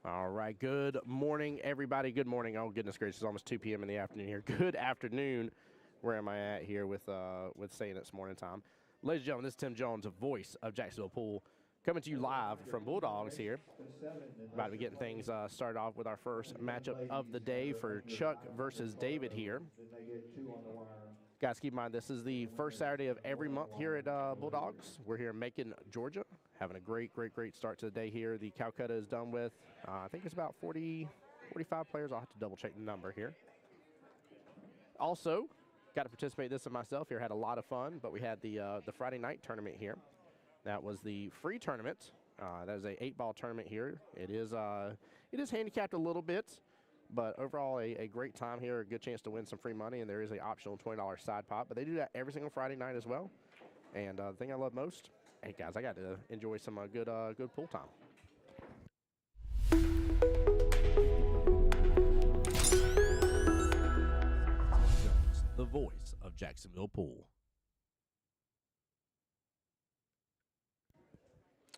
All right. Good morning, everybody. Good morning. Oh, goodness gracious. It's almost 2 p.m. in the afternoon here. Good afternoon. Where am I at here with saying it's morning time? Ladies and gentlemen, this is Tim Jones, the voice of Jacksonville Pool, coming to you live from Bulldogs here. About to be getting things started off with our first matchup of the day for Chuck versus David here. Guys, keep in mind, this is the first Saturday of every month here at Bulldogs. We're here in Macon, Georgia. Having a great start to the day here. The Calcutta is done with, I think it's about 45 players. I'll have to double check the number here. Also, got to participate in this myself here. Had a lot of fun, but we had the Friday night tournament here. That was the free tournament. That is a 8-ball tournament here. It is handicapped a little bit, but overall a great time here. A good chance to win some free money, and there is an optional $20 side pot. But they do that every single Friday night as well. And the thing I love most, hey guys, I got to enjoy some good pool time. The voice of Jacksonville Pool.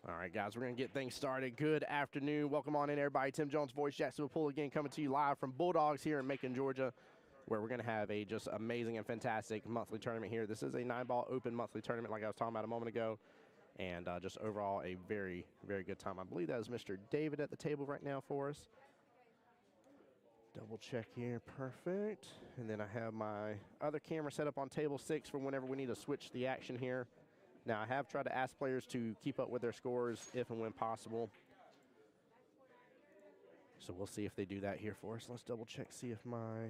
All right, guys, we're going to get things started. Good afternoon. Welcome on in, everybody. Tim Jones, voice, Jacksonville Pool, again, coming to you live from Bulldogs here in Macon, Georgia, where we're going to have a just amazing and fantastic monthly tournament here. This is a 9-ball open monthly tournament like I was talking about a moment ago, and just overall a very good time. I believe that is Mr. David at the table right now for us. Double check here. Perfect. And then I have my other camera set up on table 6 for whenever we need to switch the action here. Now, I have tried to ask players to keep up with their scores if and when possible. So we'll see if they do that here for us. Let's double check, see if my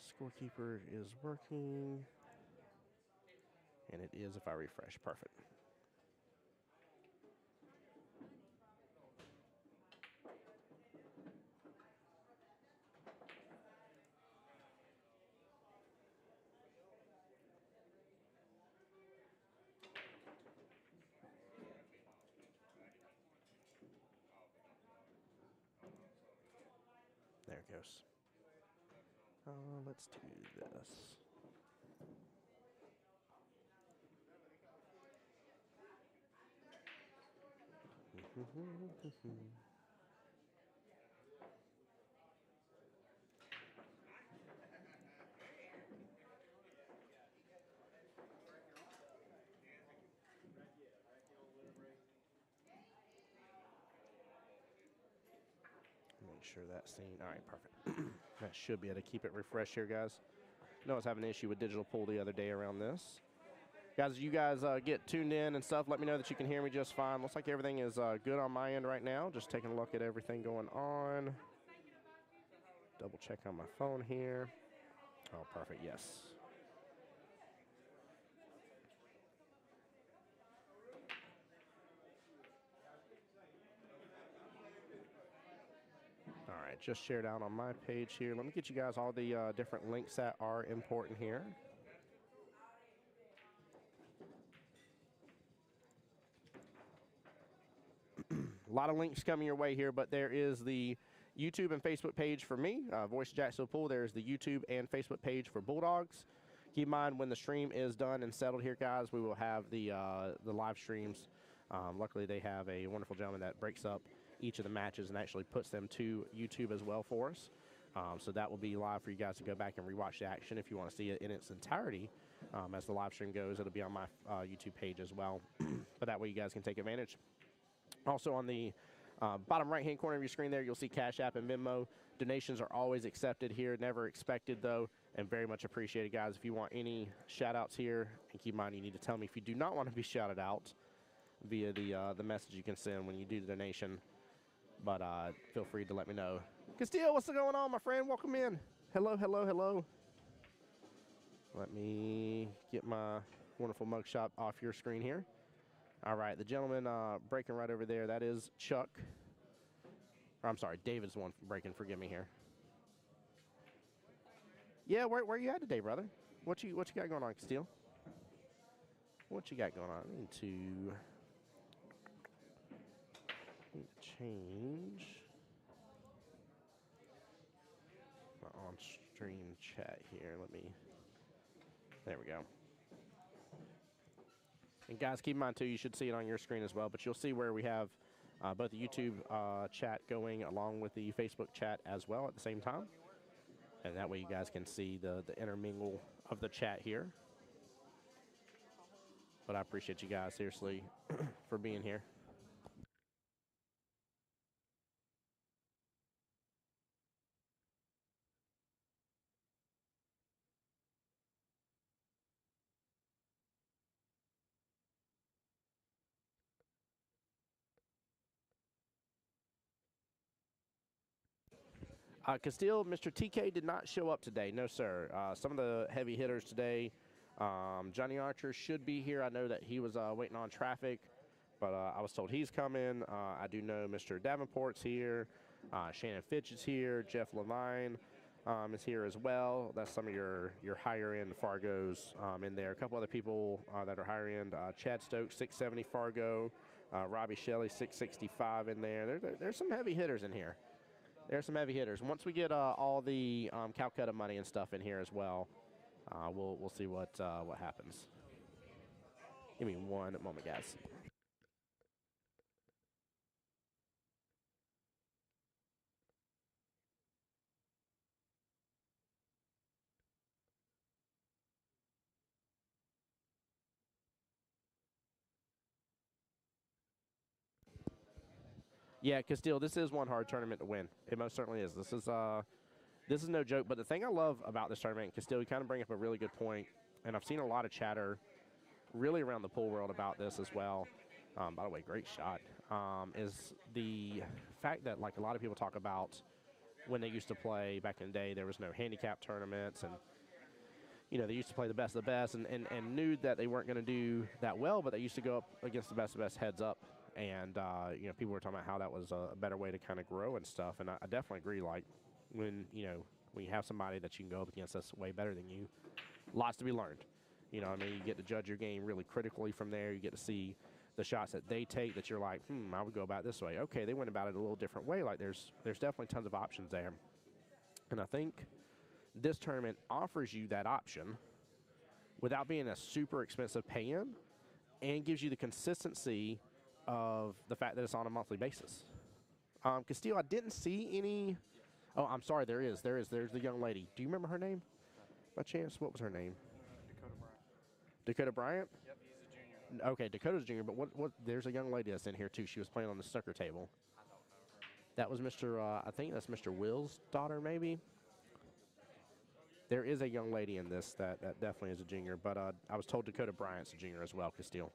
scorekeeper is working. And it is if I refresh. Perfect. There it goes. Let's do this. Make sure that's seen. All right, perfect. That should be able to keep it refreshed here, guys. I know I was having an issue with digital pool the other day around this. Guys, you guys get tuned in and stuff. Let me know that you can hear me just fine. Looks like everything is good on my end right now. Just taking a look at everything going on. Double check on my phone here. Oh, perfect. Yes. All right, just shared out on my page here. Let me get you guys all the different links that are important here. A lot of links coming your way here, but there is the YouTube and Facebook page for me, Voice of Jacksonville Pool. There's the YouTube and Facebook page for Bulldogs. Keep in mind, when the stream is done and settled here, guys, we will have the live streams. Luckily, they have a wonderful gentleman that breaks up each of the matches and actually puts them to YouTube as well for us. So that will be live for you guys to go back and rewatch the action if you want to see it in its entirety. As the live stream goes, it'll be on my YouTube page as well. But that way you guys can take advantage. Also on the bottom right-hand corner of your screen there, you'll see Cash App and Venmo. Donations are always accepted here, never expected though, and very much appreciated, guys. If you want any shout-outs here, and keep in mind you need to tell me if you do not want to be shouted out via the message you can send when you do the donation. But feel free to let me know. Castillo, what's going on, my friend? Welcome in. Hello. Let me get my wonderful mugshot off your screen here. All right, the gentleman breaking right over there, that is Chuck. Or, I'm sorry, David's the one breaking. Forgive me here. Yeah, where you at today, brother? What you got going on, Castillo? What you got going on? I need to change my on-stream chat here. There we go. And guys, keep in mind too, you should see it on your screen as well, but you'll see where we have both the YouTube chat going along with the Facebook chat as well at the same time. And that way you guys can see the intermingle of the chat here. But I appreciate you guys, seriously, for being here. Castile, Mr. TK did not show up today. No, sir. Some of the heavy hitters today, Johnny Archer should be here. I know that he was waiting on traffic, but I was told he's coming. I do know Mr. Davenport's here. Shannon Fitch is here. Jeff Levine is here as well. That's some of your higher-end Fargos in there. A couple other people that are higher-end. Chad Stokes, 670 Fargo. Robbie Shelley, 665 in there. There's some heavy hitters in here. There's some heavy hitters. Once we get all the Calcutta money and stuff in here as well, we'll see what happens. Give me one moment, guys. Yeah, Castile, this is one hard tournament to win. It most certainly is. This is no joke. But the thing I love about this tournament, Castile, you kind of bring up a really good point, and I've seen a lot of chatter really around the pool world about this as well. By the way, great shot. Is the fact that like a lot of people talk about when they used to play back in the day, there was no handicap tournaments, and they used to play the best of the best, and knew that they weren't going to do that well, but they used to go up against the best of the best heads up. And, people were talking about how that was a better way to kind of grow and stuff. And I definitely agree. Like, when you have somebody that you can go up against that's way better than you, lots to be learned. You get to judge your game really critically from there. You get to see the shots that they take that you're like, I would go about it this way. Okay, they went about it a little different way. Like, there's definitely tons of options there. And I think this tournament offers you that option without being a super expensive pay-in, and gives you the consistency of the fact that it's on a monthly basis. Castile, I didn't see any. Oh, I'm sorry. There's the young lady. Do you remember her name by chance? What was her name? Dakota Bryant? Yep, he's a junior. Okay, Dakota's a junior, but what? There's a young lady that's in here too. She was playing on the snooker table. I don't know her. That was Mr. I think that's Mr. Will's daughter, maybe. There is a young lady in this that definitely is a junior, but I was told Dakota Bryant's a junior as well, Castile.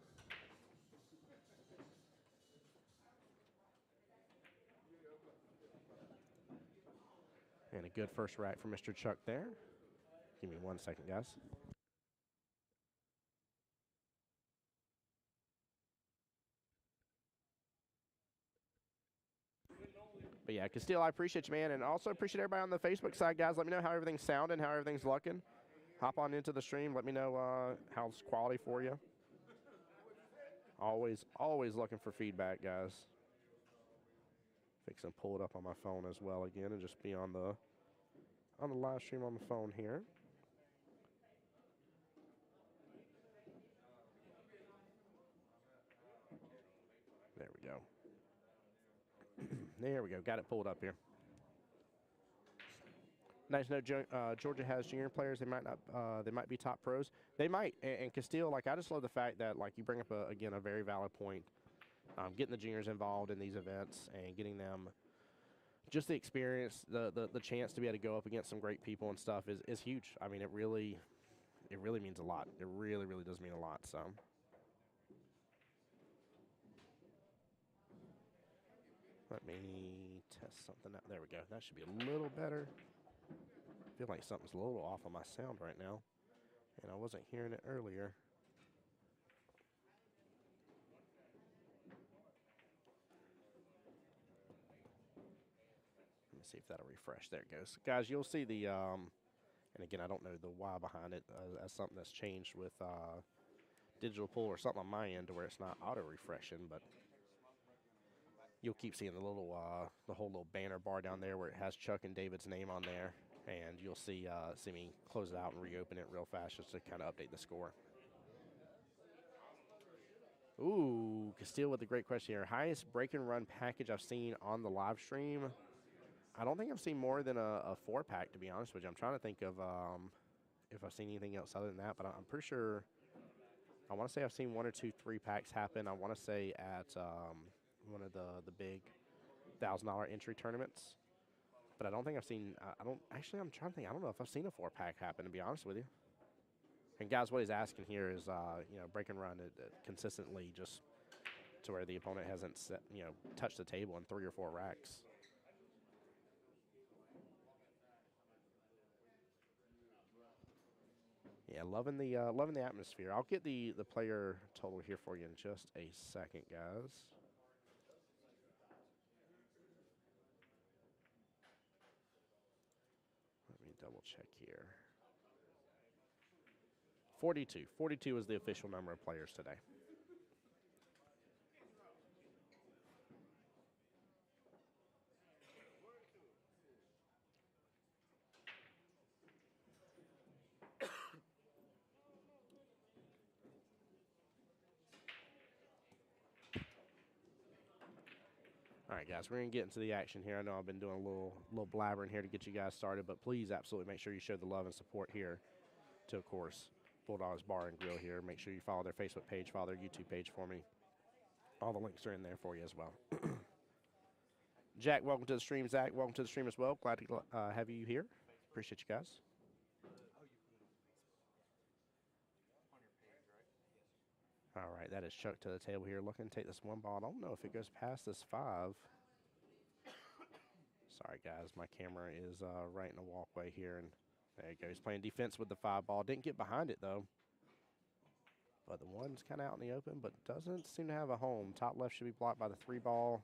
And a good first rack for Mr. Chuck there. Give me 1 second, guys. But yeah, Castile, I appreciate you, man. And also appreciate everybody on the Facebook side, guys. Let me know how everything's sounding, how everything's looking. Hop on into the stream. Let me know how's quality for you. Always looking for feedback, guys. Fix and pull it up on my phone as well again and just be on the live stream on the phone here. There we go. There we go. Got it pulled up here. Nice note. Georgia has junior players. They might not. They might be top pros. They might. And Castile, like, I just love the fact that, like, you bring up again a very valid point. Getting the juniors involved in these events and getting them just the experience, the chance to be able to go up against some great people and stuff is huge. I mean, it really means a lot. It really does mean a lot. So. Let me test something out. There we go. That should be a little better. I feel like something's a little off on my sound right now, and I wasn't hearing it earlier. Let me see if that'll refresh. There it goes. Guys, you'll see the, and again, I don't know the why behind it, as something that's changed with digital pull or something on my end to where it's not auto-refreshing, but you'll keep seeing the little, the whole little banner bar down there where it has Chuck and David's name on there, and you'll see me close it out and reopen it real fast just to kind of update the score. Ooh, Castile with a great question here. Highest break and run package I've seen on the live stream. I don't think I've seen more than a 4-pack, to be honest with you. I'm trying to think of if I've seen anything else other than that, but I'm pretty sure. I want to say I've seen 1 or 2 3-packs happen. I want to say at one of the big $1,000 entry tournaments, but I don't think I've seen. I don't actually. I'm trying to think. I don't know if I've seen a 4-pack happen, to be honest with you. And guys, what he's asking here is, break and run it consistently, just to where the opponent hasn't touched the table in 3 or 4 racks. Yeah, loving the atmosphere. I'll get the player total here for you in just a second, guys. Let me double check here. 42. 42 is the official number of players today. All right, guys, we're going to get into the action here. I know I've been doing a little blabbering here to get you guys started, but please absolutely make sure you show the love and support here to, of course, Bulldogs Bar and Grill here. Make sure you follow their Facebook page, follow their YouTube page for me. All the links are in there for you as well. Jack, welcome to the stream. Zach, welcome to the stream as well. Glad to have you here. Appreciate you guys. All right, that is Chuck to the table here. Looking to take this 1 ball. I don't know if it goes past this 5. Sorry, guys. My camera is right in the walkway here. And there you go. He's playing defense with the 5 ball. Didn't get behind it, though. But the 1's kind of out in the open, but doesn't seem to have a home. Top left should be blocked by the 3 ball.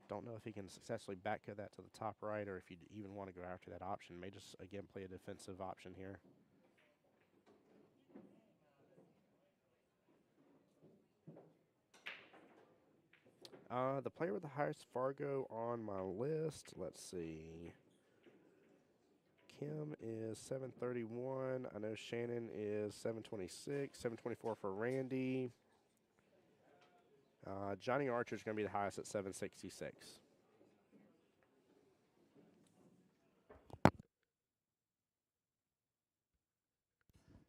Don't know if he can successfully back cut that to the top right or if you even want to go after that option. May just, again, play a defensive option here. The player with the highest Fargo on my list, let's see. Kim is 731. I know Shannon is 726. 724 for Randy. Johnny Archer is going to be the highest at 766.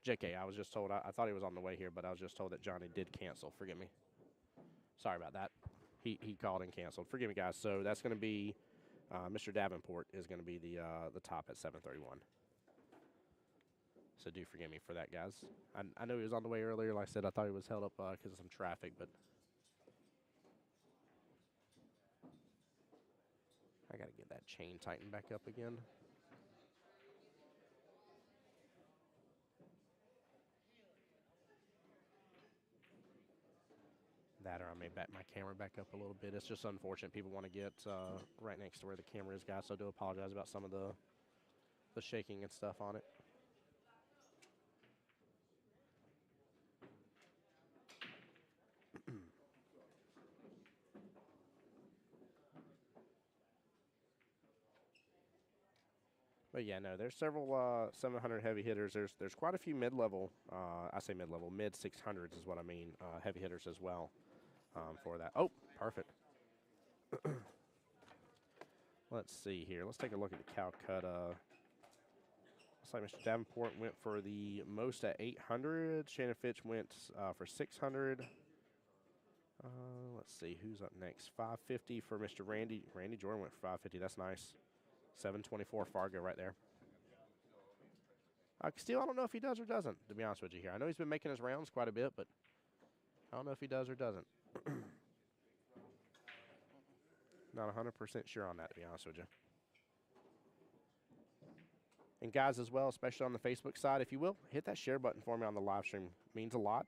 JK, I was just told, I thought he was on the way here, but I was just told that Johnny did cancel. Forgive me. Sorry about that. He called and canceled. Forgive me, guys. So that's going to be Mr. Davenport is going to be the top at 731. So do forgive me for that, guys. I know he was on the way earlier. Like I said, I thought he was held up because of some traffic, but I got to get that chain tightened back up again. That or I may back my camera back up a little bit. It's just unfortunate. People want to get right next to where the camera is, guys, so I do apologize about some of the shaking and stuff on it. But yeah, no, there's several 700 heavy hitters. There's quite a few mid-level. I say mid-level, mid 600s is what I mean. Heavy hitters as well for that. Oh, perfect. Let's see here. Let's take a look at the Calcutta. Looks like Mr. Davenport went for the most at 800. Shannon Fitch went for 600. Let's see who's up next. 550 for Mr. Randy. Randy Jordan went for 550. That's nice. 724 Fargo right there. Still, I don't know if he does or doesn't, to be honest with you here. I know he's been making his rounds quite a bit, but I don't know if he does or doesn't. Not 100% sure on that, to be honest with you. And guys as well, especially on the Facebook side, if you will, hit that share button for me on the live stream. It means a lot.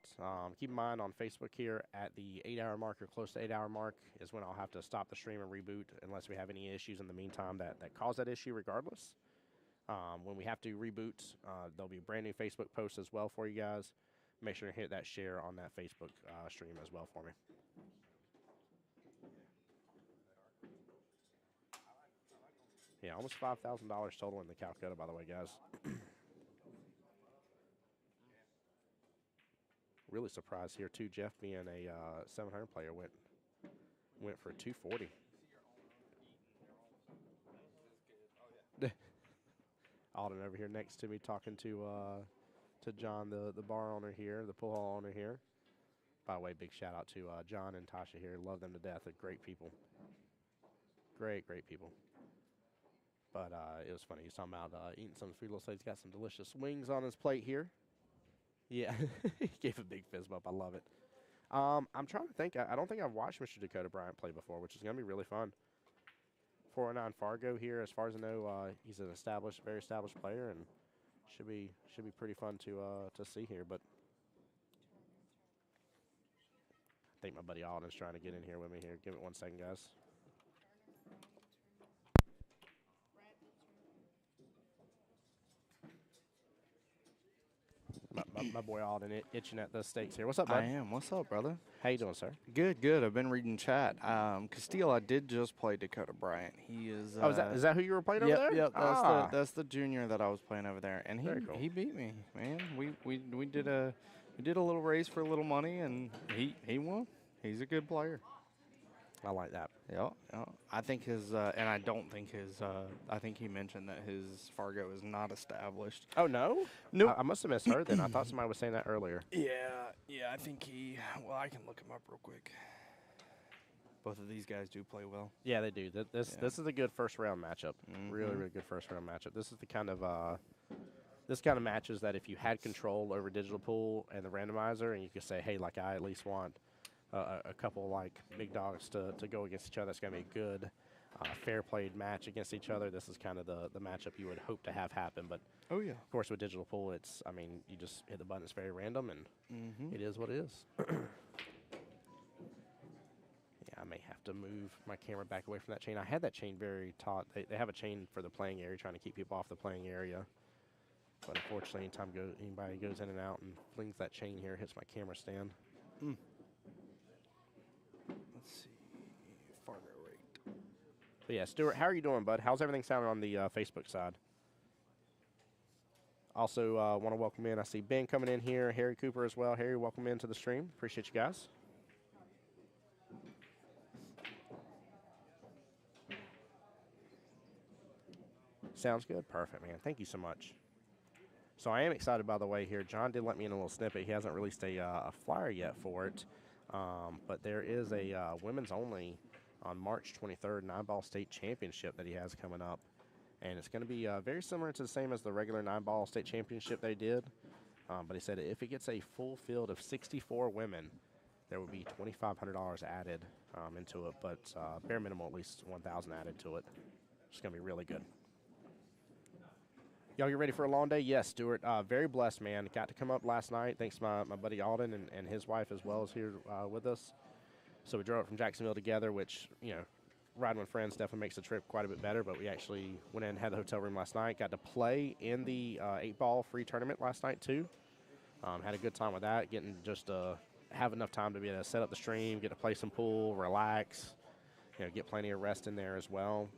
Keep in mind on Facebook here at the 8-hour mark or close to 8-hour mark is when I'll have to stop the stream and reboot unless we have any issues in the meantime that cause that issue regardless. When we have to reboot, there'll be a brand new Facebook post as well for you guys. Make sure to hit that share on that Facebook stream as well for me. Yeah, almost $5,000 total in the Calcutta, by the way, guys. really surprised here too. Jeff, being a 700 player, went for 240. Alden over here next to me talking to John, the bar owner here, the pool hall owner here. By the way, big shout out to John and Tasha here. Love them to death. They're great people. Great people. But it was funny. He's talking about eating some food. Looks like he's got some delicious wings on his plate here. Yeah, he gave a big fist bump. I love it. I'm trying to think. I don't think I've watched Mr. Dakota Bryant play before, which is going to be really fun. 409 Fargo here. As far as I know, he's an very established player, and should be pretty fun to see here. But I think my buddy Alden's trying to get in here with me here. Give it 1 second, guys. My boy Alden itching at the stakes here. What's up, bud? I am. What's up, brother? How you doing, sir? Good. I've been reading chat. Castile, I did just play Dakota Bryant. He is. Is that who you were playing over there? Yep. That's the junior that I was playing over there, and Cool. he beat me, man. We did a little race for a little money, and he won. He's a good player. I like that. Yeah. I think and I don't think I think he mentioned that his Fargo is not established. Oh, no? Nope. I must have misheard then. I thought somebody was saying that earlier. Yeah, I think well, I can look him up real quick. Both of these guys do play well. Yeah, they do. This is a good first round matchup. Really good first round matchup. This is the kind of matches that if you had control over digital pool and the randomizer, and you could say, hey, like I at least want a couple like big dogs to go against each other. That's going to be a good, fair played match against each other. This is kind of the matchup you would hope to have happen. But Oh yeah. of course, with digital pool, you just hit the button. It's very random, and it is what it is. Yeah, I may have to move my camera back away from that chain. I had that chain very taut. They have a chain for the playing area, trying to keep people off the playing area. But unfortunately, anytime anybody goes in and out and flings that chain here, hits my camera stand. Let's see. Fargo rate. But yeah, Stuart, how are you doing, bud? How's everything sounding on the Facebook side? Also, want to welcome in. I see Ben coming in here, Harry Cooper as well. Harry, welcome into the stream. Appreciate you guys. Sounds good. Perfect, man. Thank you so much. So I am excited, by the way, here. John did let me in a little snippet. He hasn't released a flyer yet for it. But there is a women's only on March 23rd 9-ball state championship that he has coming up. And it's going to be very similar to the same as the regular 9-ball state championship they did. But he said if it gets a full field of 64 women, there will be $2,500 added into it. But bare minimum, at least $1,000 added to it. It's going to be really good. Y'all get ready for a long day? Yes, Stuart. Very blessed, man. Got to come up last night. Thanks to my buddy Alden and his wife as well is here with us. So we drove up from Jacksonville together, which, riding with friends definitely makes the trip quite a bit better. But we actually went in and had the hotel room last night. Got to play in the 8-ball free tournament last night, too. Had a good time with that, getting just have enough time to be able to set up the stream, get to play some pool, relax, get plenty of rest in there as well.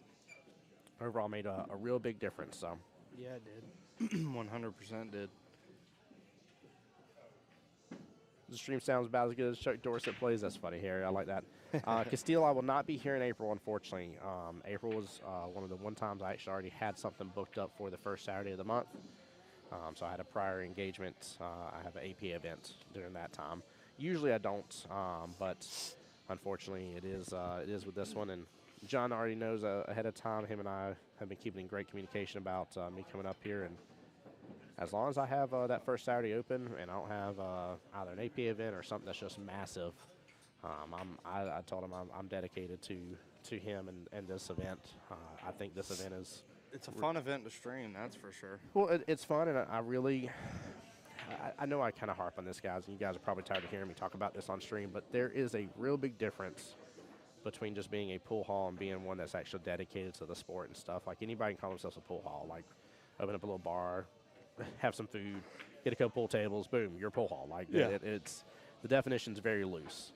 Overall made a real big difference, so. Yeah, it did. 100% did. The stream sounds about as good as Chuck Dorsett plays. That's funny, Harry. I like that. Castile, I will not be here in April, unfortunately. April was one of the times I actually already had something booked up for the first Saturday of the month. So I had a prior engagement. I have an AP event during that time. Usually I don't, but unfortunately it is with this one. And John already knows ahead of time. Him and I have been keeping in great communication about me coming up here. And as long as I have that first Saturday open and I don't have either an AP event or something that's just massive, I told him I'm dedicated to him and this event. I think this event is... It's a fun event to stream, that's for sure. Well, it's fun, and I know I kind of harp on this, guys, and you guys are probably tired of hearing me talk about this on stream, but there is a real big difference between just being a pool hall and being one that's actually dedicated to the sport and stuff. Like, anybody can call themselves a pool hall. Like, open up a little bar, have some food, get a couple pool tables, boom, you're a pool hall. Like, yeah. It's the definition's very loose.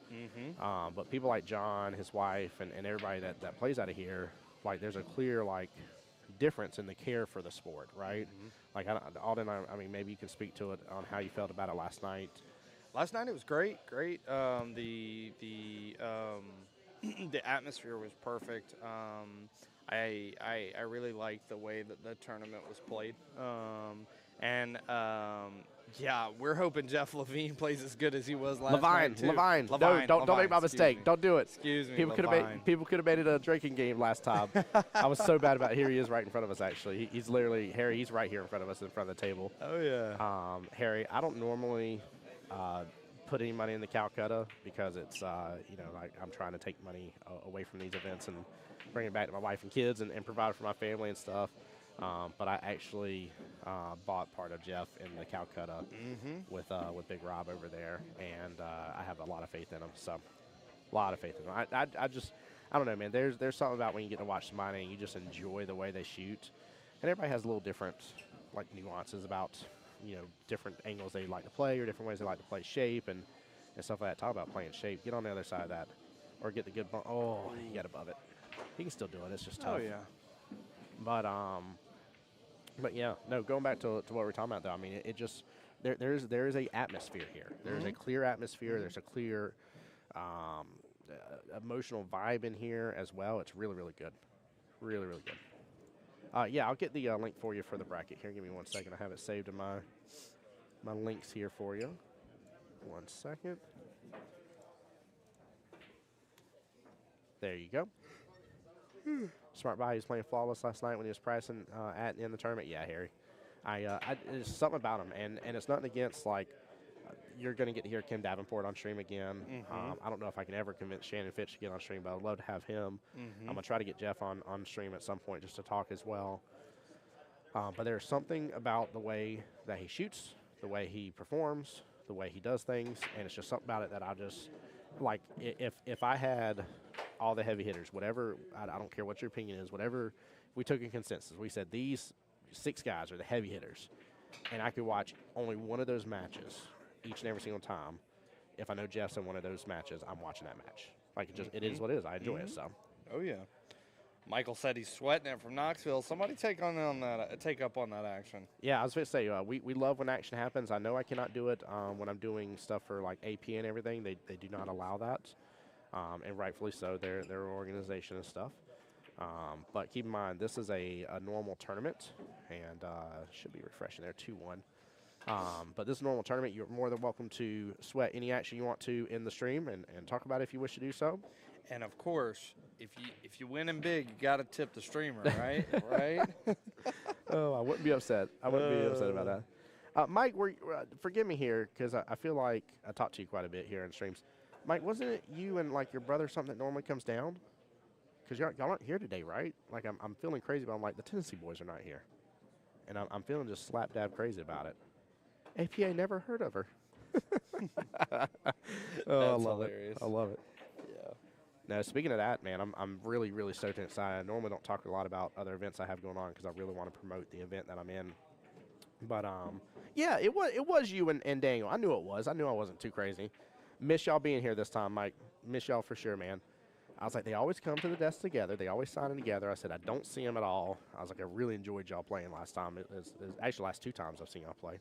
But people like John, his wife, and everybody that plays out of here, like, there's a clear, like, difference in the care for the sport, right? Like, Alden, I mean, maybe you can speak to it on how you felt about it last night. Last night it was great. The atmosphere was perfect. I really liked the way that the tournament was played. Yeah, we're hoping Jeff Levine plays as good as he was last night too. Levine. No, don't make my mistake. Me. Don't do it. Excuse me, People could have made it a drinking game last time. I was so bad about it. Here he is right in front of us, actually. He's literally, Harry, he's right here in front of us in front of the table. Oh, yeah. Harry, I don't normally put any money in the Calcutta because it's, like I'm trying to take money away from these events and bring it back to my wife and kids and provide for my family and stuff. But I actually bought part of Jeff in the Calcutta with Big Rob over there, and I have a lot of faith in him. So, a lot of faith in him. I don't know, man. There's something about when you get to watch somebody and you just enjoy the way they shoot, and everybody has a little different like nuances about different angles they like to play or different ways they like to play shape and stuff like that. Talk about playing shape. Get on the other side of that, or get the good bump. Oh, he got above it. He can still do it. It's just tough. Oh yeah. But yeah, no. Going back to what we're talking about, though, I mean, it just there is a atmosphere here. There's a clear atmosphere. There's a clear emotional vibe in here as well. It's really, really good. Really, really good. Yeah, I'll get the link for you for the bracket here. Give me 1 second. I have it saved in my links here for you. 1 second. There you go. Smart buy. He was playing flawless last night when he was pricing in the tournament. Yeah, Harry. There's something about him, and it's nothing against like you're going to get to hear Kim Davenport on stream again. I don't know if I can ever convince Shannon Fitch to get on stream, but I'd love to have him. I'm going to try to get Jeff on stream at some point just to talk as well. But there's something about the way that he shoots, the way he performs, the way he does things, and it's just something about it that I just like. If I had all the heavy hitters, whatever, I don't care what your opinion is, whatever we took in consensus, we said these 6 guys are the heavy hitters, and I could watch only one of those matches each and every single time. If I know Jeff's in one of those matches, I'm watching that match. Like it is what it is. I enjoy it. So. Oh yeah. Michael said he's sweating it from Knoxville. Somebody take up on that action. Yeah, I was going to say we love when action happens. I know I cannot do it when I'm doing stuff for like AP and everything. They do not allow that, and rightfully so. Their organization and stuff. But keep in mind, this is a normal tournament, and should be refreshing there 2-1. But this is a normal tournament. You're more than welcome to sweat any action you want to in the stream and talk about it if you wish to do so. And of course, if you win in big, you got to tip the streamer, right? Right? Oh, I wouldn't be upset. I wouldn't be upset about that. Mike, forgive me here because I feel like I talked to you quite a bit here in streams. Mike, wasn't it you and like your brother something that normally comes down? Because y'all aren't here today, right? Like I'm feeling crazy, but I'm like the Tennessee boys are not here, and I'm feeling just slap dab crazy about it. APA never heard of her. Oh, I love hilarious. it. I love it. Yeah. Now, speaking of that, man, I'm really, really stoked and excited. I normally don't talk a lot about other events I have going on because I really want to promote the event that I'm in. But, yeah, it was you and Daniel. I knew it was. I knew I wasn't too crazy. Miss y'all being here this time, Mike. Miss y'all for sure, man. I was like, they always come to the desk together. They always sign in together. I said, I don't see them at all. I was like, I really enjoyed y'all playing last time. It was actually last 2 times I've seen y'all play.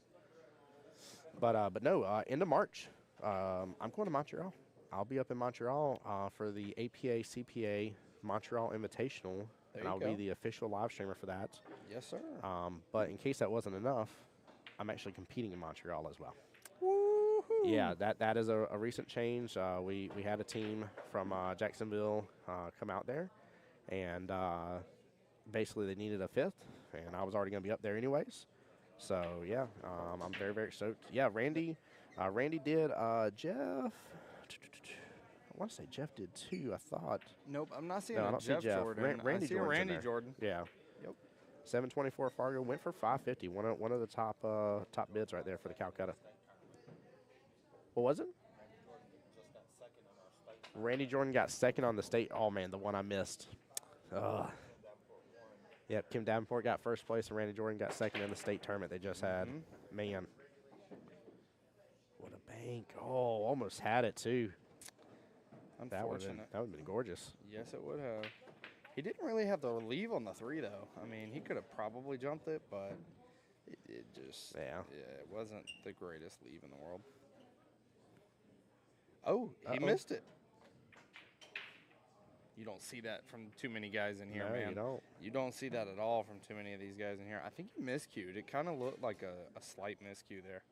But no, end of March, I'm going to Montreal. I'll be up in Montreal for the APA CPA Montreal Invitational, and I'll be the official live streamer for that. Yes, sir. But in case that wasn't enough, I'm actually competing in Montreal as well. Woo-hoo. Yeah, that is a recent change. We had a team from Jacksonville come out there, and basically they needed a 5th, and I was already going to be up there anyways. So, yeah, I'm very, very stoked. Yeah, Randy did. Jeff, I want to say Jeff did too, I thought. Nope, I'm not seeing No, I don't see Jeff Jeff. Jordan. Randy I see Jordan's in Randy there. Jordan. Yeah. Yep. 724 Fargo went for 550. One of the top bids right there for the Calcutta. What was it? Randy Jordan got second on the state. Oh, man, the one I missed. Ugh. Yep, Kim Davenport got first place, and Randy Jordan got second in the state tournament they just had. Man. What a bank. Oh, almost had it, too. Unfortunate. That would have been gorgeous. Yes, it would have. He didn't really have the leave on the 3, though. I mean, he could have probably jumped it, but it just, Yeah. it wasn't the greatest leave in the world. Oh, he Uh-oh. missed it. You don't see that from too many guys in here, No, man. you don't. You don't see that at all from too many of these guys in here. I think he miscued. It kind of looked like a slight miscue there.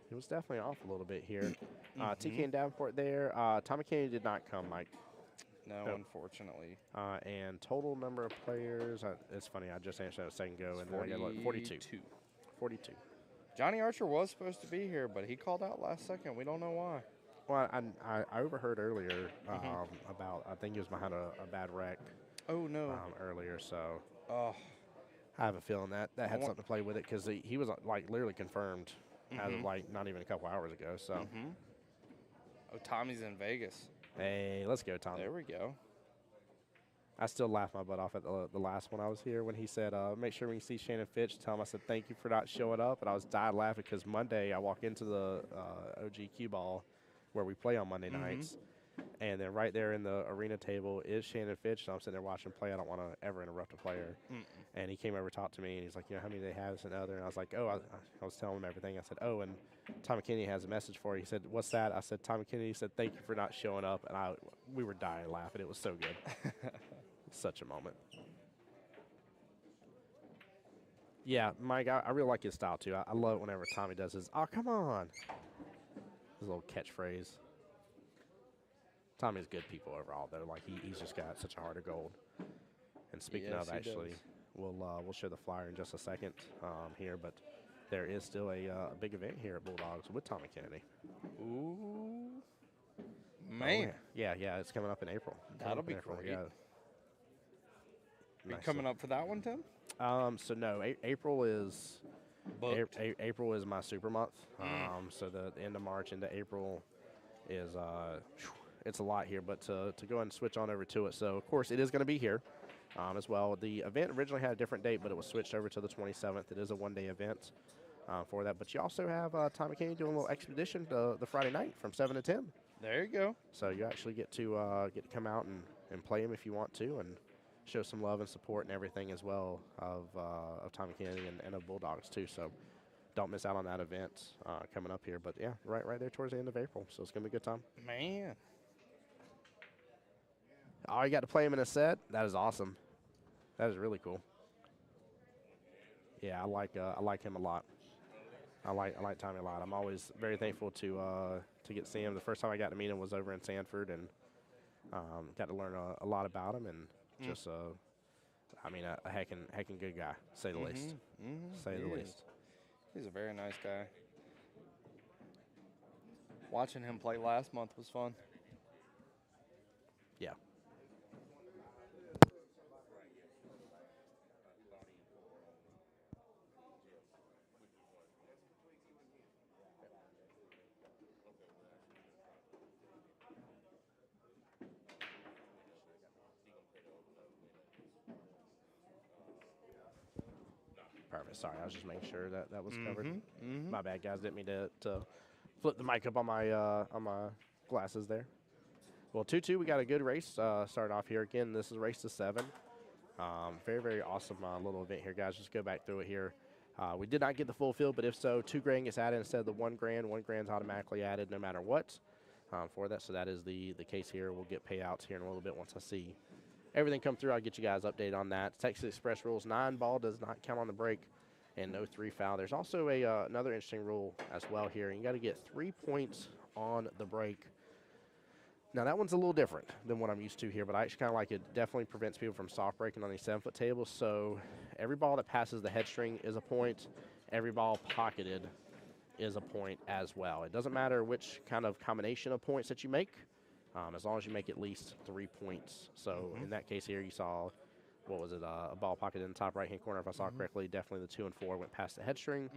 He was definitely off a little bit here. Mhm. TK and Davenport there. Tommy Kennedy did not come, Mike. No, Nope. unfortunately. And total number of players, it's funny, I just answered that a second ago, and then I got like 42. 42. Johnny Archer was supposed to be here, but he called out last second. We don't know why. Well, I overheard earlier about, I think he was behind a bad wreck Oh, no. earlier, so Oh, I have a feeling that had want- something to play with it, because he was like literally confirmed as of Mhm. like not even a couple hours ago. So Oh, Tommy's in Vegas. hey, let's go, Tom. There we go. I still laughed my butt off at the last one I was here when he said, make sure when you see Shannon Fitch, tell him I said thank you for not showing up. And I was dying laughing because Monday I walk into the OG Q Ball where we play on Monday nights. And then right there in the arena table is Shannon Fitch. So I'm sitting there watching him play. I don't want to ever interrupt a player. And he came over to talk to me, and he's like, you know, how many they have, this and other. And I was like, oh, I was telling him everything. I said, oh, and Tommy Kennedy has a message for you. He said, what's that? I said, Tommy Kennedy said, thank you for not showing up. And we were dying laughing. It was so good. Such a moment. Yeah, Mike, I really like his style, too. I love it whenever Tommy does his, oh, come on. His little catchphrase. Tommy's good people overall, though. Like, he's just got such a heart of gold. And speaking Yes, of, he actually, does. we'll show the flyer in just a second here, but there is still a big event here at Bulldogs with Tommy Kennedy. Ooh. Oh, Man. yeah, it's coming up in April. That'll be great. Yeah. Are you Nice. coming up for that one, Tim? So no, April is Booked. April is my super month. So the end of March into April is it's a lot here, but to go ahead and switch on over to it. So of course it is going to be here as well. The event originally had a different date, but it was switched over to the 27th. It is a one-day event for that. But you also have Tommy Kennedy doing a little expedition the Friday night from 7 to 10. There you go. So you actually get to come out and play him if you want to, and show some love and support and everything as well of Tommy Kennedy and of Bulldogs too. So don't miss out on that event coming up here. But yeah, right there towards the end of April. So it's gonna be a good time. Man. Oh, you got to play him in a set. That is awesome. That is really cool. Yeah, I like him a lot. I like Tommy a lot. I'm always very thankful to get to see him. The first time I got to meet him was over in Sanford, and got to learn a lot about him, and just I mean a heckin' good guy, say the least. Say the least. He's a very nice guy. Watching him play last month was fun. Yeah. Perfect. Sorry, I was just making sure that was covered. My bad, guys. Didn't mean to flip the mic up on my glasses there. Well, 2-2, we got a good race starting off here. Again, this is race to 7. Very, very awesome little event here, guys. Just go back through it here. We did not get the full field, but if so, $2 grand gets added instead of the $1 grand. $1 grand's automatically added no matter what for that. So that is the case here. We'll get payouts here in a little bit once I see everything come through. I'll get you guys updated on that. Texas Express rules: 9 ball does not count on the break, and no 3 foul. There's also another interesting rule as well here. You got to get 3 points on the break. Now, that one's a little different than what I'm used to here, but I actually kind of like it. Definitely prevents people from soft breaking on these 7-foot tables. So every ball that passes the head string is a point. Every ball pocketed is a point as well. It doesn't matter which kind of combination of points that you make, as long as you make at least 3 points. So in that case here, you saw, what was it, a ball pocketed in the top right-hand corner, if I saw correctly. Definitely the 2 and 4 went past the head string.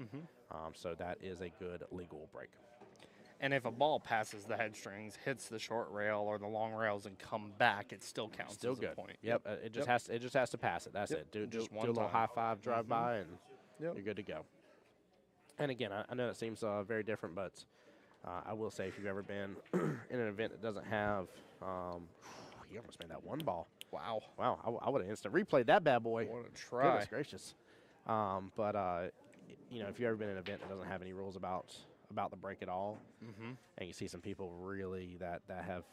So that is a good legal break. And if a ball passes the head strings, hits the short rail or the long rails, and come back, it still counts Still as good. a point. Yep. It just has to pass it. That's it. Do Just a one little time. high five, drive by, and Yep. you're good to go. And again, I know it seems very different, but I will say if you've ever been in an event that doesn't have, you almost made that one ball. Wow. Wow, I would have instant replayed that bad boy. What a try. Goodness gracious. But you know, if you've ever been in an event that doesn't have any rules about about the break at all. Mm-hmm. And you see some people really that have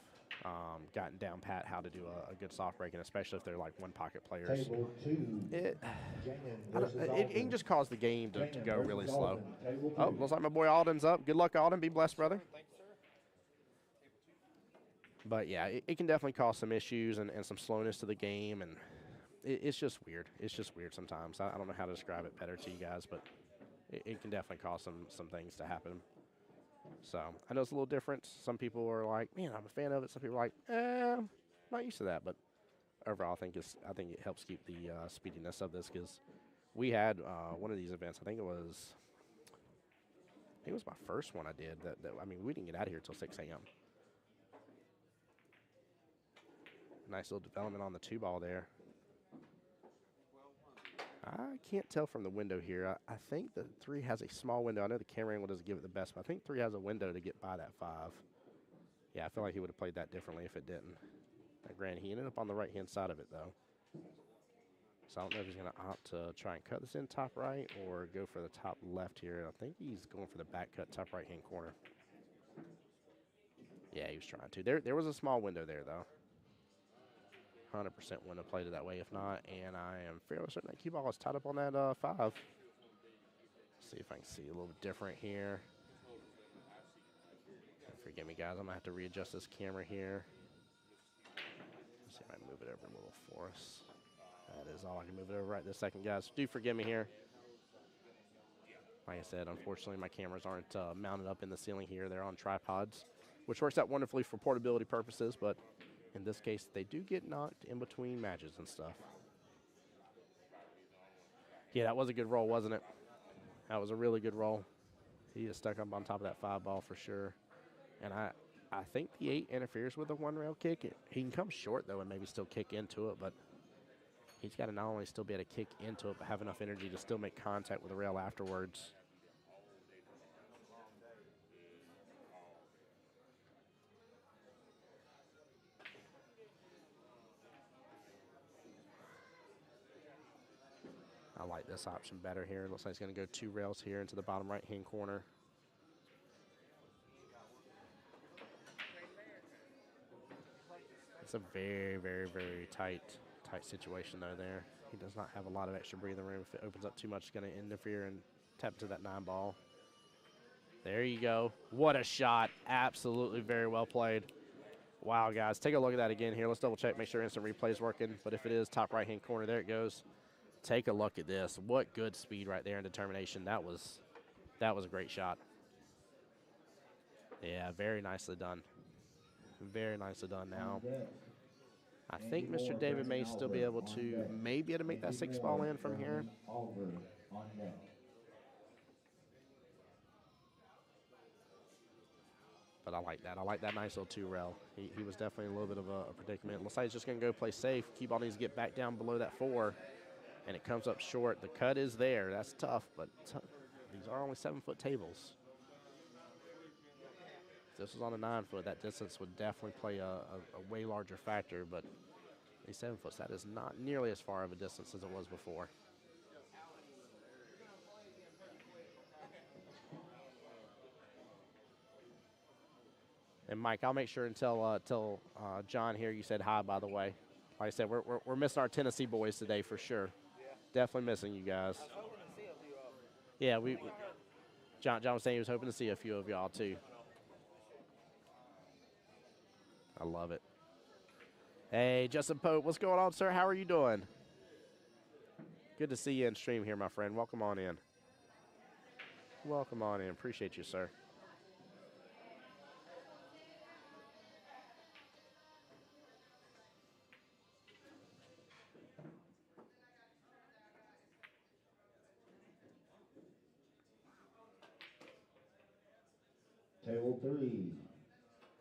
gotten down pat how to do a good soft break, and especially if they're like one pocket players. Table 2. It, Jamin I don't, versus it can just cause the game to Jamin go versus really slow. Alden. Table Oh, 2. looks like my boy Alden's up. Good luck, Alden. Be blessed, brother. But yeah, it can definitely cause some issues and some slowness to the game, and it's just weird. It's just weird sometimes. I don't know how to describe it better to you guys, but it can definitely cause some things to happen. So I know it's a little different. Some people are like, man, I'm a fan of it. Some people are like, I'm not used to that. But overall, I think it helps keep the speediness of this, because we had one of these events. I think it was my first one I did. I mean, we didn't get out of here until 6 a.m. Nice little development on the 2-ball there. I can't tell from the window here. I think the 3 has a small window. I know the camera angle doesn't give it the best, but I think 3 has a window to get by that 5. Yeah, I feel like he would have played that differently if it didn't. Granted, he ended up on the right-hand side of it, though. So I don't know if he's going to opt to try and cut this in top right or go for the top left here. I think he's going for the back cut top right-hand corner. Yeah, he was trying to. There was a small window there, though. 100% wouldn't have played it that way if not, and I am fairly certain that cue ball is tied up on that 5. See if I can see a little bit different here. Forgive me, guys. I'm going to have to readjust this camera here. Let's see if I can move it over a little for us. That is all I can move it over right this second, guys. Do forgive me here. Like I said, unfortunately, my cameras aren't mounted up in the ceiling here. They're on tripods, which works out wonderfully for portability purposes, but in this case, they do get knocked in between matches and stuff. Yeah, that was a good roll, wasn't it? That was a really good roll. He is stuck up on top of that 5-ball for sure. And I think the 8 interferes with the 1-rail kick. He can come short, though, and maybe still kick into it, but he's got to not only still be able to kick into it, but have enough energy to still make contact with the rail afterwards. I like this option better here. Looks like he's going to go 2 rails here into the bottom right-hand corner. It's a very, very, very tight situation though there. He does not have a lot of extra breathing room. If it opens up too much, it's going to interfere and tap into that 9-ball. There you go. What a shot. Absolutely very well played. Wow, guys. Take a look at that again here. Let's double check, make sure instant replay is working. But if it is, top right-hand corner, there it goes. Take a look at this. What good speed right there and determination. That was a great shot. Yeah, very nicely done. Very nicely done now. I think Mr. David may still be able to make that 6-ball in from here. But I like that. I like that nice little 2-rail. He was definitely a little bit of a predicament. Looks like he's just going to go play safe. Cue ball needs to get back down below that 4. And it comes up short. The cut is there. That's tough, but these are only 7-foot tables. If this was on a 9-foot, that distance would definitely play a way larger factor, but these 7-foots, that is not nearly as far of a distance as it was before. And Mike, I'll make sure and tell John here you said hi, by the way. Like I said, we're missing our Tennessee boys today for sure. Definitely missing you guys. Yeah, John was saying he was hoping to see a few of y'all too. I love it. Hey, Justin Pope, what's going on, sir? How are you doing? Good to see you in stream here, my friend. Welcome on in. Welcome on in. Appreciate you, sir. Table 3,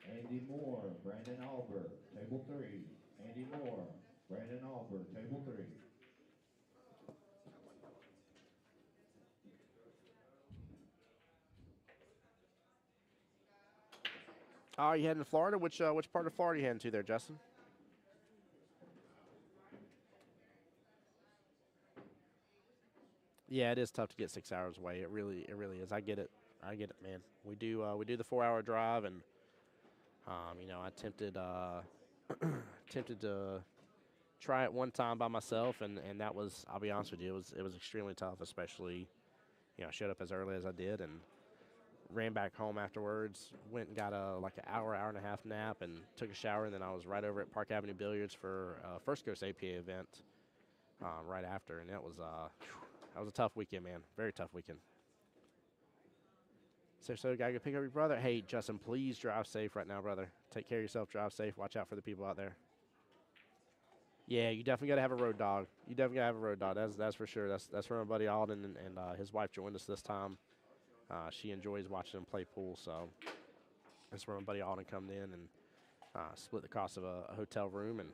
Andy Moore, Brandon Albert. Table 3, Andy Moore, Brandon Albert. Table 3. Oh, you heading to Florida? Which part of Florida you heading to there, Justin? Yeah, it is tough to get 6 hours away. It really is. I get it I get it, man. We do the 4-hour drive, and you know, I tempted tempted to try it one time by myself, and that was, I'll be honest with you, it was extremely tough, especially, you know, I showed up as early as I did and ran back home afterwards, went and got a like an hour and a half nap and took a shower, and then I was right over at Park Avenue Billiards for First Coast APA event right after, and that was a tough weekend, man. Very tough weekend. So gotta go pick up your brother. Hey, Justin, please drive safe right now, brother. Take care of yourself, drive safe, watch out for the people out there. Yeah, you definitely got to have a road dog. You definitely got to have a road dog. That's for sure. That's from my buddy Alden, and his wife joined us this time. She enjoys watching him play pool, so that's where my buddy Alden come in and split the cost of a hotel room. And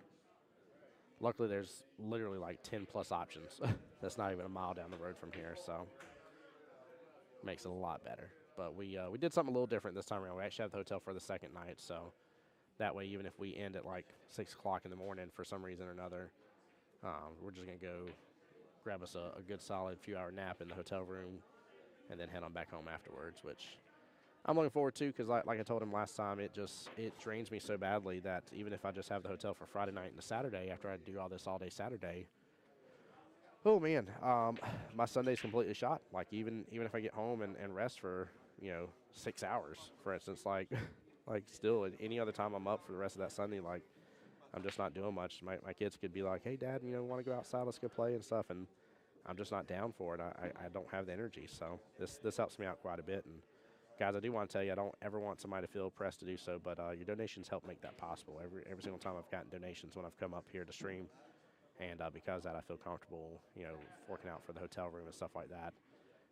luckily, there's literally like 10 plus options. That's not even a mile down the road from here, so makes it a lot better. But we did something a little different this time around. We actually have the hotel for the second night, so that way, even if we end at like 6 o'clock in the morning for some reason or another, we're just going to go grab us a good solid few-hour nap in the hotel room and then head on back home afterwards, which I'm looking forward to because like I told him last time, it drains me so badly that even if I just have the hotel for Friday night and a Saturday after I do all this all day Saturday, oh, man, my Sunday's completely shot. Like, even if I get home and rest for, 6 hours, for instance, like – like, still, any other time I'm up for the rest of that Sunday, like, I'm just not doing much. My kids could be like, hey, Dad, want to go outside, let's go play and stuff, and I'm just not down for it. I don't have the energy, so this helps me out quite a bit. And, guys, I do want to tell you, I don't ever want somebody to feel pressed to do so, but your donations help make that possible. Every single time I've gotten donations when I've come up here to stream, and because of that, I feel comfortable, forking out for the hotel room and stuff like that.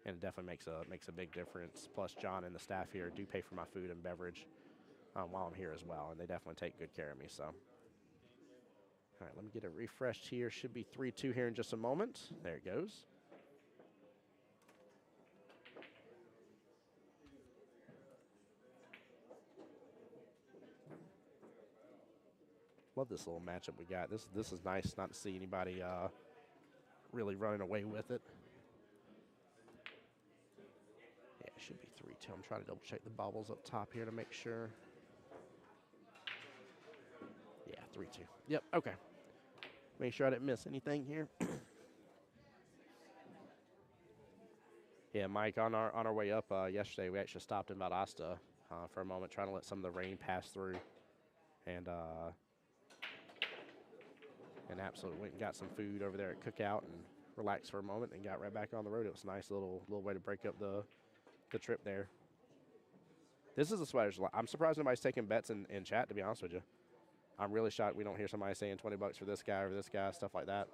And it definitely makes a big difference. Plus, John and the staff here do pay for my food and beverage while I'm here as well, and they definitely take good care of me. So, all right, let me get it refreshed here. Should be 3-2 here in just a moment. There it goes. Love this little matchup we got. This is nice not to see anybody really running away with it. Yeah, it should be 3-2. I'm trying to double check the bubbles up top here to make sure. Yeah, 3-2. Yep, okay. Make sure I didn't miss anything here. Yeah, Mike, on our way up yesterday, we actually stopped in Valdosta for a moment, trying to let some of the rain pass through, and absolutely went and got some food over there at Cookout and relaxed for a moment and got right back on the road. It was a nice little way to break up the trip there. This is a sweaters. I'm surprised nobody's taking bets in chat, to be honest with you. I'm really shocked we don't hear somebody saying $20 for this guy or this guy, stuff like that.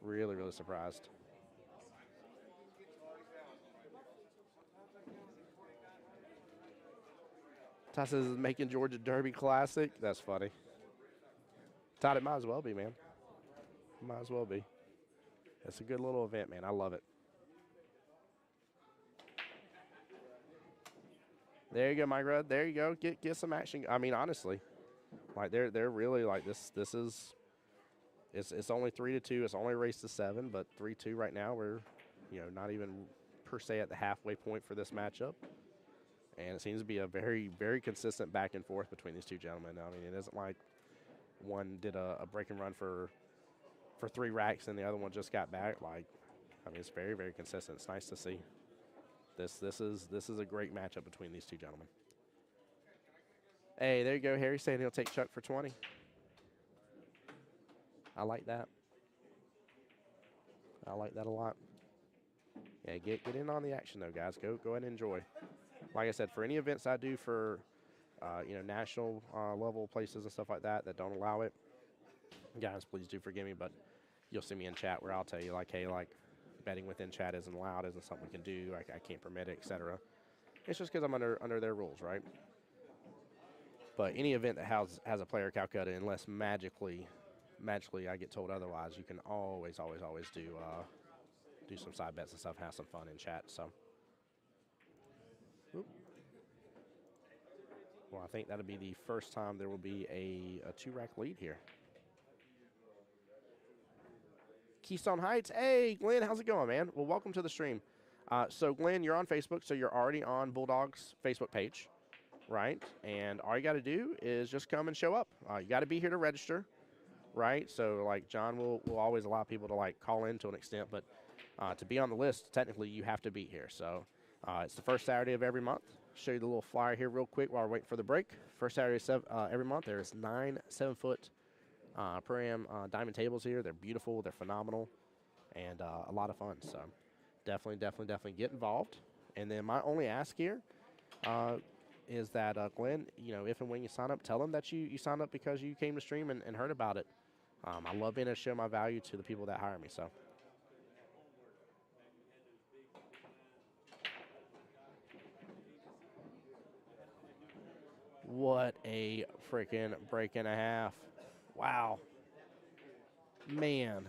Really, really surprised. Todd says, Macon, Georgia Derby Classic. That's funny. Todd, it might as well be, man. Might as well be. It's a good little event, man. I love it. There you go, Mike Rudd. There you go. Get some action. I mean, honestly, like they're really like this. This is it's only 3-2. It's only a race to 7, but 3-2 right now. We're not even per se at the halfway point for this matchup, and it seems to be a very, very consistent back and forth between these two gentlemen. I mean, it isn't like one did a break and run for 3 racks and the other one just got back. Like, I mean, it's very, very consistent. It's nice to see. This is a great matchup between these two gentlemen. Hey, there you go. Harry saying he'll take Chuck for 20. I like that. I like that a lot. Yeah, get in on the action though, guys. Go ahead and enjoy. Like I said, for any events I do for national level places and stuff like that don't allow it, guys, please do forgive me, but you'll see me in chat where I'll tell you like, hey, like betting within chat isn't allowed, isn't something we can do, I can't permit it, etc. It's just because I'm under their rules, right? But any event that has a player Calcutta, unless magically I get told otherwise, you can always do some side bets and stuff, have some fun in chat. So, oop. Well, I think that'll be the first time there will be a 2-rack lead here. Keystone Heights. Hey, Glenn, how's it going, man? Well, welcome to the stream. So Glenn, you're on Facebook, so you're already on Bulldogs Facebook page, right? And all you got to do is just come and show up. You got to be here to register, right? So like John will always allow people to like call in to an extent, but to be on the list, technically you have to be here. So it's the first Saturday of every month. Show you the little flyer here real quick while we're waiting for the break. First Saturday every month. There's 9 7-foot per am diamond tables here. They're beautiful. They're phenomenal, and a lot of fun. So definitely get involved. And then my only ask here is that Glenn, if and when you sign up, tell them that you signed up because you came to stream and heard about it. I love being able to show my value to the people that hire me. So. What a freaking break and a half. Wow. Man.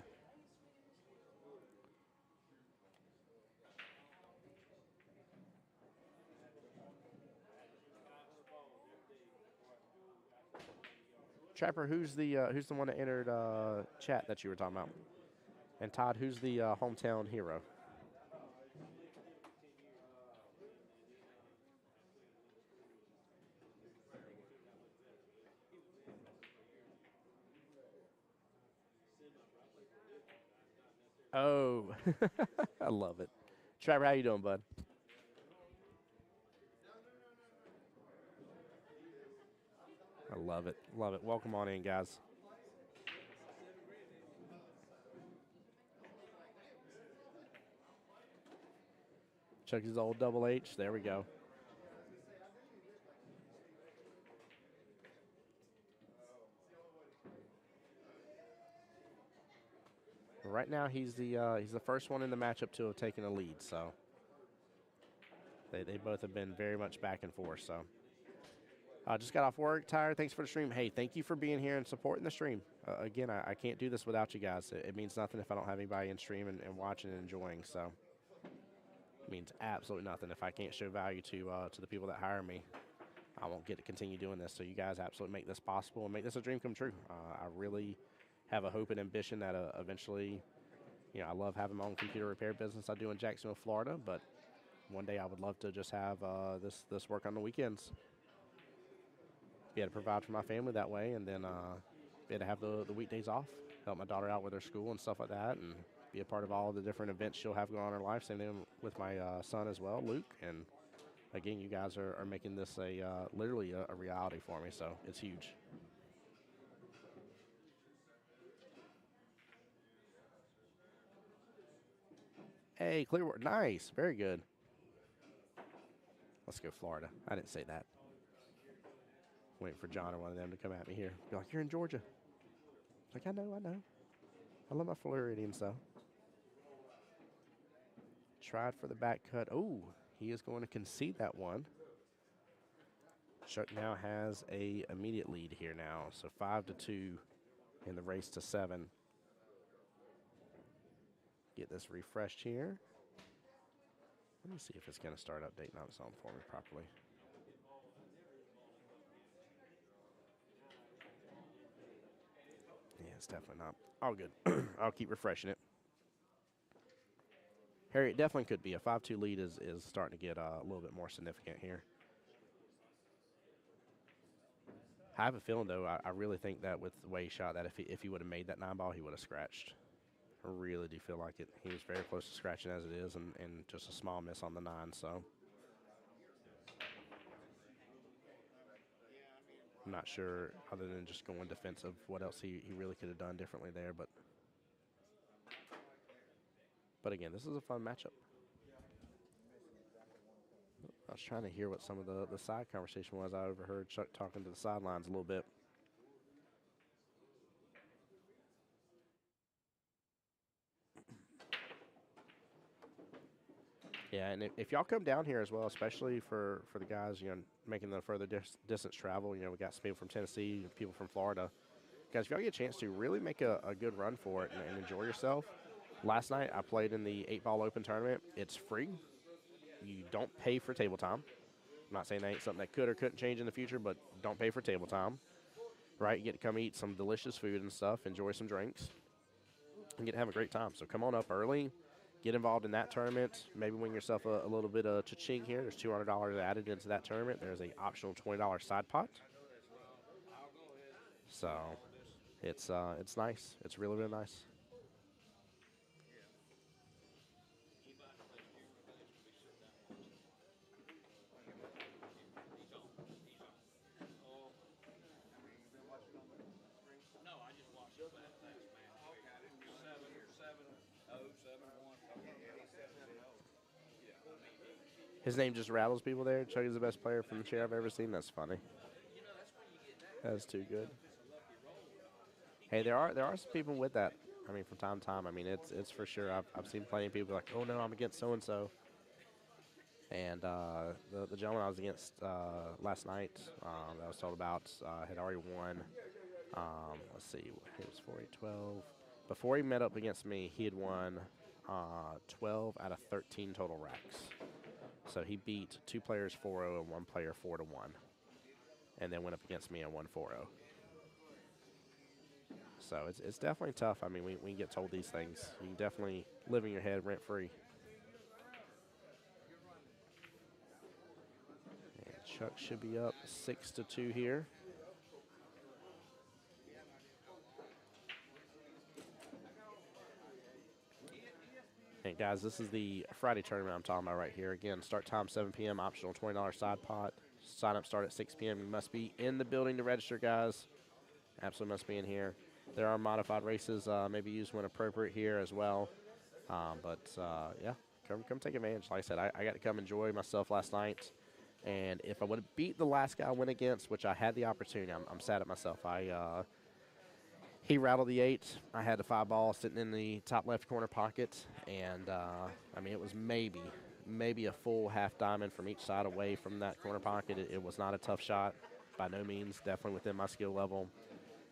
Trapper, who's the one that entered chat that you were talking about? And Todd, who's the hometown hero? Oh, I love it. Trapper, how you doing, bud? I love it. Love it. Welcome on in, guys. Chucky's old double H. There we go. Right now, he's the first one in the matchup to have taken a lead. So they both have been very much back and forth. So just got off work, tired. Thanks for the stream. Hey, thank you for being here and supporting the stream. Again, I can't do this without you guys. It means nothing if I don't have anybody in stream and watching and enjoying. So it means absolutely nothing if I can't show value to the people that hire me. I won't get to continue doing this. So you guys absolutely make this possible and make this a dream come true. I really have a hope and ambition that eventually, I love having my own computer repair business I do in Jacksonville, Florida, but one day I would love to just have this work on the weekends. Be able to provide for my family that way, and then be able to have the weekdays off, help my daughter out with her school and stuff like that, and be a part of all the different events she'll have going on in her life. Same thing with my son as well, Luke. And again, you guys are making this literally a reality for me, so it's huge. Hey, Clearwater, nice, very good. Let's go Florida. I didn't say that. Waiting for John or one of them to come at me here. Be like, you're in Georgia. Like, I know. I love my Floridians, though. Tried for the back cut. Oh, he is going to concede that one. Chuck now has a immediate lead here now. So 5-2 in the race to 7. Get this refreshed here. Let me see if it's going to start updating on its own for me properly. Yeah, it's definitely not. All good. I'll keep refreshing it. Harry, it definitely could be. A 5-2 lead is starting to get a little bit more significant here. I have a feeling, though, I really think that with the way he shot that, if he would have made that 9 ball, he would have scratched. I really do feel like it. He was very close to scratching as it is, and just a small miss on the 9, so. I'm not sure, other than just going defensive, what else he really could have done differently there, but again, this is a fun matchup. I was trying to hear what some of the side conversation was. I overheard Chuck talking to the sidelines a little bit. Yeah, and if y'all come down here as well, especially for the guys, making the further distance travel, we got some people from Tennessee, people from Florida. Guys, if y'all get a chance to really make a good run for it and enjoy yourself. Last night, I played in the 8-ball open tournament. It's free. You don't pay for table time. I'm not saying that ain't something that could or couldn't change in the future, but don't pay for table time, right? You get to come eat some delicious food and stuff, enjoy some drinks, and get to have a great time. So come on up early, get involved in that tournament. Maybe win yourself a little bit of cha-ching here. There's $200 added into that tournament. There's a optional $20 side pot. So it's nice. It's really, really nice. His name just rattles people there. Chuggy's the best player from the chair I've ever seen. That's funny. That's too good. Hey, there are some people with that. I mean, from time to time. I mean, it's for sure. I've seen plenty of people like, oh no, I'm against so and so. And the gentleman I was against last night that I was told about had already won. Let's see, it was 4-12. Before he met up against me, he had won 12 out of 13 total racks. So he beat 2 players 4-0 and 1 player 4-1, and then went up against me and won 4-0. So it's definitely tough. I mean, we get told these things. You can definitely live in your head rent free. And Chuck should be up 6-2 here. And guys, this is the Friday tournament I'm talking about right here. Again, start time 7 p.m., optional $20 side pot. Sign up start at 6 p.m. You must be in the building to register, guys. Absolutely must be in here. There are modified races maybe used when appropriate here as well. Yeah, come take advantage. Like I said, I got to come enjoy myself last night. And if I would have beat the last guy I went against, which I had the opportunity, I'm sad at myself. He rattled the 8. I had the 5 ball sitting in the top left corner pocket. And, I mean, it was maybe a full half diamond from each side away from that corner pocket. It was not a tough shot by no means, definitely within my skill level.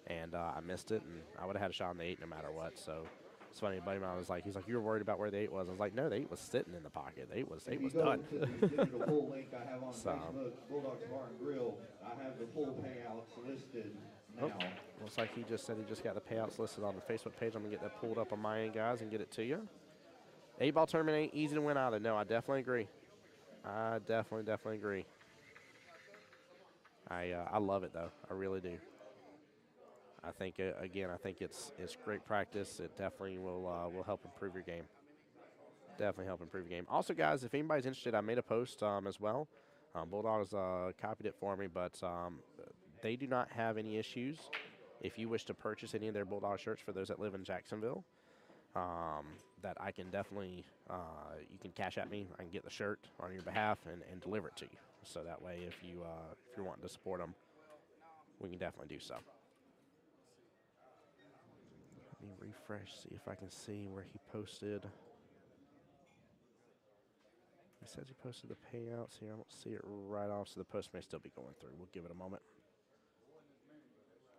And I missed it, and I would have had a shot on the 8 no matter what. So it's funny, a buddy of mine was like, he's like, you were worried about where the 8 was. I was like, no, the 8 was sitting in the pocket. The 8 was done. To the digital full link I have on Facebook, Bulldogs Bar and Grill, I have the full payouts listed now. Looks like he just said he just got the payouts listed on the Facebook page. I'm going to get that pulled up on my end, guys, and get it to you. 8-ball tournament ain't easy to win either. No, I definitely agree. I definitely agree. I love it, though. I really do. I think, again, I think it's great practice. It definitely will help improve your game. Definitely help improve your game. Also, guys, if anybody's interested, I made a post as well. Bulldogs copied it for me, but they do not have any issues. If you wish to purchase any of their Bulldog shirts for those that live in Jacksonville, that I can definitely, you can cash at me. I can get the shirt on your behalf and deliver it to you. So that way, if you're wanting to support them, we can definitely do so. Let me refresh, see if I can see where he posted. He says he posted the payouts here. I don't see it right off, so the post may still be going through. We'll give it a moment.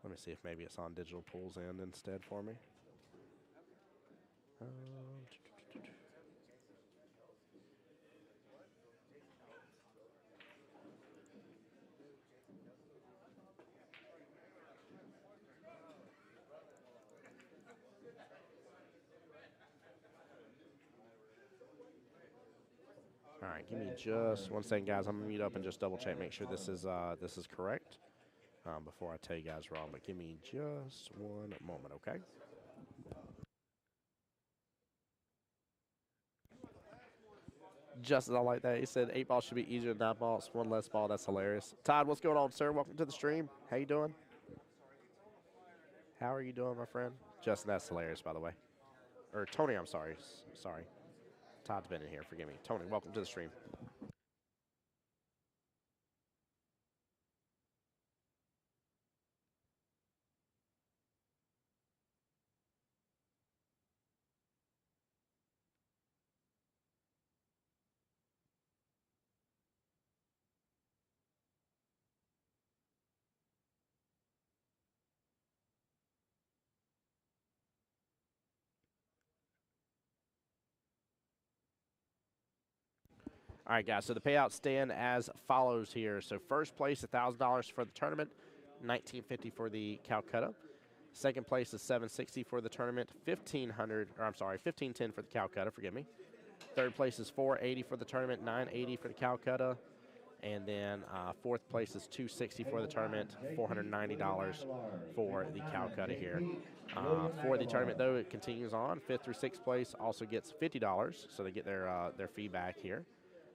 Let me see if maybe it's on digital pools end instead for me. All right, give me just 1 second, guys. I'm gonna mute up and just double check, make sure this is correct before I tell you guys wrong. But give me just 1 moment, okay? Just as I like that, he said 8 ball should be easier than 9 ball. It's 1 less ball. That's hilarious. Todd, what's going on, sir? Welcome to the stream. How you doing? How are you doing, my friend? Justin, that's hilarious, by the way. Or Tony, I'm sorry. Sorry. Todd's been in here. Forgive me. Tony, welcome to the stream. All right, guys, so the payouts stand as follows here. So first place, $1,000 for the tournament, $1,950 for the Calcutta. Second place is 760 for the tournament, 1510 for the Calcutta, forgive me. Third place is 480 for the tournament, 980 for the Calcutta. And then fourth place is 260 for the tournament, $490 for the Calcutta here. For the tournament, though, it continues on. Fifth through sixth place also gets $50, so they get their fee back here.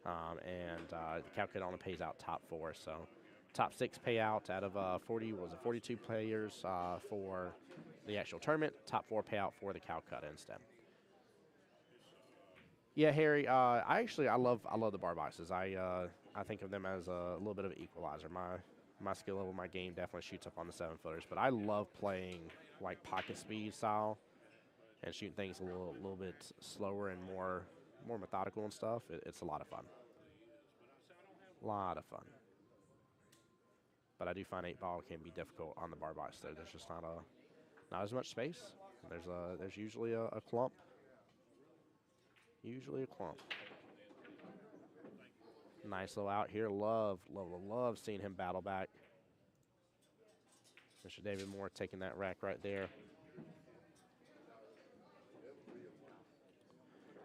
The Calcutta only pays out top four. So top six payout out of 42 players for the actual tournament. Top four payout for the Calcutta instead. Yeah, Harry. I love the bar boxes. I think of them as a little bit of an equalizer. My skill level, my game definitely shoots up on the 7-footers, but I love playing like pocket speed style and shooting things a little bit slower and more methodical and stuff. It's a lot of fun. But I do find 8-ball can be difficult on the bar box though. There's just not as much space. There's usually a clump. Nice little out here. Love seeing him battle back. Mr. David Moore taking that rack right there.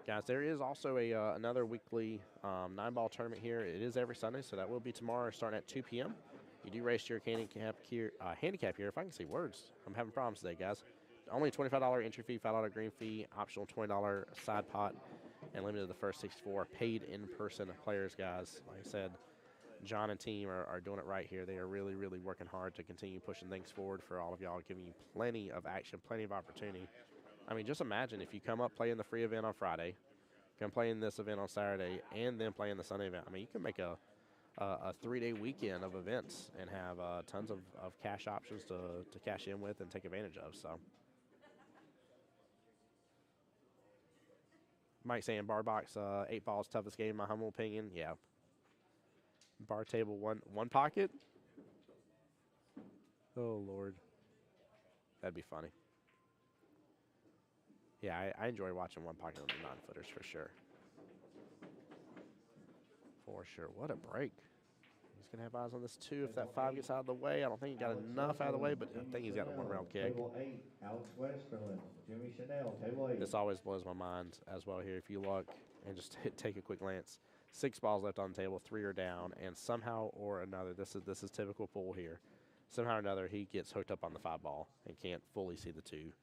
Guys, there is also another weekly 9-ball tournament here. It is every Sunday, so that will be tomorrow starting at 2 p.m. You do race your handicap here, if I can say words. I'm having problems today, guys. Only $25 entry fee, $5 green fee, optional $20 side pot, and limited to the first 64 paid in-person players, guys. Like I said, John and team are doing it right here. They are really, really working hard to continue pushing things forward for all of y'all, giving you plenty of action, plenty of opportunity. I mean, just imagine if you come up playing the free event on Friday, come play in this event on Saturday, and then play in the Sunday event. I mean, you can make a 3-day weekend of events and have tons of cash options to cash in with and take advantage of. So, Mike saying bar box 8-ball's toughest game, in my humble opinion. Yeah. Bar table one pocket. Oh Lord, that'd be funny. Yeah, I enjoy watching one pocket on the 9-footers for sure. What a break. He's going to have eyes on this too if that 5 gets out of the way. I don't think he got enough out of the way, but I think he's got a one-round kick. Table 8, Alex Westerland, Jimmy Chanel, table 8. This always blows my mind as well here. If you look and just take a quick glance, 6 balls left on the table, 3 are down, and somehow or another, this is typical pool here. Somehow or another, he gets hooked up on the 5 ball and can't fully see the 2.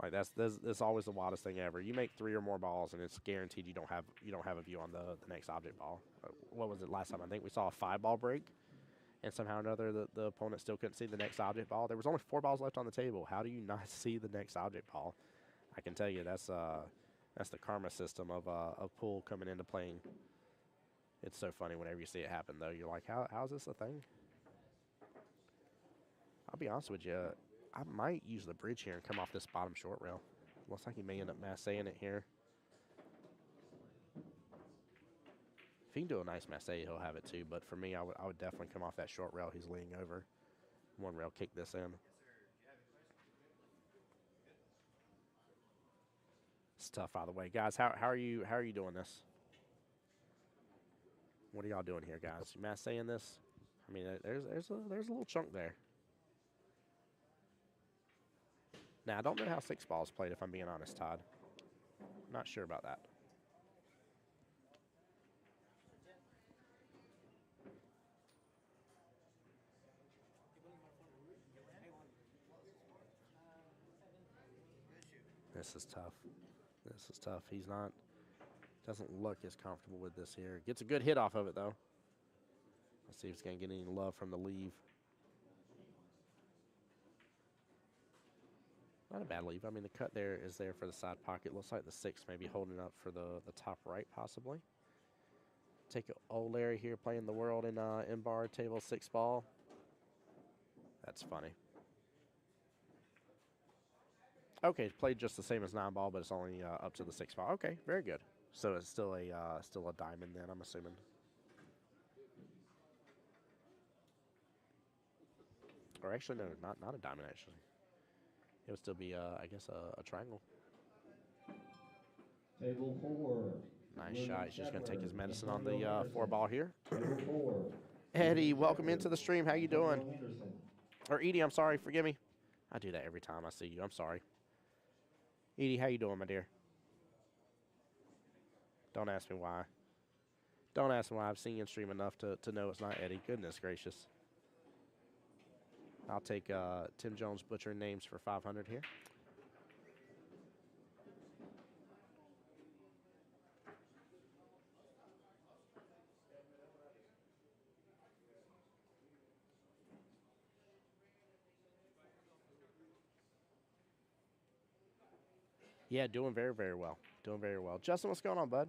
Like that's always the wildest thing ever. You make 3 or more balls, and it's guaranteed you don't have a view on the next object ball. What was it last time? I think we saw a 5-ball break, and somehow or another the opponent still couldn't see the next object ball. There was only 4 balls left on the table. How do you not see the next object ball? I can tell you that's the karma system of pool coming into playing. It's so funny whenever you see it happen, though. You're like, how's this a thing? I'll be honest with you. I might use the bridge here and come off this bottom short rail. Looks like he may end up massing it here. If he can do a nice masse, he'll have it too. But for me, I would definitely come off that short rail he's leaning over. One rail, kick this in. It's tough out of the way, guys. How are you doing this? What are y'all doing here, guys? You masseing this? I mean, there's a little chunk there. Now, I don't know how 6-ball is played, if I'm being honest, Todd. Not sure about that. This is tough. Doesn't look as comfortable with this here. Gets a good hit off of it, though. Let's see if he's going to get any love from the leave. Not a bad leave. I mean, the cut there is there for the side pocket. Looks like the 6 may be holding up for the top right, possibly. Take old Larry here playing the world in bar table 6-ball. That's funny. Okay, played just the same as 9-ball, but it's only up to the 6-ball. Okay, very good. So it's still a diamond then, I'm assuming. Or actually, no, not a diamond, actually. It would still be, I guess, a triangle. Table 4. Nice shot. He's just going to take his medicine on the 4-ball here. Table 4. Eddie, welcome into the stream. How you doing? Or Edie, I'm sorry. Forgive me. I do that every time I see you. I'm sorry. Edie, how you doing, my dear? Don't ask me why. Don't ask me why. I've seen you stream enough to know it's not Eddie. Goodness gracious. I'll take Tim Jones butchering names for 500 here. Yeah, doing very, very well. Doing very well. Justin, what's going on, bud?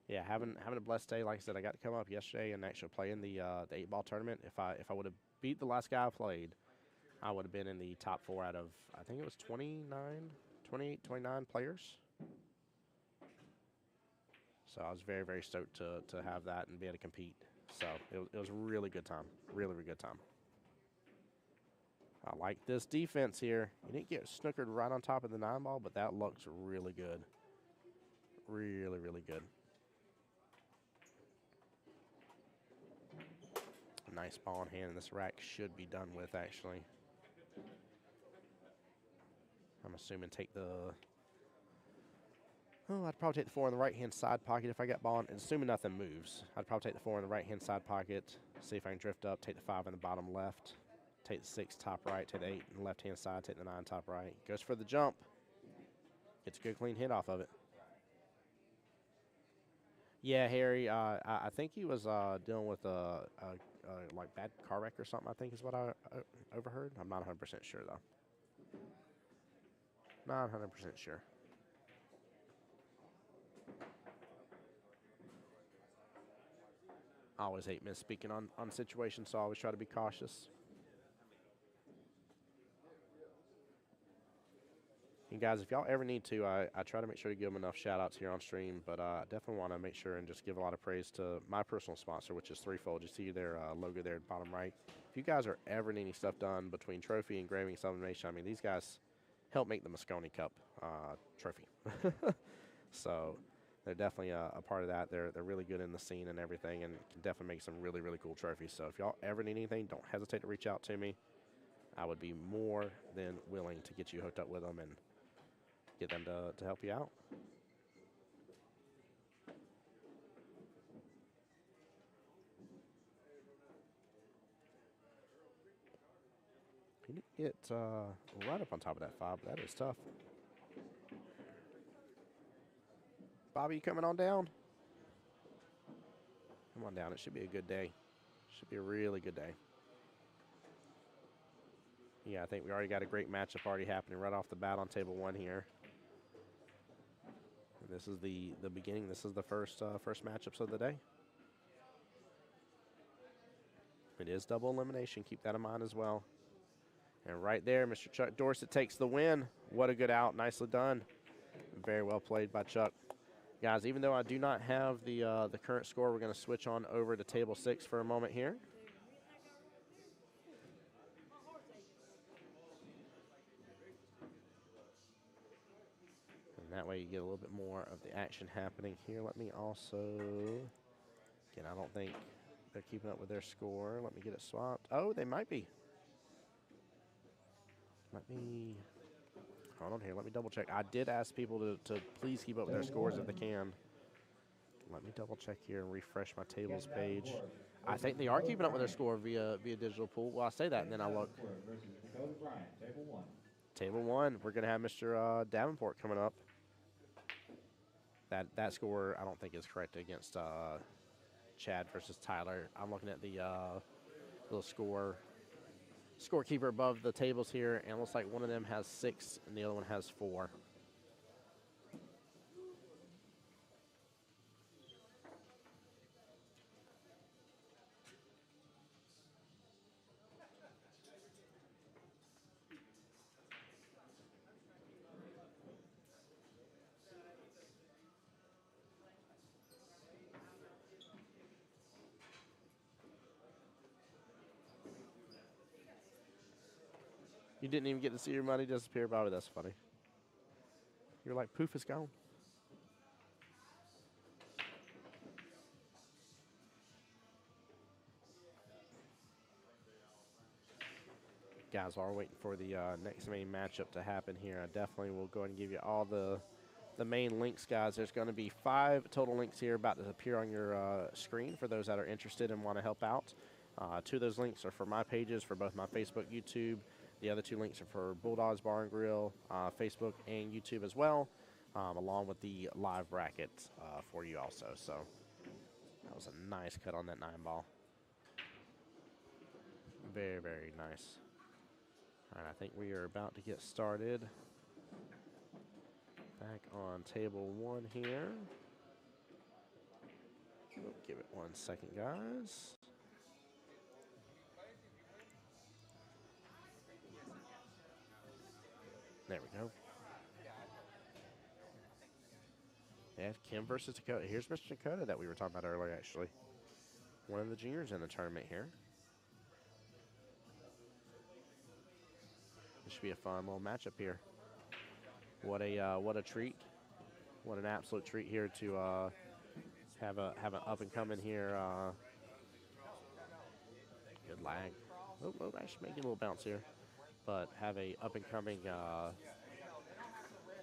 Yeah, having a blessed day. Like I said, I got to come up yesterday and actually play in the 8-ball tournament. If I would have beat the last guy I played, I would have been in the top 4 out of, I think it was 28, 29 players. So I was very, very stoked to have that and be able to compete. So it was a really good time. Really, really good time. I like this defense here. You didn't get snookered right on top of the 9-ball, but that looks really good. Really, really good. Nice ball in hand, and this rack should be done with, actually. I'm assuming take the... Oh, I'd probably take the 4 in the right-hand side pocket if I got ball, and assuming nothing moves. I'd probably take the 4 in the right-hand side pocket, see if I can drift up, take the 5 in the bottom left, take the 6 top right, take the 8 in the left-hand side, take the 9 top right. Goes for the jump. Gets a good clean hit off of it. Yeah, Harry, I think he was dealing with a like bad car wreck or something, I think is what I overheard. I'm not 100% sure, though. Not 100% sure. I always hate misspeaking on situations, so I always try to be cautious. And guys, if y'all ever need to, I try to make sure to give them enough shout-outs here on stream, but I definitely want to make sure and just give a lot of praise to my personal sponsor, which is Threefold. You see their logo there at the bottom right. If you guys are ever needing stuff done between trophy, engraving, sublimation, I mean, these guys help make the Moscone Cup trophy. So they're definitely a part of that. They're really good in the scene and everything, and can definitely make some really, really cool trophies. So if y'all ever need anything, don't hesitate to reach out to me. I would be more than willing to get you hooked up with them and get them to help you out. You need to get right up on top of that 5. That is tough. Bobby, you coming on down? Come on down. It should be a good day. Should be a really good day. Yeah, I think we already got a great matchup already happening right off the bat on table 1 here. And this is the beginning. This is the first matchups of the day. It is double elimination. Keep that in mind as well. And right there, Mr. Chuck Dorsett takes the win. What a good out. Nicely done. Very well played by Chuck. Guys, even though I do not have the current score, we're going to switch on over to table 6 for a moment here. And that way you get a little bit more of the action happening here. Let me also, again, I don't think they're keeping up with their score. Let me get it swapped. Oh, they might be. Let me, hold on here. Let me double check. I did ask people to please keep up with their scores if they can. Let me double check here and refresh my tables page. I think they are keeping up with their score via digital pool. Well, I say that and then I look. Table 1, we're going to have Mr. Davenport coming up. That score I don't think is correct against Chad versus Tyler. I'm looking at the little scorekeeper above the tables here, and it looks like one of them has 6 and the other one has 4. You didn't even get to see your money disappear, Bobby. That's funny. You're like, poof, it's gone. Guys, while we're waiting for the next main matchup to happen here, I definitely will go ahead and give you all the main links, guys. There's going to be 5 total links here about to appear on your screen for those that are interested and want to help out. 2 of those links are for my pages for both my Facebook, YouTube. The other 2 links are for Bulldogs Bar and Grill, Facebook and YouTube as well, along with the live bracket for you also. So that was a nice cut on that 9 ball. Very, very nice. All right, I think we are about to get started. Back on table 1 here. Give it 1 second, guys. There we go. Yeah, Kim versus Dakota. Here's Mr. Dakota that we were talking about earlier, actually. One of the juniors in the tournament here. This should be a fun little matchup here. What a treat! What an absolute treat here to have an up and coming here. Good lag. Oh, actually making a little bounce here, but have a up and coming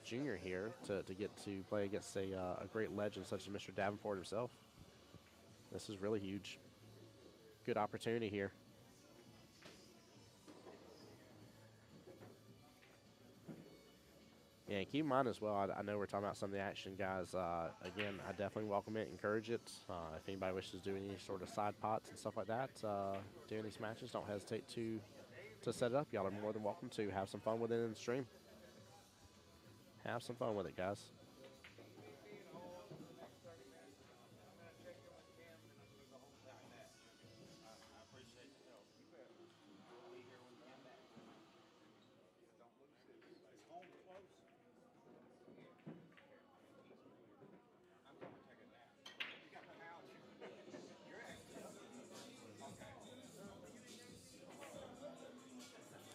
junior here to get to play against a great legend such as Mr. Davenport himself. This is really huge. Good opportunity here. Yeah, and keep in mind as well, I know we're talking about some of the action, guys. Again, I definitely welcome it, encourage it. If anybody wishes to do any sort of side pots and stuff like that during these matches, don't hesitate to set it up. Y'all are more than welcome to have some fun with it in the stream. Have some fun with it, guys.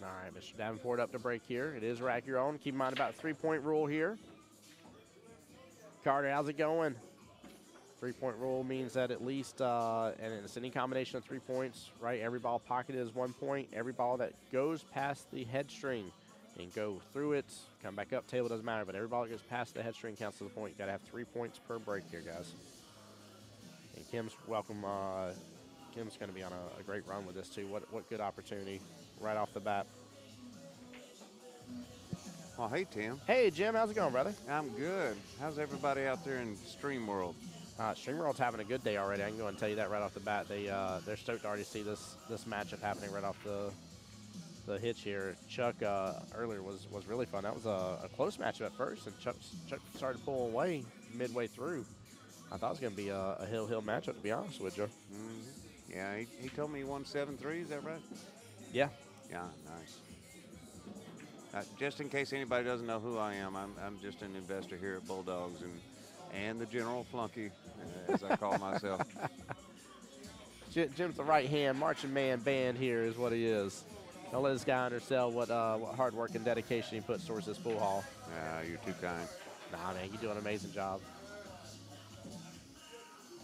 All right, Mr. Davenport up to break here. It is rack your own. Keep in mind about 3-point rule here. Carter, how's it going? 3-point rule means that at least, and it's any combination of 3 points, right? Every ball pocketed is 1 point. Every ball that goes past the head string and go through it, come back up, table doesn't matter, but every ball that goes past the head string counts as a point. You gotta have 3 points per break here, guys. And Kim's welcome. Kim's gonna be on a great run with this too. What good opportunity right off the bat. Well, hey, Tim. Hey, Jim, how's it going, brother? I'm good. How's everybody out there in Stream World? Stream World's having a good day already. I can go and tell you that right off the bat. They're stoked to already see this matchup happening right off the hitch here. Chuck earlier was really fun. That was a close matchup at first, and Chuck started pulling away midway through. I thought it was going to be a hill matchup, to be honest with you. Mm-hmm. Yeah, he told me he won 7-3. Is that right? Yeah. Yeah, nice. Just in case anybody doesn't know who I am, I'm just an investor here at Bulldogs and the general flunky, as I call myself. Jim's the right-hand marching man band here is what he is. Don't let this guy undersell what hard work and dedication he puts towards this pool hall. You're too kind. Nah, man, you do an amazing job.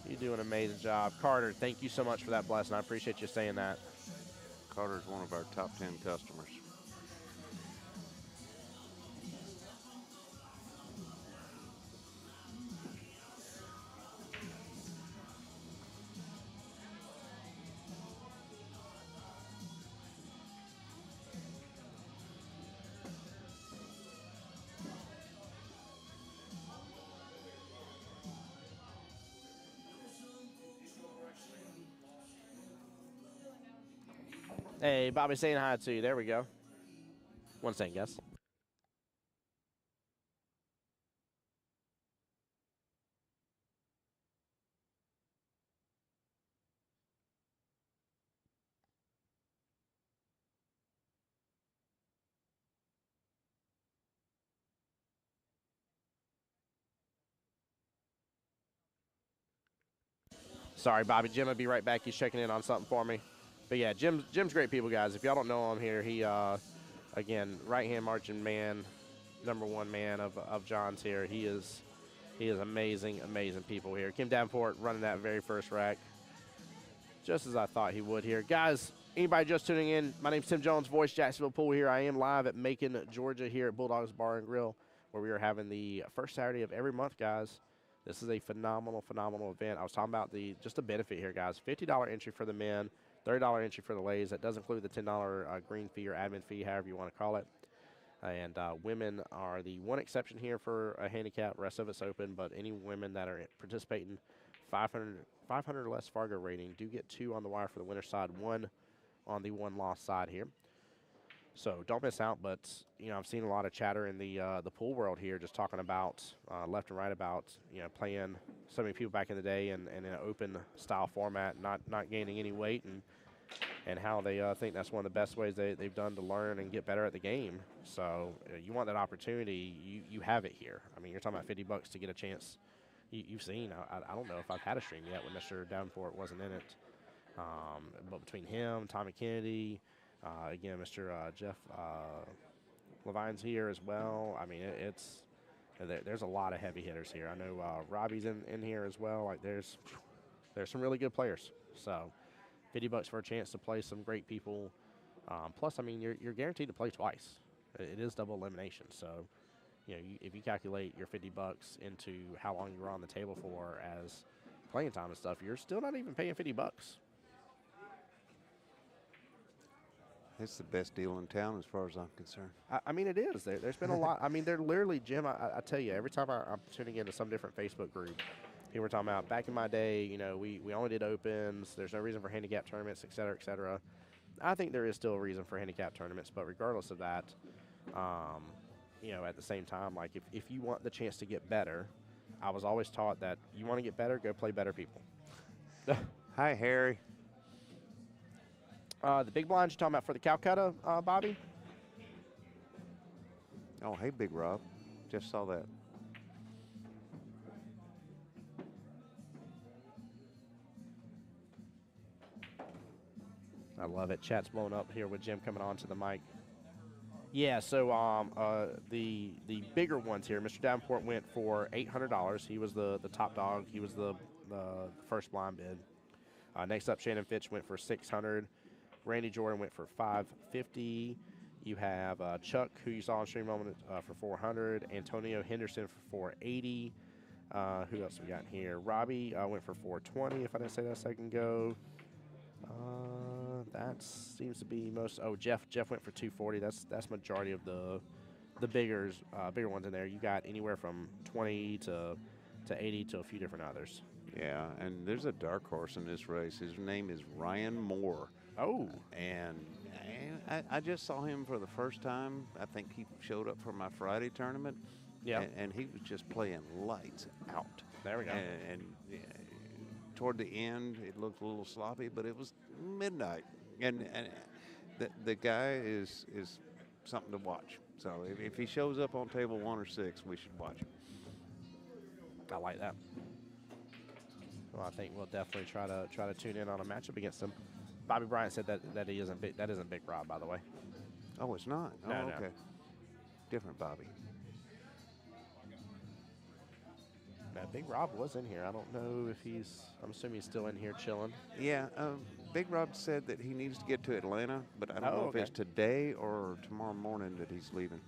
You do an amazing job. Carter, thank you so much for that blessing. I appreciate you saying that. Carter's one of our top 10 customers. Hey, Bobby saying hi to you. There we go. 1 second, guys. Sorry, Bobby. Jim will be right back. He's checking in on something for me. But yeah, Jim's great people, guys. If y'all don't know him here, he again, right-hand marching man, #1 man of John's here. He is amazing people here. Kim Davenport running that very first rack, just as I thought he would here. Guys, Anybody just tuning in, my name's Tim Jones, voice Jacksonville Pool here. I am live at Macon, Georgia here at Bulldogs Bar and Grill, where we are having the first Saturday of every month, guys. This is a phenomenal, phenomenal event. I was talking about just the benefit here, guys. $50 entry for the men, $30 entry for the ladies. That does include the $10 green fee or admin fee, however you want to call it. And women are the one exception here for a handicap. Rest of it's open, but any women that are participating, 500 or less Fargo rating, do get 2 on the wire for the winner's side, 1 on the one-loss side here. So don't miss out. But I've seen a lot of chatter in the pool world here, just talking about left and right about playing so many people back in the day and in an open style format, not gaining any weight, and how they think that's one of the best ways they've done to learn and get better at the game. So you want that opportunity, you have it here. I mean, you're talking about $50 to get a chance. You've seen, I don't know if I've had a stream yet when Mr. Davenport wasn't in it. But between him, Tommy Kennedy, again, Mr. Jeff Levine's here as well. I mean, there's a lot of heavy hitters here. I know Robbie's in here as well. Like there's some really good players. So $50 for a chance to play some great people. Plus, I mean, you're guaranteed to play twice. It is double elimination. So, if you calculate your $50 into how long you were on the table for as playing time and stuff, you're still not even paying $50. It's the best deal in town as far as I'm concerned. I mean, it is. There's been a lot. I mean, they're literally, Jim, I tell you, every time I'm tuning into some different Facebook group, here we're talking about back in my day, we only did opens. There's no reason for handicap tournaments, et cetera, et cetera. I think there is still a reason for handicap tournaments, but regardless of that, at the same time, like if you want the chance to get better, I was always taught that you want to get better, go play better people. Hi, Harry. The big blinds you're talking about for the Calcutta, Bobby? Oh, hey, Big Rob. Just saw that. I love it. Chat's blowing up here with Jim coming on to the mic. Yeah, so the bigger ones here, Mr. Davenport went for $800. He was the top dog. He was the first blind bid. Next up, Shannon Fitch went for $600. Randy Jordan went for $550. You have Chuck, who you saw on stream moment, for $400. Antonio Henderson for $480. Who else we got in here? Robbie went for $420. If I didn't say that a second ago. That seems to be most. Oh, Jeff went for $240. That's majority of the bigger ones in there. You got anywhere from 20 to 80 to a few different others. Yeah, and there's a dark horse in this race. His name is Ryan Moore. Oh. And I just saw him for the first time. I think he showed up for my Friday tournament. Yeah. And he was just playing lights out. There we go. And toward the end, it looked a little sloppy, but it was midnight. And the guy is something to watch. So if he shows up on table 1 or 6, we should watch him. I like that. Well, I think we'll definitely try to tune in on a matchup against him. Bobby Bryant said that he isn't big. That isn't Big Rob, by the way. Oh, it's not? No, Oh, no. okay. Different Bobby. Now, Big Rob was in here. I don't know if I'm assuming he's still in here chilling. Yeah, Big Rob said that he needs to get to Atlanta, but I don't know okay. if it's today or tomorrow morning that he's leaving.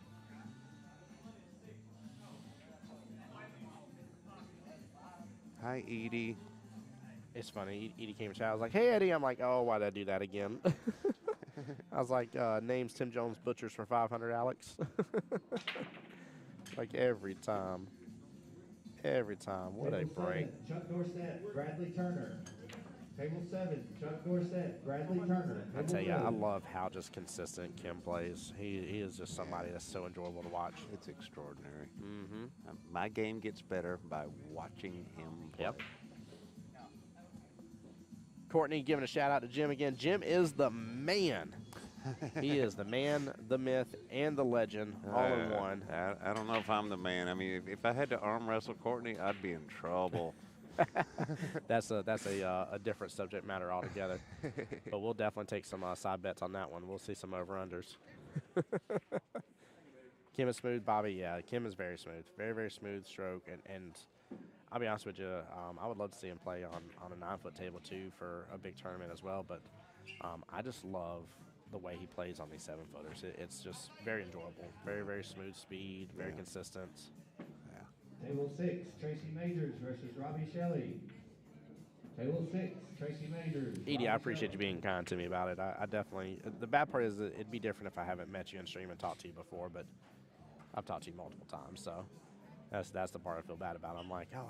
Hi, Edie. It's funny. Edie came and chat. I was like, "Hey, Eddie." I'm like, "Oh, why did I do that again?" I was like, "Names Tim Jones Butchers for 500, Alex." Like every time. Every time. What a Table break. 7, Chuck Dorsett, Bradley Turner. Table 7, Chuck Dorsett, Bradley Turner. I tell you, Table I 8. love how just consistent Kim plays. He is just somebody that's so enjoyable to watch. It's extraordinary. Mm-hmm. My game gets better by watching him play. Yep. Courtney giving a shout out to Jim again. Jim is the man. He is the man, the myth, and the legend all in one. I don't know if I'm the man. I mean, if I had to arm wrestle Courtney, I'd be in trouble. That's a different subject matter altogether. But we'll definitely take some side bets on that one. We'll see some over-unders. Kim is smooth. Bobby, yeah, Kim is very smooth. Very, very smooth stroke. And I'll be honest with you, I would love to see him play on a 9-foot table, too, for a big tournament as well. But I just love the way he plays on these 7-footers. It's just very enjoyable. Very, very smooth speed, very consistent. Table 6, Tracy Majors versus Robbie Shelley. Table 6, Tracy Majors. Edie, I appreciate you being kind to me about it. I definitely, the bad part is that it'd be different if I haven't met you in stream and talked to you before, but I've talked to you multiple times, so that's the part I feel bad about. I'm like, oh,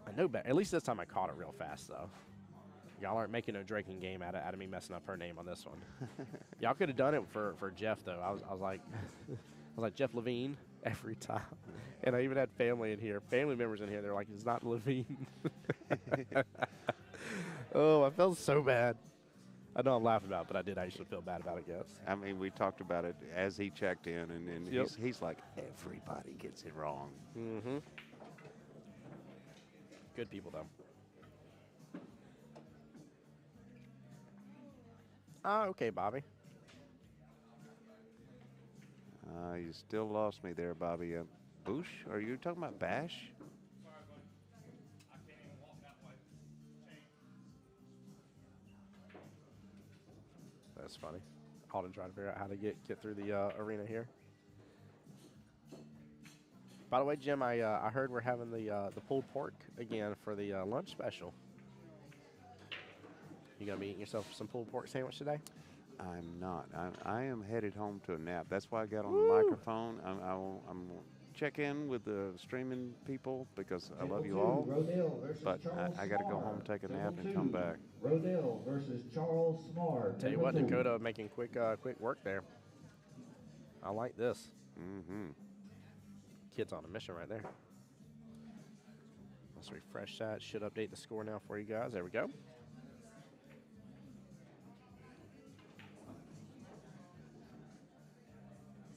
I know better. At least this time I caught it real fast, though. Y'all aren't making no drinking game out of me messing up her name on this one. Y'all could have done it for Jeff, though. I was like Jeff Levine every time. And I even had family members in here. They're like, it's not Levine. Oh, I felt so bad. I know I'm laughing about it, but I did actually feel bad about it, guys. I mean, we talked about it as he checked in, and Yep. he's like, everybody gets it wrong. Mm-hmm. Good people, though. Okay, Bobby. You still lost me there, Bobby. Boosh? Are you talking about Bash? That's funny. Alden trying to figure out how to get through the arena here. By the way, Jim, I heard we're having the pulled pork again for the lunch special. You gonna be eating yourself some pulled pork sandwich today? I'm not. I am headed home to a nap. That's why I got on the microphone. I'm check in with the streaming people because I love you all. But I got to go home, take a nap, and come back. Rodale versus Charles Smart. Tell you what, Dakota making quick work there. I like this. Mm-hmm. Kid's on a mission right there. Let's refresh that. Should update the score now for you guys. There we go.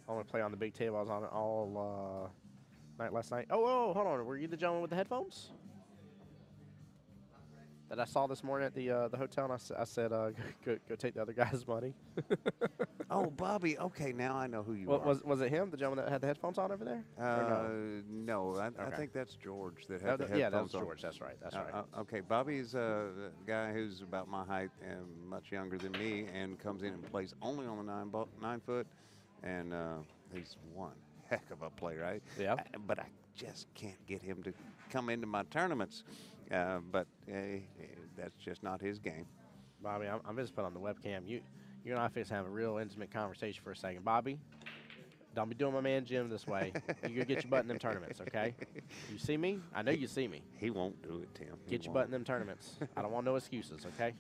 I want to play on the big table. I was on it all night last night. Oh, hold on. Were you the gentleman with the headphones that I saw this morning at the hotel? And I said, go take the other guy's money. Oh, Bobby. Okay, now I know who you are. Was it him, the gentleman that had the headphones on over there? No, I Okay. think that's George that had the Yeah, headphones that's on. George. That's right. That's right. Okay, Bobby's a guy who's about my height and much younger than me, and comes in and plays only on the 9 foot, and he's one heck of a player, right? Yeah. But I just can't get him to come into my tournaments. But that's just not his game. Bobby, I'm just put on the webcam. You and I fix have a real intimate conversation for a second. Bobby, don't be doing my man Jim this way. You go get your butt in them tournaments, okay? You see me? I know you see me. He won't do it, Tim. Get your butt in them tournaments. I don't want no excuses, okay?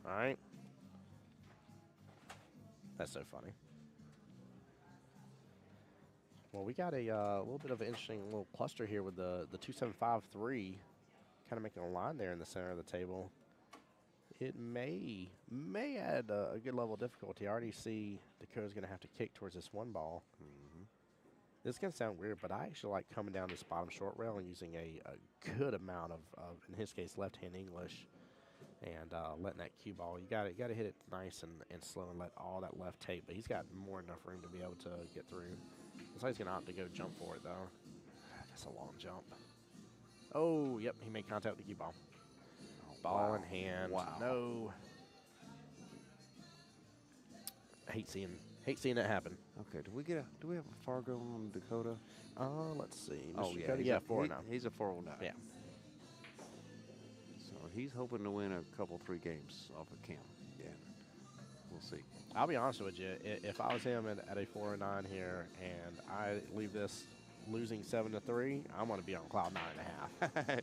All right? That's so funny. Well, we got a little bit of an interesting little cluster here with the 2753 kind of making a line there in the center of the table. It may add a good level of difficulty. I already see Dakota's going to have to kick towards this one ball. Mm-hmm. This is going to sound weird, but I actually like coming down this bottom short rail and using a good amount of in his case, left-hand English and letting that cue ball. You got to hit it nice and slow and let all that left tape. But he's got more than enough room to be able to get through. Looks like he's going to opt to go jump for it, though. That's a long jump. Oh, yep, he made contact with the cue ball. Ball in hand. Wow. No. I hate seeing that happen. Okay, do we have a Fargo on Dakota? Let's see. Oh, Mr. yeah. Dakota, yeah, 4-0. He's a 409. Yeah. So he's hoping to win a couple, 3 games off of Kim. Yeah. We'll see. I'll be honest with you. If I was him at a 4-9 here and I leave this losing 7-3, I'm going to be on cloud 9.5.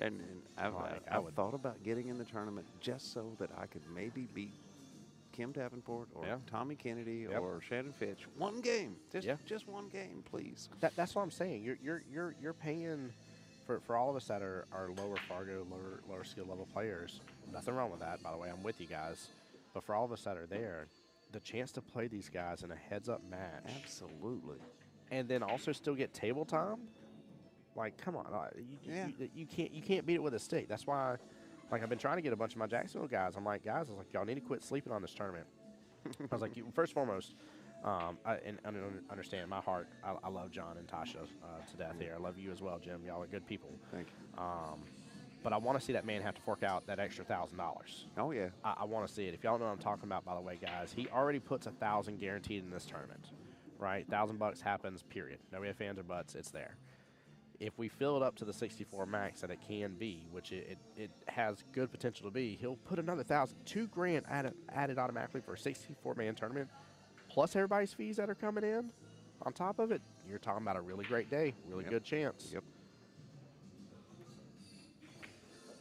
and I've would. thought about getting in the tournament just so that I could maybe beat Kim Davenport or Tommy Kennedy or Shannon Fitch. One game. Just one game, please. That's what I'm saying. You're paying for all of us that are lower Fargo, lower skill level players. Nothing wrong with that, by the way. I'm with you guys. But for all of us that are there, the chance to play these guys in a heads-up match. Absolutely. And then also still get table time. Like, come on, you can't beat it with a stick. That's why, like, I've been trying to get a bunch of my Jacksonville guys. I'm like, guys, y'all need to quit sleeping on this tournament. I was like, first and foremost, and understand my heart. I love John and Tasha to death here. I love you as well, Jim. Y'all are good people. Thank you. but I want to see that man have to fork out that extra $1,000. Oh yeah. I want to see it. If y'all know what I'm talking about, by the way, guys, he already puts 1,000 guaranteed in this tournament, right? $1,000 happens, period. No ifs, ands, or buts. It's there. If we fill it up to the 64 max that it can be, which it has good potential to be, he'll put another $1,000, $2,000 added automatically for a 64-man tournament, plus everybody's fees that are coming in on top of it. You're talking about a really great day, really good chance. Yep.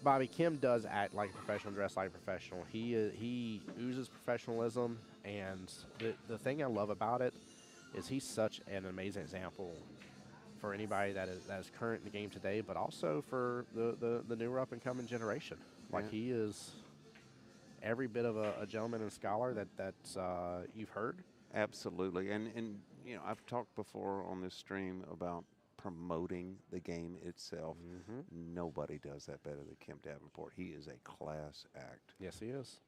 Bobby, Kim does act like a professional, dress like a professional. He oozes professionalism, and the thing I love about it is he's such an amazing example for anybody that is current in the game today, but also for the newer up-and-coming generation. Like, he is every bit of a gentleman and scholar that you've heard. Absolutely. And you know, I've talked before on this stream about promoting the game itself. Nobody does that better than Kim Davenport. He is a class act. Yes, he is.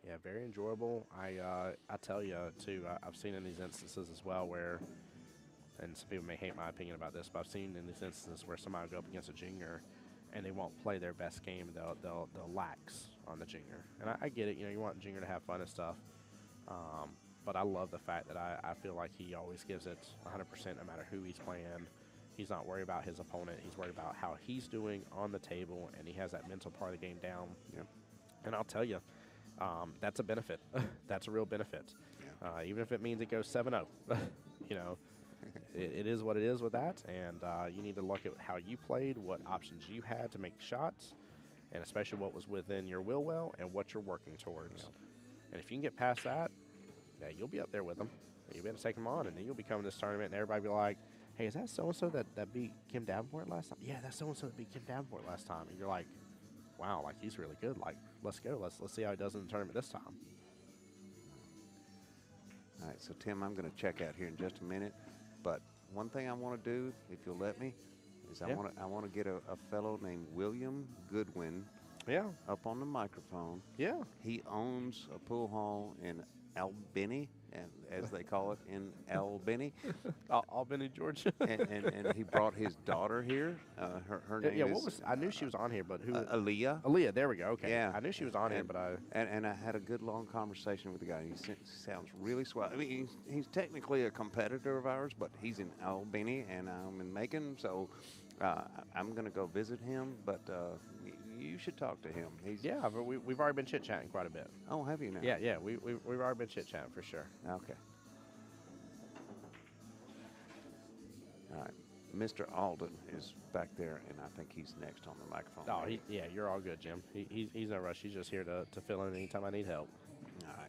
Yeah, very enjoyable. I tell you, too, I've seen in these instances as well where, and some people may hate my opinion about this, but I've seen in these instances where somebody will go up against a junior and they won't play their best game. They'll lax on the junior. And I get it. You know, you want the junior to have fun and stuff. But I love the fact that I feel like he always gives it 100% no matter who he's playing. He's not worried about his opponent. He's worried about how he's doing on the table, and he has that mental part of the game down. Yeah. And I'll tell you, that's a benefit. That's a real benefit. Yeah. Even if it means it goes 7-0. You know, it is what it is with that, and you need to look at how you played, what options you had to make shots, and especially what was within your will well and what you're working towards. Yeah. And if you can get past that, yeah, you'll be up there with them. You'll be able to take them on, and then you'll be coming to this tournament, and everybody will be like, hey, is that so-and-so that beat Kim Davenport last time? Yeah, that's so-and-so that beat Kim Davenport last time. And you're like, wow, like, he's really good. Like, let's go. Let's see how he does in the tournament this time. All right, so Tim, I'm going to check out here in just a minute. But one thing I want to do, if you'll let me, is I want to get a fellow named William Goodwin up on the microphone. Yeah. He owns a pool hall in Albany, and as they call it in Albany. Albany, Georgia. and he brought his daughter here. Her name is... what was... I knew she was on here, but who... Aaliyah. Aaliyah, there we go. Okay. Yeah. I knew she was on here, but I... And I had a good long conversation with the guy. He sounds really swell. I mean, he's technically a competitor of ours, but he's in Albany, and I'm in Macon, so I'm going to go visit him, but you should talk to him. Yeah, but we've already been chit-chatting quite a bit. Oh, have you now? Yeah, we've already been chit-chatting for sure. Okay. All right. Mr. Alden is back there, and I think he's next on the microphone. Oh, you're all good, Jim. He's no rush. He's just here to fill in anytime I need help. All right.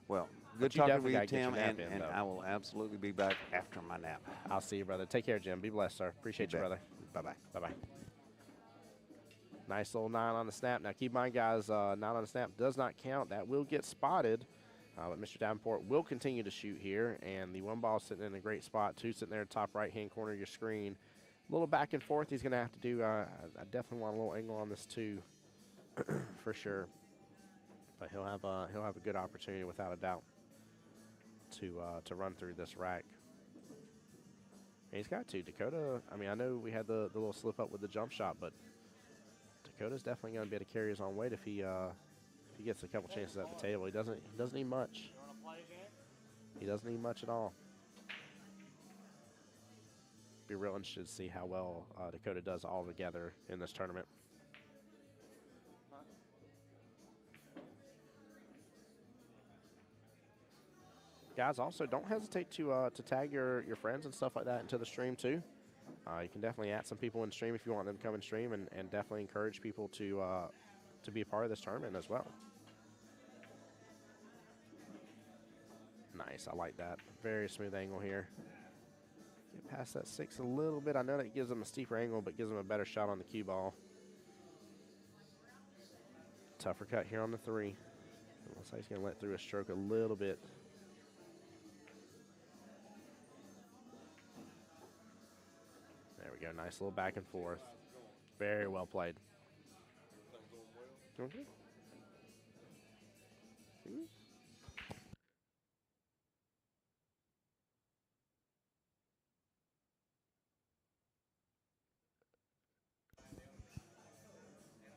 Well, But good you talking with you, definitely gotta get your Tim, nap in, and though. I will absolutely be back after my nap. I'll see you, brother. Take care, Jim. Be blessed, sir. Appreciate you, bet. brother. Bye-bye. Bye-bye. Nice little 9 on the snap. Now, keep in mind, guys, 9 on the snap does not count. That will get spotted. But Mr. Davenport will continue to shoot here, and the one ball sitting in a great spot, 2 sitting there in the top right-hand corner of your screen. A little back and forth he's going to have to do. I definitely want a little angle on this, too, for sure. But he'll have a good opportunity, without a doubt, to run through this rack. And he's got to. Dakota, I mean, I know we had the little slip up with the jump shot, but Dakota's definitely going to be able to carry his own weight if he gets a couple chances at the table. He doesn't need much. He doesn't need much at all. Be real interested to see how well Dakota does all together in this tournament. Guys, also don't hesitate to tag your friends and stuff like that into the stream too. You can definitely add some people in stream if you want them to come and stream, and definitely encourage people to be a part of this tournament as well. Nice, I like that. Very smooth angle here. Get past that 6 a little bit. I know that gives them a steeper angle, but gives them a better shot on the cue ball. Tougher cut here on the 3. Looks like he's going to let through a stroke a little bit. There we go. Nice little back and forth. Very well played. Okay.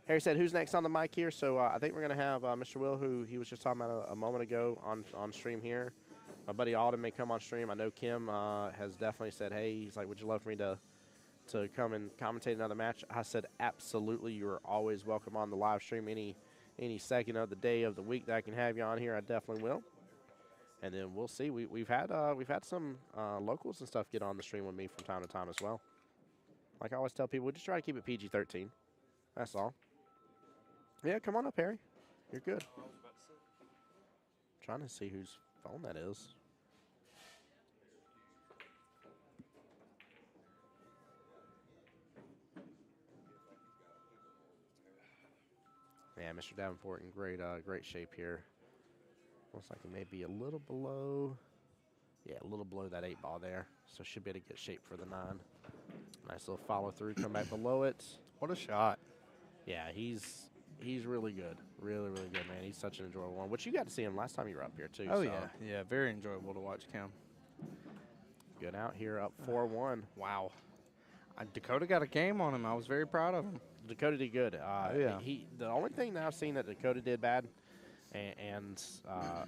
Harry said, "Who's next on the mic here?" So I think we're gonna have Mr. Will, who he was just talking about a moment ago on stream here. My buddy Alden may come on stream. I know Kim has definitely said, "Hey," he's like, "Would you love for me to come and commentate another match?" I said, "Absolutely. You are always welcome on the live stream. Any second of the day of the week that I can have you on here, I definitely will." And then we'll see. We've had some locals and stuff get on the stream with me from time to time as well. Like I always tell people, we just try to keep it PG-13. That's all. Yeah, come on up, Harry. You're good. Trying to see whose phone that is. Yeah, Mr. Davenport in great shape here. Looks like he may be a little below. Yeah, a little below that 8 ball there. So should be able to get shape for the 9. Nice little follow through, come back below it. What a shot. Yeah, he's really good. Really, really good, man. He's such an enjoyable one. Which you got to see him last time you were up here, too. Oh, so yeah. Yeah, very enjoyable to watch Cam. Good out here, up 4-1. Wow. Dakota got a game on him. I was very proud of him. Dakota did good. Yeah. The only thing that I've seen that Dakota did bad, and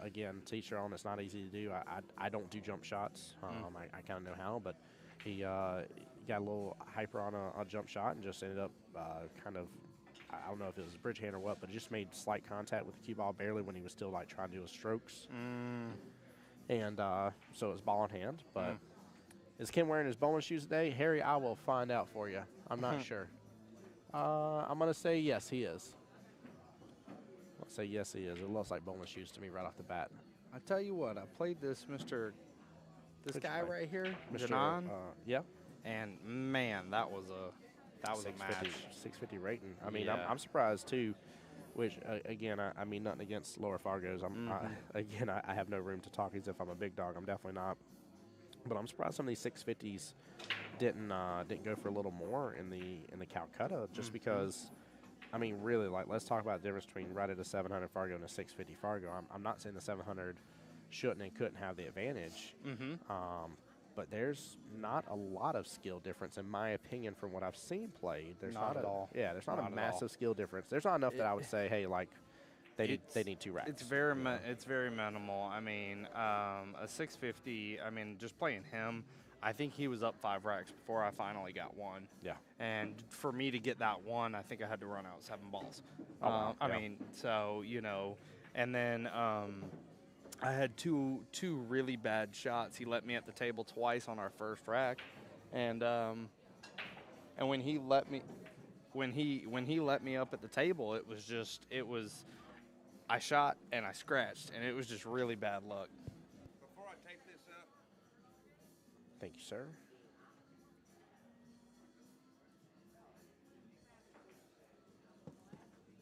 again, teach your own, it's not easy to do. I don't do jump shots. I kind of know how, but he got a little hyper on a jump shot and just ended up kind of, I don't know if it was bridge hand or what, but it just made slight contact with the cue ball barely when he was still like trying to do his strokes. And so it was ball in hand. But is Kim wearing his bowling shoes today? Harry, I will find out for you. I'm not sure. I'm going to say yes, he is. I'll say yes, he is. It looks like bowling shoes to me right off the bat. I tell you what, I played this this Which guy guy? right here, Mr. Janan, Yeah. and man, that was a match. 650 rating. I mean, Yeah. I'm surprised too. Which again, I mean nothing against lower Fargos. I have no room to talk as if I'm a big dog. I'm definitely not. But I'm surprised some of these 650s didn't go for a little more in the Calcutta, just because. I mean, really, like let's talk about the difference between right at a 700 Fargo and a 650 Fargo. I'm not saying the 700 shouldn't and couldn't have the advantage. But there's not a lot of skill difference, in my opinion, from what I've seen played. There's Not not at all. Yeah, there's not Not a at all. massive skill difference. There's not enough that I would say, hey, like they need 2 racks. It's very it's very minimal. I mean, a 650. I mean, just playing him, I think he was up 5 racks before I finally got 1. Yeah. And for me to get that 1, I think I had to run out 7 balls. Oh, wow. I Yeah. mean, so and then I had two really bad shots. He let me at the table twice on our first rack, and when he let me up at the table, it was I shot and I scratched, and it was just really bad luck. Before I take this up, Thank you, sir.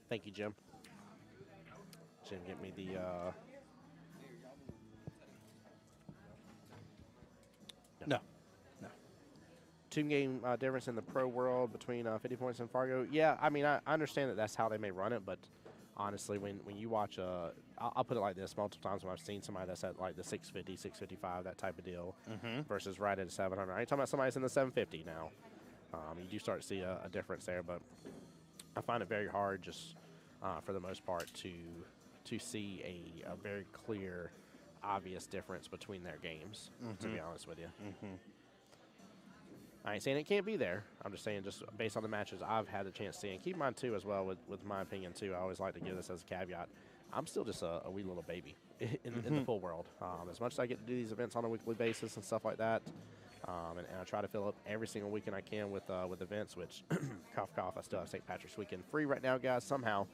Thank you, Jim. Jim, get me the. No. 2-game difference in the pro world between 50 points and Fargo. Yeah, I mean, I understand that that's how they may run it, but honestly, when you watch I'll put it like this, multiple times when I've seen somebody that's at like the 650, 655, that type of deal, versus right at a 700. I ain't talking about somebody that's in the 750 now. You do start to see a difference there, but I find it very hard just for the most part to see a very clear, obvious difference between their games, to be honest with you. I ain't saying it can't be there. I'm just saying just based on the matches I've had the chance to see. And keep in mind, too, as well, with my opinion, too, I always like to give this as a caveat. I'm still just a wee little baby in the full world. As much as I get to do these events on a weekly basis and stuff like that, and I try to fill up every single weekend I can with events, which, cough, cough, I still have St. Patrick's Weekend free right now, guys, somehow.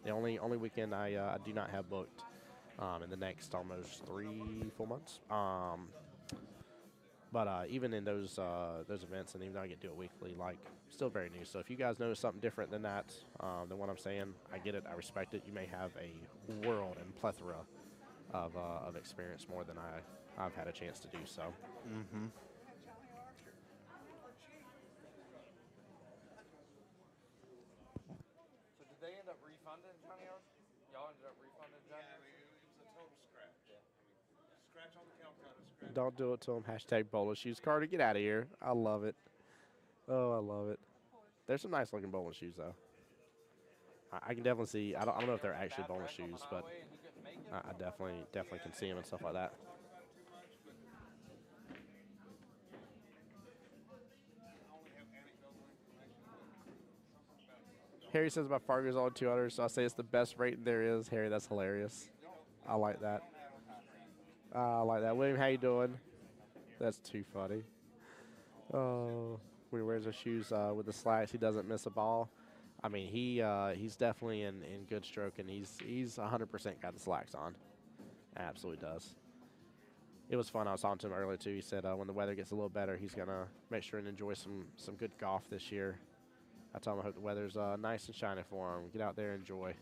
The only weekend I do not have booked in the next almost 3 full months. But even in those events, and even though I get to do it weekly, like, still very new. So if you guys notice something different than that, than what I'm saying, I get it, I respect it. You may have a world and plethora of experience more than I've had a chance to do so. So did they end up refunding Johnny? Y'all ended up refunding Johnny? yeah, I mean, it was a total scratch. Yeah. I mean, scratch on the Calcutta, scratch. Don't do it to him. Hashtag bowling shoes. Carter, get out of here. I love it. Oh, I love it. There's some nice looking bowling shoes, though. I can definitely see. I don't know if they're actually bonus shoes, but I definitely can see them and stuff like that. Harry says about Fargo's all 200, so I say it's the best rating there is. Harry, that's hilarious. I like that. I like that. William, how you doing? That's too funny. Oh, when he wears his shoes with the slacks, he doesn't miss a ball. I mean, he's definitely in good stroke, and he's 100% got the slacks on. Absolutely does. It was fun. I was talking to him earlier too. He said when the weather gets a little better, he's gonna make sure and enjoy some good golf this year. I told him I hope the weather's nice and shiny for him. Get out there and enjoy.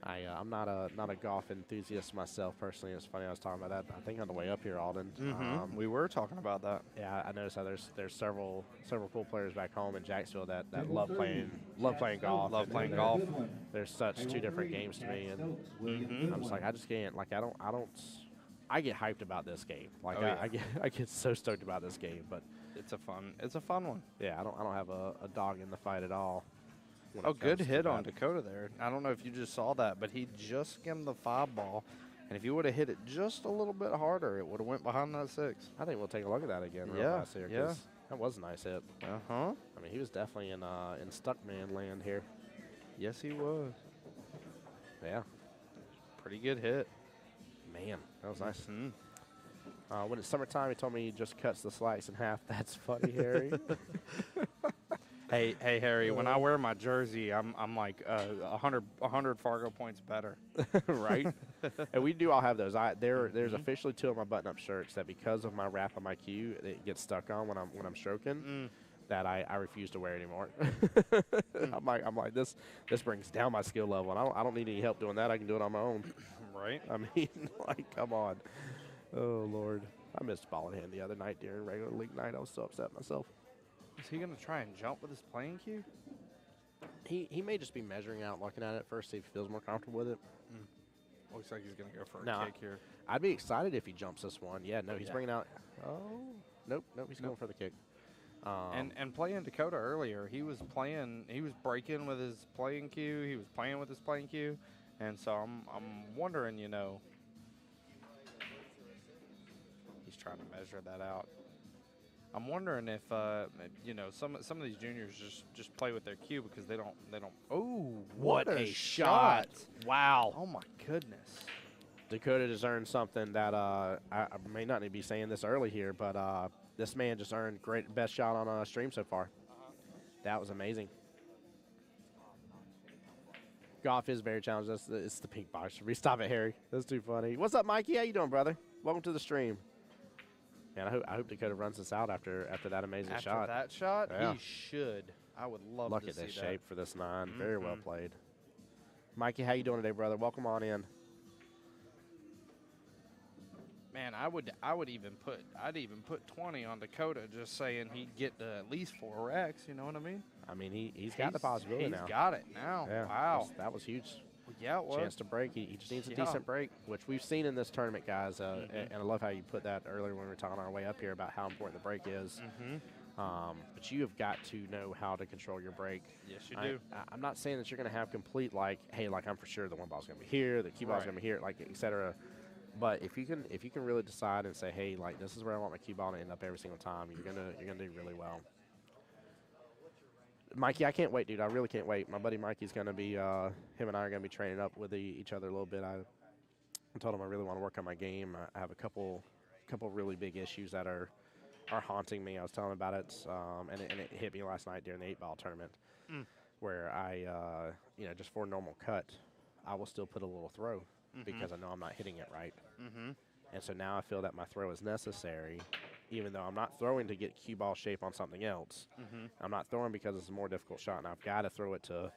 I'm not a golf enthusiast myself personally. It's funny I was talking about that. I think on the way up here, Alden. We were talking about that. Yeah, I noticed how there's several cool players back home in Jacksonville that love playing golf. Love playing golf. There's such two different games to me, and I'm just like I just can't like I don't. I get hyped about this game. Like I get so stoked about this game, but it's a fun one. Yeah, I don't have a dog in the fight at all. Oh, good hit on Dakota there. I don't know if you just saw that, but he just skimmed the 5 ball, and if he would have hit it just a little bit harder, it would have went behind that 6. I think we'll take a look at that again real fast here. Yeah. That was a nice hit. Uh-huh. I mean, he was definitely in Stuckman land here. Yes, he was. Yeah. Pretty good hit. Man, that was nice. When it's summertime, he told me he just cuts the slacks in half. That's funny, Harry. Hey, Harry, when I wear my jersey, I'm like 100 Fargo points better. Right? And we do all have those. There's officially 2 of my button-up shirts that because of my wrap on my cue, it gets stuck on when I'm stroking. That I refuse to wear anymore. I'm like this brings down my skill level, and I don't need any help doing that. I can do it on my own. Right? I mean, like, come on. Oh Lord, I missed ball in hand the other night during regular league night. I was so upset myself. Is he gonna try and jump with his playing cue? He may just be measuring out, looking at it first, see if he feels more comfortable with it. Looks like he's gonna go for No, a kick here. I'd be excited if he jumps this one. Yeah, no, he's bringing out. Oh, nope, he's going for the kick. And playing Dakota earlier, he was breaking with his playing cue. He was playing with his playing cue, and so I'm wondering, he's trying to measure that out. I'm wondering if some of these juniors just play with their cue because they don't. Oh, what a shot! Wow. Oh my goodness. Dakota just earned something that I may not need to be saying this early here, but this man just earned best shot on a stream so far. That was amazing. Golf is very challenging. It's the pink box. Stop it, Harry. That's too funny. What's up, Mikey? How you doing, brother? Welcome to the stream. Man, I hope Dakota runs this out after that amazing shot. After that shot, yeah. He should. I would love Look to at see this that. shape for this 9. Very well played. Mikey, how you doing today, brother? Welcome on in. Man, I'd even put 20 on Dakota, just saying he'd get to at least 4 racks. You know what I mean? I mean, he's got the possibility now. He's got it now. Yeah, Wow. that was huge. Yeah, it was. Chance to break. He just needs a decent break, which we've seen in this tournament, guys. And I love how you put that earlier when we were talking on our way up here about how important the break is. But you have got to know how to control your break. Yes, you do. I'm not saying that you're going to have complete, like, hey, like, I'm for sure the 1 ball's going to be here, the cue ball's going to be here, like, et cetera. But if you can really decide and say, hey, like, this is where I want my cue ball to end up every single time, you're gonna do really well. Mikey, I can't wait, dude. I really can't wait. My buddy Mikey's going to be, him and I are going to be training up with each other a little bit. I told him I really want to work on my game. I have a couple really big issues that are haunting me. I was telling him about it, and it hit me last night during the 8-ball tournament, where I, just for a normal cut, I will still put a little throw because I know I'm not hitting it right. And so now I feel that my throw is necessary, even though I'm not throwing to get cue ball shape on something else. I'm not throwing because it's a more difficult shot, and I've got to throw it to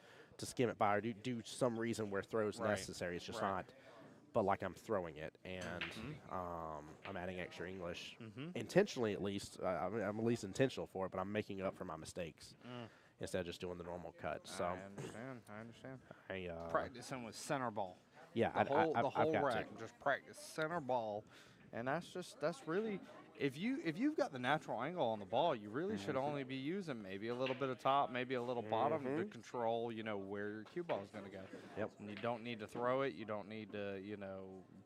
skim it by or do some reason where throw is necessary. It's just not. But like I'm throwing it, and I'm adding extra English intentionally, at least. I'm at least intentional for it, but I'm making up for my mistakes instead of just doing the normal cut. So I understand. Practicing with center ball. Yeah, the whole I've got rack. Just practice center ball, and that's really if you've got the natural angle on the ball, you really should only be using maybe a little bit of top, maybe a little bottom to control, where your cue ball is going to go. Yep. And you don't need to throw it. You don't need to,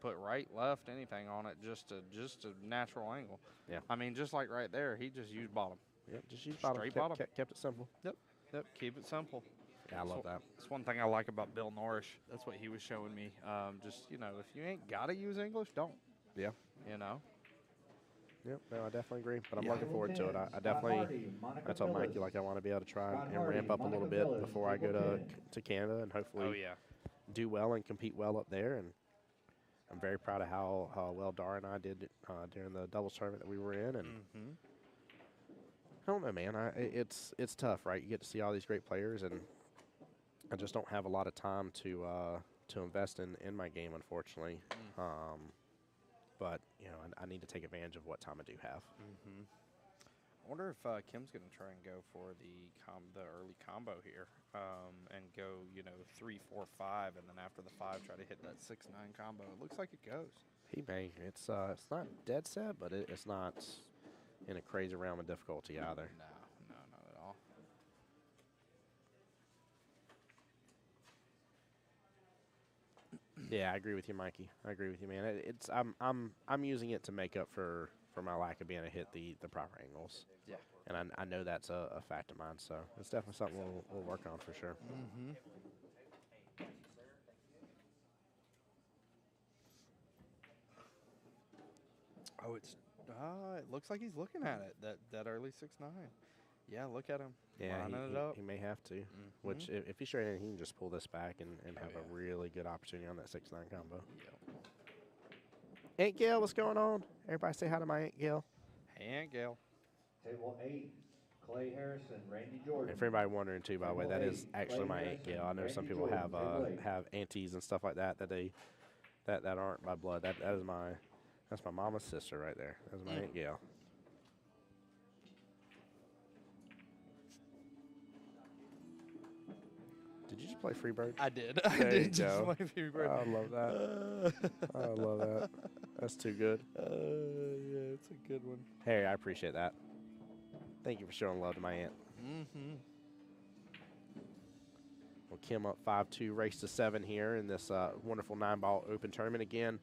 put right, left, anything on it. Just a natural angle. Yeah. I mean, just like right there, he just used bottom. Yep. Just use Straight bottom. Kept it simple. Yep. Keep it simple. Yeah, I love that. That's one thing I like about Bill Norris. That's what he was showing me. Just, if you ain't got to use English, don't. Yeah. Yep, no, I definitely agree. But I'm looking forward to it. I definitely, I told Mikey, I want to be able to try and ramp up a little bit before I go to Canada and hopefully do well and compete well up there. And I'm very proud of how well Dara and I did during the doubles tournament that we were in. And I don't know, man. It's tough, right? You get to see all these great players, and I just don't have a lot of time to invest in my game, unfortunately. But I need to take advantage of what time I do have. I wonder if Kim's going to try and go for the early combo here, and go 3, 4, 5, and then after the 5 try to hit that 6, 9 combo. It looks like it goes. He may. It's not dead set, but it's not in a crazy realm of difficulty either. No, not at all. Yeah, I agree with you, Mikey. I agree with you, man. I'm using it to make up for my lack of being able to hit the proper angles. Yeah. And I know that's a fact of mine, so it's definitely something we'll work on for sure. Oh, it looks like he's looking at it. That early 6-9. Yeah, look at him. Yeah, lining it up. he may have to. Which if he's straight in, he can just pull this back and have a really good opportunity on that 6-9 combo. Aunt Gail, what's going on? Everybody say hi to my Aunt Gail. Hey, Aunt Gail. Table 8, Clay Harrison, Randy Jordan. And for anybody wondering too, by the way, that is actually my Aunt Gail. I know some people have aunties and stuff like that that aren't by blood. That's my mama's sister right there. That's my Aunt Gail. Did you just play Freebird? I did. There I you did just go. play Freebird. I love that. I love that. That's too good. Yeah, it's a good one. Harry, I appreciate that. Thank you for showing love to my aunt. Well, Kim up 5-2, race to 7 here in this wonderful 9-ball open tournament. Again,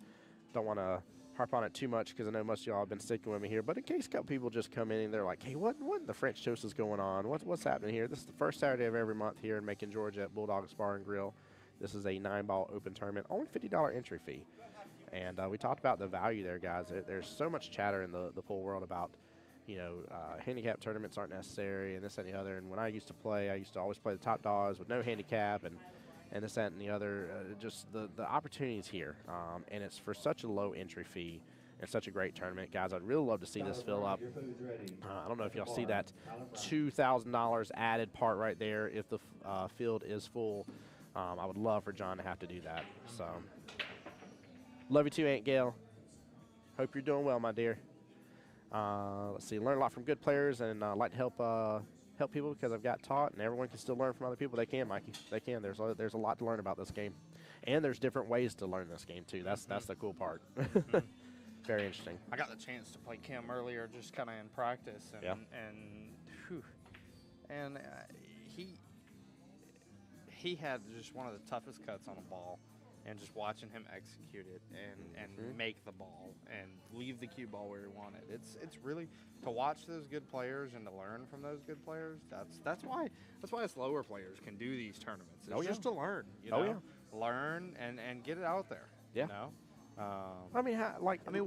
don't want to harp on it too much because I know most of y'all have been sticking with me here. But in case a couple people just come in and they're like, hey, what in the French toast is going on? What's happening here? This is the first Saturday of every month here in Macon, Georgia at Bulldogs Bar and Grill. This is a 9-ball open tournament, only $50 entry fee. And we talked about the value there, guys. There's so much chatter in the pool world about, handicap tournaments aren't necessary and this and the other. And when I used to play, I used to always play the top dogs with no handicap and this, that, and the other. Just the opportunity is here. And it's for such a low entry fee and such a great tournament. Guys, I'd really love to see this fill up. I don't know if y'all see that $2,000 added part right there if the field is full. I would love for John to have to do that. So, love you too, Aunt Gail. Hope you're doing well, my dear. Let's see, learn a lot from good players and like to help people because I've got taught, and everyone can still learn from other people. They can, Mikey. They can. There's a lot to learn about this game, and there's different ways to learn this game too. That's the cool part. Very interesting. I got the chance to play Kim earlier, just kind of in practice, and he had just one of the toughest cuts on a ball. And just watching him execute it and make the ball and leave the cue ball where he wanted. It's really to watch those good players and to learn from those good players. That's why us lower players can do these tournaments. It's just to learn. Learn and get it out there. Yeah. I mean,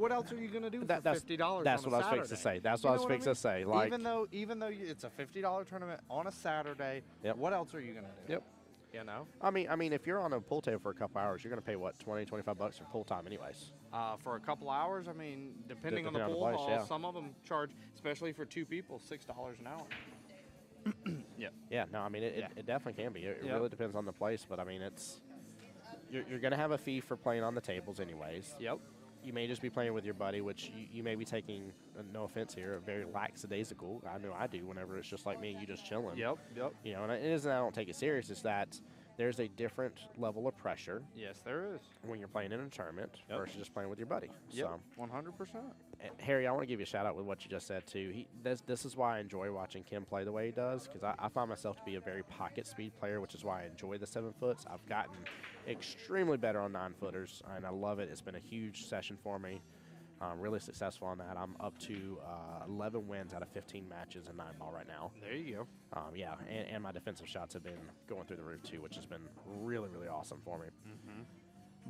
what else are you gonna do for $50? That's what I was fixing to say. That's what I was fixing to say. Like, even though it's a $50 tournament on a Saturday, what else are you gonna do? Yep. I mean, if you're on a pool table for a couple hours, you're going to pay, what, $20, $25 for pool time anyways? For a couple hours, I mean, depending on the pool hall, some of them charge, especially for 2 people, $6 an hour. Yeah, no, I mean, it definitely can be. It really depends on the place, but, I mean, you're going to have a fee for playing on the tables anyways. Yep. You may just be playing with your buddy, which you may be taking, no offense here, a very lackadaisical. I know I do whenever it's just like me and you just chilling. Yep. And it isn't that I don't take it serious. It's that there's a different level of pressure Yes, there is. when you're playing in a tournament Yep. versus just playing with your buddy. Yep, So, 100%. Harry, I want to give you a shout out with what you just said too. This is why I enjoy watching Kim play the way he does, because I find myself to be a very pocket speed player, which is why I enjoy the 7-foots. I've gotten extremely better on 9-footers, and I love it. It's been a huge session for me. I'm really successful on that. I'm up to 11 wins out of 15 matches in 9-ball right now. There you go. Yeah, and my defensive shots have been going through the roof too, which has been really, really awesome for me. Mm-hmm.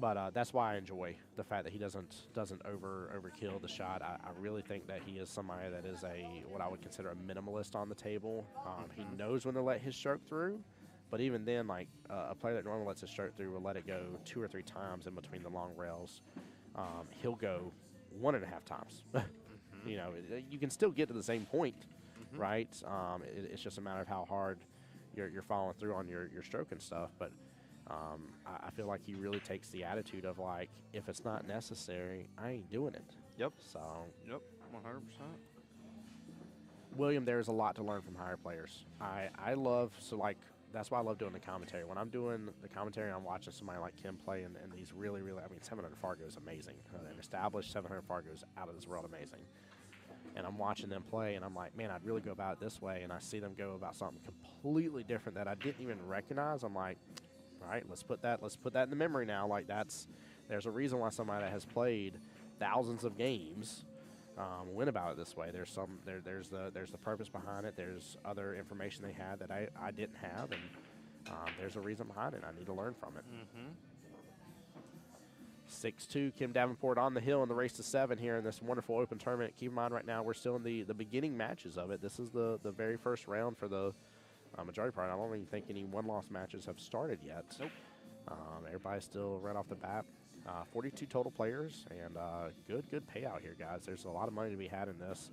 But that's why I enjoy the fact that he doesn't overkill the shot. I really think that he is somebody that is what I would consider a minimalist on the table. He knows when to let his stroke through, but even then, like a player that normally lets his stroke through will let it go 2 or 3 times in between the long rails. He'll go 1.5 times. You know, you can still get to the same point, right? It's just a matter of how hard you're following through on your stroke and stuff. But I feel like he really takes the attitude of like, if it's not necessary, I ain't doing it. Yep. So, Yep, 100%. William, there's a lot to learn from higher players. That's why I love doing the commentary. When I'm doing the commentary, I'm watching somebody like Kim play, and these really, really, 700 Fargo is amazing. An established 700 Fargo is out of this world amazing. And I'm watching them play, and I'm like, man, I'd really go about it this way. And I see them go about something completely different that I didn't even recognize. I'm like, all right, let's put that in the memory now. Like there's a reason why somebody that has played thousands of games went about it this way. There's the purpose behind it. There's other information they had that I didn't have, and there's a reason behind it. I need to learn from it. 6-2, Kim Davenport on the hill in the race to 7 here in this wonderful open tournament. Keep in mind right now we're still in the beginning matches of it. This is the very first round for the majority part. I don't even think any one-loss matches have started yet. Nope. Everybody's still right off the bat. 42 total players, and good payout here, guys. There's a lot of money to be had in this.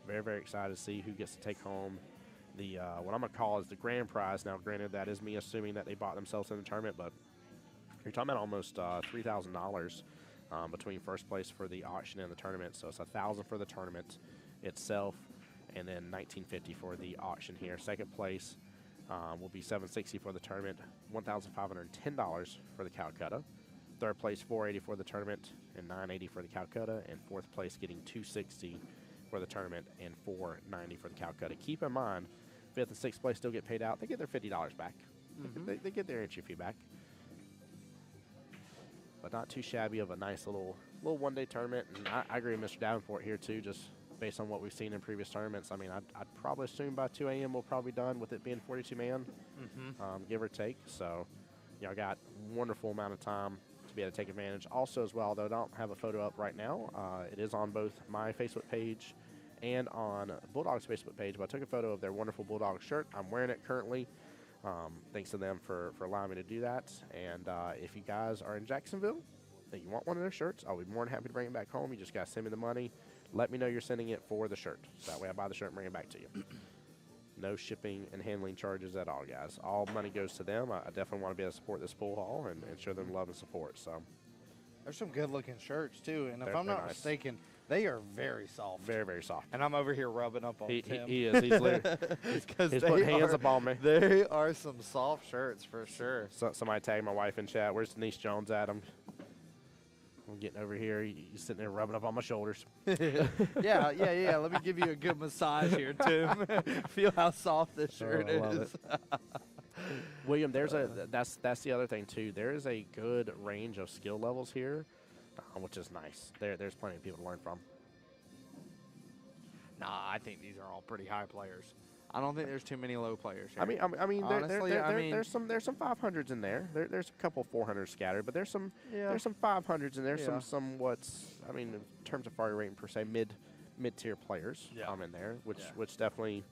Very, very excited to see who gets to take home the what I'm going to call is the grand prize. Now, granted, that is me assuming that they bought themselves in the tournament, but you're talking about almost $3,000 between first place for the auction and the tournament. So it's $1,000 for the tournament itself, and then $1,950 for the auction here. Second place will be $760 for the tournament, $1,510 for the Calcutta. Third place, $480 for the tournament, and $980 for the Calcutta. And fourth place getting $260 for the tournament and $490 for the Calcutta. Keep in mind, fifth and sixth place still get paid out. They get their $50 back. They get their entry fee back. But not too shabby of a nice little one-day tournament. And I agree with Mr. Davenport here, too, just based on what we've seen in previous tournaments. I mean, I'd probably assume by 2 a.m. we'll probably be done with it being 42-man, give or take. So, I got wonderful amount of time to be able to take advantage. Also, as well, though I don't have a photo up right now, it is on both my Facebook page and on Bulldogs' Facebook page. But I took a photo of their wonderful Bulldogs shirt. I'm wearing it currently. Thanks to them for allowing me to do that. And if you guys are in Jacksonville and you want one of their shirts, I'll be more than happy to bring it back home. You just got to send me the money. Let me know you're sending it for the shirt. So that way I buy the shirt and bring it back to you. No shipping and handling charges at all, guys. All money goes to them. I definitely want to be able to support this pool hall and show them love and support. So There's some good-looking shirts, too. And if They're I'm not nice. mistaken, they are very soft. very, very soft. And I'm over here rubbing up on Tim. He is. He's literally he's putting hands up on me. They are some soft shirts for sure. So, somebody tagged my wife in chat. Where's Denise Jones at? I'm getting over here. He's sitting there rubbing up on my shoulders. Yeah. Let me give you a good massage here, Tim. Feel how soft this shirt I love is. William, that's the other thing too. There is a good range of skill levels here, which is nice. There's plenty of people to learn from. Nah, I think these are all pretty high players. I don't think there's too many low players here. Honestly, there's there's some 500s in there. There's a couple 400s scattered, but there's some 500s and there's some in terms of fire rating per se mid-tier players in there, which definitely,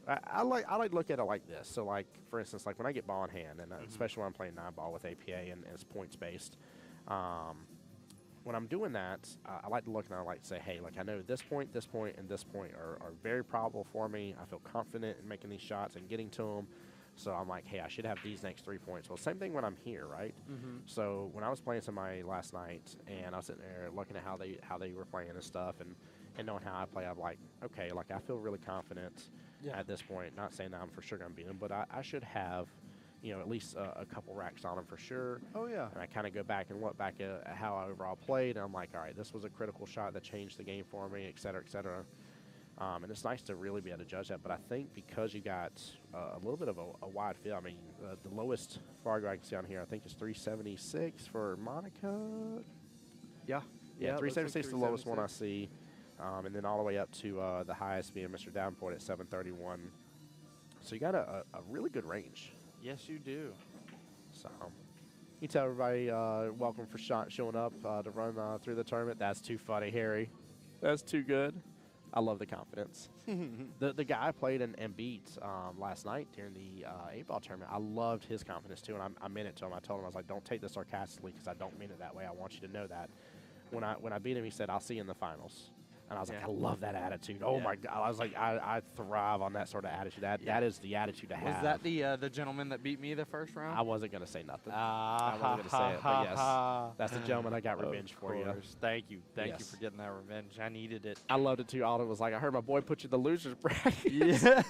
I like to look at it like this. So like for instance, like when I get ball in hand, and especially when I'm playing 9-ball with APA and it's points based. When I'm doing that, I like to look and I like to say, hey, like I know this point, and this point are very probable for me. I feel confident in making these shots and getting to them. So I'm like, hey, I should have these next 3 points. Well, same thing when I'm here, right? So when I was playing somebody last night and I was sitting there looking at how they were playing and stuff and knowing how I play, I'm like, okay, like I feel really confident at this point. Not saying that I'm for sure going to beat them, but I should have at least a couple racks on them for sure. Oh, yeah. And I kind of go back and look back at how I overall played, and I'm like, all right, this was a critical shot that changed the game for me, et cetera, et cetera. And it's nice to really be able to judge that. But I think because you got a little bit of a wide field, I mean, the lowest Fargo I can see on here, I think is 376 for Monica. Yeah. Yeah, it looks like 376 is the lowest one I 376. see. And then all the way up to the highest being Mr. Davenport at 731. So you got a really good range. Yes, you do. So you tell everybody welcome for showing up to run through the tournament. That's too funny, Harry. That's too good. I love the confidence. The guy I played and beat last night during the 8-ball tournament, I loved his confidence too, and I meant it to him. I told him, I was like, don't take this sarcastically because I don't mean it that way. I want you to know that. When I beat him, he said, I'll see you in the finals. And I was like, I love that attitude. Oh, my God. I was like, I thrive on that sort of attitude. That is the attitude to have. Was that the gentleman that beat me the first round? I wasn't going to say nothing. I wasn't going to say it, but yes. That's the gentleman I got revenge for you. Thank you. Thank you Yes. for getting that revenge. I needed it. I loved it, too. Alden was like, I heard my boy put you in the loser's bracket. Yeah.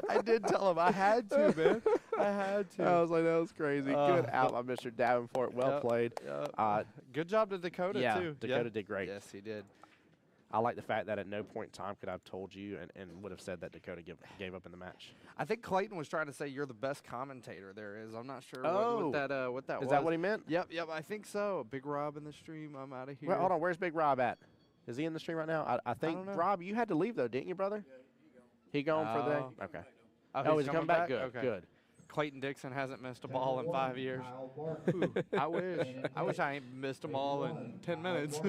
I did tell him. I had to, man. I had to. I was like, that was crazy. Good out by Mr. Davenport. Well Yep, played. yep. Good job to Dakota, Yeah, too. Dakota did great. Yes, he did. I like the fact that at no point in time could I have told you and would have said that Dakota gave up in the match. I think Clayton was trying to say you're the best commentator there is. I'm not sure Oh. what that was. Is that what he meant? Yep, I think so. Big Rob in the stream. I'm out of here. Well, hold on. Where's Big Rob at? Is he in the stream right now? I think, don't know. Rob, you had to leave, though, didn't you, brother? He gone for the day? Okay. Oh, he's is he coming back? Good, Okay. good. Clayton Dixon hasn't missed a ball in 5 years. Ooh, I wish. I wish I ain't missed them all in 10 minutes.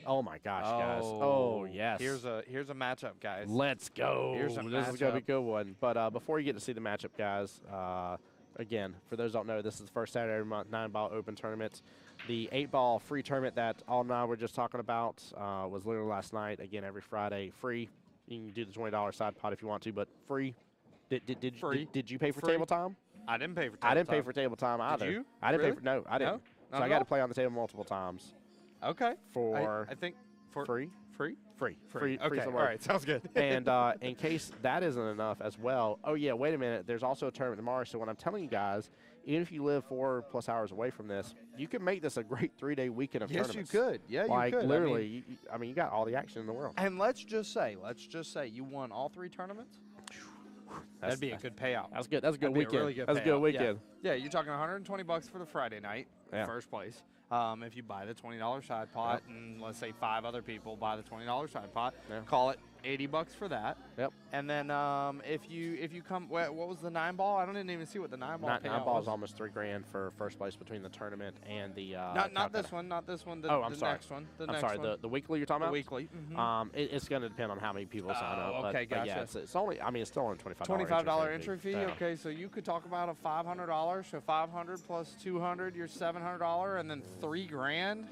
Oh, my gosh, guys. Oh, yes. Here's a matchup, guys. Let's go. Here's a This is going to be a matchup. good one. But before you get to see the matchup, guys, again, for those who don't know, this is the first Saturday every month 9-ball open tournament. The 8-ball free tournament that all 9 were just talking about was literally last night. Again, every Friday, free. You can do the $20 side pot if you want to, but free. Free. Did you pay for Free. table time? I didn't pay for I didn't time. pay for table time either. you? I didn't Really? pay for no, I didn't. No? So Not I at got all? to play on the table multiple times. Okay. For I think for free? Free? Free. Free. Free Okay. All somewhere. right. Sounds good. And in case that isn't enough as well, oh yeah, wait a minute, there's also a tournament tomorrow. So when I'm telling you guys, even if you live 4+ hours away from this, you can make this a great 3-day weekend of Yes, tournaments. you could. Yeah, Like you could. literally, you got all the action in the world. And let's just say you won all 3 tournaments. That'd be a good payout. That's good. That's a good That'd be weekend. really good That's a good payout. weekend. Yeah, you're talking $120 for the Friday night, Yeah. first place. If you buy the $20 side pot, and let's say 5 other people buy the $20 side pot, Yeah. call it $80 for that. Yep. And then if you come, what was the 9-ball? I didn't even see what the 9-ball payout 9 balls was. almost $3,000 for first place between the tournament and the. Not this one. Not this one. The, Oh, I'm the sorry. next one. The I'm next sorry. one. The weekly you're talking The about? weekly. Mhm. It's going to depend on how many people sign up. Oh, okay, but yeah, gotcha. it's only. I mean, it's still only $25. $25 entry fee. Yeah. Okay, so you could talk about a $500. So 500 plus 200, you're $700, and then $3,000.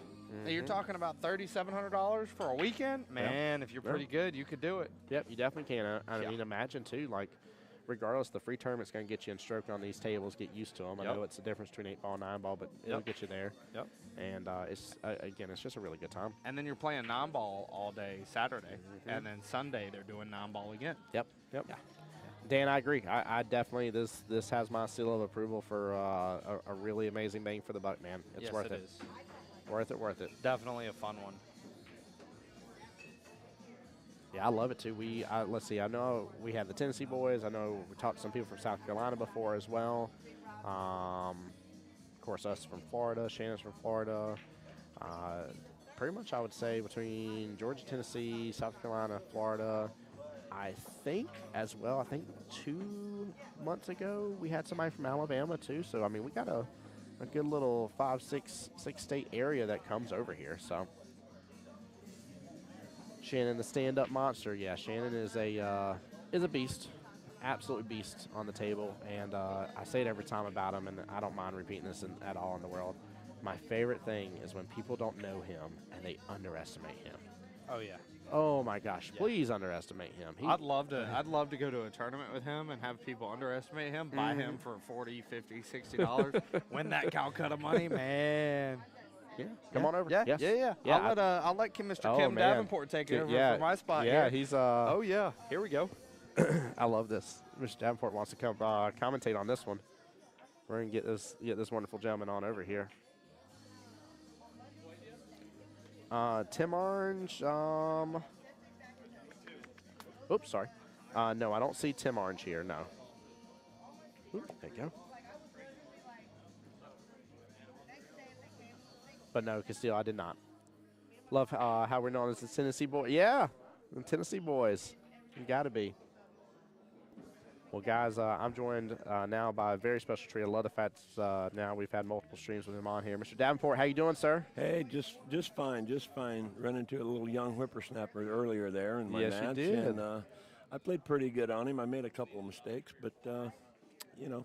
You're talking about $3,700 for a weekend. Man, if you're pretty good, you could do it. Yep, you definitely can. I Yeah. mean, imagine too, like, regardless, the free tournament's going to get you in stroke on these tables, get used to them. I Yep. know it's the difference between 8-ball and 9-ball, but it'll Yep. get you there. Yep. And it's again, it's just a really good time. And then you're playing 9-ball all day Saturday, and then Sunday they're doing 9-ball again. Yep. Yeah. Dan, I agree. I definitely this has my seal of approval for a really amazing bang for the buck, man. It's Yes, worth it it. is. Worth it. Definitely a fun one. Yeah, I love it too. Let's see. I know we have the Tennessee boys. I know we talked to some people from South Carolina before as well. Of course, us from Florida. Shannon's from Florida. Pretty much, I would say between Georgia, Tennessee, South Carolina, Florida. I think as well. I think 2 months ago we had somebody from Alabama too. So I mean, we got a good little 5-6 state area that comes over here. So. Shannon, the stand-up monster. Yeah, Shannon is a beast, absolute beast on the table, and I say it every time about him, and I don't mind repeating this at all in the world. My favorite thing is when people don't know him and they underestimate him. Oh yeah. Oh my gosh! Please underestimate him. I'd love to go to a tournament with him and have people underestimate him, buy him for $40, $50, $60, win that Calcutta money, man. Yeah, come on over. Yeah, Yes. yeah. I'll let Mr. Oh, Kim man. Davenport take it over Yeah, for my spot yeah, here. he's Oh yeah, here we go. I love this. Mr. Davenport wants to come commentate on this one. We're gonna get this wonderful gentleman on over here. Tim Orange. Oops, sorry. No, I don't see Tim Orange here. No. Oop, there you go. But no, Castile, I did not. Love how we're known as the Tennessee boys. Yeah, the Tennessee boys. You got to be. Well, guys, I'm joined now by a very special treat. I love the fact now we've had multiple streams with him on here. Mr. Davenport, how you doing, sir? Hey, just fine, just fine. Ran into a little young whippersnapper earlier there in my Yes, match. you did. And I played pretty good on him. I made a couple of mistakes, but, you know,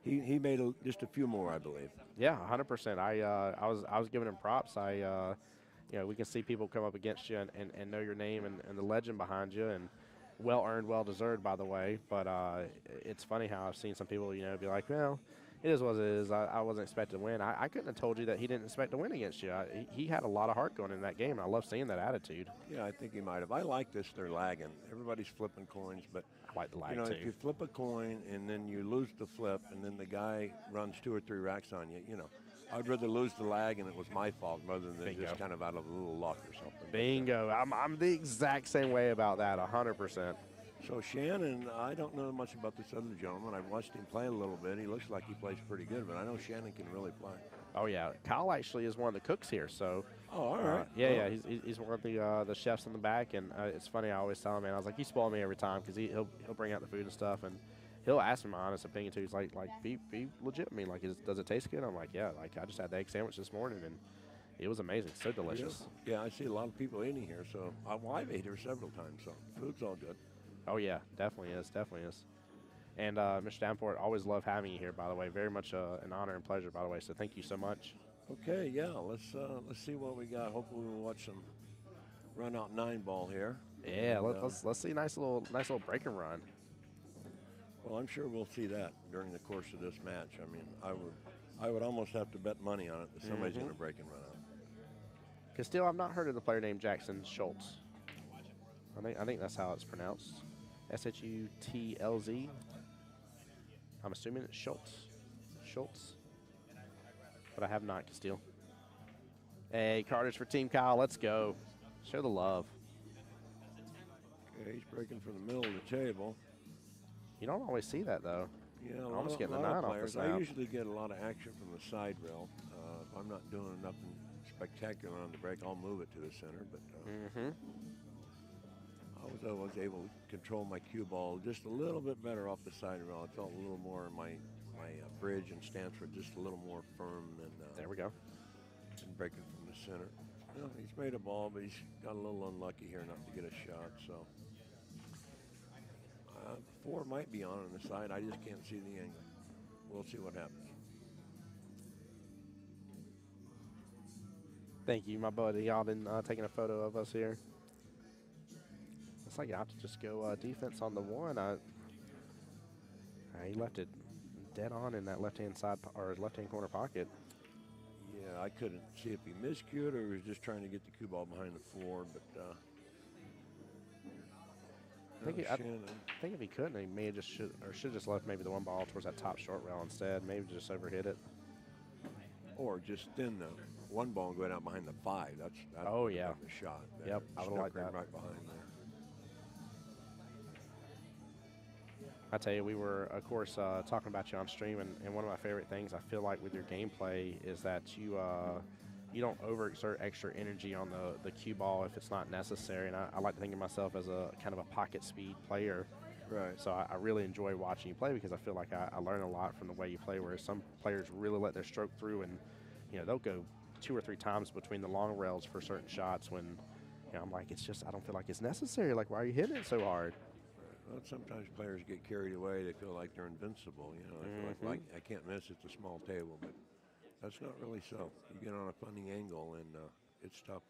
he made just a few more, I believe. Yeah, 100%. I was giving him props. You know, we can see people come up against you and know your name and the legend behind you, and well earned, well deserved, by the way. But it's funny how I've seen some people, you know, be like, well, it is what it is. I wasn't expected to win. I couldn't have told you that he didn't expect to win against you. He had a lot of heart going in that game, and I love seeing that attitude. Yeah, I think he might have. I like this. They're lagging. Everybody's flipping coins, but I like the lag you know, too. if you flip a coin and then you lose the flip, and then the guy runs 2 or 3 racks on you, you know, I'd rather lose the lag and it was my fault rather than Bingo. just kind of out of a little luck or something. Bingo. I'm the exact same way about that, 100%. So Shannon, I don't know much about this other gentleman. I've watched him play a little bit. He looks like he plays pretty good, but I know Shannon can really play. Oh yeah, Kyle actually is one of the cooks here. So Oh, all right. yeah, he's one of the chefs in the back, and it's funny. I always tell him, man, I was like, you spoil me every time because he'll bring out the food and stuff, and he'll ask me my honest opinion too. He's like be legit. I mean, like, does it taste good? I'm like, yeah. Like, I just had the egg sandwich this morning, and it was amazing. So delicious. Yeah, I see a lot of people eating here, so I've ate here several times, so food's all good. Oh yeah, definitely is. And Mr. Davenport, always love having you here. By the way, very much an honor and pleasure. By the way, so thank you so much. Okay, yeah, let's see what we got. Hopefully we'll watch some run out 9 ball here. Yeah, And, let's see a nice little break and run. Well, I'm sure we'll see that during the course of this match. I mean, I would almost have to bet money on it that somebody's going to break and run out. Castile, I've not heard of the player named Jackson Schultz. I think that's how it's pronounced. SHUTLZ. I'm assuming it's Schultz. But I have not, Castile. Hey, Carter's for Team Kyle. Let's go. Show the love. Okay, he's breaking from the middle of the table. You don't always see that, though. Yeah, Almost getting a a lot 9 of off the players. snap. I usually get a lot of action from the side rail. If I'm not doing nothing spectacular on the break, I'll move it to the center. But I was able to control my cue ball just a little bit better off the side rail. I felt a little more my bridge and stance were just a little more firm than There we go. than breaking from the center. Well, he's made a ball, but he's got a little unlucky here not to get a shot. So 4 might be on the side. I just can't see the angle. We'll see what happens. Thank you, my buddy. Y'all been taking a photo of us here. Looks like I have to just go defense on the 1. He left it dead on in that left-hand side or left-hand corner pocket. Yeah, I couldn't see if he miscued or he was just trying to get the cue ball behind the 4, but I think if he couldn't, he may have just should have just left maybe the 1 ball towards that top short rail instead. Maybe just overhit it. or just thin the 1 ball and go out behind the 5. That's Oh, yeah. the shot. Yep, I would Stuck like that. right behind there. I tell you, we were, of course, talking about you on stream, and one of my favorite things I feel like with your gameplay is that you don't overexert extra energy on the cue ball if it's not necessary. And I like to think of myself as a kind of a pocket speed player. Right. So I really enjoy watching you play because I feel like I learn a lot from the way you play, whereas some players really let their stroke through and, you know, they'll go 2 or 3 times between the long rails for certain shots when, you know, I'm like, it's just, I don't feel like it's necessary. Like, why are you hitting it so hard? Well, sometimes players get carried away. They feel like they're invincible. You know, they feel like I can't miss. It's a small table, but that's not really so. You get on a funny angle, and it's tough.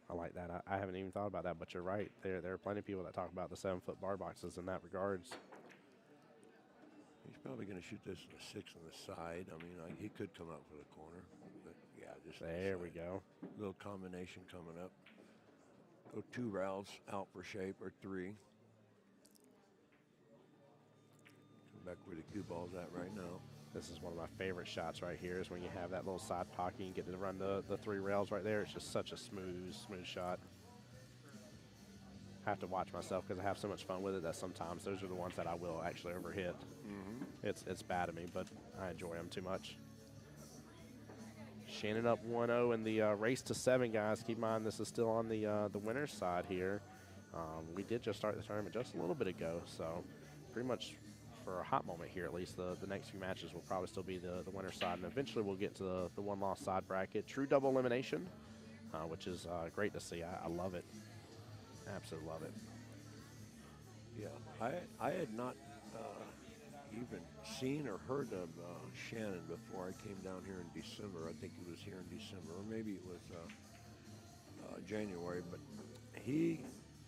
I like that. I haven't even thought about that, but you're right. There are plenty of people that talk about the 7-foot bar boxes in that regards. He's probably going to shoot this in the 6 on the side. I mean, he could come up for the corner, but yeah, just There we go. Little combination coming up. Go 2 rails out for shape or 3. back where the cue ball's at right now. This is one of my favorite shots right here is when you have that little side pocket and get to run the 3 rails right there. It's just such a smooth shot. I have to watch myself because I have so much fun with it that sometimes those are the ones that I will actually overhit. It's bad of me, but I enjoy them too much. Shannon up 1-0 in the race to 7, guys. Keep in mind this is still on the winner's side here. We did just start the tournament just a little bit ago, so pretty much for a hot moment here at least, the next few matches will probably still be the winner's side, and eventually we'll get to the one-loss side bracket. True double elimination, which is great to see. I love it. Absolutely love it. Yeah, I had not even seen or heard of Shannon before I came down here in December. I think he was here in December, or maybe it was January. But he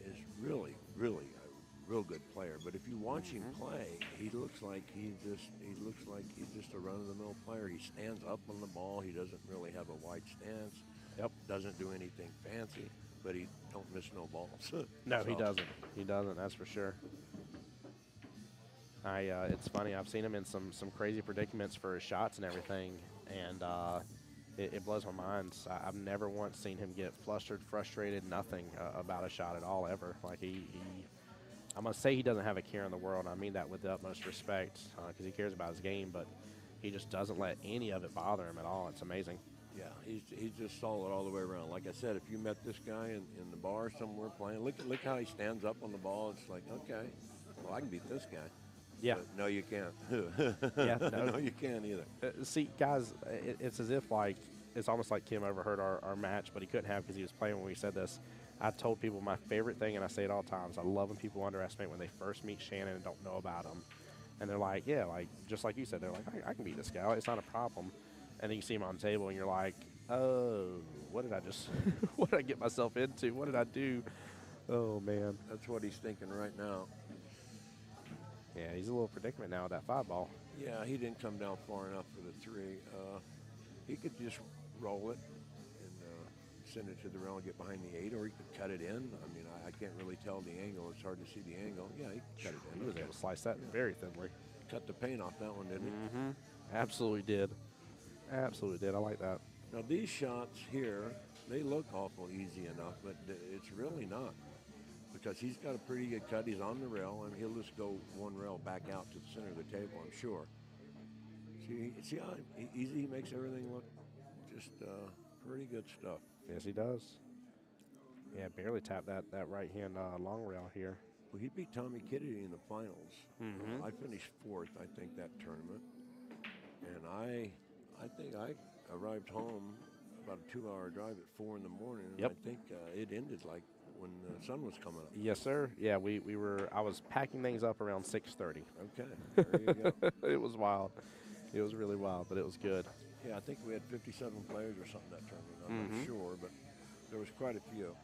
is really a real good player. But if you watch him play, he looks like he's just a run-of-the-mill player. He stands up on the ball. He doesn't really have a wide stance. Yep. Doesn't do anything fancy, but he don't miss no balls. No, So, he doesn't. He doesn't, that's for sure. It's funny, I've seen him in some crazy predicaments for his shots and everything, and it blows my mind. I've never once seen him get flustered, frustrated, nothing about a shot at all, ever. Like, I'm going to say he doesn't have a care in the world, and I mean that with the utmost respect, because he cares about his game, but he just doesn't let any of it bother him at all. It's amazing. Yeah, he's just solid all the way around. Like I said, if you met this guy in the bar somewhere playing, look how he stands up on the ball. It's like, okay, well, I can beat this guy. Yeah. But no, you can't. Yeah, no, you can't either. See, guys, it's as if, like, it's almost like Kim overheard our match, but he couldn't have because he was playing when we said this. I told people my favorite thing, and I say it all the times, I love when people underestimate when they first meet Shannon and don't know about him. And they're like, yeah, like, just like you said, they're like, I can beat this guy. It's not a problem. And then you see him on the table, and you're like, oh, what did I just, what did I get myself into? What did I do? Oh, man. That's what he's thinking right now. Yeah, he's a little predicament now with that 5 ball. Yeah, he didn't come down far enough for the 3. He could just roll it and send it to the rail and get behind the 8, or he could cut it in. I mean, I can't really tell the angle. It's hard to see the angle. Yeah, he could cut it in. He was able to slice that very thinly. Cut the paint off that one, didn't he? Absolutely did. Absolutely did. I like that. Now, these shots here, they look awful easy enough, but it's really not. Because he's got a pretty good cut. He's on the rail, and he'll just go one rail back out to the center of the table, I'm sure. See how easy he makes everything look? Just pretty good stuff. Yes, he does. Yeah, barely tapped that right hand long rail here. Well, he beat Tommy Kennedy in the finals. I finished 4th, I think, that tournament. And I think I arrived home about a 2-hour drive at 4 in the morning. And Yep. I think it ended like when the sun was coming up. Yes, sir. Yeah, I was packing things up around 6:30. Okay, there you go. It was wild. It was really wild, but it was good. Yeah, I think we had 57 players or something that tournament. I'm not sure, but there was quite a few.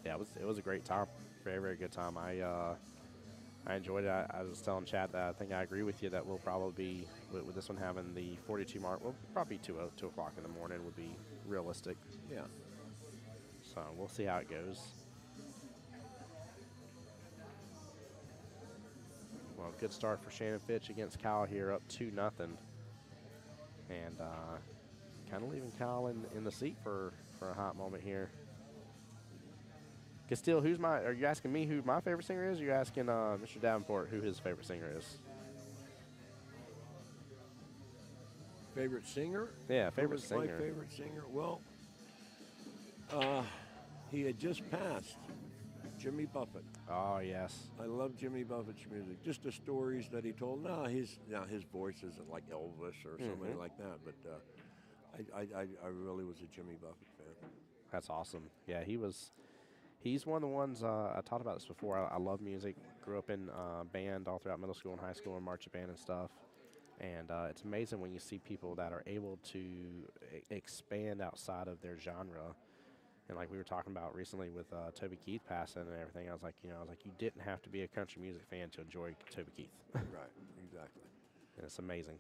Yeah, it was a great time. Very, very good time. I enjoyed it. I was telling Chad that I think I agree with you that we'll probably be, with this one having the 42 mark, we'll probably 2 o'clock in the morning would be realistic. Yeah. So we'll see how it goes. Well, good start for Shannon Fitch against Kyle here, up 2-0. And kind of leaving Kyle in the seat for a hot moment here. Castile, are you asking me who my favorite singer is, or are you asking Mr. Davenport who his favorite singer is? Favorite singer? Yeah, favorite Who was singer. my favorite singer? Well, he had just passed Jimmy Buffett. Oh, yes. I love Jimmy Buffett's music. Just the stories that he told. Now his voice isn't like Elvis or somebody like that, but I really was a Jimmy Buffett fan. That's awesome. Yeah, he's one of the ones, I talked about this before. I love music. Grew up in band all throughout middle school and high school and marching band and stuff. And it's amazing when you see people that are able to expand outside of their genre. And like we were talking about recently with Toby Keith passing and everything, I was like, you didn't have to be a country music fan to enjoy Toby Keith. Right, exactly. And it's amazing.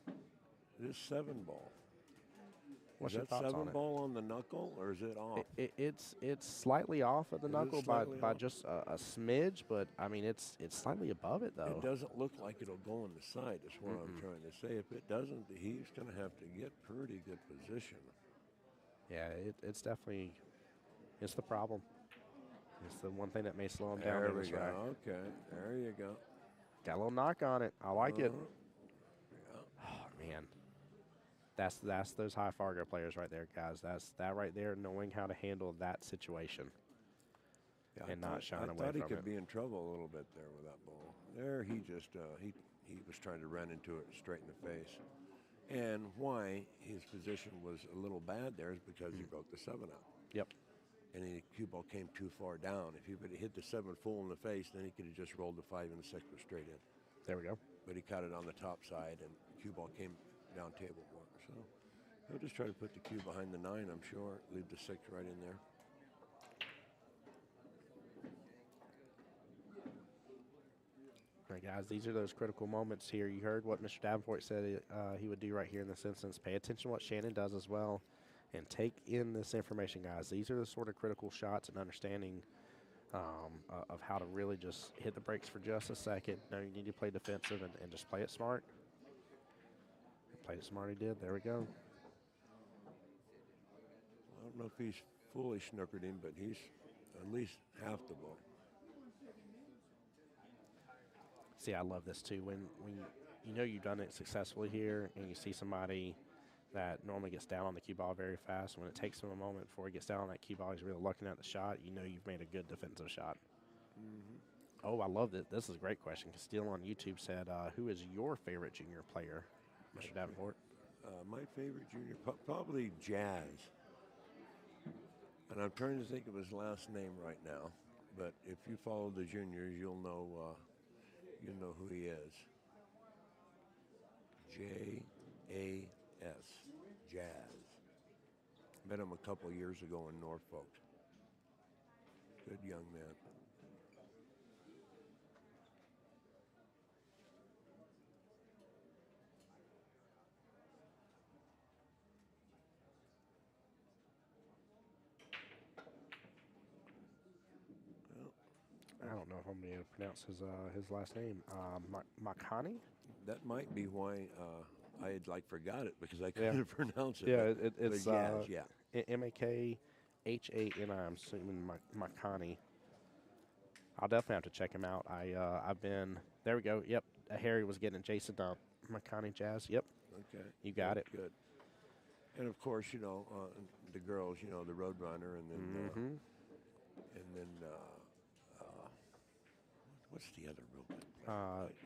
This 7 ball. What's Is your that thoughts on 7 it? ball on the knuckle, or is it off? It's slightly off of the Is it knuckle by, slightly by off? just a smidge, but I mean it's slightly above it though. It doesn't look like it'll go on the side, is what I'm trying to say. If it doesn't, he's going to have to get pretty good position. Yeah, it's definitely it's the problem. It's the one thing that may slow him down There in we this go. rack. Okay, there you go. Got a little knock on it. I like it. Yeah. Oh man, that's those high Fargo players right there, guys. That's that right there, knowing how to handle that situation. Yeah, And not shying away I thought he from could it. be in trouble a little bit there with that ball. There, he just he was trying to run into it straight in the face. And why his position was a little bad there is because he broke the 7 out. Yep. And the cue ball came too far down. If he would have hit the 7 full in the face, then he could have just rolled the 5 and the 6 was straight in. There we go. But he caught it on the top side, and cue ball came down table more. So he'll just try to put the cue behind the 9, I'm sure. Leave the 6 right in there. All right, guys, these are those critical moments here. You heard what Mr. Davenport said he would do right here in this instance. Pay attention to what Shannon does as well, and take in this information, guys. These are the sort of critical shots and understanding of how to really just hit the brakes for just a second. No, you need to play defensive and just play it smart. Played it smart, he did. There we go. I don't know if he's fully snookered him, but he's at least half the ball. See, I love this too. When you know you've done it successfully here, and you see somebody that normally gets down on the cue ball very fast, when it takes him a moment before he gets down on that cue ball, he's really looking at the shot. You know you've made a good defensive shot. Oh, I love this. This is a great question. Castile on YouTube said, "Who is your favorite junior player, Mr. Davenport?" My favorite junior, probably Jazz. And I'm trying to think of his last name right now. But if you follow the juniors, you'll know who he is. J-A-S, Jazz. Met him a couple years ago in Norfolk. Good young man. I don't know if I'm going to pronounce his last name. Makani? That might be why I had forgot it, because I couldn't pronounce it. Yeah, but it's Jazz, yeah. Makhani. I'm assuming Makani. I'll definitely have to check him out. I've been there. We go. Yep, Harry was getting it. Jason Makani Jazz. Yep. Okay. You got it. Good. And of course, the girls, the Roadrunner, and then what's the other real good?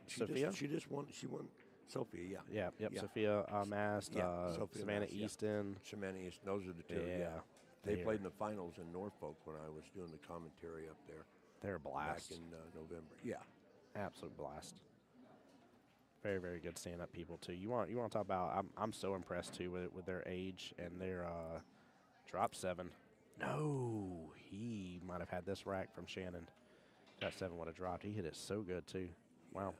Sophia. She won. Sophia, yeah. Yep. Yeah. Sophia Mast. Sophia Savannah Mast, yeah. Easton. Savannah East. Those are the two. Yeah. They played in the finals in Norfolk when I was doing the commentary up there. They're a blast. Back in November. Yeah. Absolute blast. Very, very good stand-up people too. You want to talk about? I'm so impressed too with their age and their drop 7. No, he might have had this rack from Shannon. That 7 would have dropped. He hit it so good too. Wow.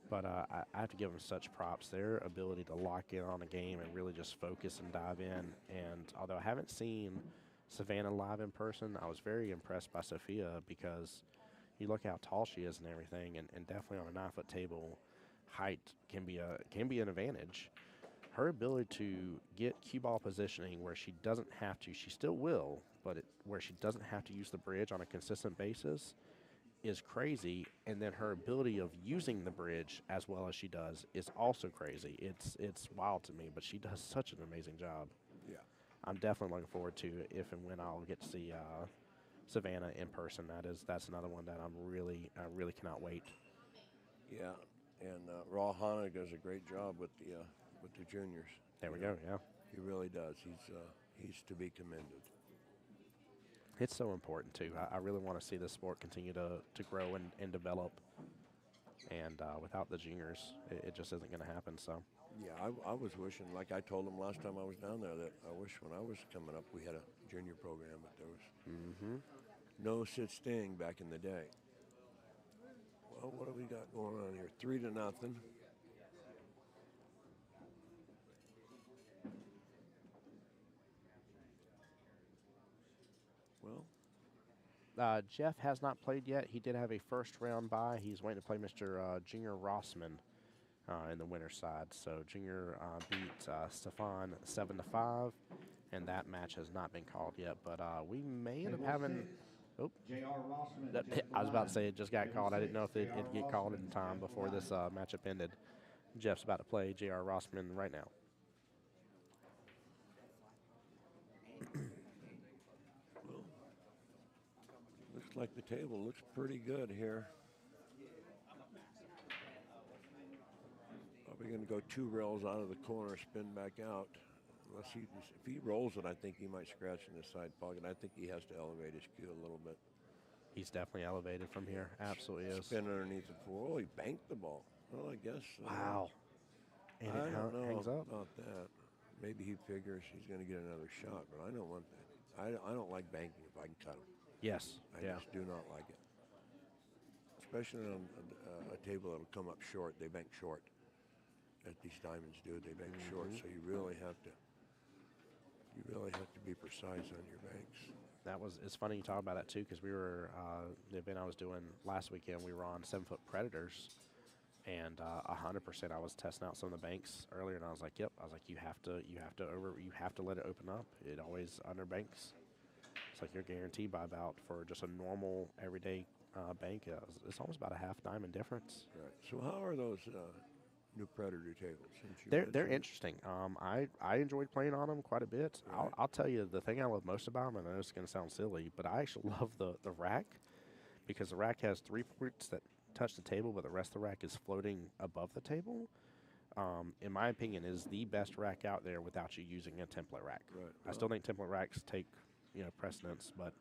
But I have to give them such props. Their ability to lock in on a game and really just focus and dive in. And although I haven't seen Savannah live in person, I was very impressed by Sophia, because you look how tall she is and everything, and definitely on a 9-foot table, height can be an advantage. Her ability to get cue ball positioning where she doesn't have to, she still will, but where she doesn't have to use the bridge on a consistent basis is crazy. And then her ability of using the bridge as well as she does is also crazy. It's wild to me, but she does such an amazing job. Yeah. I'm definitely looking forward to if and when I'll get to see Savannah in person. That's another one that I really cannot wait. Yeah, and Raw Hana does a great job with the juniors. There we go. Yeah, he really does. He's to be commended. It's so important too. I really want to see this sport continue to grow and develop. And without the juniors, it just isn't going to happen. So. Yeah, I was wishing, like I told them last time I was down there, that I wish when I was coming up we had a junior program, but there was no such thing back in the day. Well, what have we got going on here? 3-0. Jeff has not played yet. He did have a first round bye. He's waiting to play Mr. Junior Rossman in the winner's side. So Junior beat Stefan 7-5, and that match has not been called yet. But we may end up having. Oh, I was about to say it just got called. I didn't know if it'd get called in time before this matchup ended. Jeff's about to play J.R. Rossman right now. Looks like the table looks pretty good here. Probably going to go 2 rails out of the corner, spin back out. Unless if he rolls it, I think he might scratch in the side pocket. I think he has to elevate his cue a little bit. He's definitely elevated from here. Absolutely is. Spin underneath the floor. Oh, he banked the ball. Well, I guess. Wow. And I it don't know hangs up. about that. Maybe he figures he's going to get another shot, but I don't want that. I don't like banking if I can cut him. Yes. I just do not like it. Especially on a table that'll come up short. They bank short. As these diamonds do, they bank short. So you really have to be precise on your banks. It's funny you talk about that too, because we were the event I was doing last weekend. We were on 7-foot predators, and 100% I was testing out some of the banks earlier, and I was like, "Yep." I was like, "You have to let it open up. It always underbanks. It's like you're guaranteed by about for just a normal everyday bank. It's almost about a half diamond difference." Right. So how are those new predator tables? They're interesting. I enjoyed playing on them quite a bit. Right. I'll tell you the thing I love most about them, and I know it's going to sound silly, but I actually love the rack, because the rack has 3 points that touch the table, but the rest of the rack is floating above the table. In my opinion, is the best rack out there without you using a template rack. Right. I still think template racks take precedence, but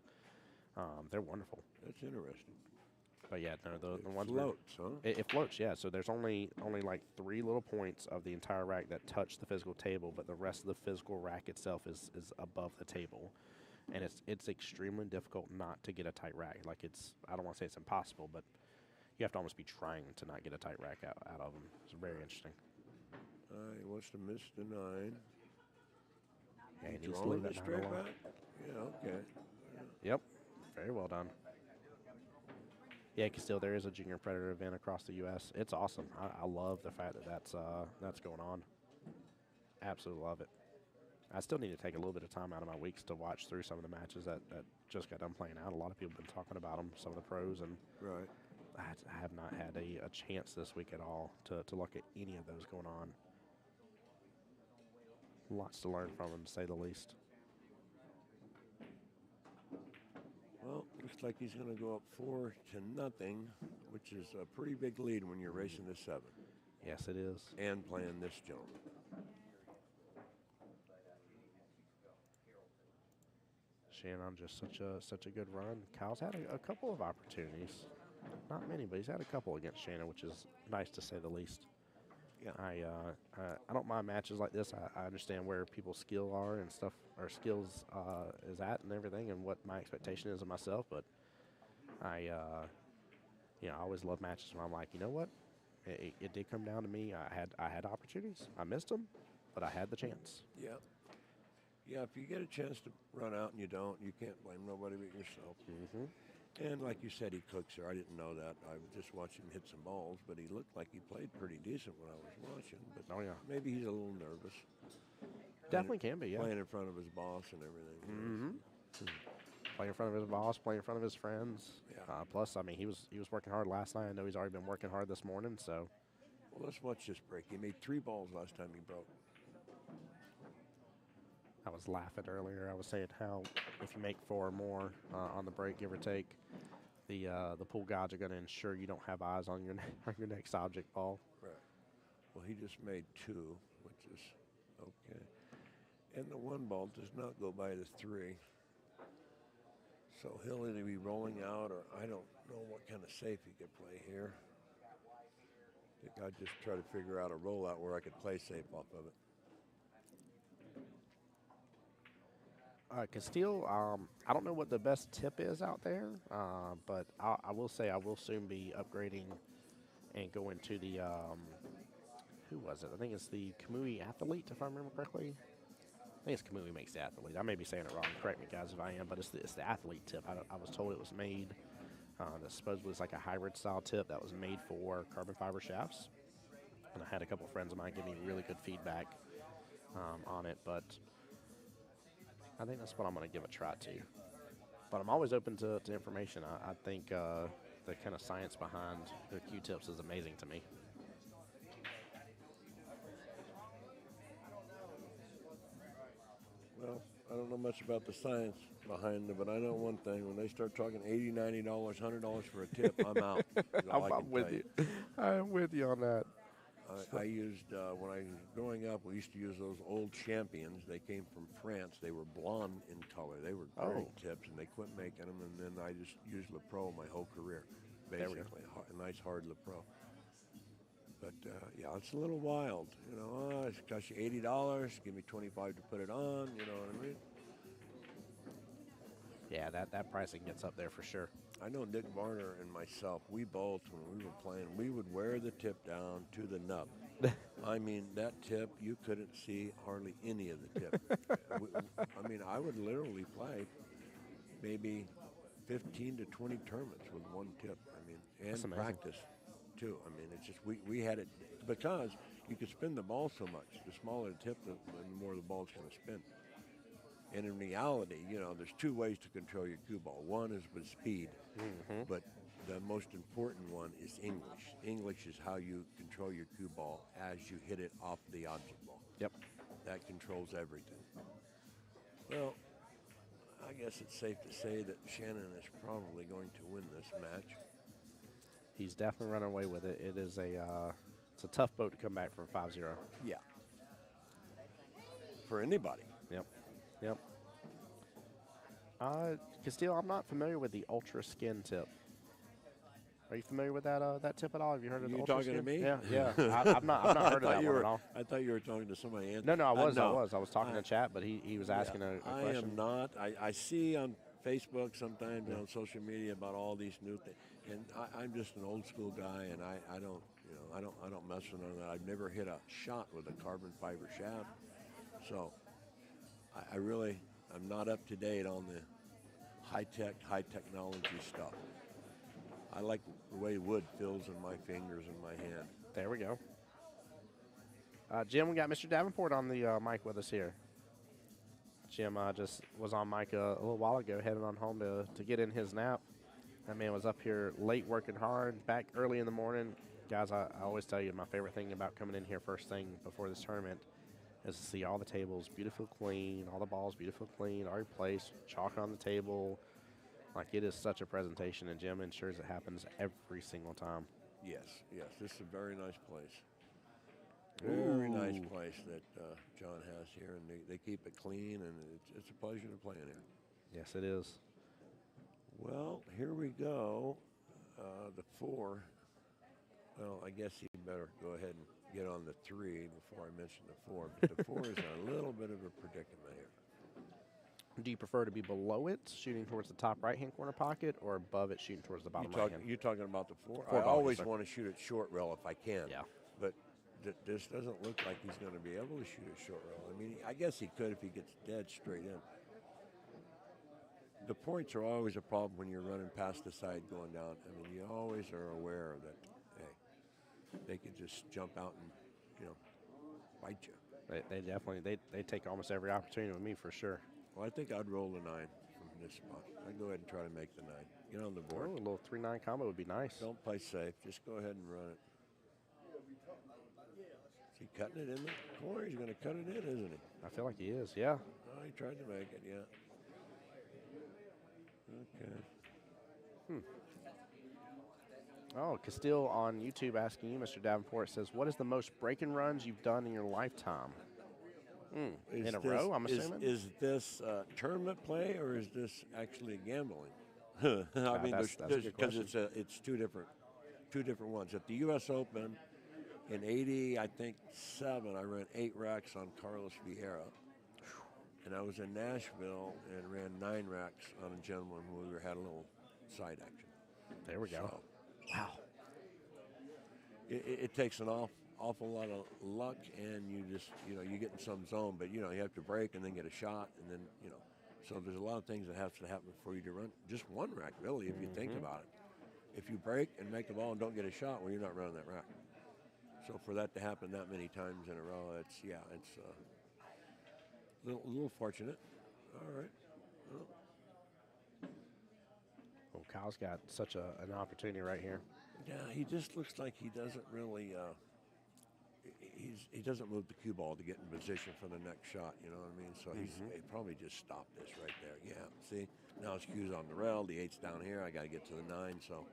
they're wonderful. That's interesting. But yeah, no, the ones floats, huh? It floats, yeah. So there's only like 3 little points of the entire rack that touch the physical table, but the rest of the physical rack itself is above the table, and it's extremely difficult not to get a tight rack. Like I don't want to say it's impossible, but you have to almost be trying to not get a tight rack out of them. It's very interesting. He wants to miss the 9. Yeah, he He's needs to rolling leave the that 9 straight alone. back? Yeah, okay. Yep, very well done. Yeah, because still there is a junior predator event across the U.S. It's awesome. I love the fact that that's going on. Absolutely love it. I still need to take a little bit of time out of my weeks to watch through some of the matches that just got done playing out. A lot of people have been talking about them, some of the pros, and Right. I have not had a chance this week at all to look at any of those going on. Lots to learn from them, to say the least. Well, looks like he's going to go up 4-0, which is a pretty big lead when you're racing to 7 Yes, it is. and playing this gentleman. Shannon, just such a good run. Kyle's had a couple of opportunities. Not many, but he's had a couple against Shannon, which is nice to say the least. Yeah. I don't mind matches like this. I understand where people's skill are and stuff, or skills is at and everything, and what my expectation is of myself. But I always love matches where I'm like, you know what, it did come down to me. I had opportunities. I missed them, but I had the chance. Yeah. Yeah, if you get a chance to run out and you don't, you can't blame nobody but yourself. Mm-hmm. And like you said, he cooks her. I didn't know that. I was just watching him hit some balls, but he looked like he played pretty decent when I was watching. But Oh, yeah. maybe he's a little nervous. Definitely can be, yeah. Playing in front of his boss and everything. Mm-hmm. Play in front of his boss, play in front of his friends. Yeah. Plus, I mean, he was working hard last night. I know he's already been working hard this morning. So Well, let's watch this break. He made 3 balls last time he broke. I was laughing earlier. I was saying how if you make 4 or more on the break, give or take, the pool gods are going to ensure you don't have eyes on your on your next object ball. Right. Well, he just made 2, which is okay. And the 1 ball does not go by the 3. So he'll either be rolling out, or I don't know what kind of safe he could play here. I think I'd just try to figure out a rollout where I could play safe off of it. Castile, I don't know what the best tip is out there, but I will say I will soon be upgrading and going to the, who was it? I think it's the Kamui Athlete, if I remember correctly. think it's Kamui makes the athlete. I may be saying it wrong. Correct me, guys, if I am. But it's the athlete tip. I was told it was made. That supposedly was like a hybrid style tip that was made for carbon fiber shafts. And I had a couple friends of mine give me really good feedback on it. But I think that's what I'm going to give a try to. But I'm always open to information. I think the kind of science behind the Q-tips is amazing to me. Well, I don't know much about the science behind it, but I know one thing. When they start talking $80, $90, $100 for a tip, I'm out. That's all I can I'm with tell you. I'm with you on that. I used, when I was growing up, we used to use those old champions. They came from France. They were blonde in color. They were great tips, and they quit making them, and then I just used LaPro my whole career, basically. A nice hard LaPro. But, yeah, it's a little wild. You know, it costs you $80. Give me $25 to put it on. You know what I mean? Yeah, that pricing gets up there for sure. I know Nick Varner and myself, we both, when we were playing, we would wear the tip down to the nub. I mean, that tip, you couldn't see hardly any of the tip. I mean, I would literally play maybe 15 to 20 tournaments with one tip. I mean, and practice, too. I mean, it's just, we had it, because you could spin the ball so much. The smaller the tip, the more the ball's going to spin. And in reality, you know, there's two ways to control your cue ball. One is with speed, but the most important one is English. English is how you control your cue ball as you hit it off the object ball. Yep. That controls everything. Well, I guess it's safe to say that Shannon is probably going to win this match. He's definitely running away with it. It is it's a tough boat to come back from 5-0. Yeah. For anybody. Yep. Castile, I'm not familiar with the Ultra Skin tip. Are you familiar with that tip at all? Have you heard of the Ultra Skin? You talking to me? Yeah. I've not heard of that one at all. I thought you were talking to somebody. No, I was. I was talking to chat, but he was asking a question. I am not. I see on Facebook sometimes on social media about all these new things, and I'm just an old school guy, and I don't mess with none of that. I've never hit a shot with a carbon fiber shaft, so I'm not up to date on the high technology stuff. I like the way wood feels in my fingers and my hand. There we go. Jim, we got Mr. Davenport on the mic with us here. Jim just was on mic a little while ago, heading on home to get in his nap. That man was up here late working hard, back early in the morning. Guys, I always tell you my favorite thing about coming in here first thing before this tournament is to see all the tables beautiful clean, all the balls beautiful clean, already placed, chalk on the table. Like, it is such a presentation, and Jim ensures it happens every single time. Yes, this is a very nice place. Very nice place that John has here, and they keep it clean, and it's a pleasure to play in here. Yes, it is. Well, here we go. The 4. Well, I guess you better go ahead and get on the 3 before I mention the 4. But the 4 is a little bit of a predicament here. Do you prefer to be below it, shooting towards the top right-hand corner pocket, or above it, shooting towards the bottom right-hand? You're talking about the 4? Four I ball, always yes, sir. want to shoot it short rail if I can. Yeah. But this doesn't look like he's going to be able to shoot it short rail. I mean, I guess he could if he gets dead straight in. The points are always a problem when you're running past the side going down. I mean, you always are aware that, hey, they could just jump out and, bite you. They definitely they take almost every opportunity with me for sure. Well, I think I'd roll the 9 from this spot. I'd go ahead and try to make the 9. Get on the board. Oh, a little 3-9 combo would be nice. Don't play safe. Just go ahead and run it. Is he cutting it in the corner? He's going to cut it in, isn't he? I feel like he is, yeah. Oh, he tried to make it, yeah. Okay. Oh, Castile on YouTube asking you, Mr. Davenport, says, what is the most break-in runs you've done in your lifetime? In a row, I'm assuming? Is this tournament play, or is this actually gambling? I mean, that's a good because question. it's two different ones. At the U.S. Open in '80, I think 7, I ran 8 racks on Carlos Vieira, and I was in Nashville and ran 9 racks on a gentleman who we had a little side action. There we go. So, wow. it takes an awful lot of luck, and you just, you get in some zone, but, you have to break and then get a shot, and then, so there's a lot of things that have to happen before you to run. Just one rack, really, if you think about it. If you break and make the ball and don't get a shot, well, you're not running that rack. So for that to happen that many times in a row, it's a little fortunate. All right. Well, Kyle's got such an opportunity right here. Yeah, he just looks like he doesn't really. He doesn't move the cue ball to get in position for the next shot. You know what I mean? So he probably just stopped this right there. Yeah. See, now his cue's on the rail. The 8's down here. I got to get to the 9. So.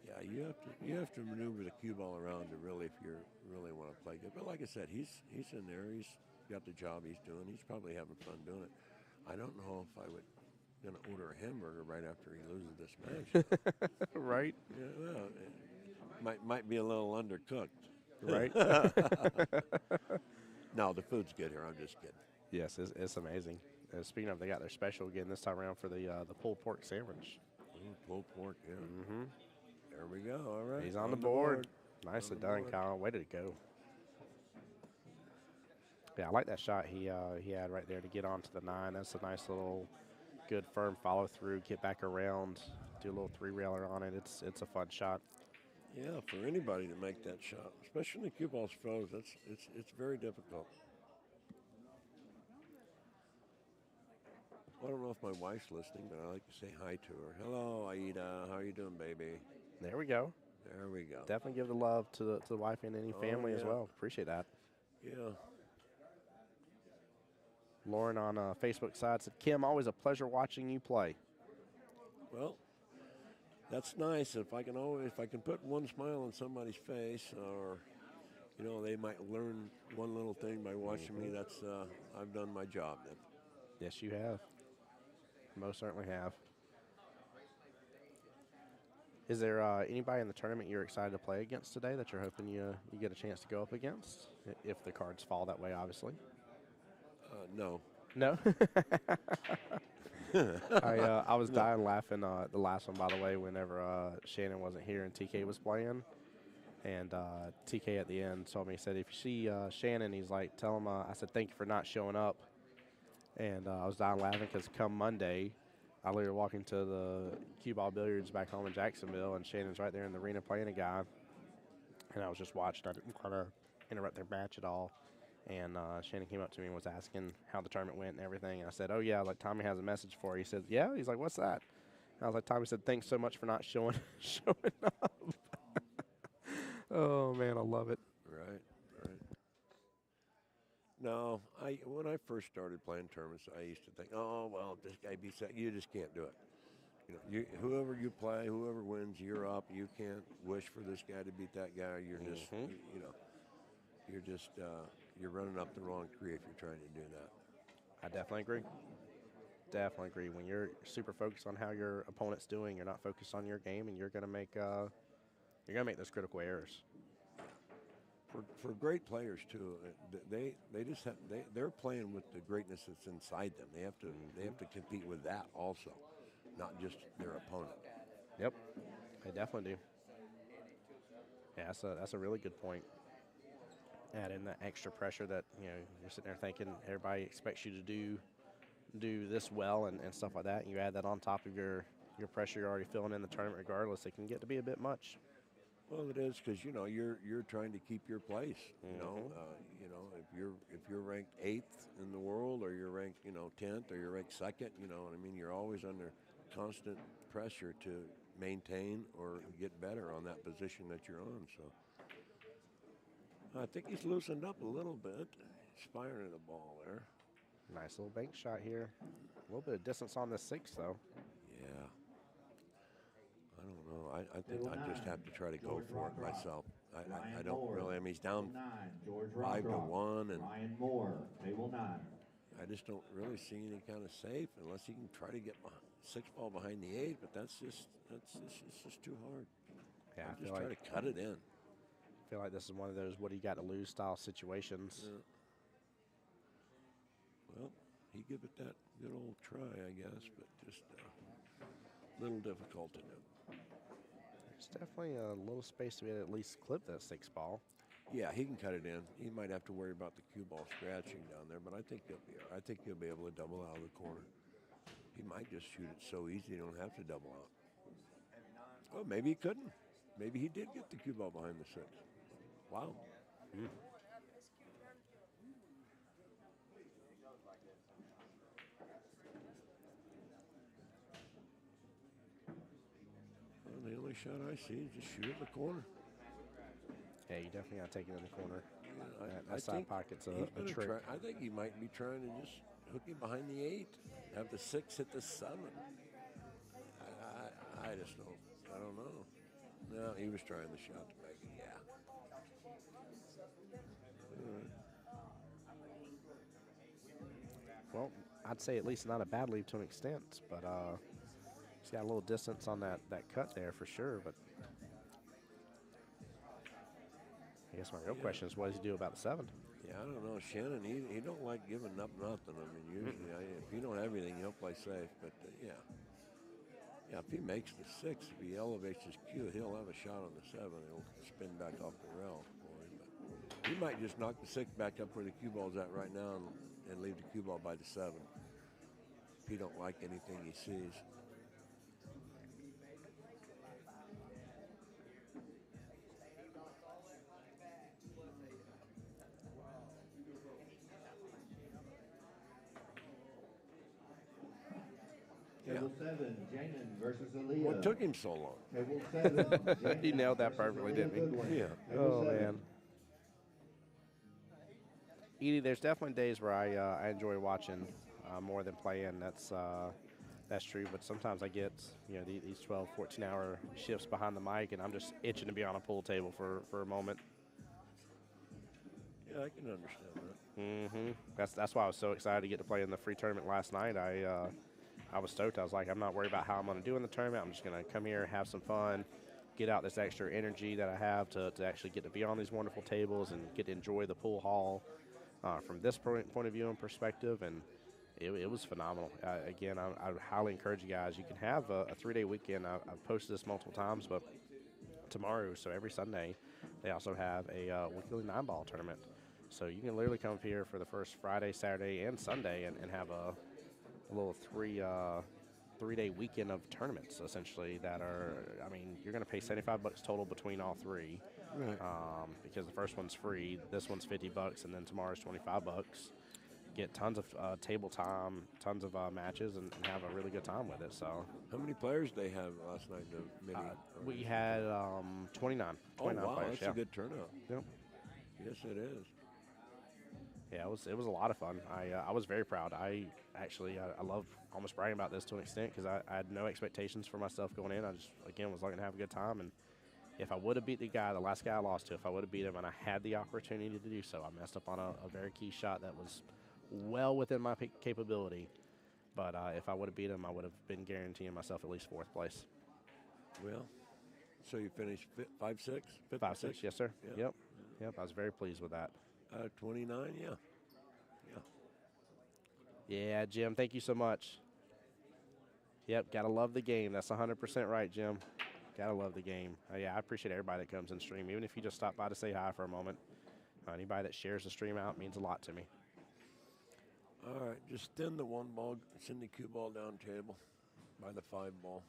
Yeah, you have to maneuver the cue ball around to really, if you really want to play good. But like I said, he's in there. He's got the job he's doing. He's probably having fun doing it. I don't know if I would gonna order a hamburger right after he loses this match. Right? Yeah, well, it might be a little undercooked. Right? No, the food's good here. I'm just kidding. Yes, it's amazing. Speaking of, they got their special again this time around for the pulled pork sandwich. Pulled pork, yeah. Mm-hmm. There we go. All right. He's on the board. Nicely done, Kyle. Way to go. Yeah, I like that shot he had right there to get onto the 9. That's a nice little, good firm follow through. Get back around, do a little 3-railer on it. It's a fun shot. Yeah, for anybody to make that shot, especially when the cue ball's froze, it's very difficult. I don't know if my wife's listening, but I like to say hi to her. Hello, Aida. How are you doing, baby? There we go. There we go. Definitely give the love to the wife and any family as well. Appreciate that. Yeah. Lauren on Facebook side said, Kim, always a pleasure watching you play. Well, that's nice. If I can put one smile on somebody's face, or they might learn one little thing by watching me. That's I've done my job then. Yes, you have. Most certainly have. Is there anybody in the tournament you're excited to play against today that you're hoping you get a chance to go up against? If the cards fall that way, obviously. No. No? I was dying laughing the last one, by the way, whenever Shannon wasn't here and TK was playing. And TK at the end told me, he said, if you see Shannon, he's like, tell him, I said, thank you for not showing up. And I was dying laughing because come Monday, I literally walking to the cue ball billiards back home in Jacksonville, and Shannon's right there in the arena playing a guy. And I was just watching. I didn't want to interrupt their match at all. And Shannon came up to me and was asking how the tournament went and everything. And I said, oh, yeah, like Tommy has a message for you. He said, yeah? He's like, what's that? And I was like, Tommy said, thanks so much for not showing up. Oh, man, I love it. Right. No, when I first started playing tournaments, I used to think, oh, well, if this guy beats that, you just can't do it. Whoever you play, whoever wins, you're up. You can't wish for this guy to beat that guy. You're just, you're running up the wrong tree if you're trying to do that. I definitely agree. Definitely agree. When you're super focused on how your opponent's doing, you're not focused on your game, and you're gonna make those critical errors. For great players too, they're playing with the greatness that's inside them. They have to compete with that also, not just their opponent. Yep, they definitely do. Yeah, that's a really good point. Add in that extra pressure that you're sitting there thinking everybody expects you to do this well and stuff like that. And you add that on top of your pressure you're already feeling in the tournament. Regardless, it can get to be a bit much. Well, it is because you're trying to keep your place. If you're ranked 8th in the world, or you're ranked 10th, or you're ranked 2nd, you're always under constant pressure to maintain or get better on that position that you're on. So I think he's loosened up a little bit. He's firing the ball there. Nice little bank shot here. A little bit of distance on the 6, though. Yeah. I don't know. I think I just have to try to go for it myself. I don't really. I mean, he's down 5-1, and I just don't really see any kind of safe unless he can try to get 6 ball behind the 8. But that's just too hard. Yeah, I just feel try like to cut it in. I feel like this is one of those what do you got to lose style situations. Yeah. Well, he give it that good old try, I guess, but just a little difficult to do. There's definitely a little space to be able to at least clip that 6 ball. Yeah, he can cut it in. He might have to worry about the cue ball scratching down there, but I think he'll be able to double out of the corner. He might just shoot it so easy he don't have to double out. Oh, maybe he couldn't. Maybe he did get the cue ball behind the 6. Wow. Well, the only shot I see is just shoot it in the corner. Yeah, you definitely got to take it in the corner. I That side think pocket's a he's gonna trick. I think he might be trying to just hook him behind the 8, have the 6 hit the 7. I just don't. I don't know. No, he was trying the shot to make it. Yeah. All right. Well, I'd say at least not a bad lead to an extent, but he's got a little distance on that cut there for sure. But I guess my real question is, what does he do about the 7? Yeah, I don't know. Shannon, he don't like giving up nothing. I mean, usually, if you don't have anything, he'll play safe. But, yeah. Yeah, if he makes the 6, if he elevates his cue, he'll have a shot on the 7. It'll spin back off the rail for him. But he might just knock the 6 back up where the cue ball's at right now and leave the cue ball by the 7. If he don't like anything he sees. Table 7, Janan versus Aaliyah. What took him so long? Table 7. He Janan nailed that versus perfectly, Aaliyah didn't he? Goodwin. Yeah. Table Oh, 7. man. Edie, there's definitely days where I enjoy watching more than playing. That's true, but sometimes I get these 12, 14-hour shifts behind the mic, and I'm just itching to be on a pool table for a moment. Yeah, I can understand that. That's why I was so excited to get to play in the free tournament last night. I was stoked. I was like, I'm not worried about how I'm going to do in the tournament. I'm just going to come here, have some fun, get out this extra energy that I have to actually get to be on these wonderful tables and get to enjoy the pool hall from this point of view and perspective. And it was phenomenal. Again, I would highly encourage you guys. You can have a 3-day weekend. I've posted this multiple times, but tomorrow, so every Sunday, they also have a weekly 9-ball tournament. So you can literally come up here for the first Friday, Saturday, and Sunday and have a little 3-day weekend of tournaments, essentially, that are, I mean, you're going to pay $75 total between all three. Right. Because the first one's free, this one's $50, and then tomorrow's $25. Get tons of table time, tons of matches, and have a really good time with it. So How many players they have last night? we had 29 Oh, wow, players. that's Yeah. a good turnout. Yep. Yes, it is. Yeah, it was a lot of fun. I was very proud. I love almost bragging about this to an extent because I had no expectations for myself going in. I just, again, was looking to have a good time. And if I would have beat the last guy I lost to, if I would have beat him and I had the opportunity to do so, I messed up on a very key shot that was well within my capability. But if I would have beat him, I would have been guaranteeing myself at least 4th place. Well, so you finished 5-6? 5-6, yes, sir. Yeah. Yep. I was very pleased with that. 29, yeah. Yeah, Jim, thank you so much. Yep, got to love the game. That's 100% right, Jim. Got to love the game. Yeah, I appreciate everybody that comes and stream, even if you just stop by to say hi for a moment. Anybody that shares the stream out means a lot to me. All right, just thin the 1 ball, send the cue ball down table by the 5 ball.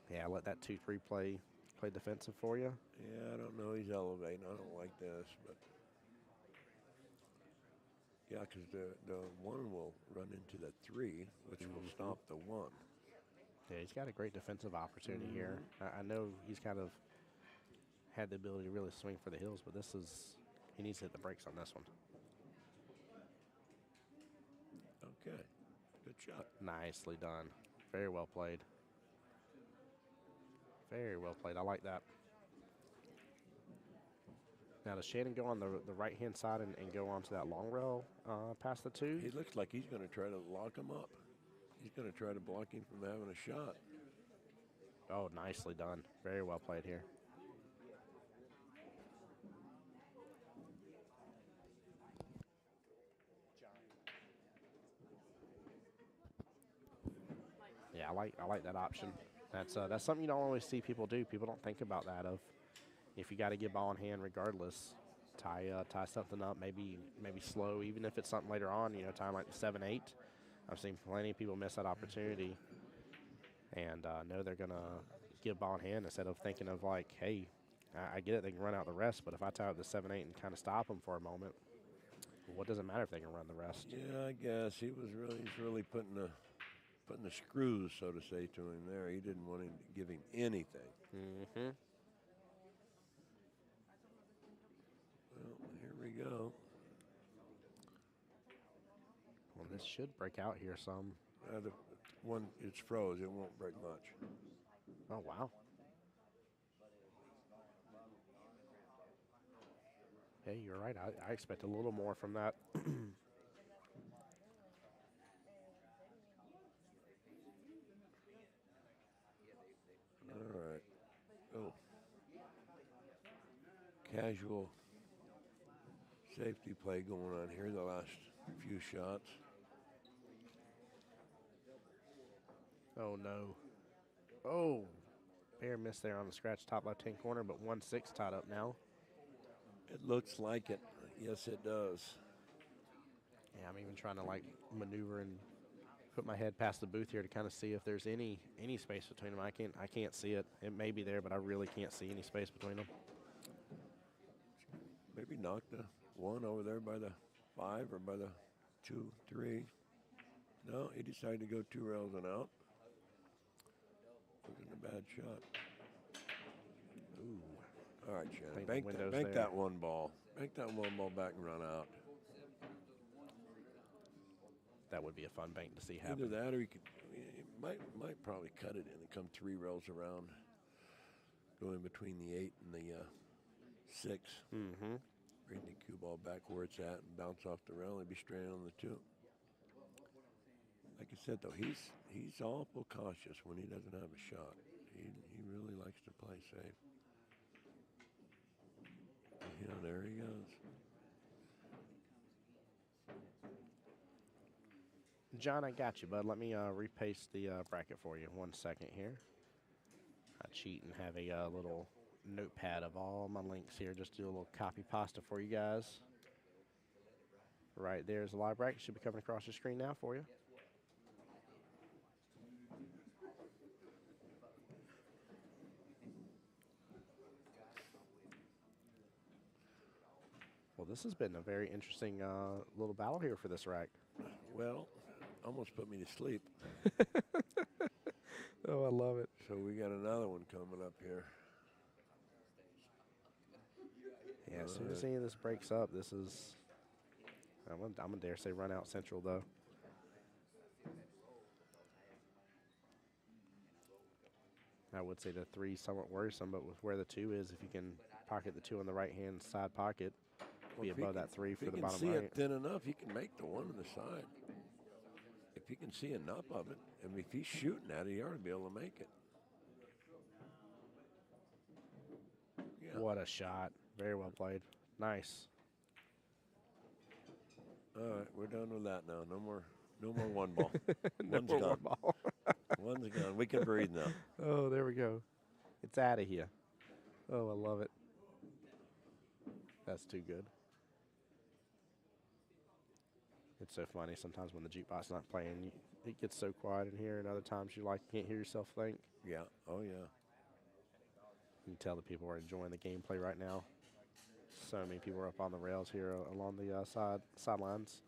Yeah, let that 2-3 play defensive for you. Yeah, I don't know. He's elevating. I don't like this, but yeah, because the 1 will run into the 3, which will stop the 1. Yeah, he's got a great defensive opportunity here. I know he's kind of had the ability to really swing for the hills, but he needs to hit the brakes on this one. Okay, good shot. Nicely done. Very well played. Very well played. I like that. Now, does Shannon go on the right-hand side and go onto that long rail past the 2? He looks like he's going to try to lock him up. He's going to try to block him from having a shot. Oh, nicely done. Very well played here. Yeah, I like that option. That's something you don't always see people do. People don't think about that. If you got to get ball in hand regardless, tie something up, maybe slow, even if it's something later on, time like the 7-8. I've seen plenty of people miss that opportunity and know they're going to get ball in hand instead of thinking of like, hey, I get it, they can run out the rest, but if I tie up the 7-8 and kind of stop them for a moment, what does it matter if they can run the rest? Yeah, I guess he's really putting the screws, so to say, to him there. He didn't want him to give him anything. Mm-hmm. Well, here we go. Well, this should break out here some. The one, it's froze. It won't break much. Oh, wow. Hey, you're right. I expect a little more from that. All right. Oh. Casual safety play going on here the last few shots. Oh, no. Oh, Bear missed there on the scratch top left-hand corner, but 1-6 tied up now. It looks like it. Yes, it does. Yeah, I'm even trying to, like, maneuver and put my head past the booth here to kind of see if there's any space between them. I can't see it. It may be there, but I really can't see any space between them. Maybe knock the one over there by the 5 or by the 2, 3. No, he decided to go 2 rails and out. Wasn't a bad shot. Ooh. All right, Shannon. Bank that one ball. Bank that one ball back and run out. That would be a fun bank to see happen. Either that or he might probably cut it in and come 3 rails around, going between the 8 and the 6. Mm-hmm. Bring the cue ball back where it's at and bounce off the rail and be stranded on the 2. Like I said, though, he's awful cautious when he doesn't have a shot. He really likes to play safe. Yeah, there he goes. John, I got you, bud. Let me repaste the bracket for you. 1 second here. I cheat and have a little notepad of all my links here. Just do a little copy pasta for you guys. Right there's the live bracket. Should be coming across the screen now for you. Well, this has been a very interesting little battle here for this rack. Well, almost put me to sleep. Oh, I love it. So we got another one coming up here. Yeah, as soon as any of this breaks up, this is, I'm gonna dare say run out central, though. I would say the 3 is somewhat worrisome, but with where the 2 is, if you can pocket the 2 on the right-hand side pocket, be above that 3 for the bottom right. If he can see it thin enough, he can make the 1 on the side. If he can see enough of it, and if he's shooting at it, he ought to be able to make it. Yeah. What a shot. Very well played. Nice. All right, we're done with that now. No more 1 ball. No One's more gone. 1 ball. One's gone. We can breathe now. Oh, there we go. It's out of here. Oh, I love it. That's too good. It's so funny sometimes when the jukebox is not playing, it gets so quiet in here, and other times you can't hear yourself think. Yeah. Oh, yeah. You can tell the people are enjoying the gameplay right now. So many people are up on the rails here along the sidelines.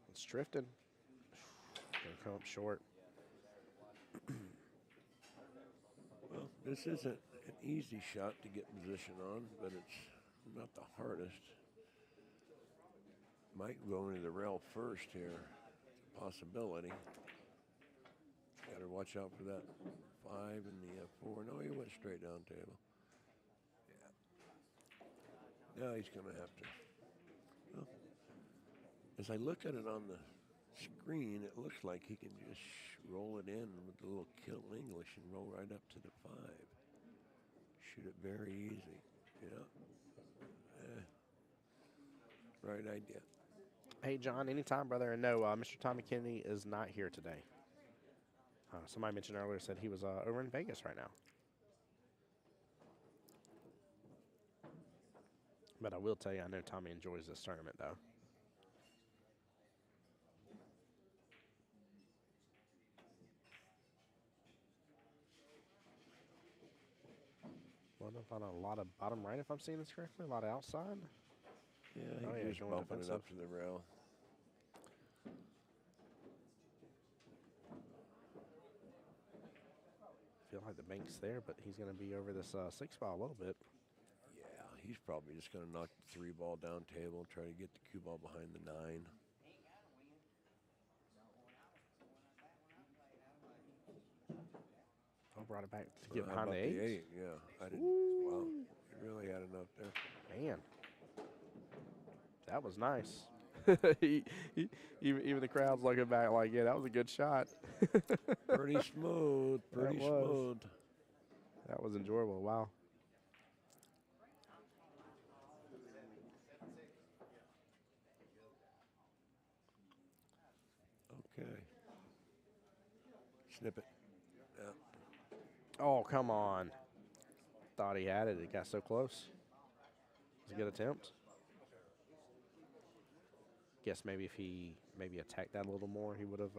It's drifting. Gonna come up short. Well, this isn't an easy shot to get position on, but it's not the hardest. Might go into the rail first here. It's a possibility. Got to watch out for that 5 and the 4. No, he went straight down table. Yeah. Now he's going to have to. Well, as I look at it on the screen, it looks like he can just roll it in with a little kill English and roll right up to the 5. Shoot it very easy. Yeah. Right idea. Hey, John, anytime, brother. And no, Mr. Tommy Kennedy is not here today. Somebody mentioned earlier said he was over in Vegas right now. But I will tell you, I know Tommy enjoys this tournament, though. Well, on a lot of bottom right, if I'm seeing this correctly, a lot of outside. Yeah, Oh, he's yeah, just going bumping it up defensive. to the rail. Feel like the bank's there, but he's going to be over this 6 ball a little bit. Yeah, he's probably just going to knock the 3-ball down table and try to get the cue ball behind the 9. I brought it back to get How behind about the 8. the 8? Yeah, I didn't. Wow, he really had enough there. Man, that was nice. Even the crowd's looking back like, yeah, that was a good shot. Pretty smooth, pretty was. smooth. That was enjoyable. Wow. Okay. Snip it. Yeah. Oh, come on. Thought he had it. It got so close. It was a good attempt. Guess maybe if he attacked that a little more, he would have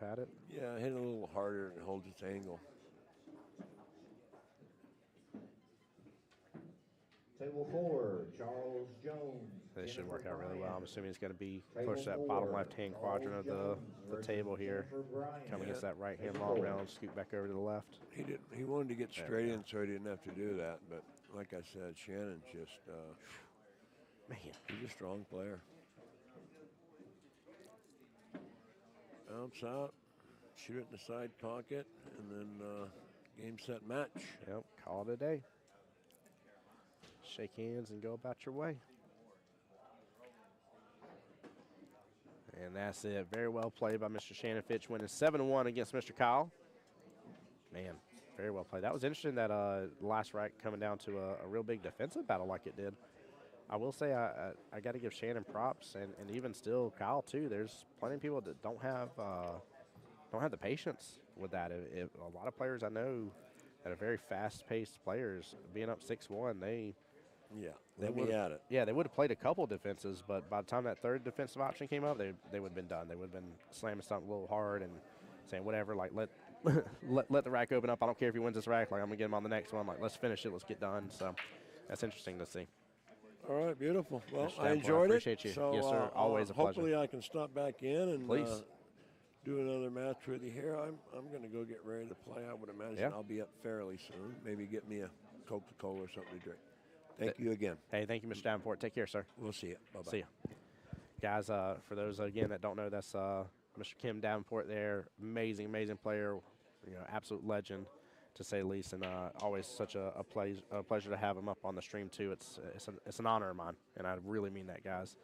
had it. Yeah, hit it a little harder and hold its angle. Table 4, Charles Jones. This should work out really well. I'm assuming it's going to be Table close to that 4, bottom left-hand quadrant of Charles the Jones table versus here. Jennifer Bryant. Come against Yeah. that right-hand long rail and scoot back over to the left. He didn't. He wanted to get There we straight go. in, so he didn't have to do that. But like I said, Shannon's just Man. he's a strong player. Bounce out, shoot it in the side pocket, and then game, set, match. Yep, call it a day. Shake hands and go about your way. And that's it. Very well played by Mr. Shannon Fitch, winning 7-1 against Mr. Kyle. Man, very well played. That was interesting that last rack coming down to a real big defensive battle like it did. I will say I got to give Shannon props, and even still Kyle too. There's plenty of people that don't have the patience with that. If a lot of players I know that are very fast-paced players, being up 6-1, they Let me at it. Yeah, they would have played a couple defenses, but by the time that third defensive option came up, they would have been done. They would have been slamming something a little hard and saying whatever, like let let the rack open up. I don't care if he wins this rack. Like I'm gonna get him on the next one. Like let's finish it. Let's get done. So that's interesting to see. All right, beautiful. Well, Mr. I Davenport, enjoyed appreciate it. you. So, Yes, sir. Always a pleasure. Hopefully, I can stop back in and Please. Do another match with you here. I'm going to go get ready to play. I would imagine Yeah. I'll be up fairly soon. Maybe get me a Coca-Cola or something to drink. Thank you again. Hey, thank you, Mr. Davenport. Take care, sir. We'll see you. Bye-bye. See ya. Guys, for those, again, that don't know, that's Mr. Kim Davenport there. Amazing player. Absolute legend, to say the least. And always such a pleasure to have him up on the stream, too. It's an honor of mine, and I really mean that, guys.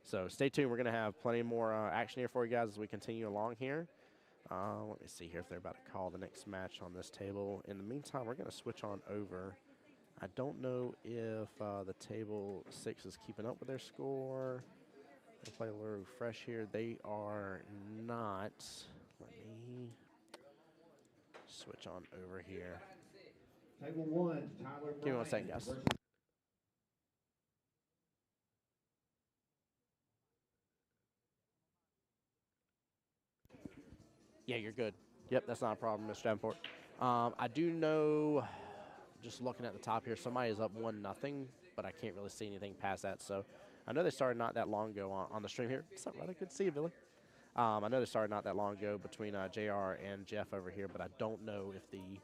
So stay tuned. We're going to have plenty more action here for you guys as we continue along here. Let me see here if they're about to call the next match on this table. In the meantime, we're going to switch on over. I don't know if the table 6 is keeping up with their score. We'll play a little refresh here. They are not. Let me switch on over here. Table 1, Tyler Give me one second, Bryant guys. versus Yeah, you're good. Yep, that's not a problem, Mr. Davenport. I do know, just looking at the top here, somebody is up 1-0, but I can't really see anything past that. So I know they started not that long ago on the stream here. What's up, brother? Good to see you, Billy. I know they started not that long ago between JR and Jeff over here, but I don't know if the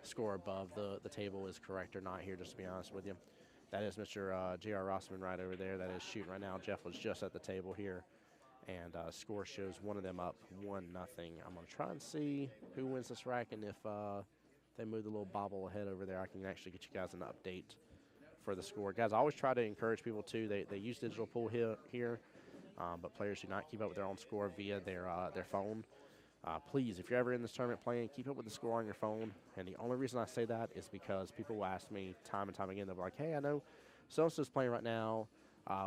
score above the table is correct or not here, just to be honest with you. That is Mr. JR Rossman right over there. That is shooting right now. Jeff was just at the table here. And score shows one of them up 1-0. I'm going to try and see who wins this rack, and if they move the little bobble ahead over there, I can actually get you guys an update for the score. Guys, I always try to encourage people, too. They use digital pool here, but players do not keep up with their own score via their phone. Please, if you're ever in this tournament playing, keep up with the score on your phone. And the only reason I say that is because people will ask me time and time again, they'll be like, hey, I know so-and-so's playing right now.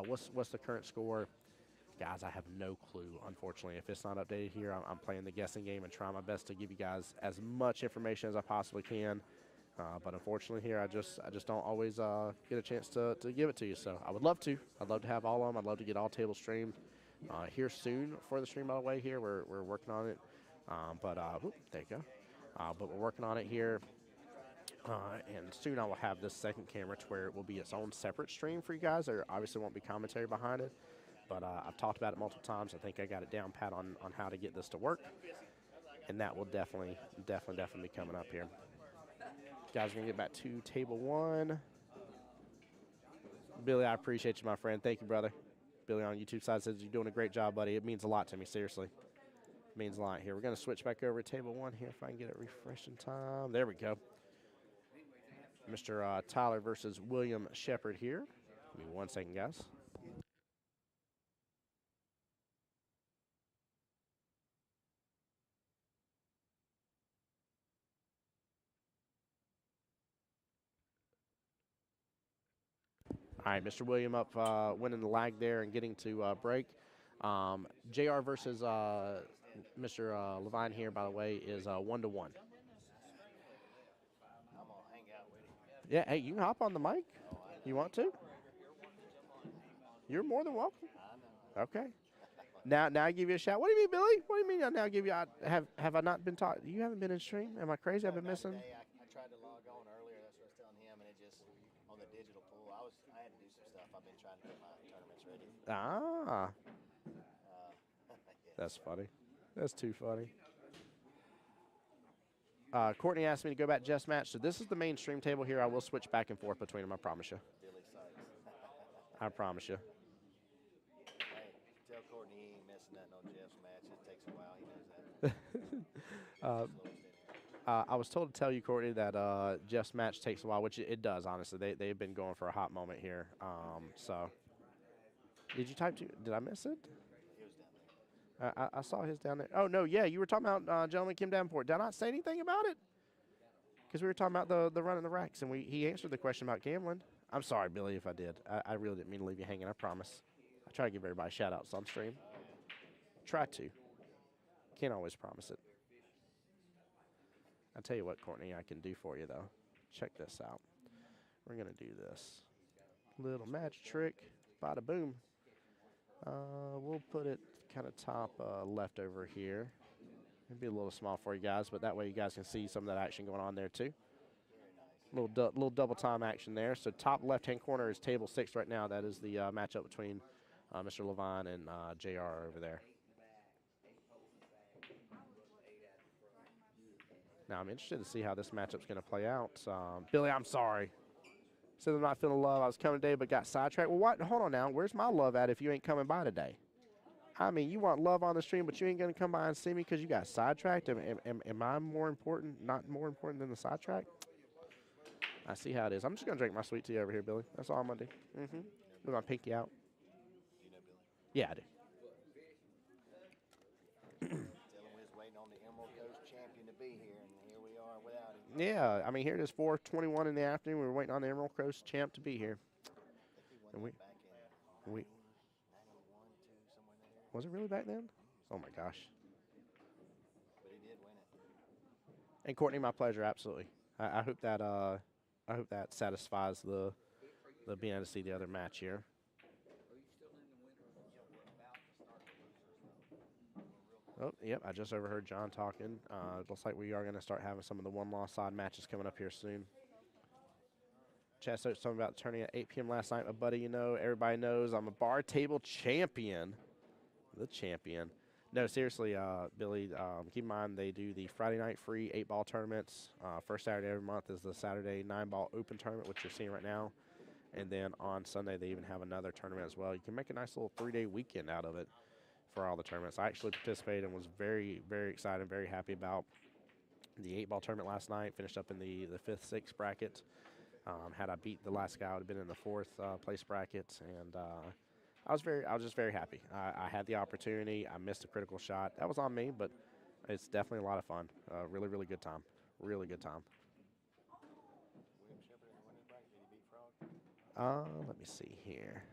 What's the current score? Guys, I have no clue, unfortunately. If it's not updated here, I'm playing the guessing game and trying my best to give you guys as much information as I possibly can. But unfortunately here, I just don't always get a chance to give it to you. So I would love to. I'd love to have all of them. I'd love to get all tables streamed here soon for the stream, by the way. Here, we're working on it. There you go. But we're working on it here. And soon I will have this second camera to where it will be its own separate stream for you guys. There obviously won't be commentary behind it. But I've talked about it multiple times. I think I got it down pat on how to get this to work. And that will definitely be coming up here. Guys, we're going to get back to table 1. Billy, I appreciate you, my friend. Thank you, brother. Billy on YouTube side says you're doing a great job, buddy. It means a lot to me, seriously. It means a lot here. We're going to switch back over to table 1 here if I can get it refreshed in time. There we go. Mr. Tyler versus William Shepard here. Give me 1 second, guys. All right, Mr. William up winning the lag there and getting to break. JR versus Mr. Levine here, by the way, is 1-1. I'm gonna hang out with him. Yeah, hey, you can hop on the mic. You want to? You're more than welcome. Okay. Now I give you a shout. What do you mean, Billy? What do you mean I now give you? Have I not been taught? You haven't been in stream? Am I crazy? I've been missing. I tried to log on earlier. That's what I was telling him, and it just on the digital pool. I had to do some stuff. I've been trying to get my tournaments ready. Ah, Yeah. that's funny. That's too funny. Courtney asked me to go back just match. So this is the main stream table here. I will switch back and forth between them. I promise you. Billy Sykes. I promise you. Hey, tell Courtney he ain't missing nothing on Jeff's match. It takes a while. He knows that. I was told to tell you, Courtney, that Jeff's match takes a while, which it does, honestly. They've been going for a hot moment here. So, did you type? Did I miss it? He was down there. I saw his down there. Oh, no, yeah, you were talking about gentleman Kim Davenport. Did I not say anything about it? Because we were talking about the running the racks, and he answered the question about gambling. I'm sorry, Billy, if I did. I really didn't mean to leave you hanging, I promise. I try to give everybody shout-outs on stream. Try to. Can't always promise it. I'll tell you what, Courtney, I can do for you, though. Check this out. We're going to do this. Little magic trick. Bada boom. We'll put it kind of top left over here. It'll be a little small for you guys, but that way you guys can see some of that action going on there, too. Little double time action there. So top left-hand corner is table 6 right now. That is the matchup between Mr. Levine and JR over there. Now, I'm interested to see how this matchup's going to play out. Billy, I'm sorry. Said I'm not feeling love. I was coming today but got sidetracked. Well, what? Hold on now. Where's my love at if you ain't coming by today? I mean, you want love on the stream, but you ain't going to come by and see me because you got sidetracked? Am I more important, not more important than the sidetrack? I see how it is. I'm just going to drink my sweet tea over here, Billy. That's all I'm going to do. With my pinky out. You know Billy? Yeah, I do. Tell him we was waiting on the Emerald Coast champion to be here, and here we are without him. Yeah, I mean, here it is 4:21 in the afternoon. We were waiting on the Emerald Coast champ to be here. I think he won And that back in we 91, 2, somewhere in there. was it really back then? Oh, my gosh. But he did win it. And Courtney, my pleasure, absolutely. I hope that satisfies the being able to see the other match here. Oh, yep, I just overheard John talking. Looks like we are going to start having some of the one-loss odd matches coming up here soon. Chat said something about turning at 8 p.m. last night. My buddy, everybody knows I'm a bar table champion. The champion. No, seriously, Billy, keep in mind they do the Friday night free 8-ball tournaments. First Saturday every month is the Saturday 9-ball open tournament, which you're seeing right now. And then on Sunday they even have another tournament as well. You can make a nice little 3-day weekend out of it for all the tournaments. I actually participated and was very, very excited, very happy about the 8-ball tournament last night. Finished up in the 5th, 6th bracket. Had I beat the last guy, I would have been in the 4th place bracket. And I was just very happy. I had the opportunity. I missed a critical shot. That was on me, but it's definitely a lot of fun. Really, really good time. Really good time. William Shepard in the winning bracket. Did he beat Frog? Let me see here.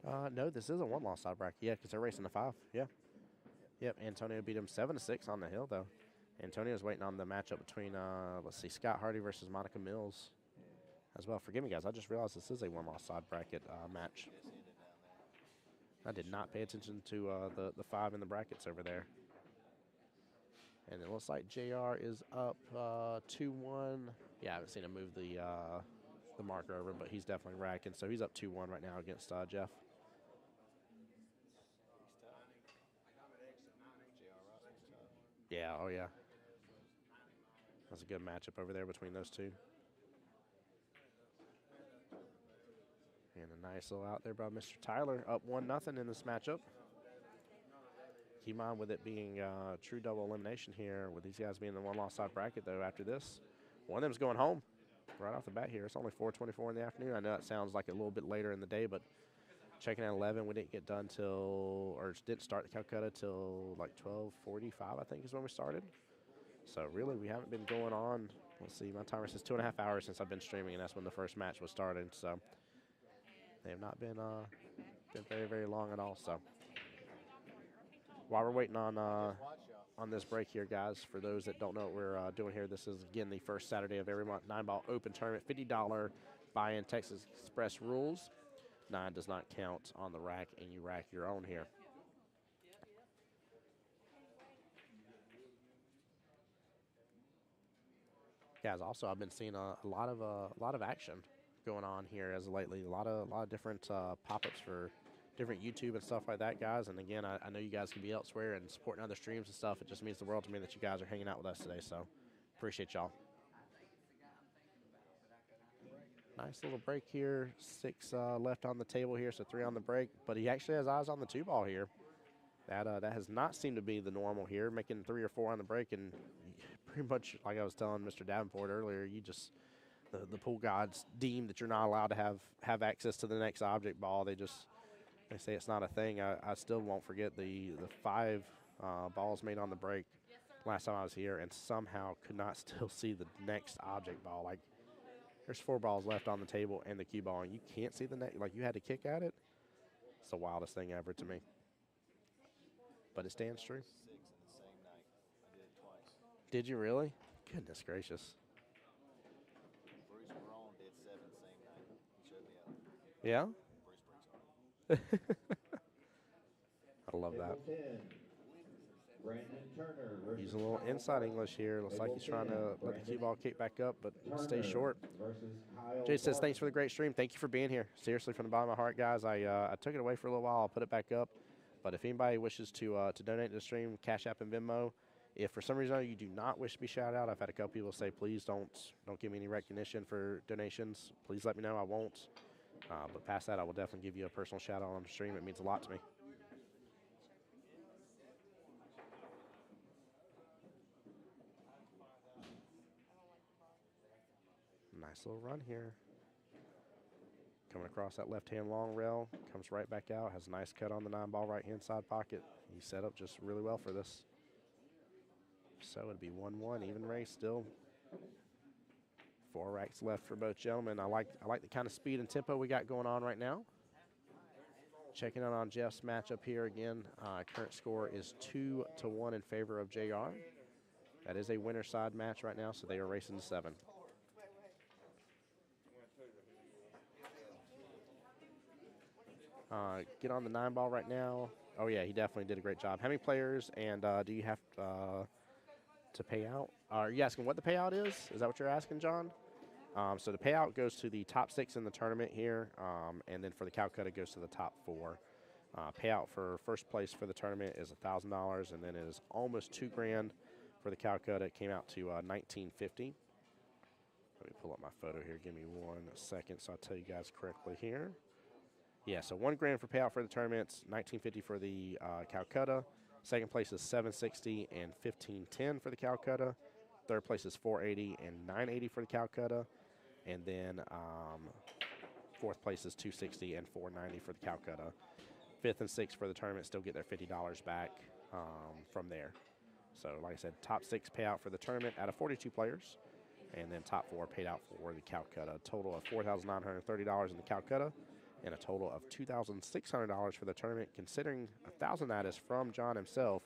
No, this is a one-loss side bracket. Yeah, because they're racing the 5. Yeah. Yep, Antonio beat him 7-6 on the hill, though. Antonio's waiting on the matchup between, let's see, Scott Hardy versus Monica Mills as well. Forgive me, guys. I just realized this is a one-loss side bracket match. I did not pay attention to the 5 in the brackets over there. And it looks like JR is up 2-1. Yeah, I haven't seen him move the marker over, but he's definitely racking. So he's up 2-1 right now against Jeff. Yeah, oh yeah. That's a good matchup over there between those two. And a nice little out there by Mr. Tyler, up 1-0 in this matchup. Keep in mind with it being true double elimination here, with these guys being in the one-loss side bracket, though, after this. One of them's going home right off the bat here. It's only 4:24 in the afternoon. I know it sounds like a little bit later in the day, but checking at 11, we didn't get done till, or didn't start the Calcutta till like 12:45, I think is when we started. So really, we haven't been going on. Let's see, my timer says 2.5 hours since I've been streaming, and that's when the first match was started. So they have not been very, very long at all. So while we're waiting on this break here, guys, for those that don't know what we're doing here, this is, again, the first Saturday of every month, 9-ball open tournament, $50 buy-in Texas Express rules. 9 does not count on the rack, and you rack your own here. Guys, also, I've been seeing a lot of action going on here as of lately. A lot of different pop-ups for different YouTube and stuff like that, guys. And again, I know you guys can be elsewhere and supporting other streams and stuff. It just means the world to me that you guys are hanging out with us today. So appreciate y'all. Nice little break here. 6 left on the table here, so 3 on the break. But he actually has eyes on the 2-ball here. That has not seemed to be the normal here, making 3 or 4 on the break. And pretty much, like I was telling Mr. Davenport earlier, you just the pool gods deem that you're not allowed to have access to the next object ball. They say it's not a thing. I still won't forget the 5 balls made on the break last time I was here, and somehow could not still see the next object ball. Like, there's 4 balls left on the table and the cue ball, and you can't see the next. Like, you had to kick at it. It's the wildest thing ever to me. But it stands true. 6 in the same night. I did it twice. Did you really? Goodness gracious. Bruce Marone did 7 the same night. He showed me up. Yeah? Bruce hard. I love that. Table 10, Brandon Turner versus Using a little Kyle inside Barton. English here. Looks like he's trying to Table 10, let the cue ball kick back up, but stay Turner short. versus Kyle Jay says, thanks for the Barton. great stream. Thank you for being here. Seriously, from the bottom of my heart, guys. I took it away for a little while. I'll put it back up. But if anybody wishes to donate to the stream, Cash App and Venmo. If for some reason you do not wish to be shouted out, I've had a couple people say, please don't give me any recognition for donations. Please let me know. I won't. But past that, I will definitely give you a personal shout out on the stream. It means a lot to me. Nice little run here. Coming across that left-hand long rail, comes right back out, has a nice cut on the 9-ball right-hand side pocket. He's set up just really well for this. So it'd be 1-1, even race still. 4 racks left for both gentlemen. I like the kind of speed and tempo we got going on right now. Checking out on Jeff's matchup here again. Current score is 2-1 in favor of JR. That is a winner side match right now, so they are racing to 7. Get on the 9-ball right now. Oh, yeah, he definitely did a great job. How many players, and do you have to pay out? Are you asking what the payout is? Is that what you're asking, John? So the payout goes to the top 6 in the tournament here, and then for the Calcutta, it goes to the top 4. Payout for first place for the tournament is $1,000, and then it is almost $2,000 for the Calcutta. It came out to $1,950. Let me pull up my photo here. Give me 1 second so I'll tell you guys correctly here. Yeah, so $1,000 for payout for the tournaments, $1,950 for the Calcutta. Second place is $760 and $1,510 for the Calcutta. Third place is $480 and $980 for the Calcutta. And then fourth place is $260 and $490 for the Calcutta. Fifth and sixth for the tournament still get their $50 back from there. So like I said, top 6 payout for the tournament out of 42 players. And then top 4 paid out for the Calcutta. A total of $4,930 in the Calcutta. and a total of $2,600 for the tournament, considering $1,000 that is from John himself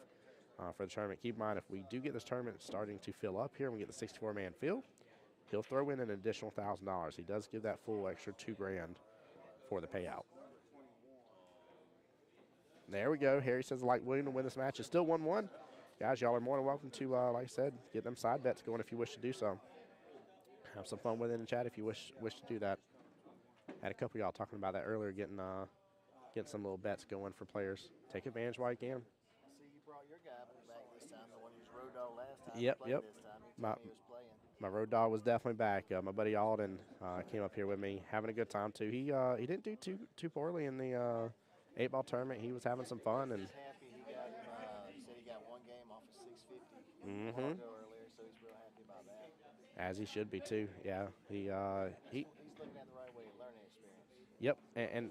for the tournament. Keep in mind, if we do get this tournament starting to fill up here and we get the 64-man field, he'll throw in an additional $1,000. He does give that full extra $2,000 for the payout. There we go. Harry says like William to win this match. It's still 1-1. Guys, y'all are more than welcome to, like I said, get them side bets going if you wish to do so. Have some fun with it in the chat if you wish to do that. Had a couple of y'all talking about that earlier, getting some little bets going for players. Take advantage while you can. I see you brought your guy back this time, the one who was road dog last time. Yep, Played yep. This time. He told me he was playing. My road dog was definitely back. My buddy Alden came up here with me, having a good time too. He didn't do too poorly in the 8-ball tournament. He was having some fun, and He's happy he got. He said he got one game off of 650 mm-hmm. earlier, so he's real happy about that. As he should be too. Yeah, He's looking at the right way, learning experience. Yep, and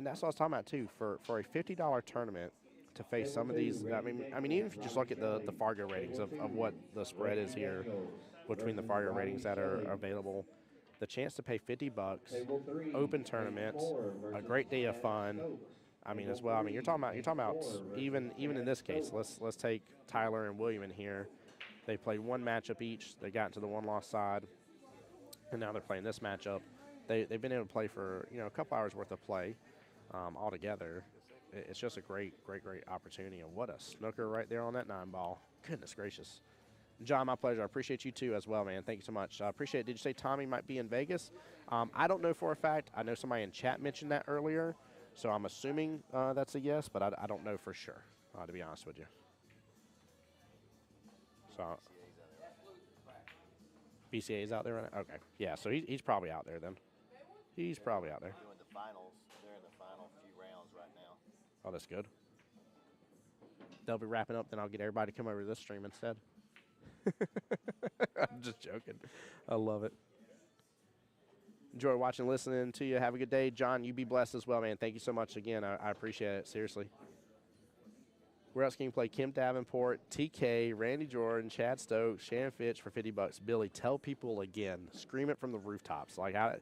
that's what I was talking about too. For a $50 tournament to face some of these, I mean, even if you just look at the Fargo ratings of what the spread is here between the Fargo ratings that are available, the chance to pay $50, open tournaments, a great day of fun. I mean, as well. I mean, you're talking about even in this case. Let's take Tyler and William in here. They played one matchup each. They got into the one-loss side, and now they're playing this matchup. They've been able to play for a couple hours worth of play altogether. It's just a great opportunity, and what a snooker right there on that 9-ball. Goodness gracious. John, my pleasure. I appreciate you too as well, man. Thank you so much. I appreciate it. Did you say Tommy might be in Vegas? I don't know for a fact. I know somebody in chat mentioned that earlier, so I'm assuming that's a yes, but I don't know for sure, to be honest with you. So BCA's out there right now? Okay. Yeah, so he's probably out there then. He's probably out there. Doing the finals. They're in the final few rounds right now. Oh, that's good. They'll be wrapping up, then I'll get everybody to come over to this stream instead. I'm just joking. I love it. Enjoy watching and listening to you. Have a good day. John, you be blessed as well, man. Thank you so much again. I appreciate it. Seriously. Where else can you play? Kim Davenport, TK, Randy Jordan, Chad Stokes, Shannon Fitch for $50. Billy, tell people again. Scream it from the rooftops. Like, I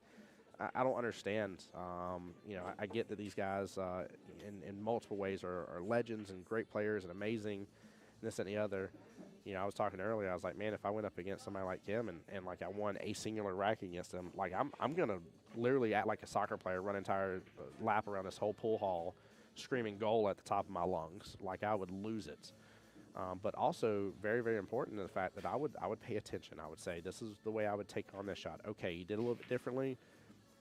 don't understand. I get that these guys in multiple ways are legends and great players and amazing, this and the other. I was talking earlier. I was like, man, if I went up against somebody like him and like I won a singular rack against him, like I'm gonna literally act like a soccer player, run an entire lap around this whole pool hall, screaming goal at the top of my lungs. Like I would lose it. But also very, very important in the fact that I would pay attention. I would say, this is the way I would take on this shot. Okay, he did a little bit differently.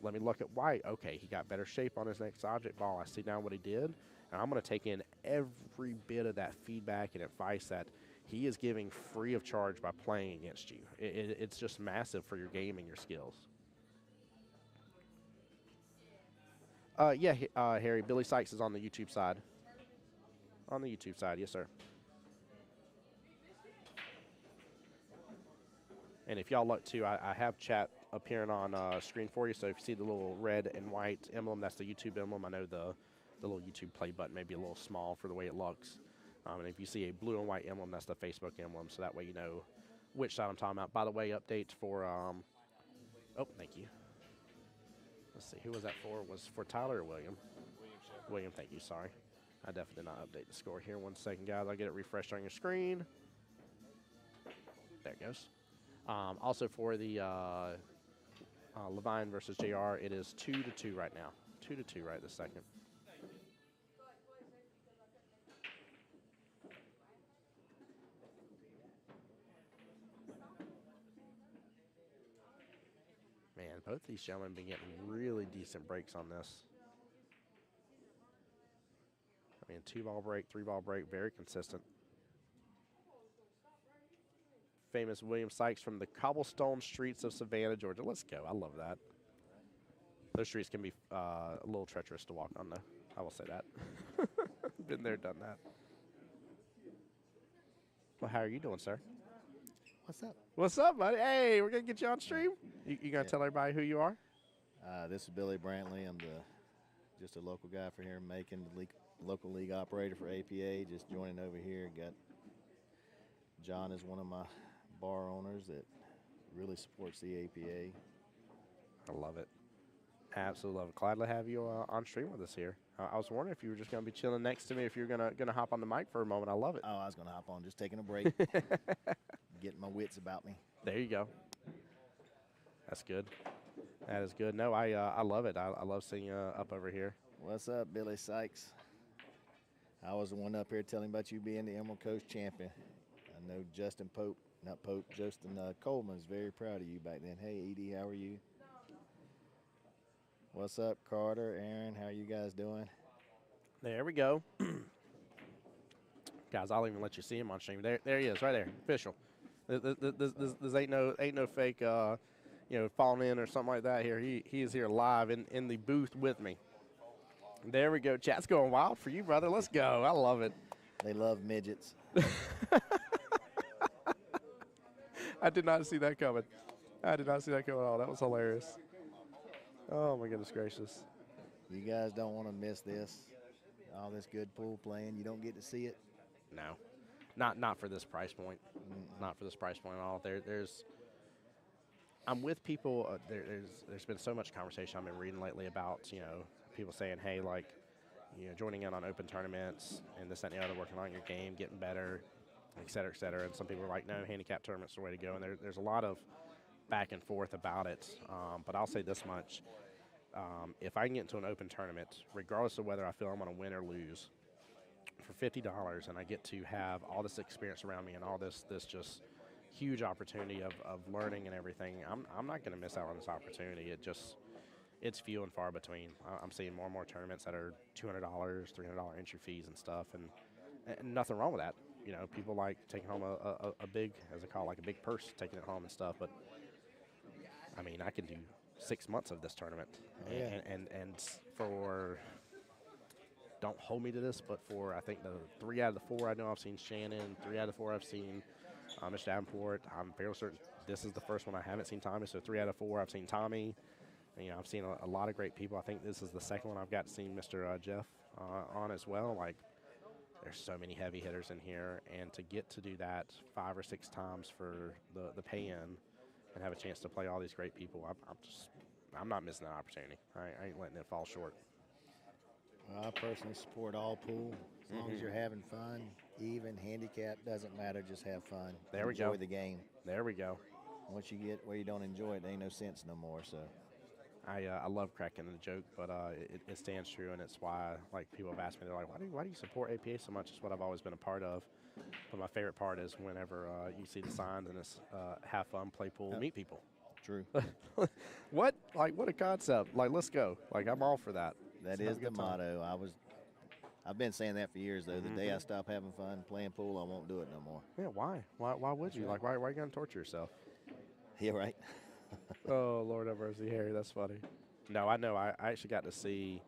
Let me look at why. Okay, he got better shape on his next object ball. I see now what he did, and I'm going to take in every bit of that feedback and advice that he is giving free of charge by playing against you. It's just massive for your game and your skills. Harry, Billy Sykes is on the YouTube side. On the YouTube side, yes, sir. And if y'all look too, I have chat appearing on screen for you. So if you see the little red and white emblem, that's the YouTube emblem. I know the little YouTube play button may be a little small for the way it looks. And if you see a blue and white emblem, that's the Facebook emblem. So that way you know which side I'm talking about. By the way, updates for oh, thank you. Let's see, who was that for? Was for Tyler or William? William, thank you. Sorry, I definitely did not update the score here. 1 second, guys. I'll get it refreshed on your screen. There it goes. Also for the Levine versus JR, it is 2-2 right now. 2-2 right this second. Man, both these gentlemen have been getting really decent breaks on this. I mean, 2-ball break, 3-ball break, very consistent. Famous William Sykes from the cobblestone streets of Savannah, Georgia. Let's go. I love that. Those streets can be a little treacherous to walk on, though. I will say that. Been there, done that. Well, how are you doing, sir? What's up? What's up, buddy? Hey, we're going to get you on stream. You going to tell everybody who you are? This is Billy Brantley. I'm just a local guy for here in Macon, the local league operator for APA. Just joining over here. Got John is one of my bar owners that really supports the APA. I love it. Absolutely love it. Glad to have you on stream with us here. I was wondering if you were just going to be chilling next to me, if you're gonna hop on the mic for a moment. I love it. Oh, I was going to hop on, just taking a break, getting my wits about me. There you go. That's good. That is good. No, I love it. I love seeing you up over here. What's up, Billy Sykes? I was the one up here telling about you being the Emerald Coast champion. I know Justin Coleman's very proud of you back then. Hey, Edie, how are you? What's up, Carter, Aaron? How are you guys doing? There we go. Guys, I'll even let you see him on stream. There he is, right there, official. This ain't no fake, falling in or something like that here. He is here live in the booth with me. There we go. Chat's going wild for you, brother. Let's go. I love it. They love midgets. I did not see that coming. I did not see that coming at all. That was hilarious. Oh, my goodness gracious. You guys don't want to miss this. All this good pool playing. You don't get to see it. No, not for this price point. Not for this price point at all. I'm with people. There's been so much conversation I've been reading lately about people saying, hey, like, joining in on open tournaments and this, that, and the other, working on your game, getting better, et cetera, et cetera. And some people are like, no, handicap tournaments are the way to go. And there's a lot of back and forth about it. But I'll say this much. If I can get into an open tournament, regardless of whether I feel I'm going to win or lose, for $50, and I get to have all this experience around me and all this just huge opportunity of learning and everything, I'm not going to miss out on this opportunity. It's few and far between. I'm seeing more and more tournaments that are $200, $300 entry fees and stuff, and nothing wrong with that. People like taking home a big, as I call it, like a big purse, taking it home and stuff. But I mean, I can do 6 months of this tournament, and for, don't hold me to this, but for I think the 3 out of the 4 I know I've seen Shannon, 3 out of the 4 I've seen Mr. Davenport. I'm fairly certain this is the first one I haven't seen Tommy. So 3 out of 4 I've seen Tommy. And, I've seen a lot of great people. I think this is the second one I've got to see Mr. Jeff on as well. Like, there's so many heavy hitters in here, and to get to do that 5 or 6 times for the pay-in and have a chance to play all these great people, I'm not missing that opportunity. I ain't letting it fall short. Well, I personally support all pool. As long as you're having fun, even handicap, doesn't matter. Just have fun. There we go. Enjoy the game. There we go. Once you get where you don't enjoy it, there ain't no sense no more. So I love cracking the joke, but it stands true, and it's why, like, people have asked me, they're like, why do you support APA so much? It's what I've always been a part of. But my favorite part is whenever you see the signs and it's have fun, play pool, meet people. True. What a concept. Like, let's go. Like, I'm all for that. That is the motto. I've been saying that for years, though. The day I stop having fun playing pool, I won't do it no more. Yeah, why? Why would you? Like, why are you going to torture yourself? Yeah, right. Oh, Lord have mercy, Harry. That's funny. No, I know. I actually got to see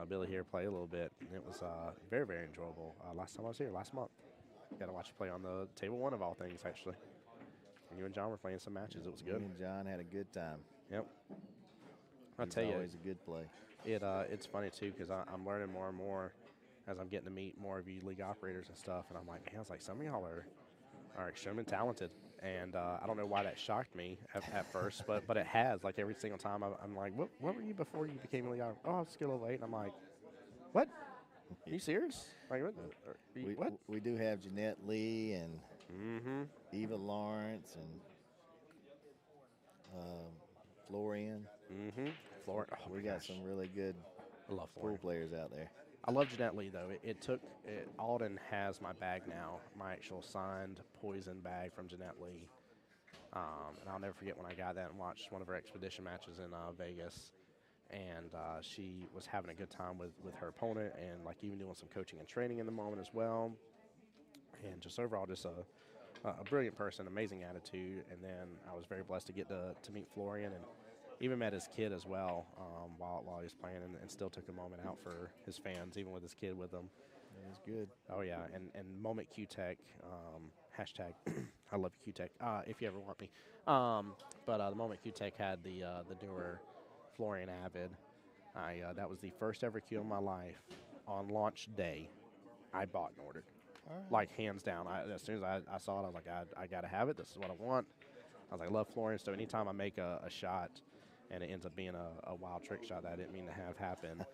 Billy here play a little bit. And it was very, very enjoyable. Last time I was here, last month. Got to watch you play on the table one of all things, actually. You and John were playing some matches. It was good. Me and John had a good time. Yep. I'll tell you. Always a good play. It's funny, too, because I'm learning more and more as I'm getting to meet more of you league operators and stuff. And I'm like, man, I was like, some of y'all are extremely talented. And I don't know why that shocked me at first, but it has. Like, every single time I'm like, what were you before you became a league operator? Oh, I was skill level 8. And I'm like, what? Are you serious? Like, what? We do have Jeanette Lee and Eva Lawrence and Florian. Florian. Oh, we got some really good pool players out there. I love Jeanette Lee, though. Alden has my bag now, my actual signed poison bag from Jeanette Lee. And I'll never forget when I got that and watched one of her expedition matches in Vegas. And she was having a good time with her opponent and, like, even doing some coaching and training in the moment as well. And just overall, just a brilliant person, amazing attitude. And then I was very blessed to get to meet Florian and even met his kid as well while he was playing, and still took a moment out for his fans, even with his kid with him. That was good. Oh, yeah, and Moment QTech, hashtag, I love QTech, if you ever want me. But the Moment QTech had the newer Florian Avid. That was the first ever Q in my life. On launch day, I bought and ordered. Like, hands down. As soon as I saw it, I was like, I got to have it. This is what I want. I was like, I love Florian, so anytime I make a shot and it ends up being a wild trick shot that I didn't mean to have happen.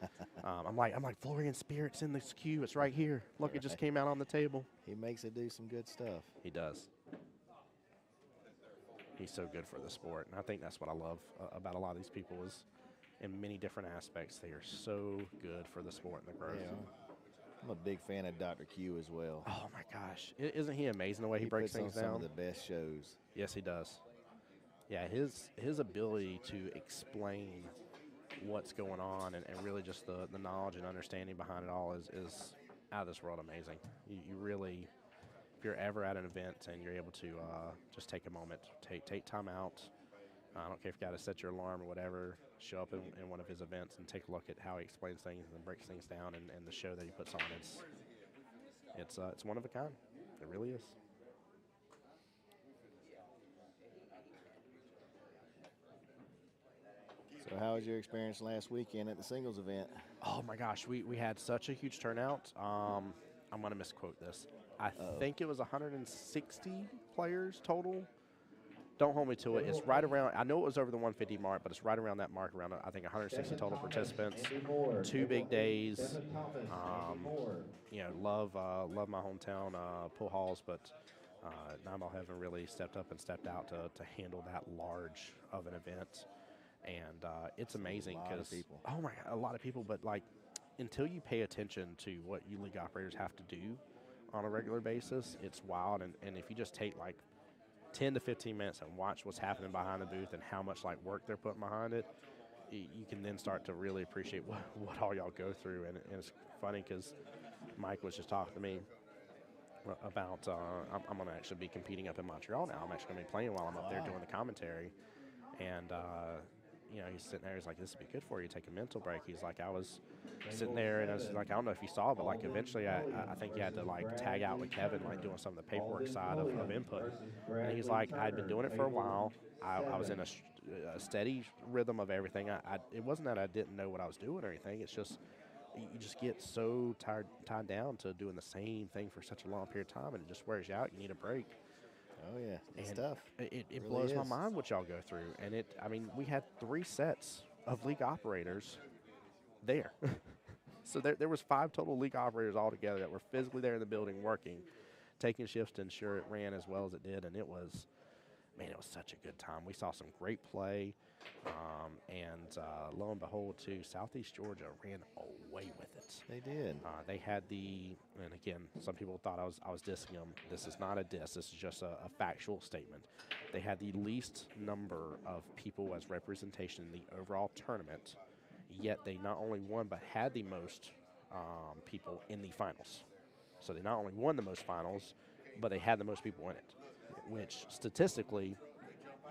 I'm like Florian Spirit's in this queue. It's right here. Look, it just came out on the table. He makes it do some good stuff. He does. He's so good for the sport, and I think that's what I love about a lot of these people is in many different aspects, they are so good for the sport and the growth. Yeah. I'm a big fan of Dr. Q as well. Oh, my gosh. Isn't he amazing the way he breaks things puts on down? some of the best shows. Yes, he does. Yeah, his ability to explain what's going on and really just the knowledge and understanding behind it all is out of this world amazing. You really, if you're ever at an event and you're able to just take a moment, take time out. I don't care if you got to set your alarm or whatever, show up in one of his events and take a look at how he explains things and breaks things down and the show that he puts on. It's one of a kind. It really is. So how was your experience last weekend at the singles event? Oh my gosh, we had such a huge turnout. I'm gonna misquote this. I think it was 160 players total. Don't hold me to it. It's right around. I know it was over the 150 mark, but it's right around that mark. Around I think 160 total participants. 2 big days. Love my hometown pool halls, but Nine Ball Heaven really stepped up and stepped out to handle that large of an event. And it's amazing because oh my God, a lot of people. But like, until you pay attention to what you league operators have to do on a regular basis, it's wild. And if you just take like 10 to 15 minutes and watch what's happening behind the booth and how much like work they're putting behind it, you can then start to really appreciate what all y'all go through. And it's funny because Mike was just talking to me about I'm going to actually be competing up in Montreal now. I'm actually going to be playing while I'm up there doing the commentary. And he's sitting there. He's like, "This would be good for you. Take a mental break." He's like, "I was sitting there, and I was like, I don't know if you saw, but like eventually, I think you had to like tag out with Kevin, like doing some of the paperwork side of input." And he's like, "I'd been doing it for a while. I was in a steady rhythm of everything. It wasn't that I didn't know what I was doing or anything. It's just you just get so tied down to doing the same thing for such a long period of time, and it just wears you out. You need a break." Oh, yeah. It's and tough. It really blows my is. mind what y'all go through. And we had 3 sets of league operators there. So there was 5 total league operators all together that were physically there in the building working, taking shifts to ensure it ran as well as it did. And it was such a good time. We saw some great play. And lo and behold, too, Southeast Georgia ran away with it. They did. They had and again, some people thought I was dissing them. This is not a diss. This is just a factual statement. They had the least number of people as representation in the overall tournament, yet they not only won but had the most people in the finals. So they not only won the most finals, but they had the most people in it, which statistically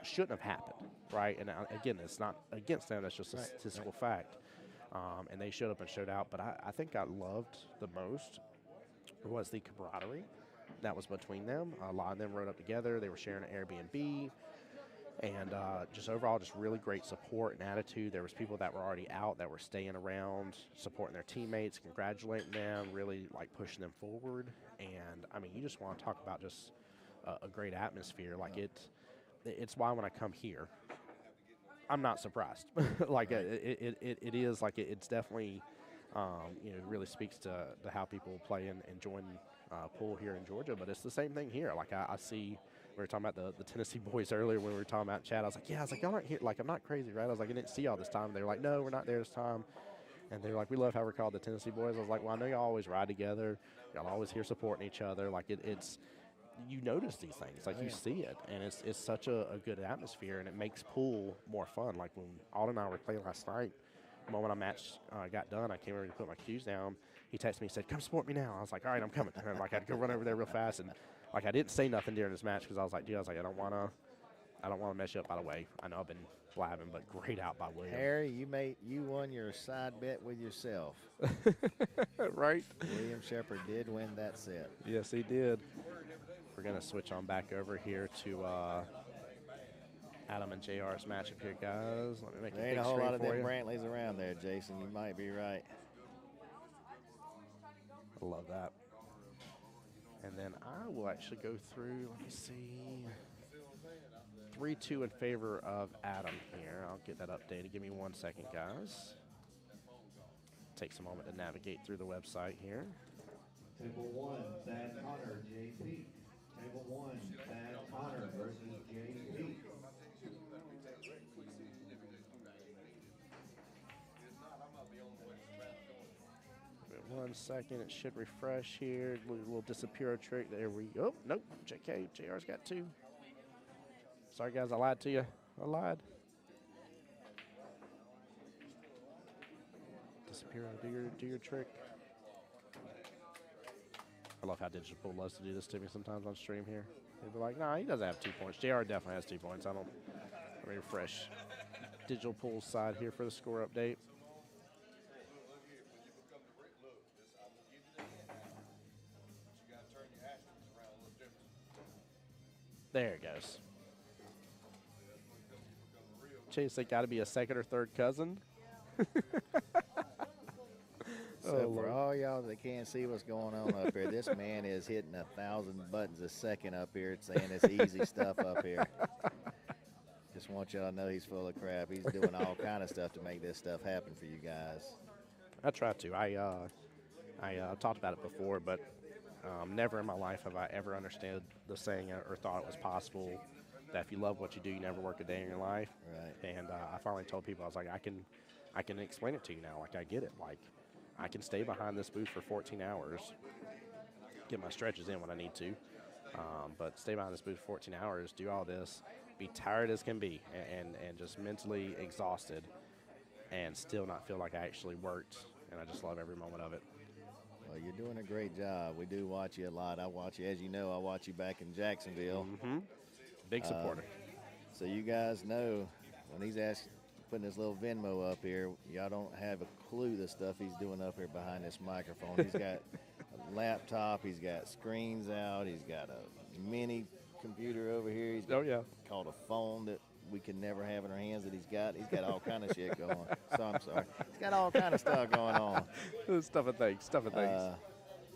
shouldn't have happened, right? And again, it's not against them. That's just a statistical fact. And they showed up and showed out. But I think I loved the most was the camaraderie that was between them. A lot of them rode up together. They were sharing an Airbnb. And just overall, just really great support and attitude. There was people that were already out that were staying around, supporting their teammates, congratulating them, really like pushing them forward. And I mean, you just want to talk about just a great atmosphere. Like it's why when I come here, I'm not surprised. Like it is like it's definitely really speaks to how people play and join pool here in Georgia. But it's the same thing here. Like I see. We were talking about the Tennessee boys earlier when we were talking about chat. I was like, y'all aren't here. Like, I'm not crazy, right? I was like, I didn't see y'all this time. They were like, no, we're not there this time. And they were like, we love how we're called the Tennessee boys. I was like, well, I know y'all always ride together. Y'all always here supporting each other. Like, it's you notice these things. Like, you see it. And it's such a good atmosphere, and it makes pool more fun. Like, when Alden and I were playing last night, the moment our match got done, I came over to put my cues down. He texted me and said, come support me now. I was like, all right, I'm coming. And like, I had to go run over there real fast. And like, I didn't say nothing during this match because I was like, dude, I don't want to mess you up by the way. I know I've been blabbing, but great out by William. Harry, you won your side bet with yourself. Right? William Shepard did win that set. Yes, he did. We're going to switch on back over here to Adam and JR's matchup here, guys. Let me make There a ain't big a whole screen lot of for them you. Brantleys around there, Jason. You might be right. I love that. And then I will actually go through, let me see. 3-2 in favor of Adam here. I'll get that updated. Give me 1 second, guys. Takes a moment to navigate through the website here. Table 1, Thad Connor, JP. Table 1, Thad Connor versus JP. 1 second, it should refresh here. We'll disappear a trick. There we go. Oh, nope. JK, JR's got 2. Sorry, guys, I lied to you. I lied. Disappear, do your trick. I love how Digital Pool loves to do this to me sometimes on stream here. They'll be like, nah, he doesn't have 2 points. JR definitely has 2 points. Let me refresh Digital Pool's side here for the score update. There it goes. Chase, they got to be a second or third cousin. So for all y'all that can't see what's going on up here, this man is hitting 1,000 buttons a second up here, saying it's easy stuff up here. Just want y'all to know he's full of crap. He's doing all kind of stuff to make this stuff happen for you guys. I try to. I talked about it before, but never in my life have I ever understood the saying or thought it was possible that if you love what you do, you never work a day in your life. Right. And I finally told people, I was like, I can explain it to you now. Like, I get it. Like, I can stay behind this booth for 14 hours, get my stretches in when I need to, but stay behind this booth for 14 hours, do all this, be tired as can be, and just mentally exhausted, and still not feel like I actually worked. And I just love every moment of it. Well, you're doing a great job. We do watch you a lot. I watch you, as you know, I watch you back in Jacksonville. Mm-hmm. Big supporter. So you guys know when he's putting his little Venmo up here, y'all don't have a clue the stuff he's doing up here behind this microphone. He's got a laptop. He's got screens out. He's got a mini computer over here. He's got called a phone that we can never have in our hands that he's got. He's got all kind of shit going. So I'm sorry. He's got all kind of stuff going on. Stuff of things.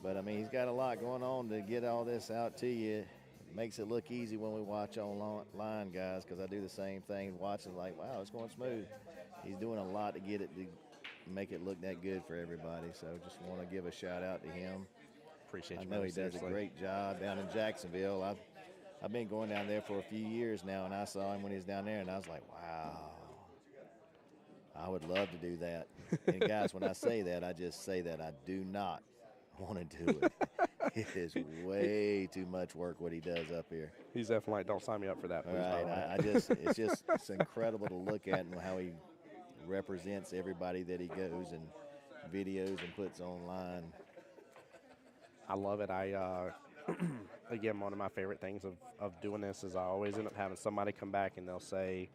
But, I mean, he's got a lot going on to get all this out to you. It makes it look easy when we watch online, guys, because I do the same thing. Watching like, wow, it's going smooth. He's doing a lot to get it to make it look that good for everybody. So just want to give a shout out to him. Appreciate you. I know he does a great job down in Jacksonville. I've been going down there for a few years now, and I saw him when he was down there, and I was like, wow, I would love to do that. And, guys, when I say that, I just say that I do not want to do it. It is way too much work what he does up here. He's definitely like, don't sign me up for that. All right, it's incredible to look at and how he represents everybody that he goes and videos and puts online. I love it. Again, one of my favorite things of doing this is I always end up having somebody come back and they'll say,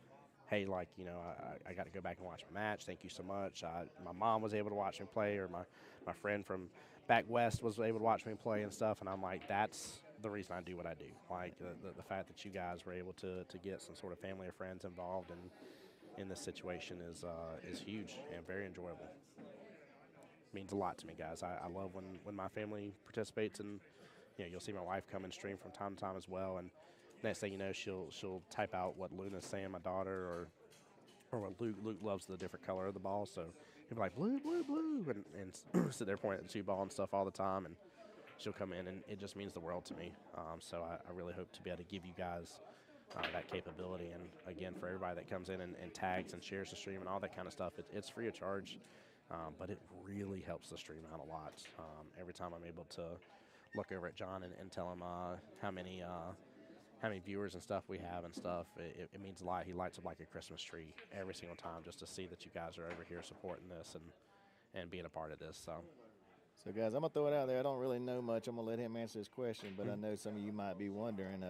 hey, like, you know, I got to go back and watch my match. Thank you so much. My mom was able to watch me play, or my friend from back west was able to watch me play and stuff. And I'm like, that's the reason I do what I do. Like, the fact that you guys were able to get some sort of family or friends involved in this situation is huge and very enjoyable. Means a lot to me, guys. I love when my family participates, and you know, you'll see my wife come and stream from time to time as well. And next thing you know, she'll type out what Luna's saying, my daughter, or what Luke loves the different color of the ball. So he'll be like, blue, blue, blue, and sit there pointing at the 2 ball and stuff all the time. And she'll come in, and it just means the world to me. So I really hope to be able to give you guys that capability. And again, for everybody that comes in and tags and shares the stream and all that kind of stuff, it's free of charge. But it really helps the stream out a lot. Every time I'm able to look over at John and tell him how many viewers and stuff we have and stuff, it means a lot. He lights up like a Christmas tree every single time just to see that you guys are over here supporting this and being a part of this. So guys, I'm going to throw it out there. I don't really know much. I'm going to let him answer this question, but I know some of you might be wondering,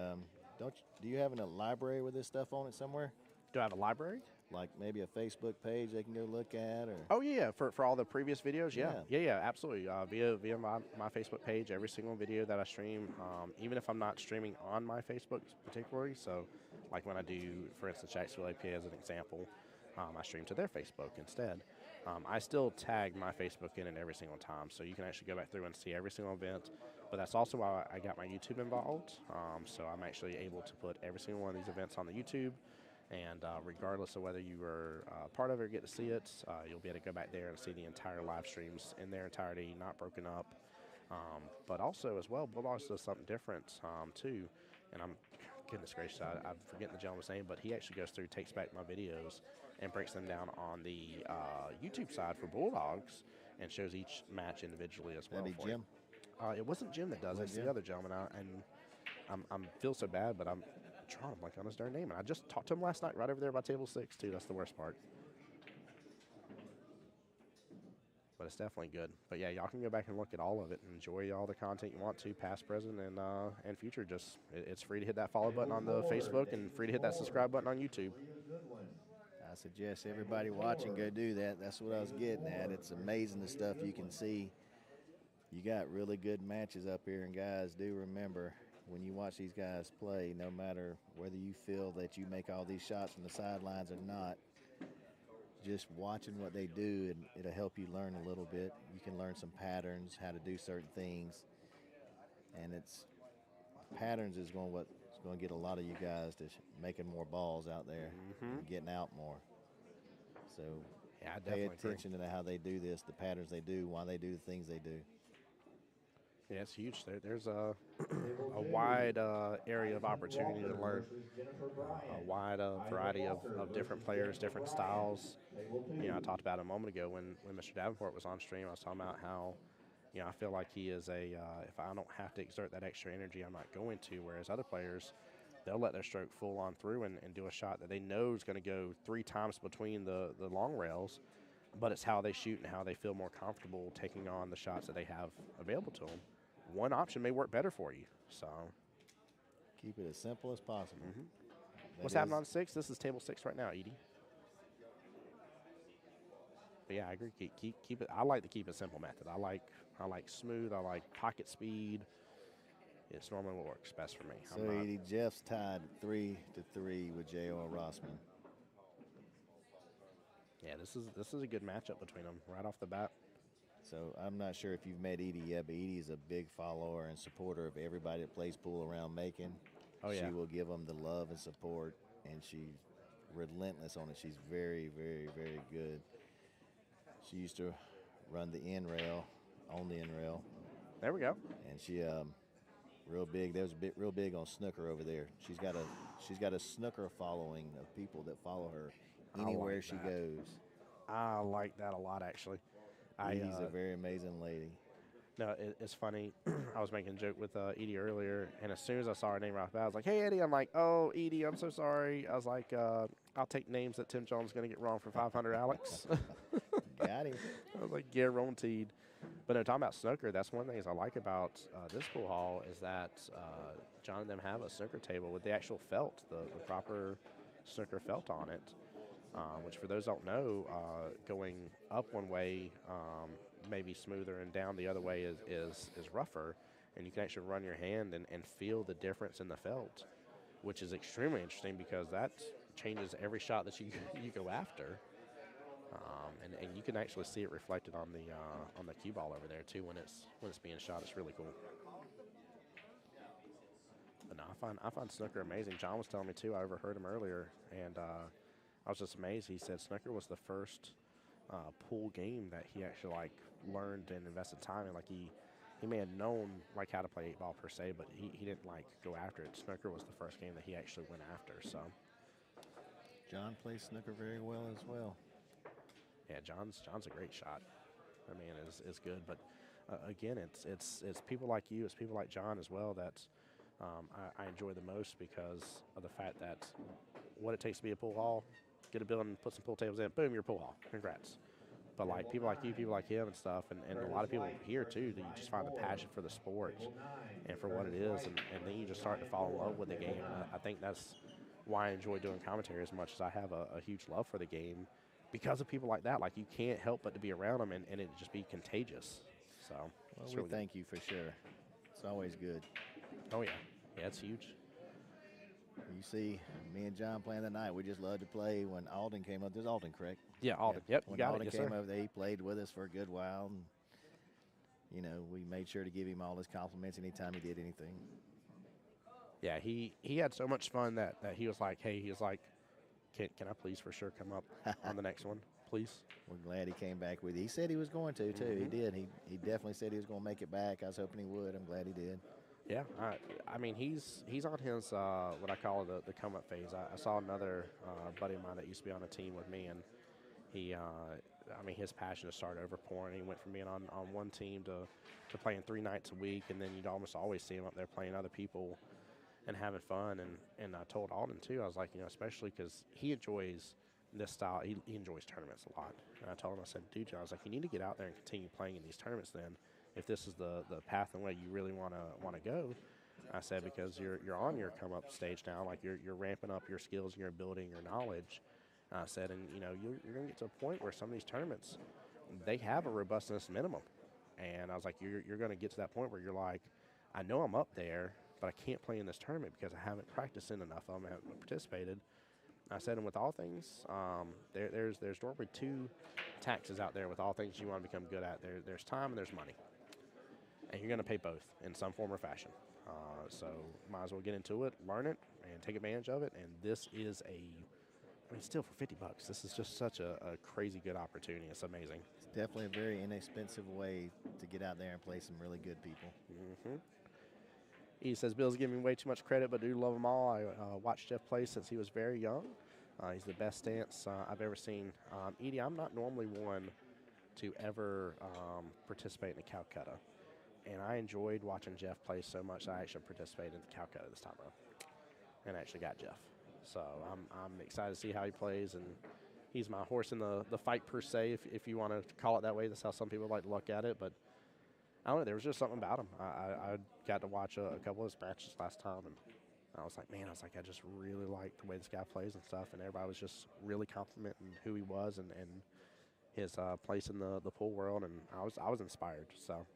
do you have a library with this stuff on it somewhere? Do I have a library? Like maybe a Facebook page they can go look at, or? Oh yeah, for all the previous videos, yeah, absolutely. Via my Facebook page, every single video that I stream, even if I'm not streaming on my Facebook particularly. So, like when I do, for instance, Jacksonville APA as an example, I stream to their Facebook instead. I still tag my Facebook in it every single time, so you can actually go back through and see every single event. But that's also why I got my YouTube involved. So I'm actually able to put every single one of these events on the YouTube. And regardless of whether you were part of it or get to see it, you'll be able to go back there and see the entire live streams in their entirety, not broken up. But also, as well, Bulldogs does something different, too. And goodness gracious, I'm forgetting the gentleman's name, but he actually goes through, takes back my videos, and breaks them down on the YouTube side for Bulldogs and shows each match individually as well. That'd be for you. Jim. It wasn't Jim that does it, it's the other gentleman. I'm feel so bad, but I'm trying to blank on his darn name. And I just talked to him last night right over there by table 6, too. That's the worst part. But it's definitely good. But yeah, y'all can go back and look at all of it and enjoy all the content you want to, past, present, and future. Just it's free to hit that follow button on the Facebook and free to hit that subscribe button on YouTube. I suggest everybody watching go do that. That's what I was getting at. It's amazing the stuff you can see. You got really good matches up here, and guys, do remember when you watch these guys play, no matter whether you feel that you make all these shots from the sidelines or not, just watching what they do, and it'll help you learn a little bit. You can learn some patterns, how to do certain things, and it's patterns is what's going to get a lot of you guys to making more balls out there and getting out more. So Yeah, I pay definitely agree. attention to how they do this, the patterns they do, why they do the things they do. Yeah, it's huge. There's a wide area of opportunity to learn, a wide variety of different players, different styles. You know, I talked about it a moment ago when Mr. Davenport was on stream. I was talking about how, you know, I feel like he is if I don't have to exert that extra energy, I'm not going to, whereas other players, they'll let their stroke full on through and do a shot that they know is going to go 3 times between the long rails, but it's how they shoot and how they feel more comfortable taking on the shots that they have available to them. One option may work better for you, so. Keep it as simple as possible. What's happening on 6? This is table 6 right now, Edie. But yeah, I agree. Keep it. I like to keep it simple method. I like smooth. I like pocket speed. It's normally what works best for me. So, Edie, Jeff's tied 3-3 with J.O. Rossman. Yeah, this is a good matchup between them right off the bat. So I'm not sure if you've met Edie yet, but Edie is a big follower and supporter of everybody that plays pool around Macon. Oh, yeah. She will give them the love and support, and she's relentless on it. She's very, very, very good. She used to run the end rail, on the end rail. There we go. And she real big. That was real big on snooker over there. She's got a snooker following of people that follow her anywhere she goes. I like that a lot, actually. Edie's a very amazing lady. No, it's funny. I was making a joke with Edie earlier, and as soon as I saw her name right off, I was like, "Hey, Edie." I'm like, "Oh, Edie, I'm so sorry." I was like, "I'll take names that Tim Jones is going to get wrong for 500, Alex." Got him. I was like, guaranteed. But no, talking about snooker, that's one of the things I like about this pool hall is that John and them have a snooker table with the actual felt, the proper snooker felt on it. Which for those who don't know, going up one way may be smoother and down the other way is rougher, and you can actually run your hand and feel the difference in the felt, which is extremely interesting because that changes every shot that you go after, and you can actually see it reflected on the cue ball over there too when it's being shot. It's really cool. But no, I find snooker amazing. John was telling me too. I overheard him earlier, and I was just amazed. He said snooker was the first pool game that he actually learned and invested time in. Like he may have known how to play 8-ball per se, but he didn't go after it. Snooker was the first game that he actually went after. So John plays snooker very well as well. Yeah, John's a great shot. I mean, is good. But again, it's people like you, it's people like John as well that I enjoy the most because of the fact that what it takes to be a pool hall. Get a building, put some pool tables in, boom, you're a pool hall. Congrats. But people like you, people like him and stuff, and a lot of people here too, that you just find the passion for the sport and for what it is, and then you just start to fall in love with the game. And I think that's why I enjoy doing commentary as much as I have a huge love for the game because of people like that. Like, you can't help but to be around them, and it just be contagious. So, well, really thank you for sure. It's always good. Oh, yeah. Yeah, it's huge. You see, me and John playing tonight. We just love to play. When Alden came up, there's Alden, correct? Yeah, Alden. Yep, you When got Alden it. Yes, came sir. over there, he played with us for a good while. And, you know, we made sure to give him all his compliments anytime he did anything. Yeah, he had so much fun that he was like, hey, he was like, can I please for sure come up on the next one, please? We're glad he came back with you. He said he was going to, too. He Mhm. did. He definitely said he was going to make it back. I was hoping he would. I'm glad he did. Yeah, I mean, he's on his what I call the come up phase. I saw another buddy of mine that used to be on a team with me, and he, I mean, his passion just started overpouring. He went from being on one team to playing 3 nights a week, and then you'd almost always see him up there playing other people and having fun. And I told Alden too, I was like, you know, especially because he enjoys this style. He enjoys tournaments a lot. And I told him, I said, dude, John, I was like, you need to get out there and continue playing in these tournaments then, if this is the path and way you really want to go. I said, because you're on your come up stage now, like you're ramping up your skills and your ability and your knowledge. I said, and you know, you're going to get to a point where some of these tournaments, they have a robustness minimum. And I was like, you're going to get to that point where you're like, I know I'm up there, but I can't play in this tournament because I haven't practiced in enough of them, I haven't participated. I said, and with all things, there's normally 2 taxes out there with all things you want to become good at. There's time and there's money. And you're going to pay both in some form or fashion. So might as well get into it, learn it, and take advantage of it. And this is I mean, still for $50, this is just such a crazy good opportunity. It's amazing. It's definitely a very inexpensive way to get out there and play some really good people. Mm-hmm. He says, Bill's giving me way too much credit, but I do love them all. I watched Jeff play since he was very young. He's the best stance I've ever seen. Edie, I'm not normally one to ever participate in the Calcutta. And I enjoyed watching Jeff play so much that I actually participated in the Calcutta this time around and actually got Jeff. So I'm excited to see how he plays, and he's my horse in the fight per se, if you want to call it that way. That's how some people like to look at it. But I don't know, there was just something about him. I got to watch a couple of his matches last time, and I was like, man, I just really like the way this guy plays and stuff. And everybody was just really complimenting who he was and his place in the pool world, and I was inspired. So.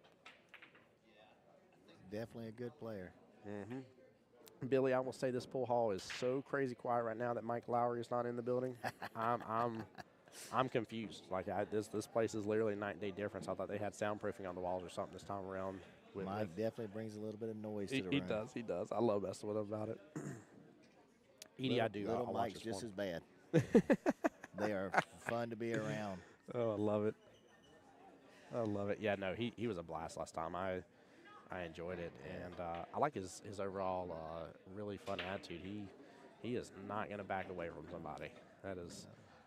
Definitely a good player. Mm-hmm. Billy, I will say this pool hall is so crazy quiet right now that Mike Lowry is not in the building. I'm confused. Like this place is literally a night and day difference. I thought they had soundproofing on the walls or something this time around. Mike definitely brings a little bit of noise to the He room. He does. I love messing with him about it. Edie, I do. Little I'll Mike's watch just this as bad. They are fun to be around. Oh, I love it. I love it. Yeah, no, he was a blast last time. I enjoyed it, and I like his overall really fun attitude. He is not going to back away from somebody.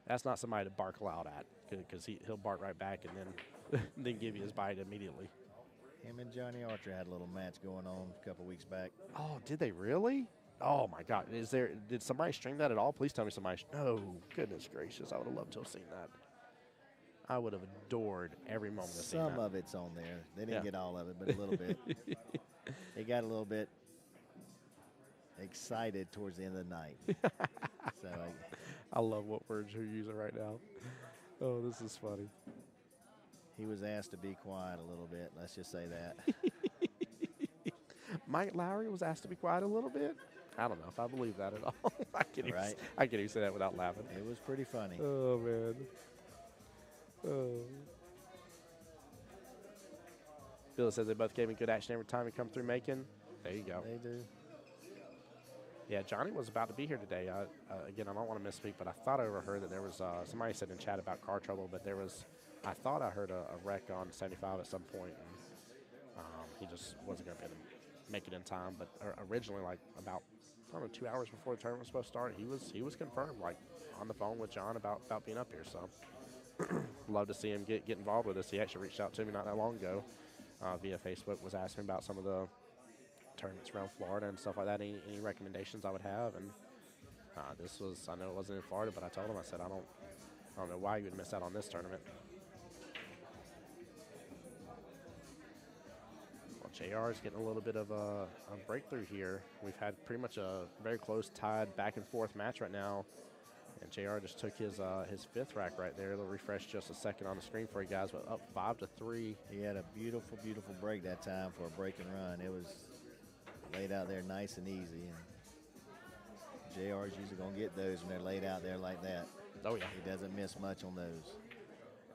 That's not somebody to bark loud at, because he'll bark right back and then give you his bite immediately. Him and Johnny Archer had a little match going on a couple weeks back. Oh, did they really? Oh my God! Did somebody stream that at all? Please tell me somebody. No, goodness gracious! I would have loved to have seen that. I would have adored every moment of seeing that. Some of it's on there. They didn't Yeah. get all of it, but a little bit. It got a little bit excited towards the end of the night. So I love what words you're using right now. Oh, this is funny. he was asked to be quiet a little bit. Let's just say that. Mike Lowry was asked to be quiet a little bit. I don't know if I believe that at all. I can't even say that without laughing. It was pretty funny. Oh, man. Oh. Bill says they both gave me good action every time we come through Macon. There you go. They do. Yeah, Johnny was about to be here today. Again, I don't want to misspeak, but I thought I overheard that there was somebody said in chat about car trouble, but I thought I heard a wreck on 75 at some point, and he just wasn't going to be able to make it in time. But originally, like about 2 hours before the tournament was supposed to start, he was confirmed, like on the phone with John about being up here. So love to see him get involved with us. He actually reached out to me not that long ago via Facebook, was asking about some of the tournaments around Florida and stuff like that, any recommendations I would have. And I know it wasn't in Florida, but I told him, I said, I don't know why you would miss out on this tournament. Well, JR is getting a little bit of a breakthrough here. We've had pretty much a very close tied back and forth match right now. And JR just took his 5th rack right there. It'll refresh just a second on the screen for you guys, but up 5-3. He had a beautiful, beautiful break that time for a break and run. It was laid out there nice and easy. And JR's usually going to get those when they're laid out there like that. Oh, yeah. He doesn't miss much on those.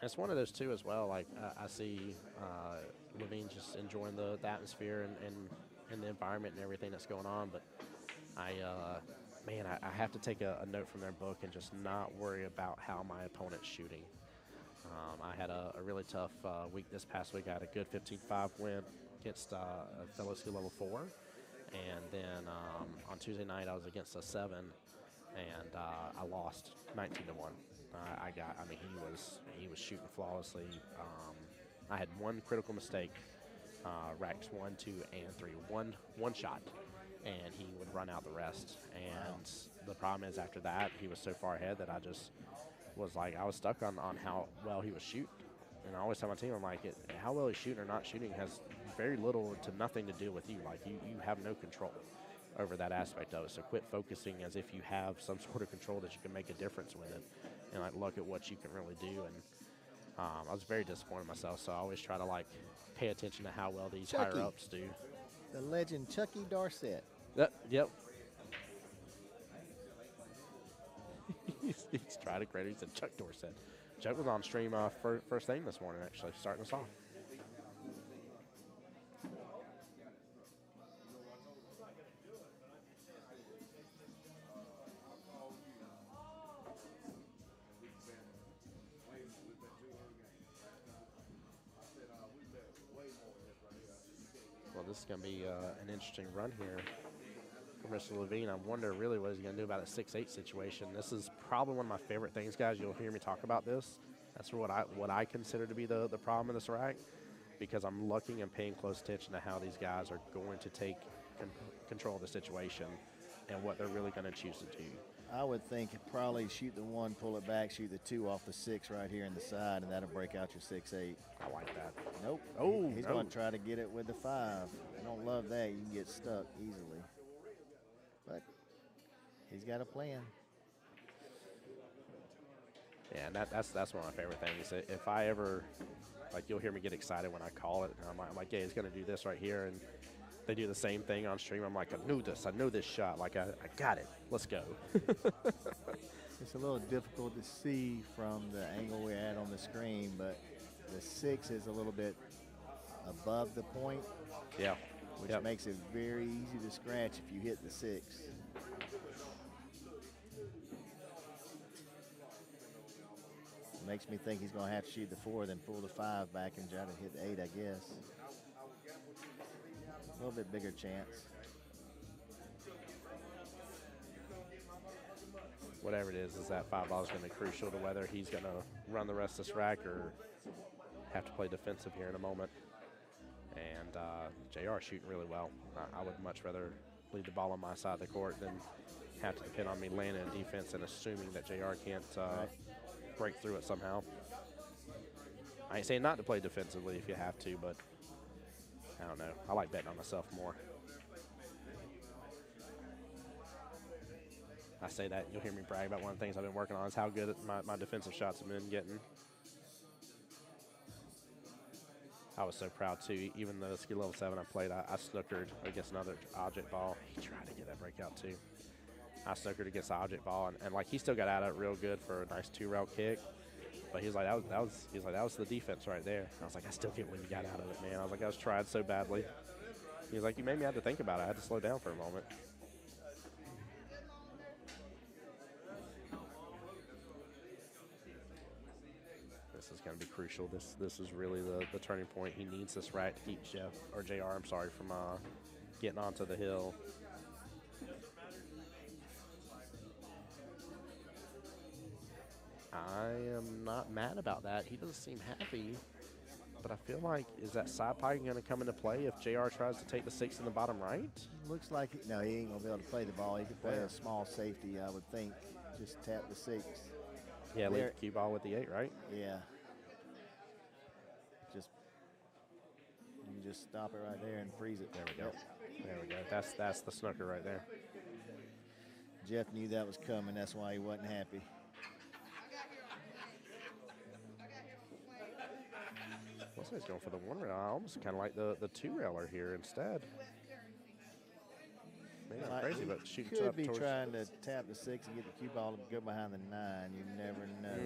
It's one of those, too, as well. Like, I see Levine just enjoying the atmosphere and the environment and everything that's going on. But I have to take a note from their book and just not worry about how my opponent's shooting. I had a really tough week this past week. I had a good 15-5 win against a fellow skill level 4. And then on Tuesday night, I was against a 7, and I lost 19-1. He was shooting flawlessly. I had one critical mistake, racks 1, 2, and 3. One shot, and he would run out the rest. And the problem is after that, he was so far ahead that I just was like, I was stuck on how well he was shooting. And I always tell my team, I'm like, how well he's shooting or not shooting has very little to nothing to do with you. Like, you have no control over that aspect of it. So quit focusing as if you have some sort of control that you can make a difference with it. And, like, look at what you can really do. And I was very disappointed in myself. So I always try to, like, pay attention to how well these Chucky. higher-ups do. The legend Chucky Dorsett. Yep. He's trying to credit. He said Chuck Dorsett. Chuck was on stream first thing this morning, actually, starting us off. Well, this is going to be an interesting run here for Mr. Levine. I wonder really what he's going to do about a 6-8 situation. This is probably one of my favorite things, guys. You'll hear me talk about this. That's what I consider to be the problem in this rack, because I'm looking and paying close attention to how these guys are going to take control of the situation and what they're really going to choose to do. I would think probably shoot the 1, pull it back, shoot the 2 off the 6 right here in the side, and that'll break out your 6-8. I like that. Nope. Oh, He's going to try to get it with the 5. I don't love that. You can get stuck easily. But he's got a plan. Yeah, and that's one of my favorite things. If I ever, like, you'll hear me get excited when I call it. And I'm like, yeah, he's going to do this right here. And they do the same thing on stream. I'm like, I know this shot. Like, I got it. Let's go. It's a little difficult to see from the angle we're at on the screen, but the 6 is a little bit above the point. Yeah. Which makes it very easy to scratch if you hit the 6. Makes me think he's going to have to shoot the 4, then pull the 5 back and try to hit the 8, I guess. A little bit bigger chance. Whatever it is that $5 is going to be crucial to whether he's going to run the rest of this rack or have to play defensive here in a moment. And JR shooting really well. I would much rather leave the ball on my side of the court than have to depend on me landing in defense and assuming that JR can't break through it somehow. I ain't saying not to play defensively if you have to, but I don't know. I like betting on myself more. I say that, you'll hear me brag about one of the things I've been working on is how good my defensive shots have been getting. I was so proud, too. Even though skill level 7 I played, I snookered against another object ball. He tried to get that breakout, too. I snookered against the object ball, and like, he still got out of it real good for a nice 2-rail kick. But he was like, that was the defense right there. I was like, I still can't believe you got out of it, man. I was like, I was trying so badly. He was like, you made me have to think about it. I had to slow down for a moment. This is going to be crucial. This is really the turning point. He needs this rack to keep JR from getting onto the hill. I am not mad about that. He doesn't seem happy, but I feel like, is that side pike going to come into play if JR tries to take the 6 in the bottom right? Looks like, no, he ain't going to be able to play the ball. He could play a small safety, I would think. Just tap the 6. Yeah, leave the cue ball with the 8, right? Yeah. You can just stop it right there and freeze it. There we go. There we go. That's the snooker right there. Jeff knew that was coming. That's why he wasn't happy. Looks like he's going for the 1 rail. I almost kind of like the 2-railer here instead. maybe not Like, crazy, he but shooting could up be towards. trying to tap the 6 and get the cue ball to go behind the 9. You never know.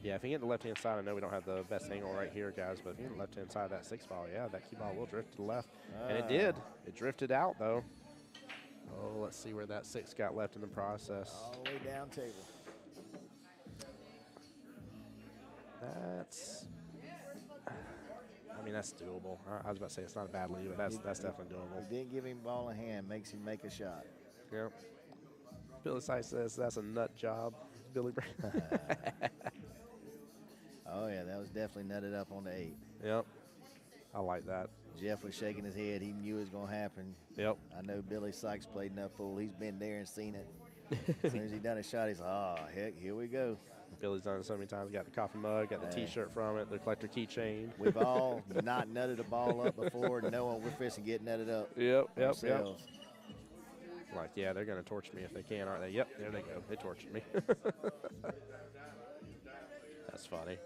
Yeah, if you get the left-hand side, I know we don't have the best angle right here, guys, but if you get the left-hand side of that 6 ball, yeah, that cue ball will drift to the left. And it did. It drifted out, though. Oh, let's see where that 6 got left in the process. All the way down table. That's, I mean, that's doable. I was about to say it's not a bad lead, but that's definitely doable. He didn't give him ball in hand. Makes him make a shot. Yep. Billy Sykes says that's a nut job, Billy Brown. Oh, yeah, that was definitely nutted up on the 8. Yep. I like that. Jeff was shaking his head. He knew it was going to happen. Yep. I know Billy Sykes played enough pool. He's been there and seen it. As soon as he done a shot, he's like, oh, heck, here we go. Billy's done it so many times. Got the coffee mug, got the T-shirt from it, the collector keychain. We've all not nutted a ball up before, knowing we're fixing to get nutted up. Yep. ourselves. Like, yeah, they're going to torch me if they can, aren't they? Yep, there they go. They tortured me. That's funny.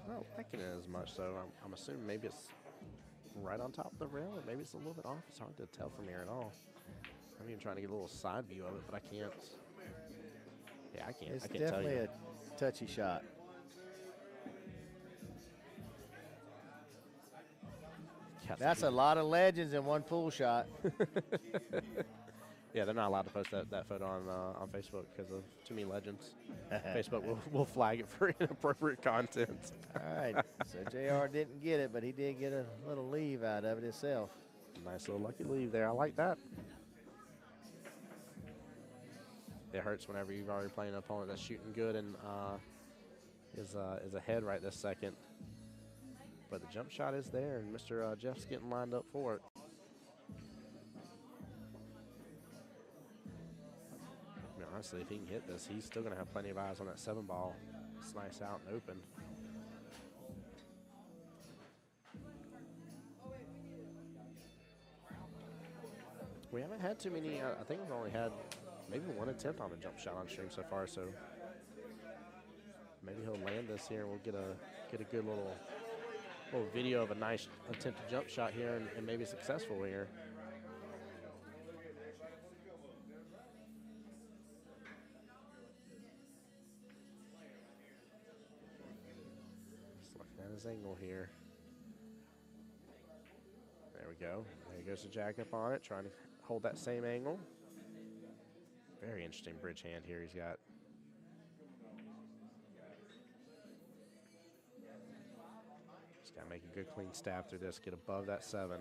Not liking it as much, so I'm assuming maybe it's right on top of the rail, or maybe it's a little bit off. It's hard to tell from here at all. I'm even trying to get a little side view of it, but I can't. Yeah, I can't. It's I can't tell definitely you. a touchy shot. That's a lot of legends in one pool shot. Yeah, they're not allowed to post that photo on Facebook because of too many legends. Facebook will flag it for inappropriate content. All right, so JR didn't get it, but he did get a little leave out of it himself. Nice little lucky leave there. I like that. It hurts whenever you've already played an opponent that's shooting good and is ahead right this second. But the jump shot is there, and Mr. Jeff's getting lined up for it. I mean, honestly, if he can hit this, he's still going to have plenty of eyes on that 7 ball. It's nice out and open. We haven't had too many. I think we've only had maybe one attempt on a jump shot on stream so far. So maybe he'll land this here, and we'll get a good little video of a nice attempted jump shot here, and maybe successful here. Just looking at his angle here. There we go. There goes the jack up on it, trying to hold that same angle. Very interesting bridge hand here he's got. Just got to make a good clean stab through this, get above that 7.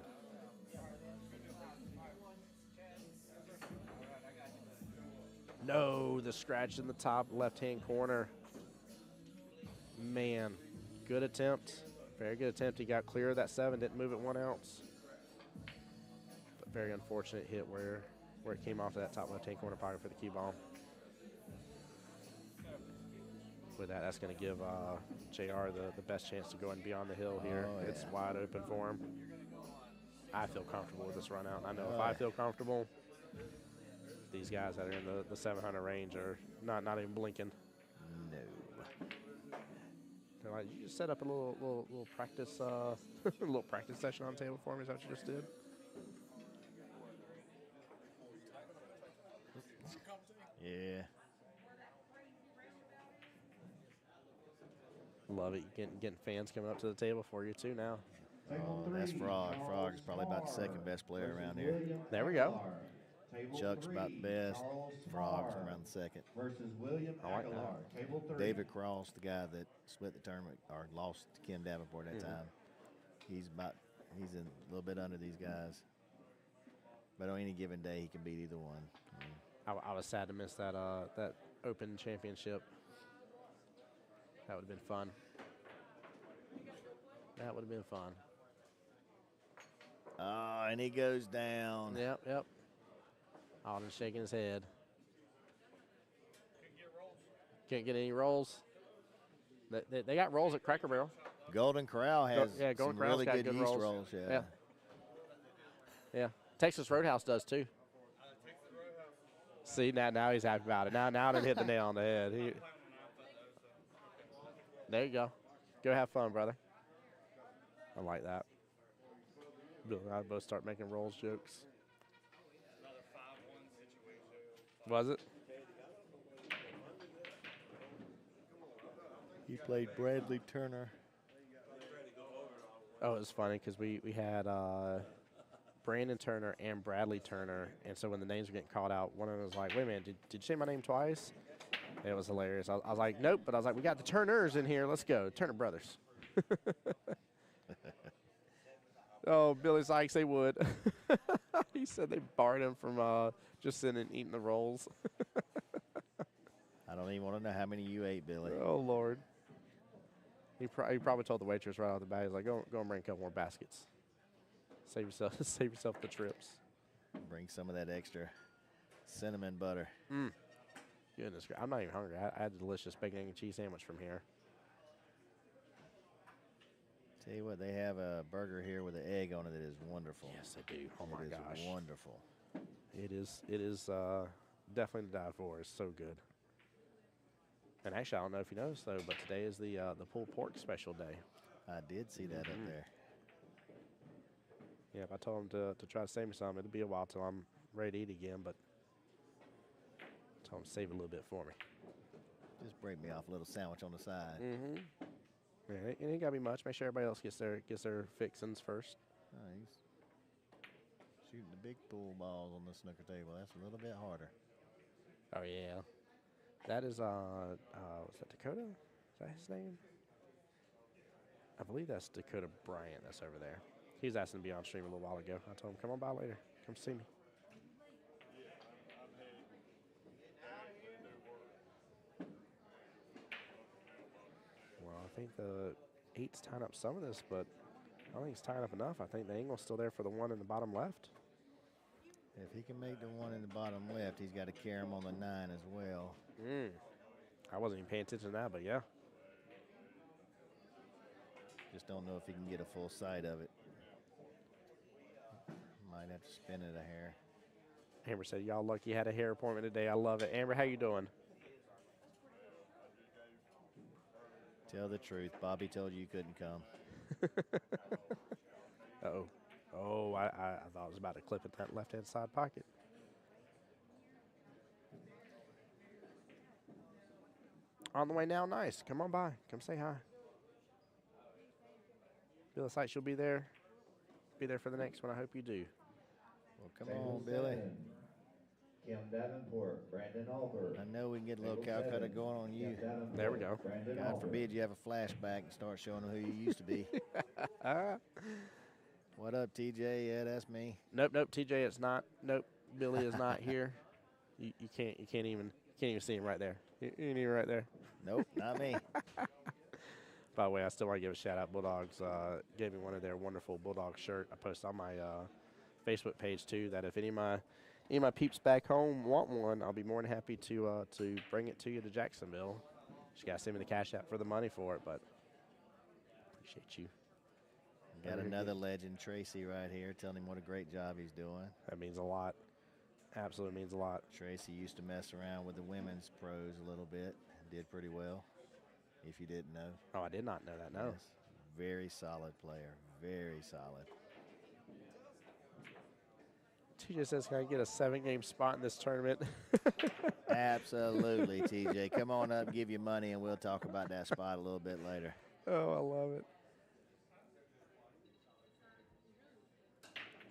No, the scratch in the top left-hand corner. Man, good attempt. Very good attempt. He got clear of that 7, didn't move it 1 ounce. But very unfortunate hit where it came off of that top left-hand corner pocket for the cue ball. With that, that's going to give JR the best chance to go and beyond the hill here. Oh, it's yeah. wide open for him. I feel comfortable with this run out. I know if I feel comfortable, these guys that are in the 700 range are not even blinking. No. They're like, you just set up a little practice, a little practice session on the table for me. Is that what you just did? Yeah. Love it. Getting fans coming up to the table for you too now. Oh, that's Frog. Frog is probably about the 2nd best player around here. There we go. Chuck's about the best. Frog's around the 2nd. Versus William I like that. Aguilar, table 3. David Cross, the guy that split the tournament or lost to Ken Davenport that time. He's in a little bit under these guys. But on any given day, he can beat either one. I was sad to miss that that Open Championship. That would have been fun. That would have been fun. Oh, and he goes down. Yep. Alden's shaking his head. Can't get any rolls. They got rolls at Cracker Barrel. Golden Corral has yeah, Golden some Corral's really got good good yeast rolls. rolls. Yeah. Yeah. Texas Roadhouse does too. See, now he's happy about it. Now I done hit the nail on the head. There you go. Go have fun, brother. I like that. Bill and I both start making rolls jokes. Was it? He played Bradley Turner. Oh, it was funny because we had Brandon Turner and Bradley Turner, and so when the names were getting called out, one of them was like, "Wait a minute, did you say my name twice?" It was hilarious. I was like, "Nope," but I was like, "We got the Turners in here. Let's go, Turner brothers." Oh, Billy Sykes, they would. He said they barred him from just sitting and eating the rolls. I don't even want to know how many you ate, Billy. Oh Lord. He probably told the waitress right off the bat, he's like, "Go and bring a couple more baskets. Save yourself the trips." Bring some of that extra cinnamon butter. Goodness, I'm not even hungry. I had a delicious bacon, egg, and cheese sandwich from here. Tell you what, they have a burger here with an egg on it that is wonderful. Yes, they do. Oh my It is gosh, wonderful. it is definitely to die for. It's so good. And actually, I don't know if you noticed though, but today is the pulled pork special day. I did see that up there. Yeah, if I told him to try to save me some, it'll be a while till I'm ready to eat again, but tell him to save a little bit for me. Just break me off a little sandwich on the side. Yeah, it ain't gotta be much. Make sure everybody else gets their fixins first. Oh, he's shooting the big pool balls on the snooker table. That's a little bit harder. Oh yeah, that is was that Dakota? Is that his name? I believe that's Dakota Bryant. That's over there. He was asking to be on stream a little while ago. I told him, "Come on by later. Come see me." Well, I think the 8's tying up some of this, but I don't think it's tying up enough. I think the angle's still there for the one in the bottom left. If he can make the one in the bottom left, he's got to carry him on the 9 as well. I wasn't even paying attention to that, but yeah. Just don't know if he can get a full sight of it. Might have to spin it a hair. Amber said, "Y'all lucky you had a hair appointment today. I love it." Amber, how you doing? Tell the truth. Bobby told you couldn't come. Uh-oh. Oh, I thought I was about to clip at that left-hand side pocket. On the way now, nice. Come on by. Come say hi. Billy Sykes, you'll be there. Be there for the next one. I hope you do. Well, come on, Billy. Kim Davenport, Brandon Albert. I know we can get a little Calcutta going on you. There we go. God forbid you have a flashback and start showing them who you used to be. What up, TJ? Yeah, that's me. Nope, TJ, it's not. Nope, Billy is not here. You can't even see him right there. You ain't even right there. Nope, not me. By the way, I still want to give a shout out. Bulldogs gave me one of their wonderful Bulldog shirt. I posted on my Facebook page too. That if any of my peeps back home want one, I'll be more than happy to bring it to you to Jacksonville. Just gotta send me the cash app for the money for it, but appreciate you. Got another legend, Tracy, right here, telling him what a great job he's doing. That means a lot. Absolutely means a lot. Tracy used to mess around with the women's pros a little bit. Did pretty well, if you didn't know. Oh, I did not know that, no. Yes. Very solid player. Very solid. TJ says, "Can I get a 7-game spot in this tournament?" Absolutely, TJ. Come on up, give you money, and we'll talk about that spot a little bit later. Oh, I love it.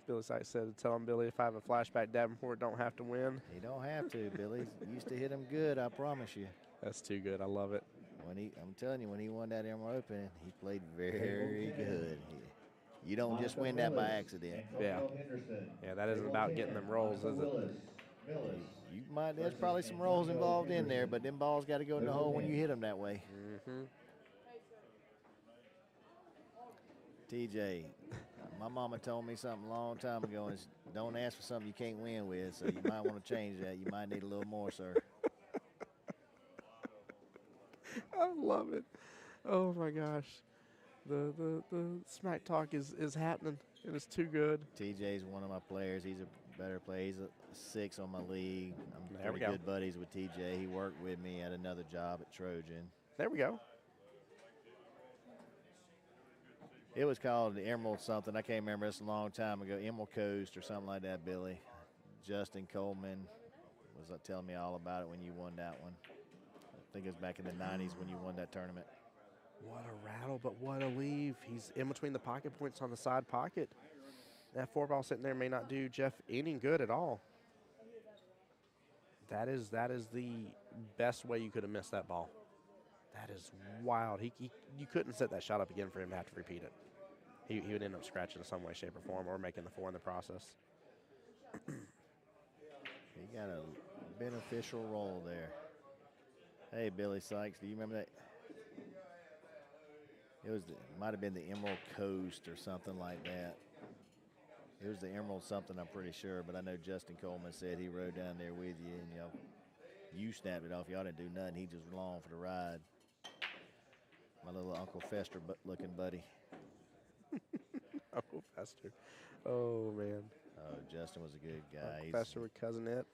Billy Sykes said, "Tell him, Billy, if I have a flashback, Davenport don't have to win." You don't have to, Billy. Used to hit him good, I promise you. That's too good. I love it. I'm telling you, when he won that Emerald Open, he played very good. You don't just win that by accident. Yeah. Yeah, that isn't about getting them rolls, is it? You might. There's probably some rolls involved in there, but them balls got to go in the hole when you hit them that way. TJ, my mama told me something a long time ago, and it's don't ask for something you can't win with, so you might want to change that. You might need a little more, sir. I love it. Oh, my gosh. The smack talk is happening. It is too good. TJ's one of my players. He's a better player. He's a 6 on my league. I'm There we pretty go. good buddies with TJ. He worked with me at another job at Trojan. There we go. It was called the Emerald something. I can't remember. It's a long time ago. Emerald Coast or something like that, Billy. Justin Coleman was telling me all about it when you won that one. I think it was back in the 90s when you won that tournament. What a rattle, but what a leave. He's in between the pocket points on the side pocket. That 4-ball sitting there may not do Jeff any good at all. That is the best way you could have missed that ball. That is wild. You couldn't set that shot up again for him to have to repeat it. He would end up scratching in some way, shape, or form, or making the 4 in the process. He got a beneficial role there. Hey, Billy Sykes, do you remember that? Might have been the Emerald Coast or something like that. It was the Emerald something, I'm pretty sure, but I know Justin Coleman said he rode down there with you, and you snapped it off. Y'all didn't do nothing. He just was along for the ride. My little Uncle Fester looking buddy. Uncle Fester. Oh, man. Oh, Justin was a good guy. Uncle Fester with Cousin It.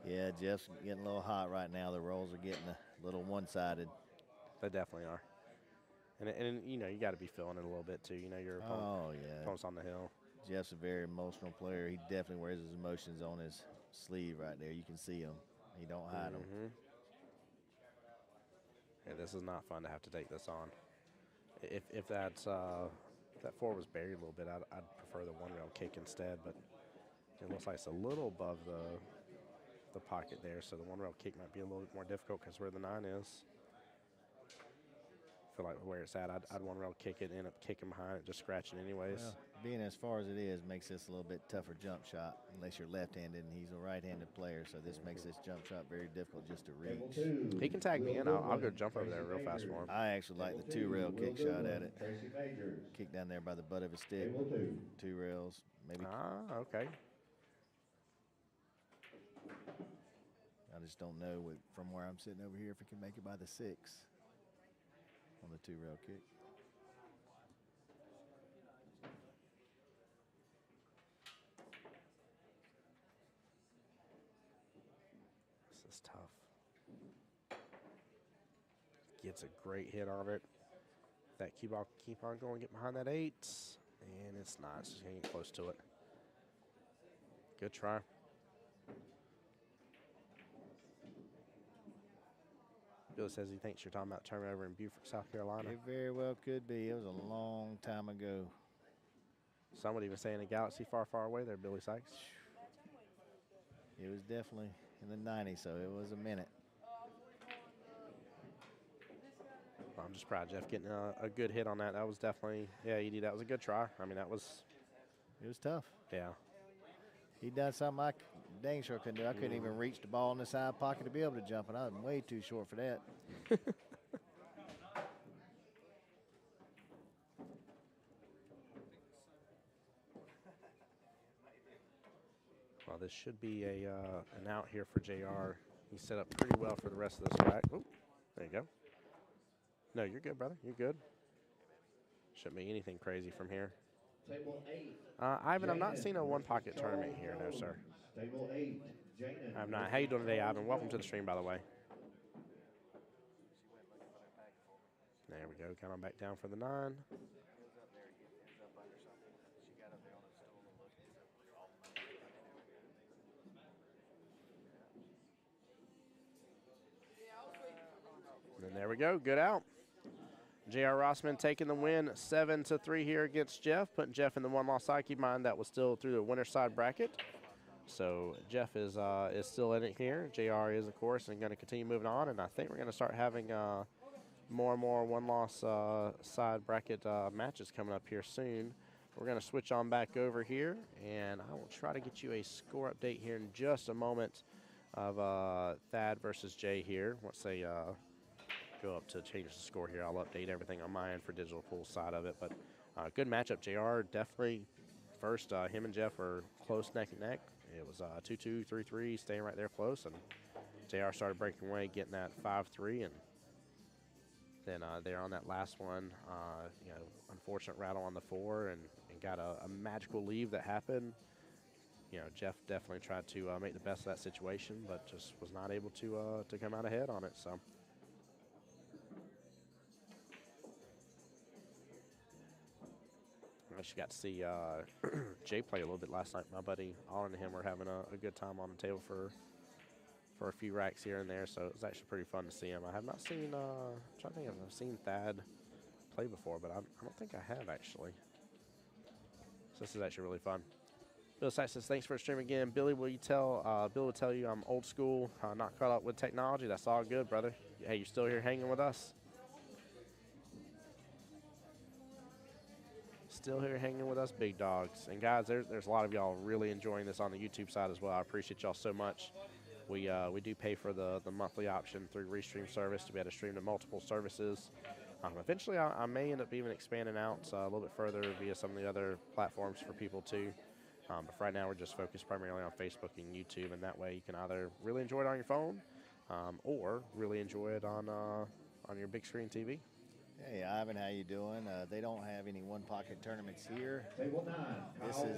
Yeah, Jeff's getting a little hot right now. The rolls are getting a little one-sided. They definitely are. And you got to be feeling it a little bit, too. Your opponent's on the hill. Jeff's a very emotional player. He definitely wears his emotions on his sleeve right there. You can see them. He don't hide them. Yeah, this is not fun to have to take this on. If that 4 was buried a little bit, I'd prefer the 1-rail kick instead, but it looks like it's a little above the pocket there, so the 1-rail kick might be a little bit more difficult because where the 9 is. I feel like where it's at, I'd 1-rail kick it, end up kicking behind it, just scratching anyways. Well, being as far as it is makes this a little bit tougher jump shot, unless you're left-handed, and he's a right-handed player, so this makes this jump shot very difficult just to reach. He can tag me in. I'll go jump over there real fast for him. I actually like the 2-rail kick shot at it. Kick down there by the butt of his stick. 2 rails, maybe. Okay. I just don't know from where I'm sitting over here if it can make it by the 6 on the 2-rail kick. This is tough. Gets a great hit on it. That keep on going, get behind that 8, and it's not. It's just getting close to it. Good try. Bill says he thinks you're talking about turning over in Beaufort, South Carolina. It very well could be. It was a long time ago. Some would even say in a galaxy far, far away there, Billy Sykes. It was definitely in the 90s, so it was a minute. I'm just proud of Jeff getting a good hit on that. That was definitely, Edie, that was a good try. I mean, that was. It was tough. Yeah. He done something I dang sure couldn't do. I couldn't even reach the ball in the side pocket to be able to jump, and I'm way too short for that. Well, this should be an out here for JR. He set up pretty well for the rest of this rack. Oh, there you go. No, you're good, brother. You're good. Shouldn't be anything crazy from here. Table 8. Ivan, I'm not seeing a one-pocket tournament here, no, sir. Table 8. I'm not. How you doing today, Ivan? Welcome to the stream, by the way. There we go. Count on back down for the 9. And there we go. Good out. J.R. Rossman taking the win 7-3 here against Jeff, putting Jeff in the 1-loss side. Keep in mind that was still through the winner's side bracket. So Jeff is still in it here. JR is, of course, and going to continue moving on. And I think we're going to start having more and more 1-loss side bracket matches coming up here soon. We're going to switch on back over here, and I will try to get you a score update here in just a moment of Thad versus Jay here. Once they go up to change the score here, I'll update everything on my end for digital pool side of it. But good matchup. JR definitely first. Him and Jeff are close neck and neck. It was 2-2, 3-3, staying right there close. And JR started breaking away, getting that 5-3, and Then there on that last one, unfortunate rattle on the 4 and got a magical leave that happened. Jeff definitely tried to make the best of that situation, but just was not able to come out ahead on it. So. I actually got to see Jay play a little bit last night. My buddy Olin and him were having a good time on the table for a few racks here and there, so it was actually pretty fun to see him. I have not seen, I'm trying to think if I've seen Thad play before, but I don't think I have actually. So this is actually really fun. Bill Sykes says, thanks for the stream again. Billy, Bill will tell you I'm old school, not caught up with technology. That's all good, brother. Hey, you still here hanging with us? Still here hanging with us, big dogs. And guys, there's a lot of y'all really enjoying this on the YouTube side as well. I appreciate y'all so much. We do pay for the monthly option through Restream service to be able to stream to multiple services. Eventually, I may end up even expanding out a little bit further via some of the other platforms for people too. But for right now, we're just focused primarily on Facebook and YouTube, and that way you can either really enjoy it on your phone or really enjoy it on your big screen TV. Hey, Ivan, how you doing? They don't have any one-pocket tournaments here. Table 9. This is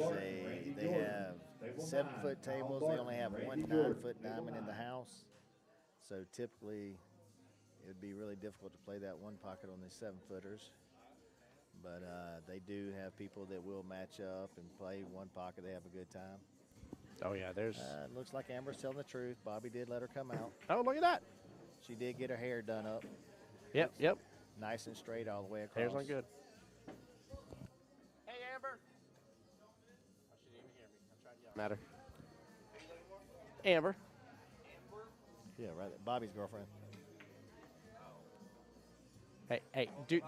they have 7-foot tables. They only have one 9-foot diamond in the house. So typically, it would be really difficult to play that one pocket on the 7-footers. But they do have people that will match up and play one pocket. They have a good time. Oh, yeah, there's... looks like Amber's telling the truth. Bobby did let her come out. Oh, look at that. She did get her hair done up. Yep. Nice and straight all the way across. Hair's on good. Hey, Amber. Oh, she didn't even hear me. I tried to yell. Matter. Amber. Yeah, right. Bobby's girlfriend. Hey, do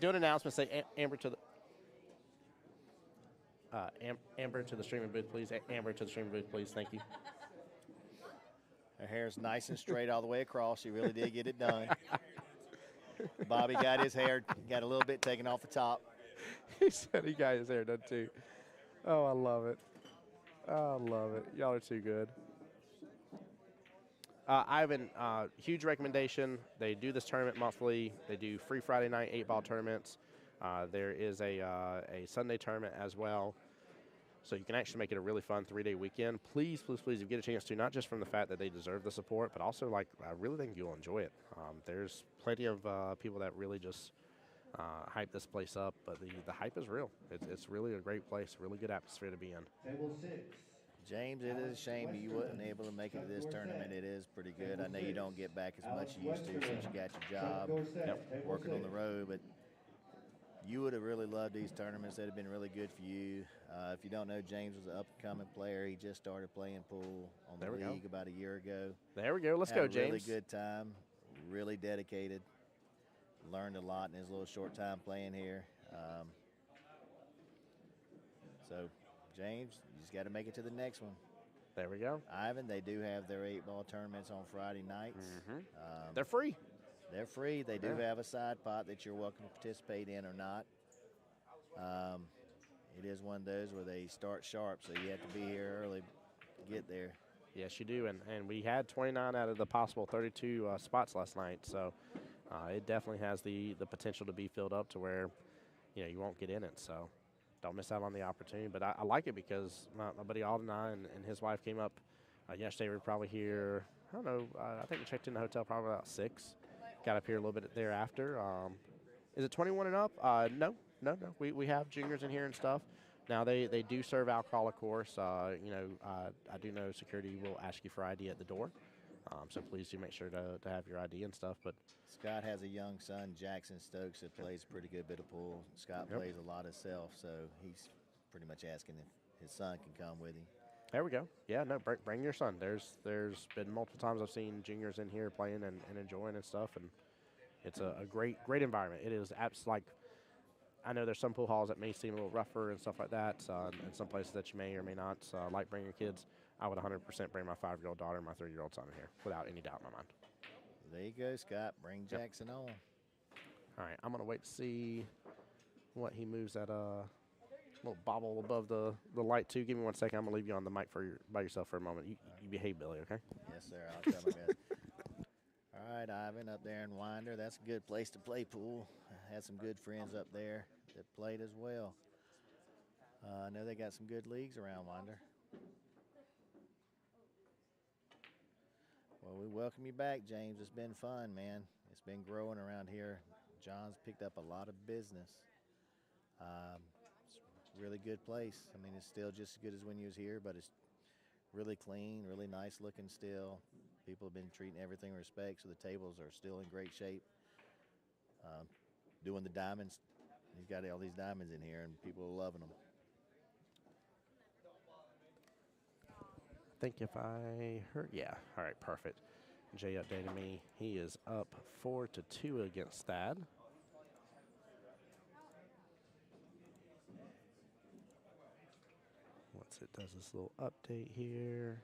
an announcement. Say Amber to the Amber to the streaming booth, please. Amber to the streaming booth, please. Thank you. Her hair's nice and straight all the way across. She really did get it done. Bobby got his hair, got a little bit taken off the top. He said he got his hair done too. Oh, I love it. Y'all are too good. Ivan, huge recommendation. They do this tournament monthly. They do free Friday night 8-ball tournaments. There is a Sunday tournament as well. So you can actually make it a really fun 3-day weekend. Please, if you get a chance to, not just from the fact that they deserve the support, but also, I really think you'll enjoy it. There's plenty of people that really just hype this place up, but the hype is real. It's really a great place, really good atmosphere to be in. Table 6. James, it is a shame you wasn't able to make it to this tournament. It is pretty good. I know you don't get back as much as you used to since you got your job, working on the road, but you would have really loved these tournaments. That have been really good for you. If you don't know, James was an up-and-coming player. He just started playing pool on the league about a year ago. There we go. Let's go, James. Really good time. Really dedicated. Learned a lot in his little short time playing here. So, James, you just got to make it to the next one. There we go. Ivan, they do have their 8-ball tournaments on Friday nights. They're free. They're free. They do have a side pot that you're welcome to participate in or not. It is one of those where they start sharp, so you have to be here early to get there. Yes, you do. And we had 29 out of the possible 32 spots last night, so it definitely has the potential to be filled up to where you won't get in it. So don't miss out on the opportunity. But I like it because my buddy Alden and I and his wife came up yesterday. We were probably here, I don't know, I think we checked in the hotel probably about 6. Got up here a little bit thereafter. Is it 21 and up? No. We have juniors in here and stuff. Now they do serve alcohol, of course. I do know security will ask you for ID at the door. So please do make sure to have your ID and stuff. But Scott has a young son, Jackson Stokes, that plays a pretty good bit of pool. Scott plays a lot himself, so he's pretty much asking if his son can come with him. There we go. Yeah, no, bring your son. There's been multiple times I've seen juniors in here playing and enjoying and stuff, and it's a great environment. It is I know there's some pool halls that may seem a little rougher and stuff like that, and some places that you may or may not like bringing your kids. I would 100% bring my 5-year-old daughter and my 3-year-old son in here without any doubt in my mind. There you go, Scott. Bring Jackson on. All right, I'm going to wait to see what he moves that little bobble above the light to. Give me 1 second. I'm going to leave you on the mic by yourself for a moment. You behave, Billy, okay? Yes, sir. I'll try my best. All All right, Ivan, up there in Winder. That's a good place to play pool. I had some good friends up there that played as well. I know they got some good leagues around Winder. Well, we welcome you back, James. It's been fun, man. It's been growing around here. John's picked up a lot of business. It's a really good place. I mean, it's still just as good as when you was here, but it's really clean, really nice looking still. People have been treating everything with respect, so the tables are still in great shape. Doing the diamonds. He's got all these diamonds in here, and people are loving them. I think if I heard, yeah, all right, perfect. Jay updated me. He is up 4-2 against Thad. Once it does this little update here.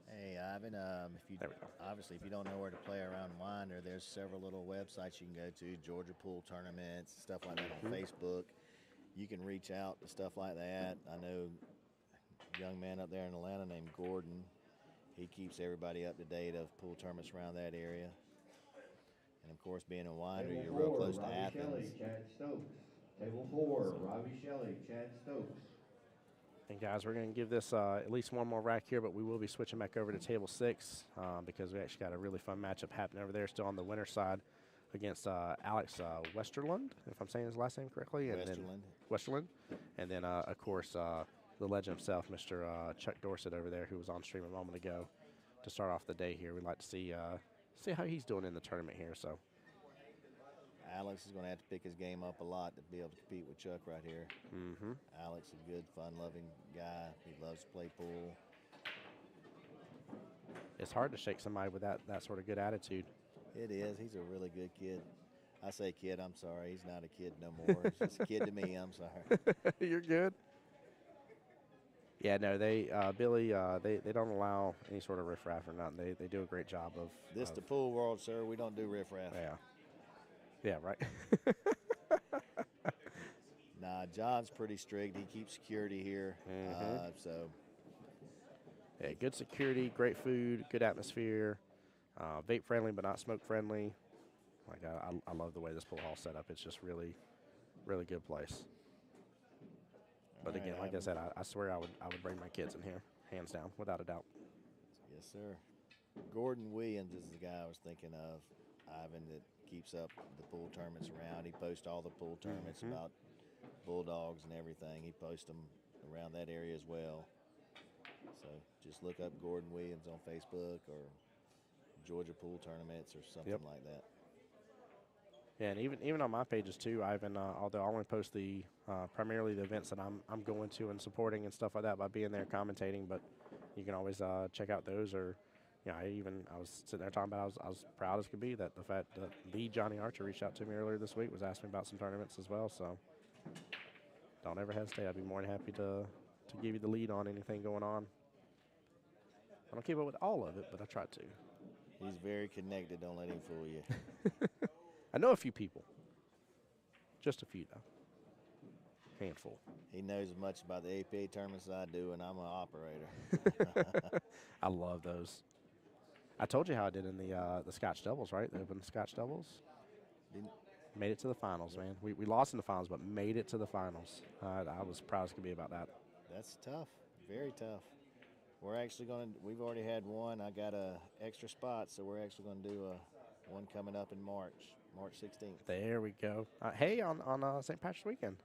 Hey, Ivan, if you There we go. obviously if you don't know where to play around Winder, there's several little websites you can go to, Georgia Pool Tournaments, stuff like that on Facebook. You can reach out to stuff like that. I know a young man up there in Atlanta named Gordon. He keeps everybody up to date of pool tournaments around that area. And of course, being in Winder, Table you're real 4, close to Robbie Athens. Shelley, Chad Stokes. Table 4, Robbie Shelley, Chad Stokes. And guys, we're going to give this at least one more rack here, but we will be switching back over to table 6 because we actually got a really fun matchup happening over there, still on the winner side against Alex Westerlund, if I'm saying his last name correctly. Westerlund. And then, of course, the legend himself, Mr. Chuck Dorsett over there, who was on stream a moment ago to start off the day here. We'd like to see how he's doing in the tournament here. So Alex is going to have to pick his game up a lot to be able to compete with Chuck right here. Alex is a good, fun-loving guy. He loves to play pool. It's hard to shake somebody with that sort of good attitude. It is. He's a really good kid. I say kid, I'm sorry. He's not a kid no more. He's just a kid to me. I'm sorry. You're good. Yeah, no, they Billy, they don't allow any sort of riffraff or nothing. They do a great job of This the pool world, sir. We don't do riffraff. Yeah, right. Nah, John's pretty strict. He keeps security here. So yeah, good security, great food, good atmosphere, vape friendly but not smoke friendly. Like I love the way this pool hall set up. It's just really, really good place. But again, like I said, I swear I would bring my kids in here, hands down, without a doubt. yes, sir. Gordon Williams is the guy I was thinking of, Ivan, that keeps up the pool tournaments around. He posts all the pool tournaments about Bulldogs and everything. He posts them around that area as well. So just look up Gordon Williams on Facebook or Georgia Pool Tournaments or something like that. Yeah, and even on my pages too, Ivan. Although I only post the primarily the events that I'm going to and supporting and stuff like that by being there commentating. But you can always check out those. Or you know, I was sitting there talking about I was proud as could be that the fact that the Johnny Archer reached out to me earlier this week was asking me about some tournaments as well. So don't ever hesitate. I'd be more than happy to give you the lead on anything going on. I don't keep up with all of it, but I try to. He's very connected. Don't let him fool you. I know a few people. Just a few, though. Handful. He knows as much about the APA tournaments as I do, and I'm an operator. I love those. I told you how I did in the Scotch doubles, right? The open Scotch doubles. Made it to the finals, man. We lost in the finals, but made it to the finals. I was proud as could be about that. That's tough. Very tough. We're actually we've already had one. I got a extra spot, so we're actually going to do one coming up in March 16th. There we go. Hey, on St. Patrick's weekend.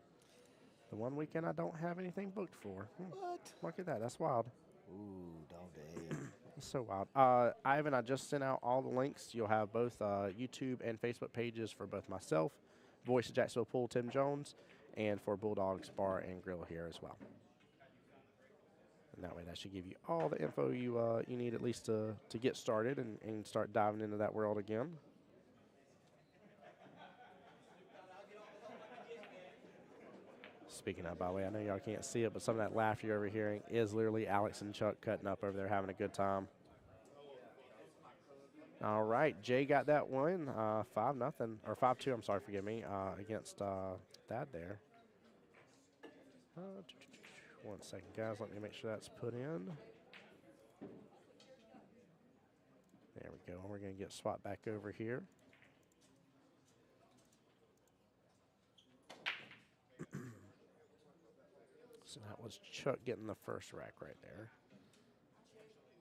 The one weekend I don't have anything booked for. What? Look at that. That's wild. Ooh, dog day. It's so wild. Ivan, I just sent out all the links. You'll have both YouTube and Facebook pages for both myself, Voice of Jacksonville Pool, Tim Jones, and for Bulldogs Bar and Grill here as well. And that way that should give you all the info you need at least to get started and start diving into that world again. Speaking of, by the way, I know y'all can't see it, but some of that laughter you're overhearing is literally Alex and Chuck cutting up over there having a good time. All right, Jay got that one, 5-0, or 5-2, I'm sorry, forgive me, against Thad there. 1 second, guys, let me make sure that's put in. There we go. We're going to get swapped back over here. So that was Chuck getting the first rack right there.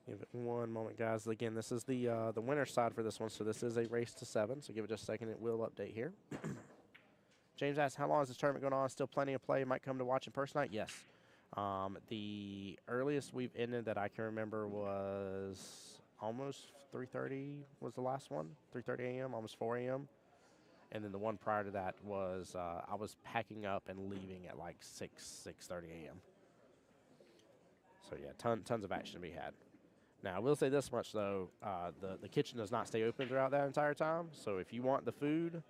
Give it one moment, guys. Again, this is the winner's side for this one, so this is a race to 7. So give it just a second. It will update here. James asks, how long is this tournament going on? Still plenty of play. Might come to watch in person tonight? Yes. The earliest we've ended that I can remember was almost 3:30 was the last one. 3:30 a.m., almost 4 a.m. And then the one prior to that was I was packing up and leaving at like 6:30 a.m. So yeah, tons of action to be had. Now I will say this much though, the kitchen does not stay open throughout that entire time. So if you want the food,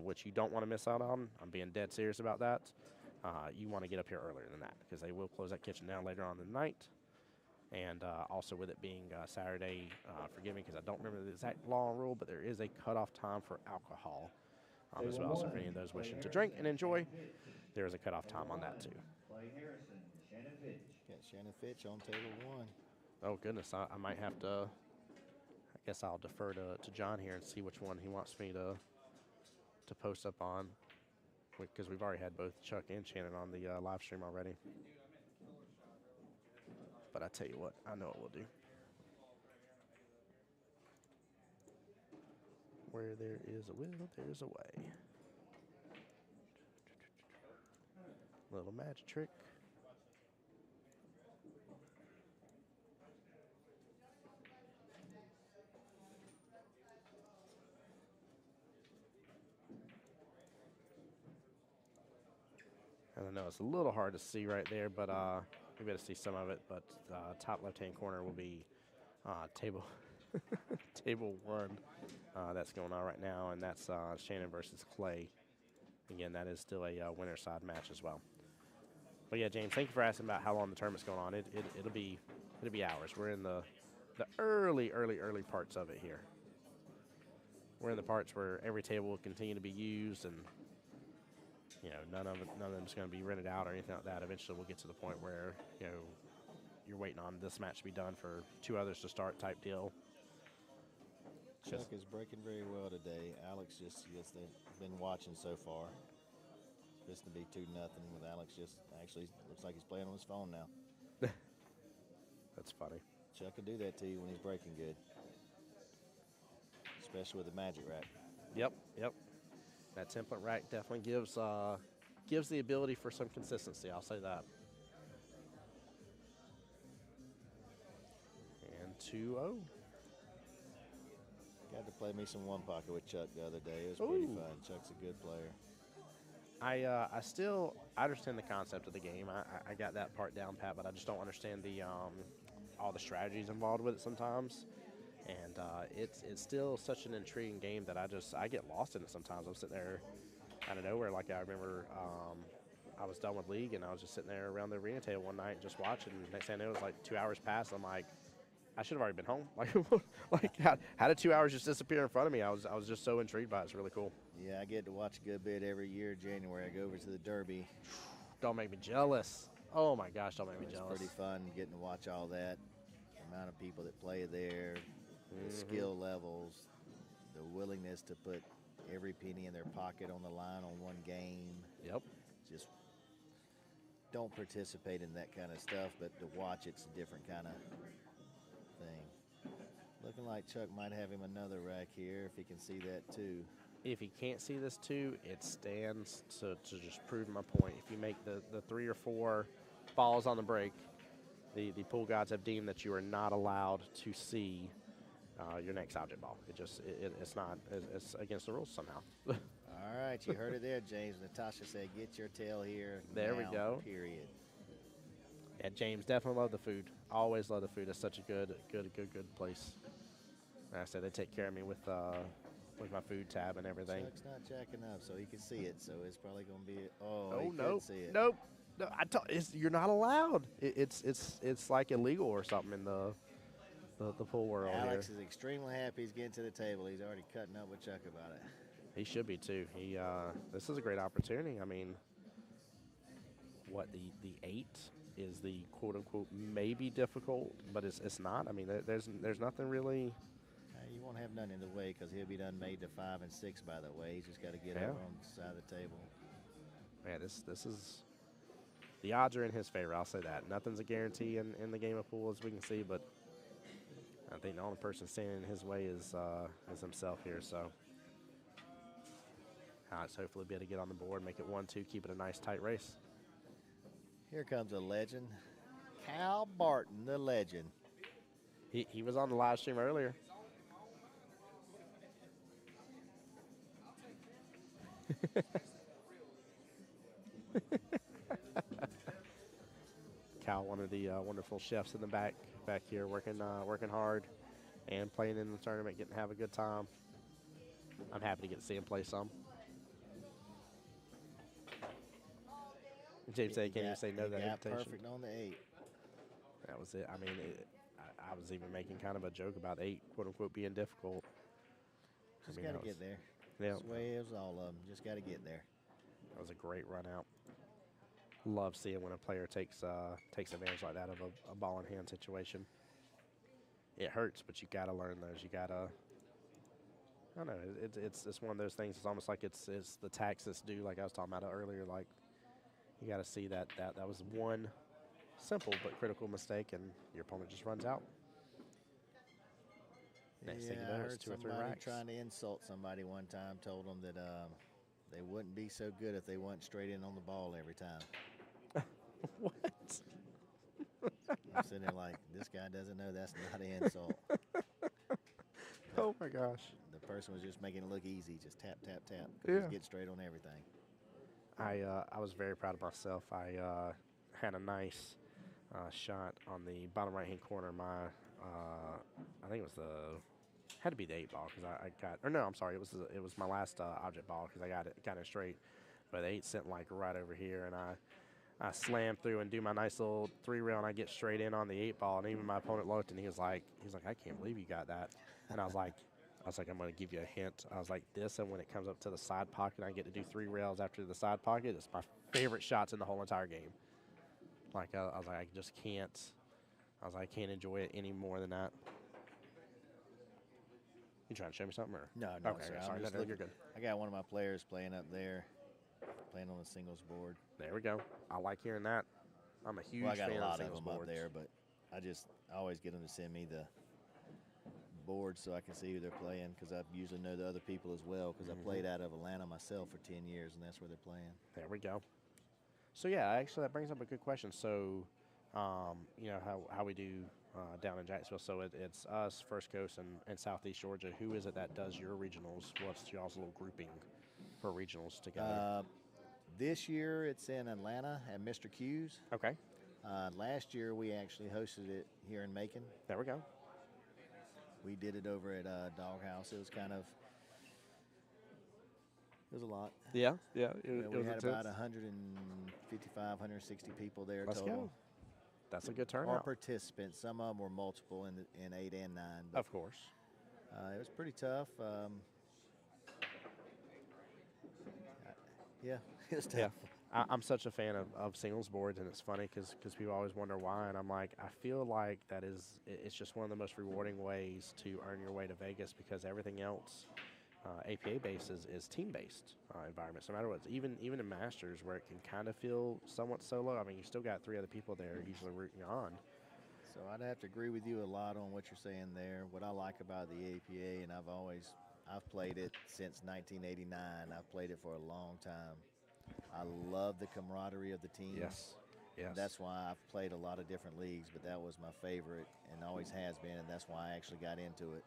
which you don't want to miss out on, I'm being dead serious about that. You want to get up here earlier than that because they will close that kitchen down later on in the night. And also with it being Saturday, forgive me because I don't remember the exact law and rule, but there is a cutoff time for alcohol as well. So for any of those wishing to drink and enjoy, there is a cutoff time on that too. Got Shannon Fitch on table 1. Oh goodness, I might have to. I guess I'll defer to John here and see which one he wants me to post up on, because we've already had both Chuck and Shannon on the live stream already. But I tell you what, I know what we'll do. Where there is a will, there's a way. Little magic trick. And I know it's a little hard to see right there, but you'll be able to see some of it. But top left-hand corner will be table table 1 that's going on right now, and that's Shannon versus Clay. Again, that is still a winner side match as well. But yeah, James, thank you for asking about how long the tournament's going on. It'll be hours. We're in the early parts of it here. We're in the parts where every table will continue to be used, and you know, none of them is going to be rented out or anything like that. Eventually, we'll get to the point where, you know, you're waiting on this match to be done for 2 others to start type deal. Chuck is breaking very well today. Alex just been watching so far. It's going to be 2-0 with Alex. Just actually looks like he's playing on his phone now. That's funny. Chuck can do that to you when he's breaking good, especially with the magic rack. Yep. That template rack definitely gives the ability for some consistency. I'll say that. And 2-0. Got to play me some one pocket with Chuck the other day. It was pretty fun. Chuck's a good player. I understand the concept of the game. I got that part down pat, but I just don't understand the all the strategies involved with it sometimes. And it's still such an intriguing game that I get lost in it sometimes. I'm sitting there out of nowhere. Like I remember I was done with league and I was just sitting there around the arena table one night just watching. Next thing I know, it was like 2 hours passed. I'm like, I should have already been home. Like how did 2 hours just disappear in front of me? I was just so intrigued by it. It's really cool. Yeah, I get to watch a good bit every year. January, I go over to the Derby. Don't make me jealous. Oh my gosh, don't make me jealous. It's pretty fun getting to watch all that. The amount of people that play there, the skill levels, the willingness to put every penny in their pocket on the line on one game. Yep. Just don't participate in that kind of stuff, but to watch it's a different kind of thing. Looking like Chuck might have him another rack here if he can see that too. If he can't see this too, it stands to just prove my point. If you make the 3 or 4 balls on the break, the pool gods have deemed that you are not allowed to see your next object ball. It's against the rules somehow. All right, you heard it there, James. Natasha said, get your tail here. There now, we go. Period. Yeah, James, definitely love the food. Always love the food. It's such a good place. Like I said, they take care of me with my food tab and everything. Chuck's not jacking up, so he can see it. So it's probably going to be. Oh he no! could see it. Nope. No, you're not allowed. It's like illegal or something in the pool world. Alex here. is extremely happy he's getting to the table. He's already cutting up with Chuck about it. He should be too. This is a great opportunity. I mean, what the 8 is the quote unquote maybe difficult, but it's not. I mean, there's nothing really You won't have none in the way because he'll be done made to 5 and 6 by the way. He's just got to get Yeah. over on the side of the table. Man, this is the odds are in his favor. I'll say that. Nothing's a guarantee in the game of pool as we can see, but I think the only person standing in his way is himself here. So, let's hopefully be able to get on the board, make it 1-2, keep it a nice tight race. Here comes a legend, Cal Barton, the legend. He was on the live stream earlier. Cal, one of the wonderful chefs in the back here, working hard and playing in the tournament, getting to have a good time. I'm happy to get to see him play some. James said he can't even say no to that invitation. Perfect on the 8. That was it. I mean, I was even making kind of a joke about 8, quote unquote, being difficult. Just got to get there. Yeah. That's the way it was all of them. Just got to get there. That was a great run out. Love seeing when a player takes advantage like that of a ball in hand situation. It hurts, but you got to learn those. You got to. I don't know. It's one of those things. It's almost like it's the tax that's due. Like I was talking about earlier. Like you got to see that was one simple but critical mistake, and your opponent just runs out. Next thing you know, it's 2 or 3 racks. Trying to insult somebody one time told them that they wouldn't be so good if they went straight in on the ball every time. What? I'm sitting there like, this guy doesn't know that's not an insult. Oh my gosh. The person was just making it look easy, just tap, tap, tap. Yeah. Just get straight on everything. I was very proud of myself. I had a nice shot on the bottom right-hand corner. I think it was had to be the 8 ball because I got, or no, I'm sorry, it was my last object ball because I got it straight, but the 8 sent like right over here, and I slam through and do my nice little 3 rail, and I get straight in on the 8 ball, and even my opponent looked, and he was like, I can't believe you got that, and I was like, I'm going to give you a hint. I was like, this, and when it comes up to the side pocket, I get to do 3 rails after the side pocket. It's my favorite shots in the whole entire game. Like, I was like, I just can't. I was like, I can't enjoy it any more than that. You trying to show me something? Or? No, Okay, sir. sorry. No, you're good. I got one of my players playing up there, playing on the singles board. There we go. I like hearing that. I'm a huge I got fan a lot of singles of them boards. up there, but I always get them to send me the board so I can see who they're playing because I usually know the other people as well because I played out of Atlanta myself for 10 years, and that's where they're playing. There we go. So, yeah, actually, that brings up a good question. So, you know, how we do down in Jacksonville. So, it's us, First Coast, and Southeast Georgia. Who is it that does your regionals? What's y'all's little grouping for regionals together? This year it's in Atlanta at Mr. Q's. Okay. Last year we actually hosted it here in Macon. There we go. We did it over at Doghouse. It was it was a lot. Yeah. We had about 155, 160 people there Let's total. go. That's a good Or turnout. participants. Some of them were multiple in 8 and 9. But, Of course. it was pretty tough. Yeah, it was tough. Yeah. I'm such a fan of singles boards, and it's funny because people always wonder why, and I'm like, I feel like it's just one of the most rewarding ways to earn your way to Vegas because everything else APA based is team based environments. No matter what, even in Masters where it can kind of feel somewhat solo. I mean, you still got 3 other people there usually rooting you on. So I'd have to agree with you a lot on what you're saying there. What I like about the APA, and I've played it since 1989. I've played it for a long time. I love the camaraderie of the teams. Yes. That's why I've played a lot of different leagues, but that was my favorite and always has been, and that's why I actually got into it.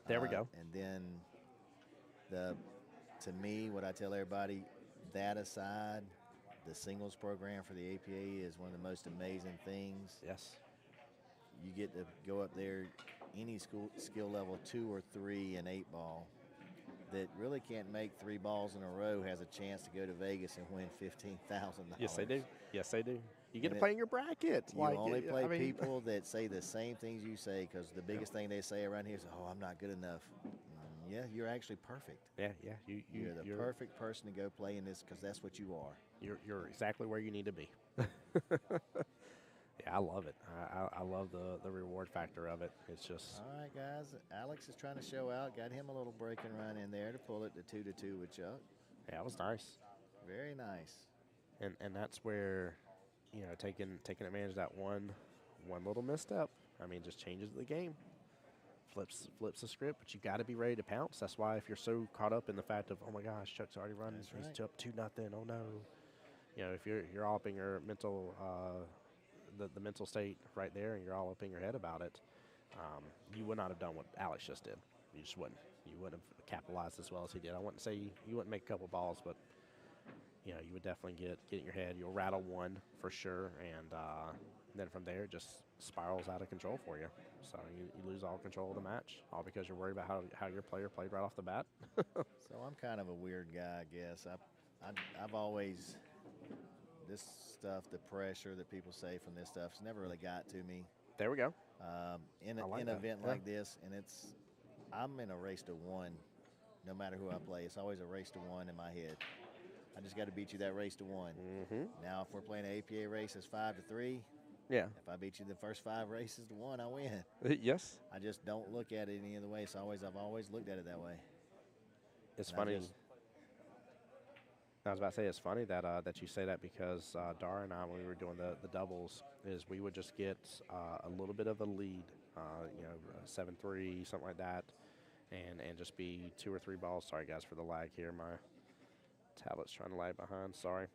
There we go. And then to me, what I tell everybody, that aside, the singles program for the APA is one of the most amazing things. Yes. You get to go up there, any skill level 2 or 3 in 8 ball that really can't make 3 balls in a row has a chance to go to Vegas and win $15,000. Yes, they do. Yes, they do. You get And to play in your bracket. You only play people that say the same things you say because the biggest thing they say around here is, "Oh, I'm not good enough." Yeah, you're actually perfect. Yeah. You're the perfect person to go play in this because that's what you are. You're exactly where you need to be. Yeah, I love it. I love the reward factor of it. It's just All right, guys. Alex is trying to show out. Got him a little break and run in there to pull it to 2-2 with Chuck. yeah, it was nice. Very nice. And that's where, you know, taking advantage of that one little misstep. I mean, just changes the game. Flips the script, but you got to be ready to pounce. That's why if you're so caught up in the fact of, oh my gosh, Chuck's already run, That's he's right. up 2-0. Oh no, you know, if you're all up in your mental the mental state right there, and you're all up in your head about it, you would not have done what Alex just did. You just wouldn't. You wouldn't have capitalized as well as he did. I wouldn't say you wouldn't make a couple balls, but you know, you would definitely get in your head. You'll rattle one for sure, and then from there, it just spirals out of control for you. So you lose all control of the match, all because you're worried about how your player played right off the bat. So I'm kind of a weird guy, I guess. I've always, this stuff, the pressure that people say from this stuff's never really got to me. There we go. In I like an that. event Yeah. like this, and I'm in a race to one, no matter who I play. It's always a race to one in my head. I just got to beat you that race to one. Mm-hmm. Now, if we're playing an APA race, it's 5-3. Yeah. If I beat you the first 5 races to one, I win. Yes. I just don't look at it any other way. So I've always looked at it that way. It's And I funny. just- I was about to say it's funny that that you say that because Dara and I, when we were doing the doubles, is we would just get a little bit of a lead, you know, 7-3, something like that, and just be 2 or 3 balls. Sorry guys for the lag here. My tablet's trying to lag behind. Sorry.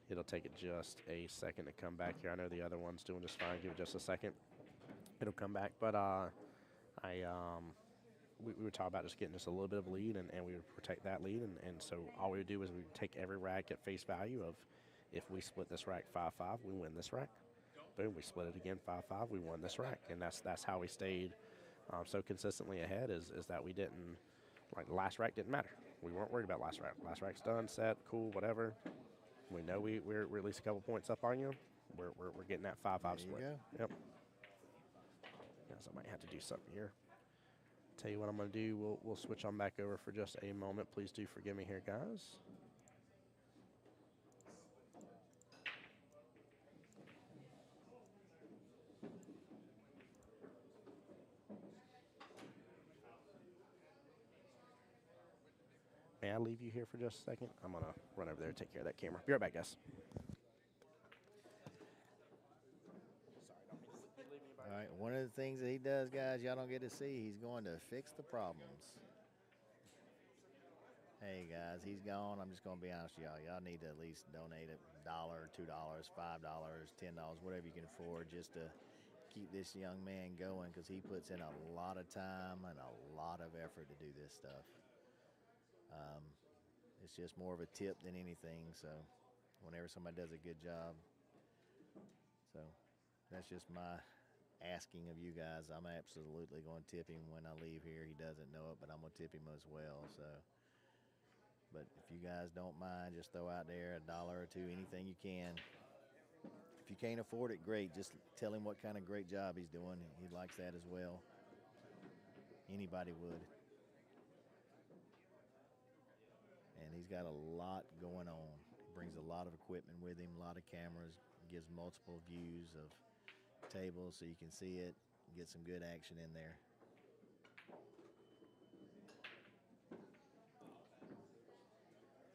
It'll take it just a second to come back here. I know the other one's doing just fine. Give it just a second. It'll come back. But we would talk about just getting just a little bit of lead, and we would protect that lead. And so all we would do is we would take every rack at face value of if we split this rack 5-5, we win this rack. Boom, we split it again 5-5, we won this rack. And that's how we stayed so consistently ahead is that we didn't, like the last rack didn't matter. We weren't worried about last rack. Last rack's done, set, cool, whatever. We know we're at least a couple points up on you. We're getting that 5-5 There you split. go. Yep. Yes, I might have to do something here. Tell you what I'm going to do. We'll switch on back over for just a moment. Please do forgive me here, guys. May I leave you here for just a second? I'm going to run over there and take care of that camera. Be right back, guys. All right, one of the things that he does, guys, y'all don't get to see, he's going to fix the problems. Hey, guys, he's gone. I'm just going to be honest with y'all. Y'all need to at least donate $1, $2, $5, $10, whatever you can afford, just to keep this young man going, because he puts in a lot of time and a lot of effort to do this stuff. It's just more of a tip than anything, so whenever somebody does a good job. So that's just my asking of you guys. I'm absolutely going to tip him when I leave here. He doesn't know it, but I'm going to tip him as well. So, but if you guys don't mind, just throw out there $1 or $2, anything you can. If you can't afford it, great. Just tell him what kind of great job he's doing. He likes that as well. Anybody would. And he's got a lot going on. He brings a lot of equipment with him, a lot of cameras, gives multiple views of tables so you can see it, get some good action in there.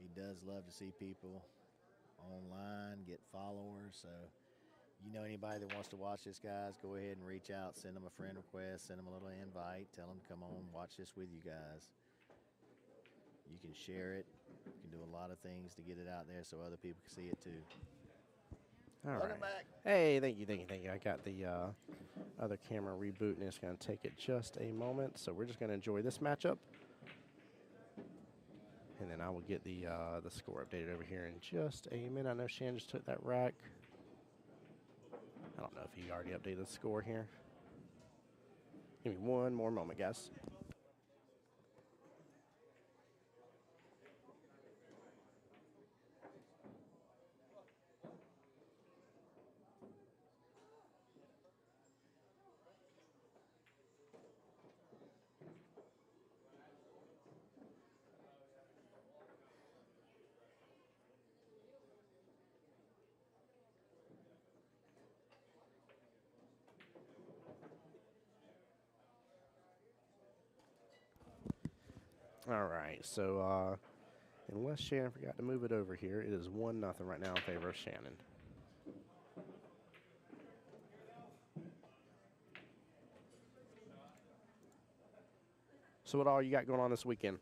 He does love to see people online, get followers. So you know anybody that wants to watch this, guys, go ahead and reach out, send them a friend request, send them a little invite, tell them to come on, watch this with you guys. You can share it. You can do a lot of things to get it out there so other people can see it too. All Welcome right. back. Hey, thank you. I got the other camera rebooting. It's going to take it just a moment. So we're just going to enjoy this matchup. And then I will get the score updated over here in just a minute. I know Shan just took that rack. I don't know if he already updated the score here. Give me one more moment, guys. All right, so unless Shannon forgot to move it over here, it is 1-0 right now in favor of Shannon. So what all you got going on this weekend?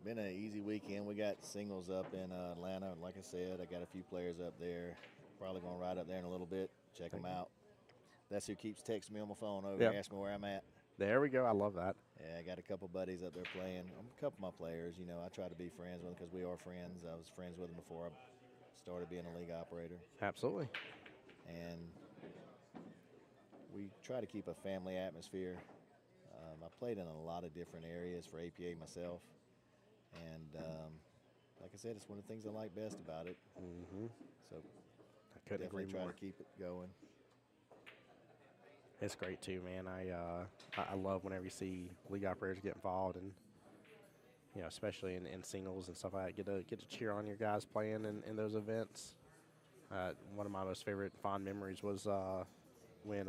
Been an easy weekend. We got singles up in Atlanta. Like I said, I got a few players up there. Probably going to ride up there in a little bit, check them out. That's who keeps texting me on my phone over, asking me where I'm at. There we go. I love that. Yeah, I got a couple buddies up there playing. A couple of my players, you know, I try to be friends with them because we are friends. I was friends with them before I started being a league operator. Absolutely. And we try to keep a family atmosphere. I played in a lot of different areas for APA myself. And like I said, it's one of the things I like best about it. So I couldn't agree definitely try more. to keep it going. It's great too, man. I love whenever you see league operators get involved, and you know, especially in singles and stuff like that. Get to cheer on your guys playing in those events. One of my most favorite fond memories was when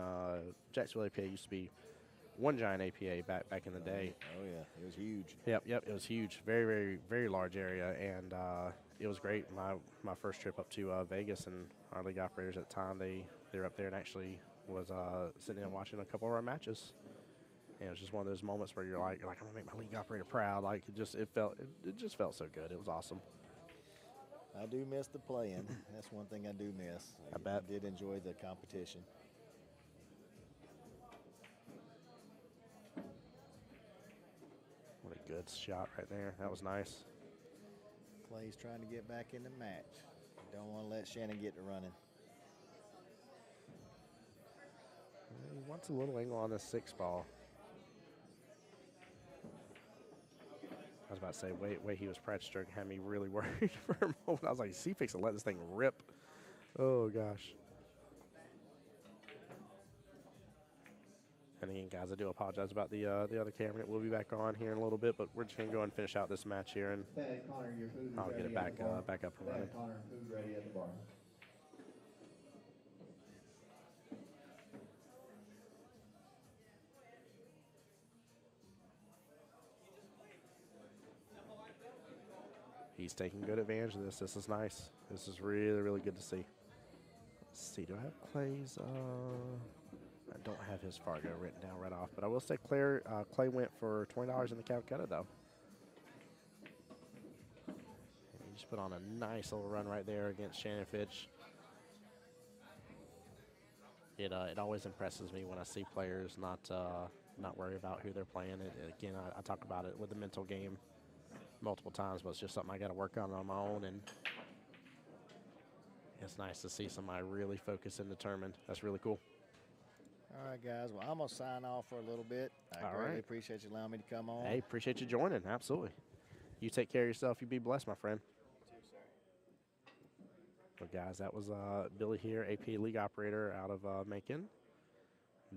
Jacksonville APA used to be one giant APA back in the day. Oh yeah, it was huge. Yep, it was huge. Very, very, very large area, and it was great. My first trip up to Vegas, and our league operators at the time, they were up there and actually was sitting and watching a couple of our matches. And it was just one of those moments where you're like I'm gonna make my league operator proud. Like it just felt so good. It was awesome. I do miss the playing. That's one thing I do miss. I bet. I did enjoy the competition. What a good shot right there. That was nice. Clay's trying to get back in the match. Don't want to let Shannon get to running. He wants a little angle on this 6 ball. I was about to say, wait, he was practice stroke had me really worried for a moment. I was like, C fix to let this thing rip. Oh gosh. And again, guys, I do apologize about the other camera. It will be back on here in a little bit, but we're just gonna go and finish out this match here, and Connor, your food is I'll get ready it back at the bar. back up and running. Connor, food ready at the bar. He's taking good advantage of this. This is nice. This is really, really good to see. Let's see, do I have Clay's? I don't have his Fargo written down right off, but I will say Clay went for $20 in the Calcutta, though. And he just put on a nice little run right there against Shannon Fitch. It always impresses me when I see players not worry about who they're playing. Again, I talk about it with the mental game multiple times, but it's just something I got to work on my own, and it's nice to see somebody really focused and determined. That's really cool. All right, guys. Well, I'm going to sign off for a little bit. I greatly appreciate you allowing me to come on. Hey, appreciate you joining. Absolutely. You take care of yourself. You be blessed, my friend. Well, guys, that was Billy here, AP League Operator out of Macon.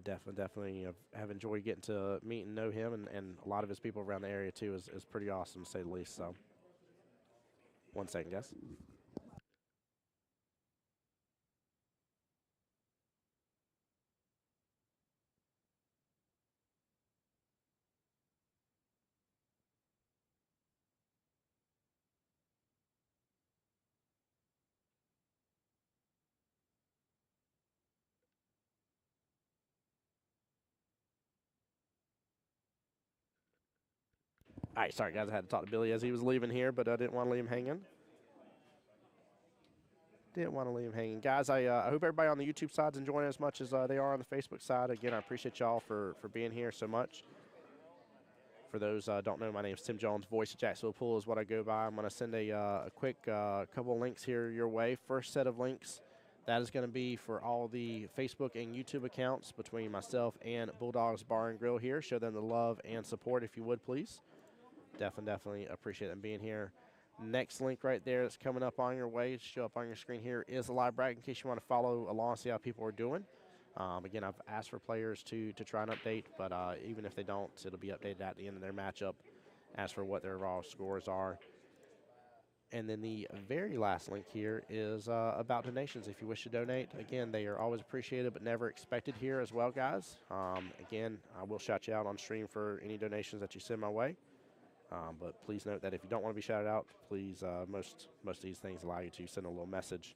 Definitely have enjoyed getting to meet and know him, and a lot of his people around the area, too, is pretty awesome, to say the least. So, 1 second, guys. All right, sorry, guys. I had to talk to Billy as he was leaving here, but I didn't want to leave him hanging. Guys, I hope everybody on the YouTube side is enjoying it as much as they are on the Facebook side. Again, I appreciate y'all for being here so much. For those don't know, my name is Tim Jones. Voice of Jacksonville Pool is what I go by. I'm going to send a quick couple of links here your way. First set of links, that is going to be for all the Facebook and YouTube accounts between myself and Bulldogs Bar and Grill here. Show them the love and support if you would, please. Definitely appreciate them being here. Next link right there that's coming up on your way, show up on your screen here, is the live bracket in case you want to follow along and see how people are doing. Again, I've asked for players to try and update, but even if they don't, it'll be updated at the end of their matchup as for what their raw scores are. And then the very last link here is about donations. If you wish to donate, again, they are always appreciated but never expected here as well, guys. Again, I will shout you out on stream for any donations that you send my way. But please note that if you don't want to be shouted out, please, most of these things allow you to send a little message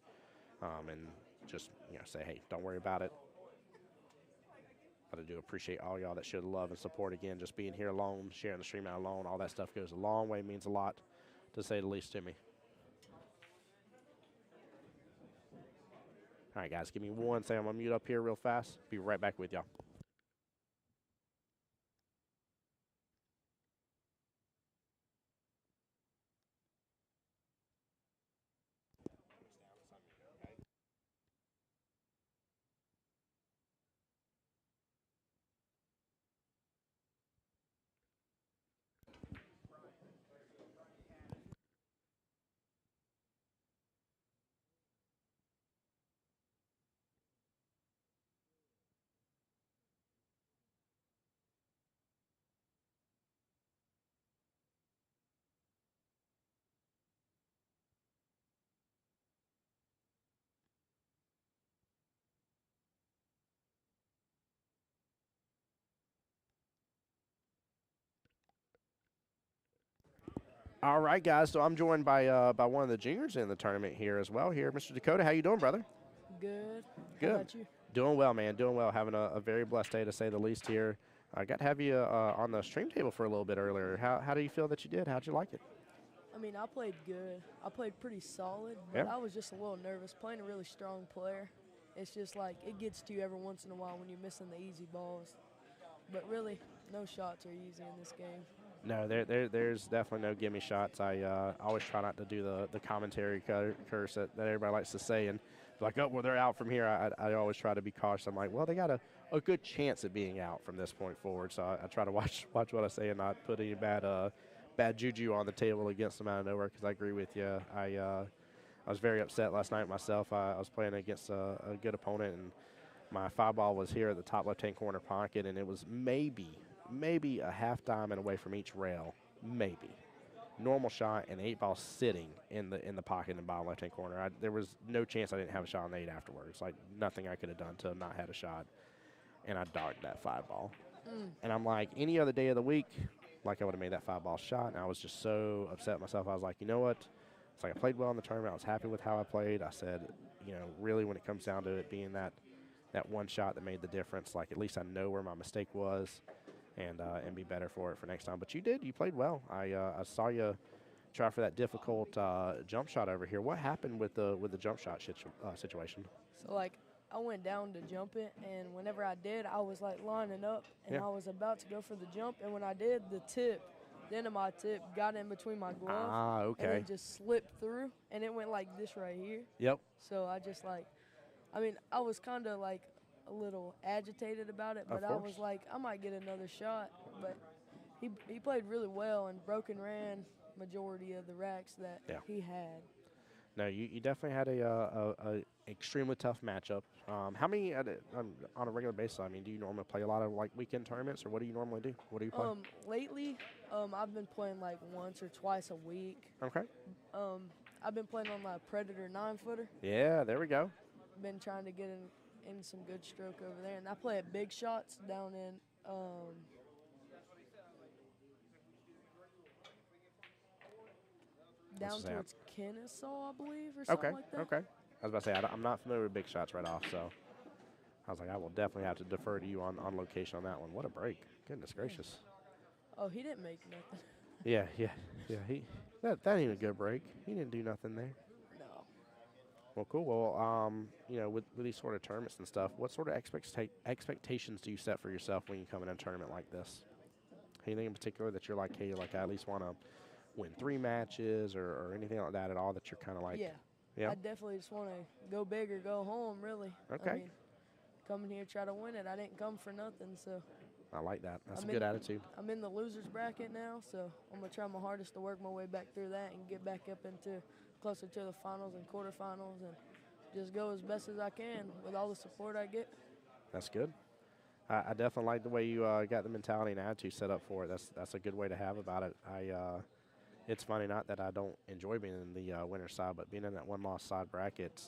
and just say, hey, don't worry about it. But I do appreciate all y'all that show the love and support. Again, just being here alone, sharing the stream out alone, all that stuff goes a long way, means a lot, to say the least to me. All right, guys, give me 1 second. I'm going to mute up here real fast. Be right back with y'all. All right, guys. So I'm joined by one of the juniors in the tournament here as well. Here, Mr. Dakota. How you doing, brother? Good. Good. How about you? Doing well, man. Doing well. Having a very blessed day, to say the least here. I got to have you on the stream table for a little bit earlier. How do you feel that you did? How'd you like it? I mean, I played good. I played pretty solid, but Yeah. I was just a little nervous. Playing a really strong player, it's just like it gets to you every once in a while when you're missing the easy balls. But really, no shots are easy in this game. No, there's definitely no gimme shots. I always try not to do the commentary curse that everybody likes to say, and like, oh, well, they're out from here. I always try to be cautious. I'm like, well, they got a good chance at being out from this point forward, so I try to watch what I say and not put any bad juju on the table against them out of nowhere, because I agree with you. I was very upset last night myself. I was playing against a good opponent, and my foul ball was here at the top left-hand corner pocket, and it was maybe a half diamond away from each rail, maybe. Normal shot, and 8 ball sitting in the pocket in the bottom left-hand corner. There was no chance I didn't have a shot on 8 afterwards. Like, nothing I could have done to have not had a shot, and I dogged that 5 ball. And I'm like, any other day of the week, like, I would have made that 5 ball shot, and I was just so upset with myself. I was like, you know what? It's like I played well in the tournament. I was happy with how I played. I said, really, when it comes down to it being that one shot that made the difference, like, at least I know where my mistake was, and be better for it for next time. But you played well. I saw you try for that difficult jump shot over here. What happened with the jump shot situation? So, like, I went down to jump it, and whenever I did, I was, like, lining up, and Yeah. I was about to go for the jump, and when I did, the end of my tip got in between my glove. Ah, And okay. then just slipped through, and it went like this right here. Yep. So I just I was kind of like a little agitated about it, Of but I course. was like, I might get another shot. But he played really well and broke and ran majority of the racks that Yeah. he had. No, you definitely had a extremely tough matchup. How many on a regular basis? I mean, do you normally play a lot of like weekend tournaments, or what do you normally do? What do you play? Lately, I've been playing like once or twice a week. Okay. I've been playing on my Predator 9-footer. Yeah, there we go. Been trying to get in some good stroke over there, and I play at Big Shots down in down What's that? towards Kennesaw, I believe, or something Okay. like that. Okay. I was about to say I'm not familiar with big shots right off, so I was like, I will definitely have to defer to you on location on that one. What a break! Goodness gracious. Oh, he didn't make nothing. Yeah. That ain't a good break. He didn't do nothing there. No. Well, cool. Well, with these sort of tournaments and stuff, what sort of expectations do you set for yourself when you come in a tournament like this? Anything in particular that you're like, hey, like I at least want to win 3 matches or anything like that at all that you're kind of like? Yeah. I definitely just want to go big or go home, really. Okay. I mean, coming here try to win it. I didn't come for nothing, so. I like that. That's I'm a good in- attitude. I'm in the losers bracket now, so I'm going to try my hardest to work my way back through that and get back up into closer to the finals and quarterfinals and just go as best as I can with all the support I get. That's good. I definitely like the way you got the mentality and attitude set up for it. That's a good way to have about it. It's funny, not that I don't enjoy being in the winner side, but being in that one-loss side bracket,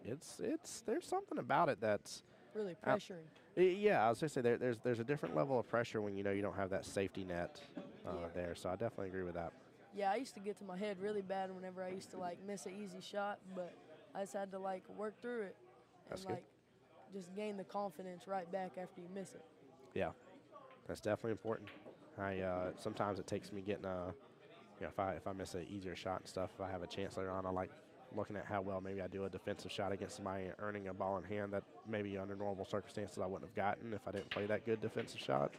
it's there's something about it that's Really out- pressuring. yeah. I was gonna say there's a different level of pressure when you know you don't have that safety net Yeah. there. So I definitely agree with that. Yeah, I used to get to my head really bad whenever I used to like miss an easy shot, but I just had to like work through it and That's good. like just gain the confidence right back after you miss it. Yeah, that's definitely important. I sometimes it takes me getting if I miss an easier shot and stuff, if I have a chance later on, I like looking at how well maybe I do a defensive shot against somebody earning a ball in hand that maybe under normal circumstances I wouldn't have gotten if I didn't play that good defensive shot.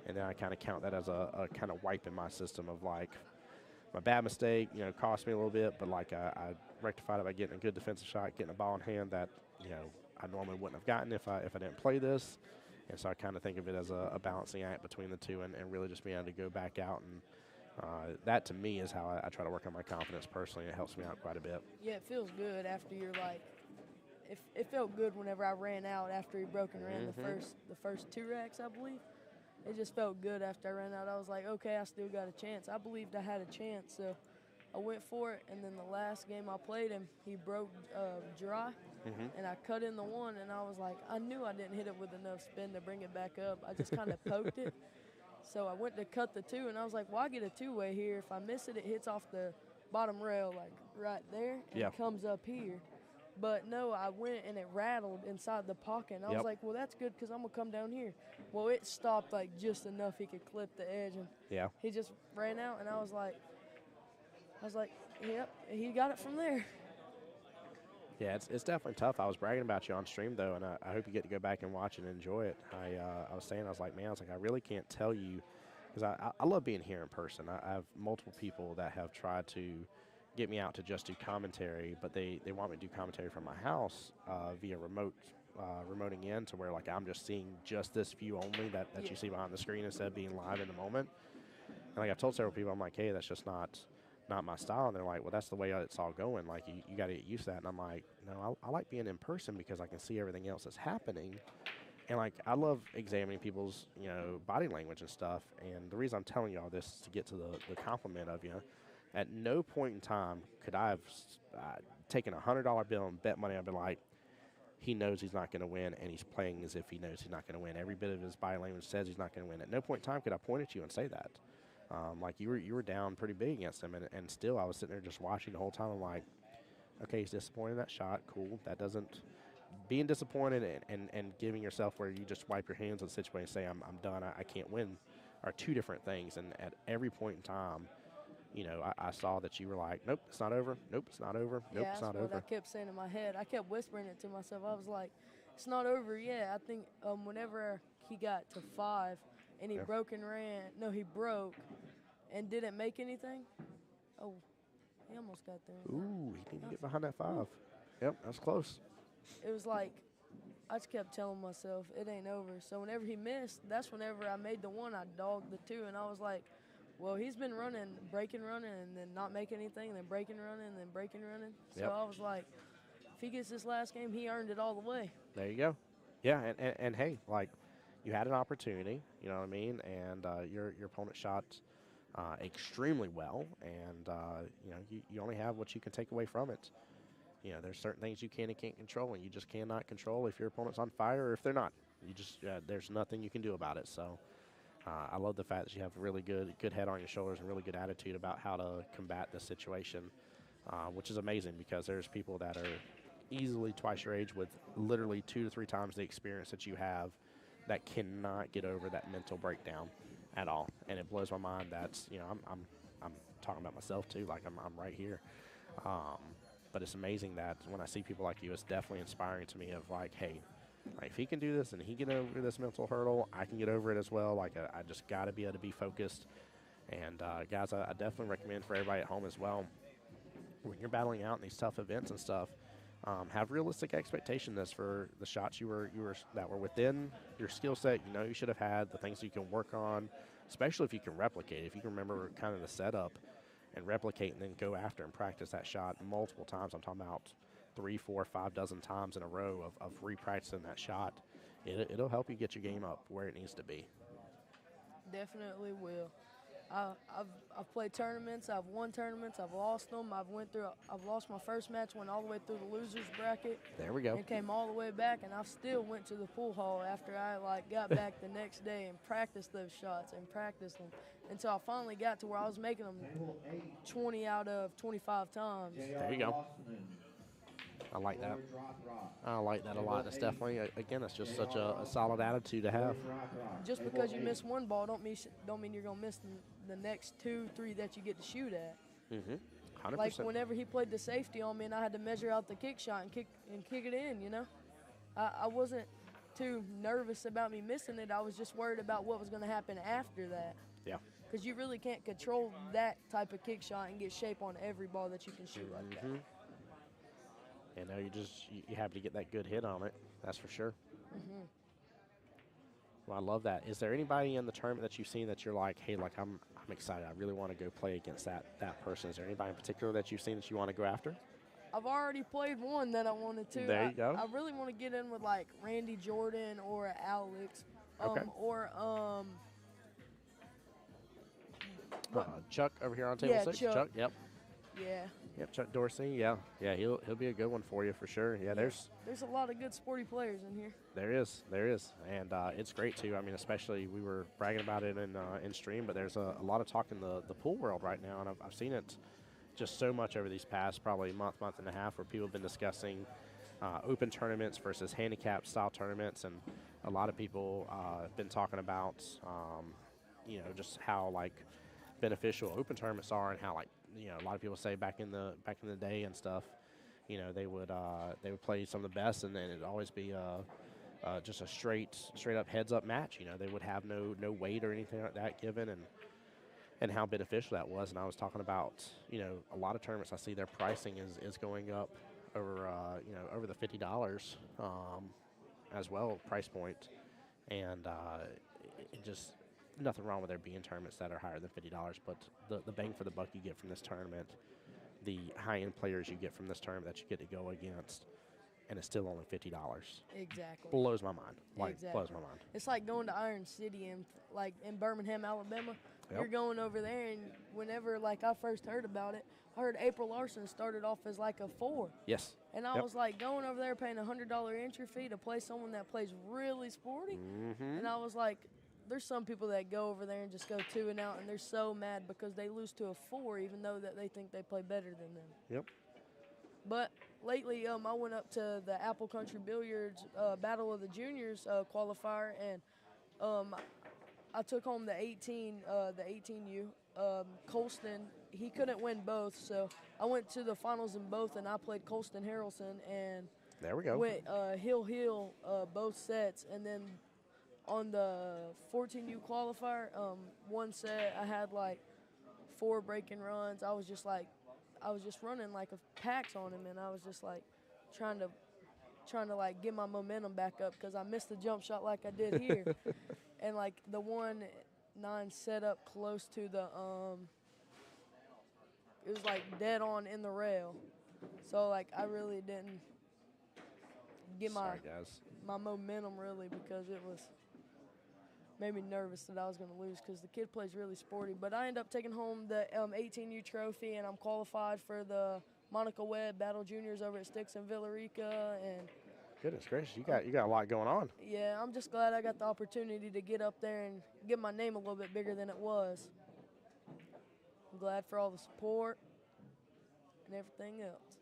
And then I kind of count that as a kind of wipe in my system of like my bad mistake, cost me a little bit, but like I rectified it by getting a good defensive shot, getting a ball in hand that I normally wouldn't have gotten if I didn't play this. And so I kind of think of it as a balancing act between the two, and really just being able to go back out and that to me is how I try to work on my confidence personally. It helps me out quite a bit. Yeah, it feels good after you're like. It felt good whenever I ran out after he broke and ran the first 2 racks, I believe. It just felt good after I ran out. I was like, okay, I still got a chance. I believed I had a chance, so I went for it. And then the last game I played him, he broke dry, and I cut in the one, and I was like, I knew I didn't hit it with enough spin to bring it back up. I just kind of poked it. So I went to cut the 2, and I was like, well, I get a 2-way here. If I miss it, it hits off the bottom rail, like right there, and Yeah. it comes up here. But no, I went and it rattled inside the pocket. And I was Yep. like, well, that's good because I'm going to come down here. Well, it stopped like just enough he could clip the edge. And Yeah. he just ran out, and I was like, yep, he got it from there. Yeah, it's definitely tough. I was bragging about you on stream though, and I hope you get to go back and watch and enjoy it. I was saying, I was like, I really can't tell you, because I love being here in person. I have multiple people that have tried to get me out to just do commentary, but they want me to do commentary from my house via remoting in, to where like I'm just seeing just this view only that Yeah. you see behind the screen instead of being live in the moment. And like I've told several people, I'm like, hey, that's just not my style. And they're like, well, that's the way it's all going. Like, you got to get used to that. And I'm like, no, I like being in person because I can see everything else that's happening. And like, I love examining people's, body language and stuff. And the reason I'm telling you all this is to get to the compliment of you. At no point in time could I have taken a $100 bill and bet money. I'd be like, he knows he's not going to win, and he's playing as if he knows he's not going to win. Every bit of his body language says he's not going to win. At no point in time could I point at you and say that. Like you were down pretty big against him, and still I was sitting there just watching the whole time. I'm like, okay, he's disappointed in that shot. Cool. That doesn't being disappointed and giving yourself where you just wipe your hands on the situation and say I'm done. I can't win are two different things. And at every point in time, I saw that you were like, nope, it's not over. Nope, it's not over. Nope, Yeah, it's that's not what over. I kept saying in my head. I kept whispering it to myself. I was like, it's not over yet. I think whenever he got to 5 and he Yeah. broke and ran, no, he broke and didn't make anything. Oh, he almost got there. Ooh, he didn't get behind that 5. Yep, that's close. It was like, I just kept telling myself, it ain't over. So whenever he missed, that's whenever I made the 1, I dogged the 2, and I was like, well, he's been breaking running, and then not making anything, and then breaking running, and then breaking running. So Yep. I was like, if he gets this last game, he earned it all the way. There you go. Yeah, and hey, like, you had an opportunity, you know what I mean? And your opponent shot extremely well, and you only have what you can take away from it. There's certain things you can and can't control, and you just cannot control if your opponent's on fire or if they're not. You just there's nothing you can do about it. So I love the fact that you have a really good head on your shoulders and really good attitude about how to combat this situation, which is amazing because there's people that are easily twice your age with literally 2 to 3 times the experience that you have that cannot get over that mental breakdown at all. And it blows my mind that I'm talking about myself too, like I'm right here. But it's amazing that when I see people like you, it's definitely inspiring to me of like, hey, like, if he can do this and he get over this mental hurdle, I can get over it as well. Like, I just got to be able to be focused. And, guys, I definitely recommend for everybody at home as well, when you're battling out in these tough events and stuff, have realistic expectations for the shots that were within your skill set. You should have had the things you can work on, especially if you can replicate. If you can remember kind of the setup and replicate and then go after and practice that shot multiple times. I'm talking about 3, 4, 5 dozen times in a row of re-practicing that shot. It'll help you get your game up where it needs to be. Definitely will. I've played tournaments. I've won tournaments. I've lost them. I've lost my first match. Went all the way through the losers bracket. There we go. And came all the way back. And I still went to the pool hall after I got back the next day and practiced those shots and practiced them until I finally got to where I was making them 20 out of 25 times. There you go. I like that. I like that a lot. It's definitely, again, it's just such a solid attitude to have. Just because you miss one ball don't mean you're going to miss the next 2, 3 that you get to shoot at. 100%. Like whenever he played the safety on me and I had to measure out the kick shot and kick it in, you know. I wasn't too nervous about me missing it. I was just worried about what was going to happen after that. Yeah. Because you really can't control that type of kick shot and get shape on every ball that you can shoot like that. And now you happy to get that good hit on it. That's for sure. Well, I love that. Is there anybody in the tournament that you've seen that you're like, hey, like I'm excited. I really want to go play against that person. Is there anybody in particular that you've seen that you want to go after? I've already played one that I wanted to. There you go. I really want to get in with like Randy Jordan or Alex. Okay. Or Chuck over here on table 6. Chuck. Yep. Yeah. Yep. Chuck Dorsey. Yeah. He'll be a good one for you for sure. Yeah. There's a lot of good sporty players in here. There is, and it's great too. I mean, especially we were bragging about it in stream, but there's a lot of talk in the pool world right now, and I've seen it just so much over these past probably month and a half, where people have been discussing open tournaments versus handicap style tournaments, and a lot of people have been talking about just how like beneficial open tournaments are, and how like a lot of people say back in the day and stuff, they would play some of the best, and then it'd always be just a straight up heads up match. They would have no weight or anything like that given, and how beneficial that was. And I was talking about a lot of tournaments, I see their pricing is going up over over the $50 as well, price point, and it just nothing wrong with there being tournaments that are higher than $50, but the bang for the buck you get from this tournament, the high-end players you get from this tournament that you get to go against, and it's still only $50. Exactly. Blows my mind. Exactly. Blows my mind. It's like going to Iron City in Birmingham, Alabama. Yep. You're going over there, and whenever I first heard about it, I heard April Larson started off as like a 4. Yes. And I was like going over there paying $100 entry fee to play someone that plays really sporty. And I was like, there's some people that go over there and just go 2 and out, and they're so mad because they lose to a 4, even though that they think they play better than them. Yep. But lately, I went up to the Apple Country Billiards Battle of the Juniors qualifier, and I took home the 18U. Colston, he couldn't win both, so I went to the finals in both, and I played Colston Harrelson, and there we go. Went heel both sets, and then on the 14U qualifier, one set I had like 4 breaking runs. I was just running like a packs on him, and I was just like trying to like get my momentum back up because I missed the jump shot like I did here. And like the 1-9 set up close to the it was like dead on in the rail. So like I really didn't get my momentum really, because it made me nervous that I was going to lose because the kid plays really sporty. But I ended up taking home the 18U trophy, and I'm qualified for the Monica Webb Battle Juniors over at Sticks in Villarica. And goodness gracious, you got a lot going on. yeah, I'm just glad I got the opportunity to get up there and get my name a little bit bigger than it was. I'm glad for all the support and everything else.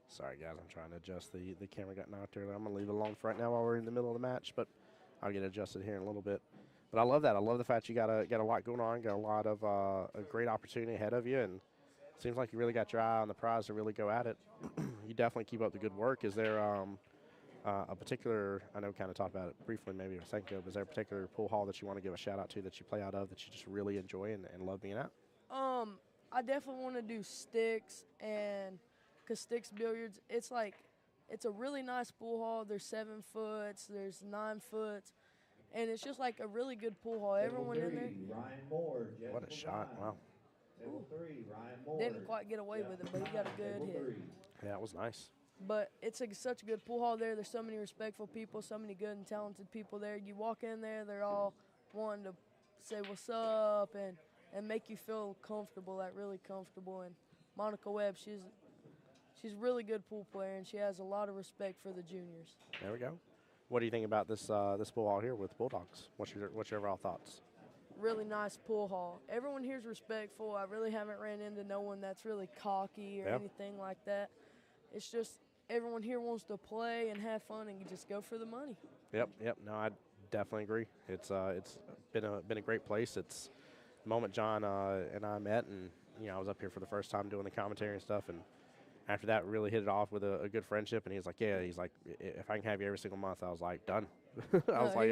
Sorry, guys, I'm trying to adjust the camera got knocked earlier. I'm going to leave it alone for right now while we're in the middle of the match, but I'll get adjusted here in a little bit. But I love that. I love the fact you got a lot going on, got a lot of a great opportunity ahead of you, and it seems like you really got your eye on the prize to really go at it. You definitely keep up the good work. Is there a particular, I know we kind of talked about it briefly maybe a second ago, but is there a particular pool hall that you want to give a shout out to that you play out of that you just really enjoy and love being at? I definitely want to do Sticks, and because Sticks Billiards, it's a really nice pool hall. There's 7 foots, there's 9 foots, and it's just like a really good pool hall. Everyone in there. Ryan Moore, what a shot! Wow. Table 3, Ryan Moore. Didn't quite get away with it, but he got a good hit. Yeah, it was nice. But it's such a good pool hall there. There's so many respectful people, so many good and talented people there. You walk in there, they're all wanting to say what's up and make you feel comfortable, like really comfortable. And Monica Webb, she's a really good pool player, and she has a lot of respect for the juniors. There we go. What do you think about this this pool hall here with Bulldogs? What's your overall thoughts? Really nice pool hall. Everyone here's respectful. I really haven't ran into no one that's really cocky or Yep. anything like that. It's just everyone here wants to play and have fun and just go for the money. Yep. No, I definitely agree. It's been a great place. It's the moment John and I met, and I was up here for the first time doing the commentary and stuff, and after that, really hit it off with a good friendship. And he's like, if I can have you every single month, I was like, done. I was like,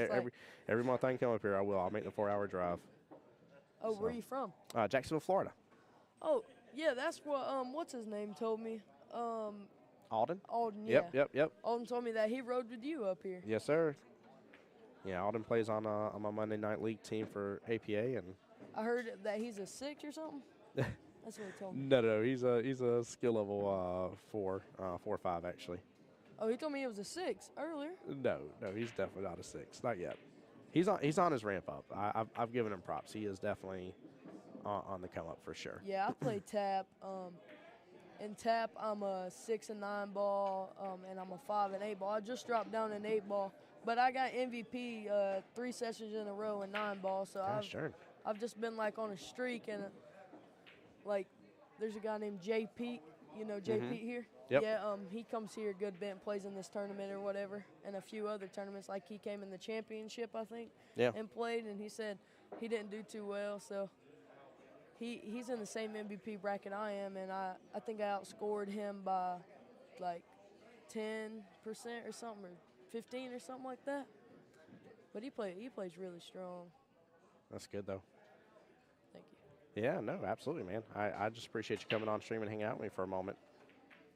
every month I can come up here, I will. I'll make the 4-hour drive. Oh, where are you from? Jacksonville, Florida. Oh, yeah, that's what what's his name told me. Alden. Alden, yeah. Yep. Alden told me that he rode with you up here. Yes, sir. Yeah, Alden plays on my Monday night league team for APA, and I heard that he's a 6 or something. That's what he told me. no, he's a skill level 4 or 5 actually. Oh, he told me he was a 6 earlier. No, he's definitely not a 6, not yet. He's on his ramp up. I've given him props. He is definitely on the come up for sure. Yeah, I play tap. In tap, I'm a 6 and 9 ball, and I'm a 5 and 8 ball. I just dropped down an 8 ball, but I got MVP 3 sessions in a row in 9 ball. So I've just been like on a streak, and like there's a guy named Jay Pete. You know Jay Pete here? Yep. Yeah, he comes here a good bit and plays in this tournament or whatever, and a few other tournaments. Like he came in the championship, I think, and played, and he said he didn't do too well, so he's in the same MVP bracket I am, and I think I outscored him by like 10% or something, or 15 or something like that. But he plays really strong. That's good though. Thank you. Yeah, no, absolutely, man. I just appreciate you coming on stream and hanging out with me for a moment.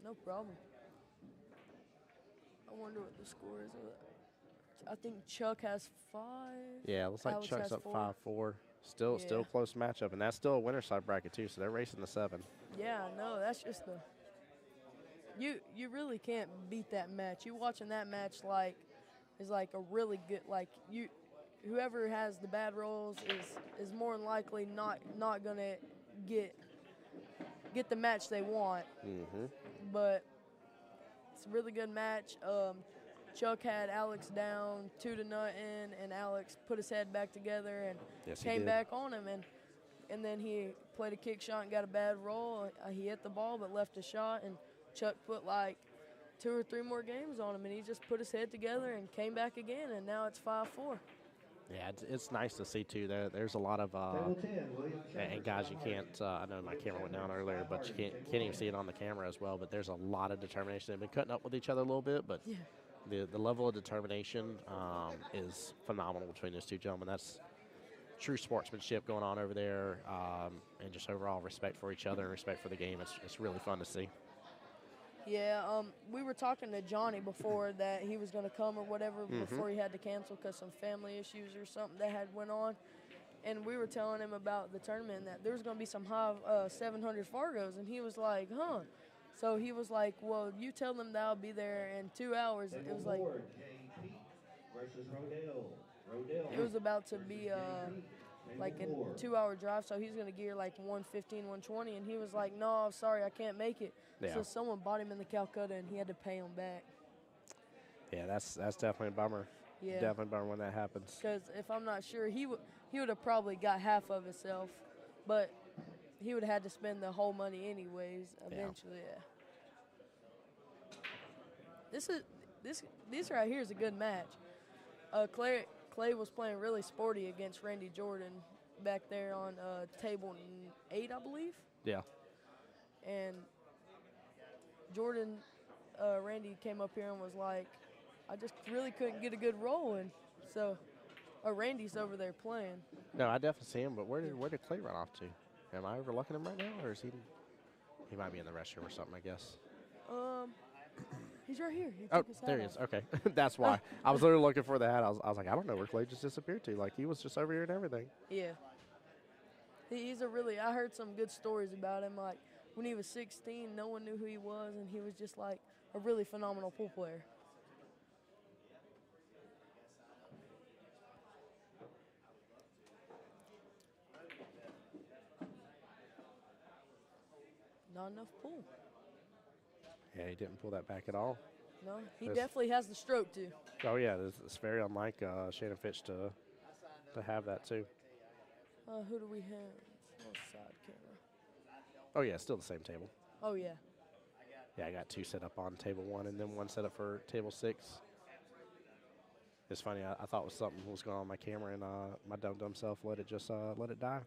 No problem. I wonder what the score is. I think Chuck has 5. Yeah, it looks like Alex Chuck's has up 4. 5-4. Still close matchup, and that's still a winner side bracket too. So they're racing the 7. Yeah, no, that's just the. You really can't beat that match. You watching that match is like a really good whoever has the bad rolls is more than likely not gonna get the match they want. Mm-hmm. But it's a really good match. Chuck had Alex down 2-0, and Alex put his head back together and came back on him, and then he played a kick shot and got a bad roll. He hit the ball but left a shot, and Chuck put like 2 or 3 more games on him, and he just put his head together and came back again, and now it's 5-4. Yeah, it's nice to see too. There's a lot of and guys, you can't. I know my camera went down earlier, but you can't even see it on the camera as well. But there's a lot of determination. They've been cutting up with each other a little bit, but the level of determination is phenomenal between those two gentlemen. That's true sportsmanship going on over there, and just overall respect for each other and respect for the game. It's really fun to see. Yeah, we were talking to Johnny before that he was going to come or whatever before he had to cancel because some family issues or something that had went on. And we were telling him about the tournament and that there was going to be some high 700 Fargos, and he was like, huh. So he was like, well, you tell them that I'll be there in 2 hours. It was like, it was about to be like a 2-hour drive, so he's going to gear like 115, 120, and he was like, no, sorry, I can't make it. Yeah. So someone bought him in the Calcutta, and he had to pay him back. Yeah, that's definitely a bummer. Yeah. Definitely a bummer when that happens. Because if I'm not sure, he would have probably got half of himself, but he would have had to spend the whole money anyways eventually. Yeah. This right here is a good match. Clay was playing really sporty against Randy Jordan back there on table 8, I believe. Yeah. And Randy came up here and was like, I just really couldn't get a good roll. And so Randy's over there playing. No, I definitely see him, but where did Clay run off to? Am I overlooking him right now, or is he might be in the restroom or something, I guess. He's right here. There he is. Okay. That's why. I was literally looking for the hat. I was like, I don't know where Clay just disappeared to. Like, he was just over here and everything. Yeah. I heard some good stories about him. Like, when he was 16, no one knew who he was, and he was just, like, a really phenomenal pool player. Not enough pull. Yeah, he didn't pull that back at all. No, he This- definitely has the stroke too. Oh yeah, it's very unlike Shannon Fitch to have that too. Who do we have? Oh, side camera. Oh yeah, still the same table. Oh yeah. Yeah, I got 2 set up on table 1 and then 1 set up for table 6. It's funny, I thought something was going on my camera and my dumb self let it die.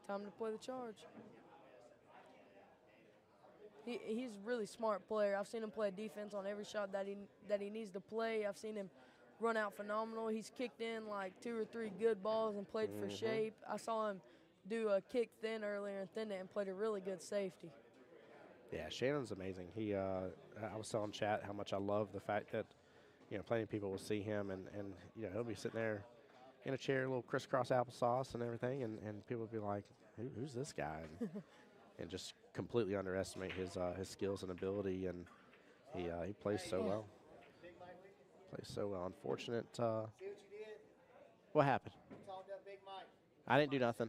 Time to play the charge. He's a really smart player. I've seen him play defense on every shot that he needs to play. I've seen him run out phenomenal. He's kicked in like 2 or 3 good balls and played for shape. I saw him do a kick thin earlier and thin it and played a really good safety. Yeah, Shannon's amazing. I was telling chat how much I love the fact that, plenty of people will see him and he'll be sitting there in a chair, a little crisscross applesauce and everything, and people will be like, who's this guy? And just completely underestimate his skills and ability, and he plays so well. Plays so well. Unfortunate. What happened? I didn't do nothing.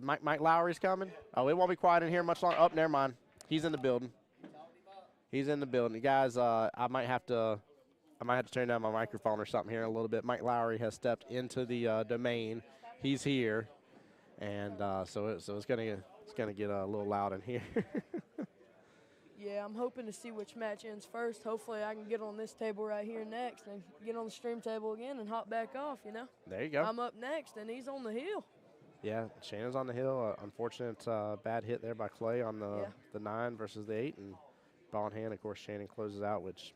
Mike Lowry's coming. Oh, it won't be quiet in here much longer. Oh, never mind. He's in the building. He's in the building, guys. I might have to turn down my microphone or something here in a little bit. Mike Lowry has stepped into the domain. He's here, and so it's gonna get a little loud in here. Yeah, I'm hoping to see which match ends first. Hopefully I can get on this table right here next and get on the stream table again and hop back off, There you go. I'm up next, and he's on the hill. Yeah, Shannon's on the hill. Unfortunate bad hit there by Clay on the 9 versus the 8, and ball in hand. Of course, Shannon closes out, which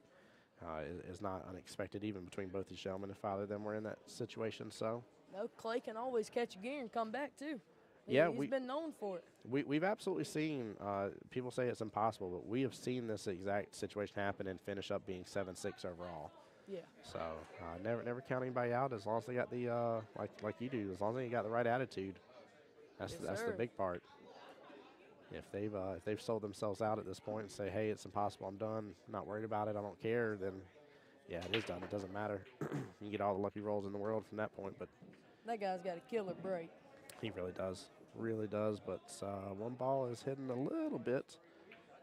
is not unexpected even between both these gentlemen if either of them were in that situation. So. No, Clay can always catch a gear and come back too. Yeah, he's been known for it. We've absolutely seen, people say it's impossible, but we have seen this exact situation happen and finish up being 7-6 overall. Yeah. So never count anybody out as long as they got the, like you do, as long as they got the right attitude. That's the big part. If they've sold themselves out at this point and say, hey, it's impossible, I'm done, not worried about it, I don't care, then yeah, it is done. It doesn't matter. You get all the lucky rolls in the world from that point, but that guy's got a killer break. He really does, but one ball is hidden a little bit.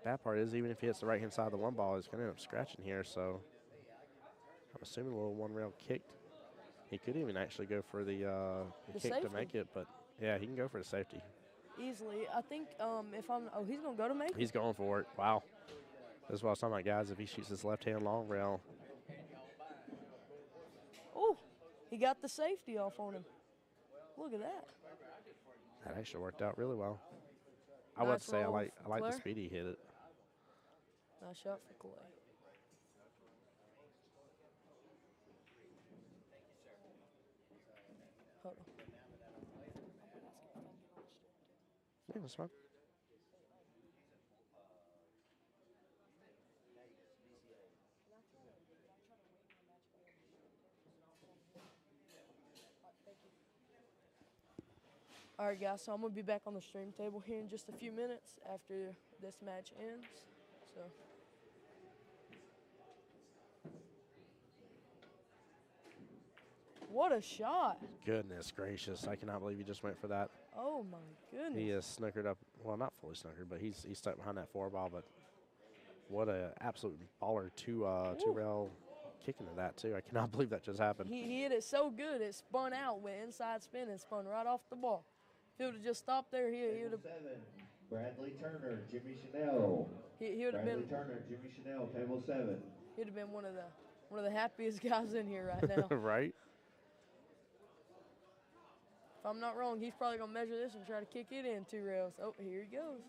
Bad part is even if he hits the right-hand side of the one ball, he's going to end up scratching here, so I'm assuming a little one-rail kicked. He could even actually go for the kick safety to make it, but yeah, he can go for the safety. Easily. I think he's going to go to make it. He's going for it. Wow. That's what I was talking about, guys. If he shoots his left-hand long rail. Oh, he got the safety off on him. Look at that. That actually worked out really well. I Nice would say I roll like for the Claire. speed he hit it. Nice shot for Clay. Hold on. Yeah, that's fine. All right, guys, so I'm going to be back on the stream table here in just a few minutes after this match ends. So. What a shot. Goodness gracious. I cannot believe he just went for that. Oh, my goodness. He is snookered up. Well, not fully snookered, but he's stuck behind that 4-ball. But what a absolute baller two-rail kick into that, too. I cannot believe that just happened. He hit it so good, it spun out, went inside spin, and spun right off the ball. If he would have just stopped there, he would have. 7, Bradley Turner, Jimmy Chanel. He would have Bradley been. Turner, Jimmy Chanel, table 7. He'd have been one of the happiest guys in here right now. Right? If I'm not wrong, he's probably gonna measure this and try to kick it in 2 rails. Oh, here he goes.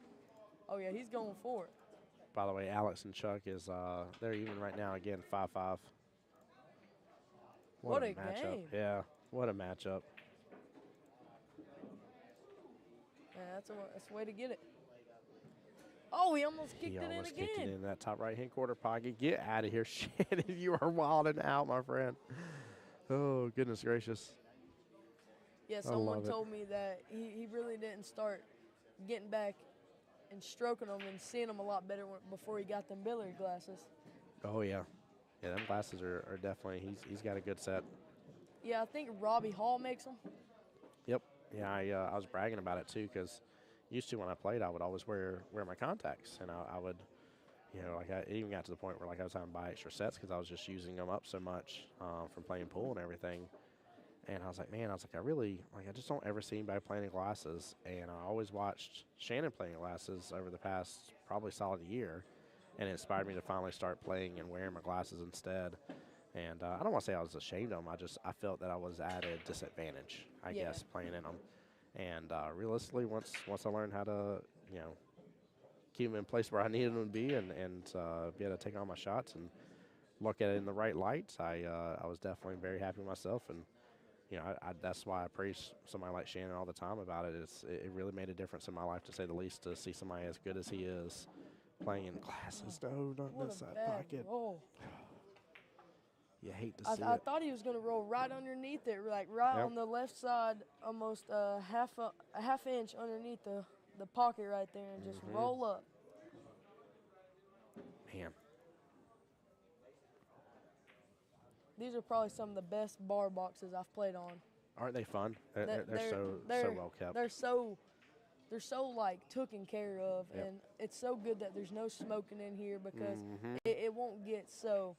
Oh yeah, he's going for it. By the way, Alex and Chuck is they're even right now again 5-5. What a matchup! game. Yeah, what a matchup. Yeah, that's a way to get it. Oh, he almost kicked He it in almost again. kicked it in that top right-hand quarter pocket. Get out of here, Shannon! You are wilding out, my friend. Oh goodness gracious! Yeah, I someone love it. told me that he really didn't start getting back and stroking them and seeing them a lot better before he got them billiard glasses. Oh yeah, yeah. Them glasses are definitely. He's got a good set. Yeah, I think Robbie Hall makes them. Yep. Yeah, I was bragging about it too because used to when I played, I would always wear my contacts, and I would, like it even got to the point where like I was having to buy extra sets because I was just using them up so much from playing pool and everything. And I was like, man, I really I just don't ever see anybody playing in glasses, and I always watched Shannon playing in glasses over the past probably solid year, and it inspired me to finally start playing and wearing my glasses instead. And I don't want to say I was ashamed of them. I felt that I was at a disadvantage, I guess, playing in them. And realistically, once I learned how to, keep them in place where I needed them to be, and be able to take all my shots and look at it in the right light, I was definitely very happy with myself. And that's why I praise somebody like Shannon all the time about it. It really made a difference in my life, to say the least, to see somebody as good as he is playing in glasses. No, don't What miss a that bad pocket. roll. You hate to see I it. thought he was going to roll right underneath it, like right Yep. on the left side, almost a half inch underneath the pocket right there, and just roll up. Man, These are probably some of the best bar boxes I've played on. aren't they fun? They're so well kept. They're so like taken care of, and it's so good that there's no smoking in here because it won't get so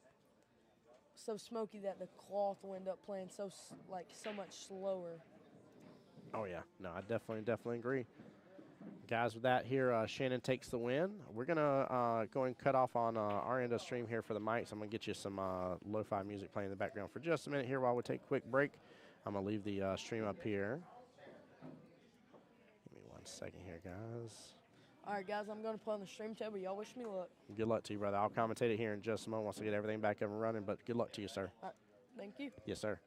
smoky that the cloth will end up playing so much slower. Oh yeah, no, I definitely agree. Guys, with that here, Shannon takes the win. We're gonna go and cut off on our end of the stream here for the mics. I'm gonna get you some lo-fi music playing in the background for just a minute here while we take a quick break. I'm gonna leave the stream up here. Give me 1 second here, guys. All right, guys, I'm going to put on the stream table. Y'all wish me luck. Good luck to you, brother. I'll commentate it here in just a moment once I get everything back up and running, but good luck to you, sir. All right, thank you. Yes, sir.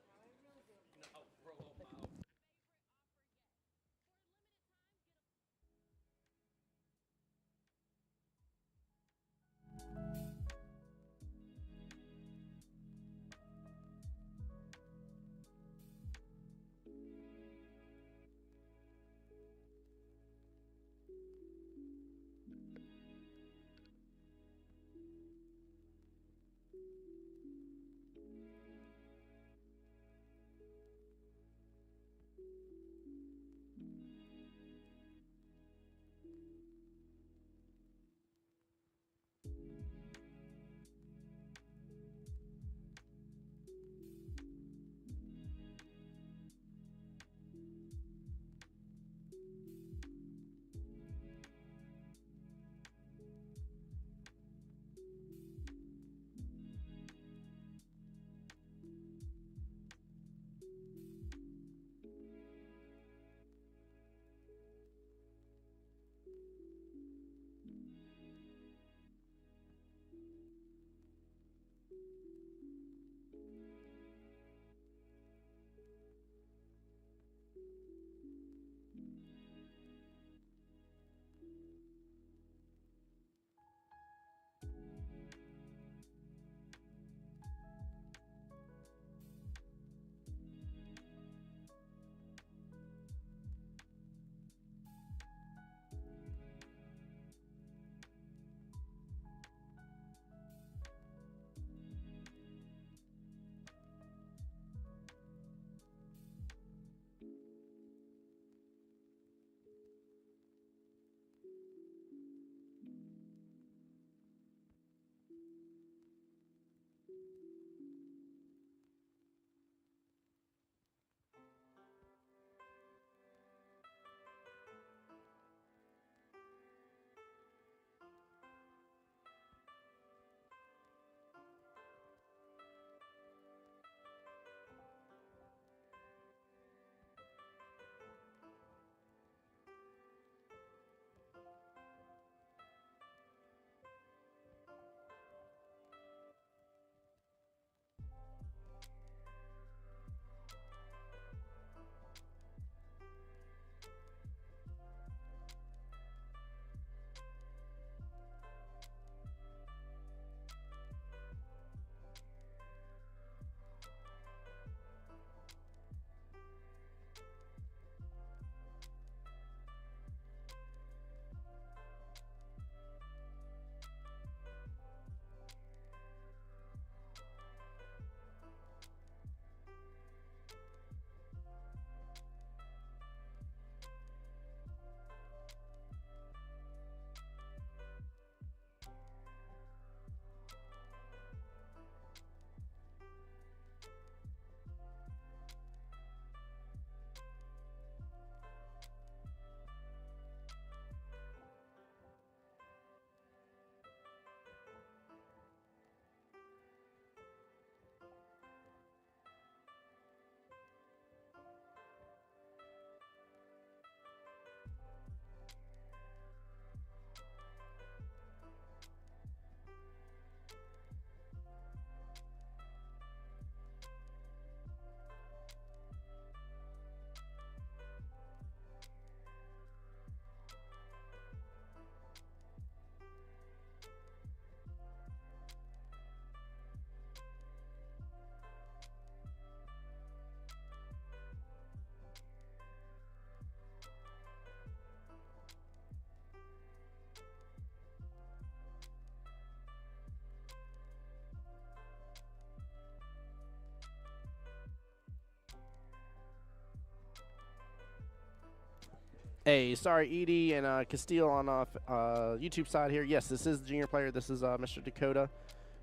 Hey, sorry, Edie and Castile on YouTube side here. Yes, this is the junior player. This is Mr. Dakota,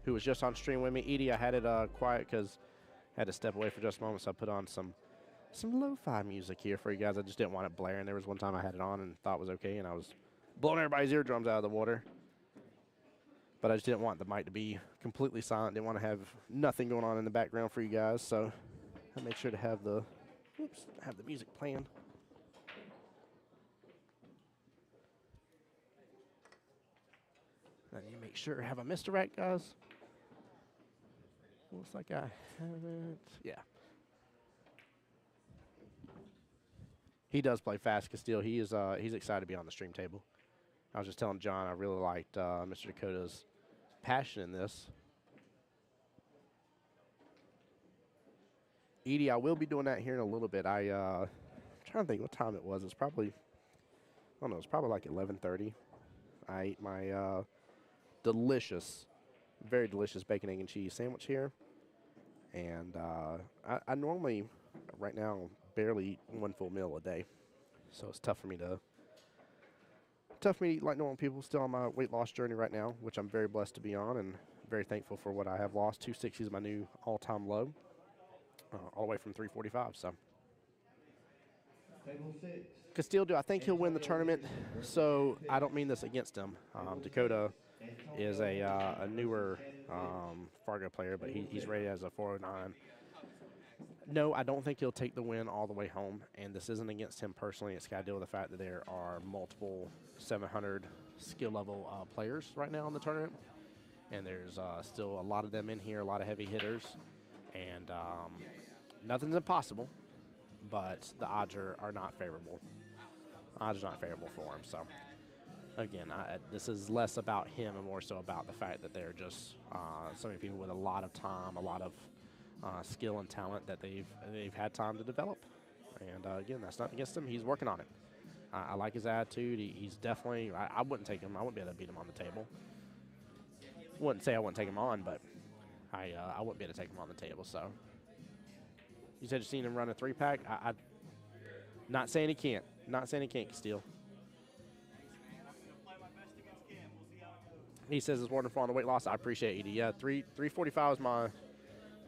who was just on stream with me. Edie, I had it quiet because I had to step away for just a moment, so I put on some lo-fi music here for you guys. I just didn't want it blaring. There was one time I had it on and thought it was okay, and I was blowing everybody's eardrums out of the water. But I just didn't want the mic to be completely silent. Didn't want to have nothing going on in the background for you guys, so I made sure to have the music playing. Then you make sure have I missed a rack, guys? Looks like I haven't. Yeah. He does play fast, Castile. He's excited to be on the stream table. I was just telling John I really liked Mr. Dakota's passion in this. Edie, I will be doing that here in a little bit. I'm trying to think what time it was. It's probably, I don't know, it's probably like 11:30. I ate my delicious, very delicious bacon, egg, and cheese sandwich here. And I normally, right now, barely eat one full meal a day. So it's tough for me to eat like normal people. Still on my weight loss journey right now, which I'm very blessed to be on and very thankful for what I have lost. 260 is my new all-time low, all the way from 345. So. Table 6. Castile, do I think he'll win the tournament? So I don't mean this against him. Dakota is a newer Fargo player, but he's rated as a 409. No, I don't think he'll take the win all the way home, and this isn't against him personally. It's got to deal with the fact that there are multiple 700 skill level players right now in the tournament, and there's still a lot of them in here, a lot of heavy hitters, and nothing's impossible, but the odds are not favorable. Odds are not favorable for him, so. Again, this is less about him and more so about the fact that they're just so many people with a lot of time, a lot of skill and talent that they've had time to develop. And again, that's not against him. He's working on it. I like his attitude. He's definitely. I wouldn't take him. I wouldn't be able to beat him on the table. Wouldn't say I wouldn't take him on, but I wouldn't be able to take him on the table. So you said you've seen him run a 3-pack. I not saying he can't. Not saying he can't, Castile. He says it's wonderful on the weight loss. I appreciate it, Edie. Yeah, 345 is my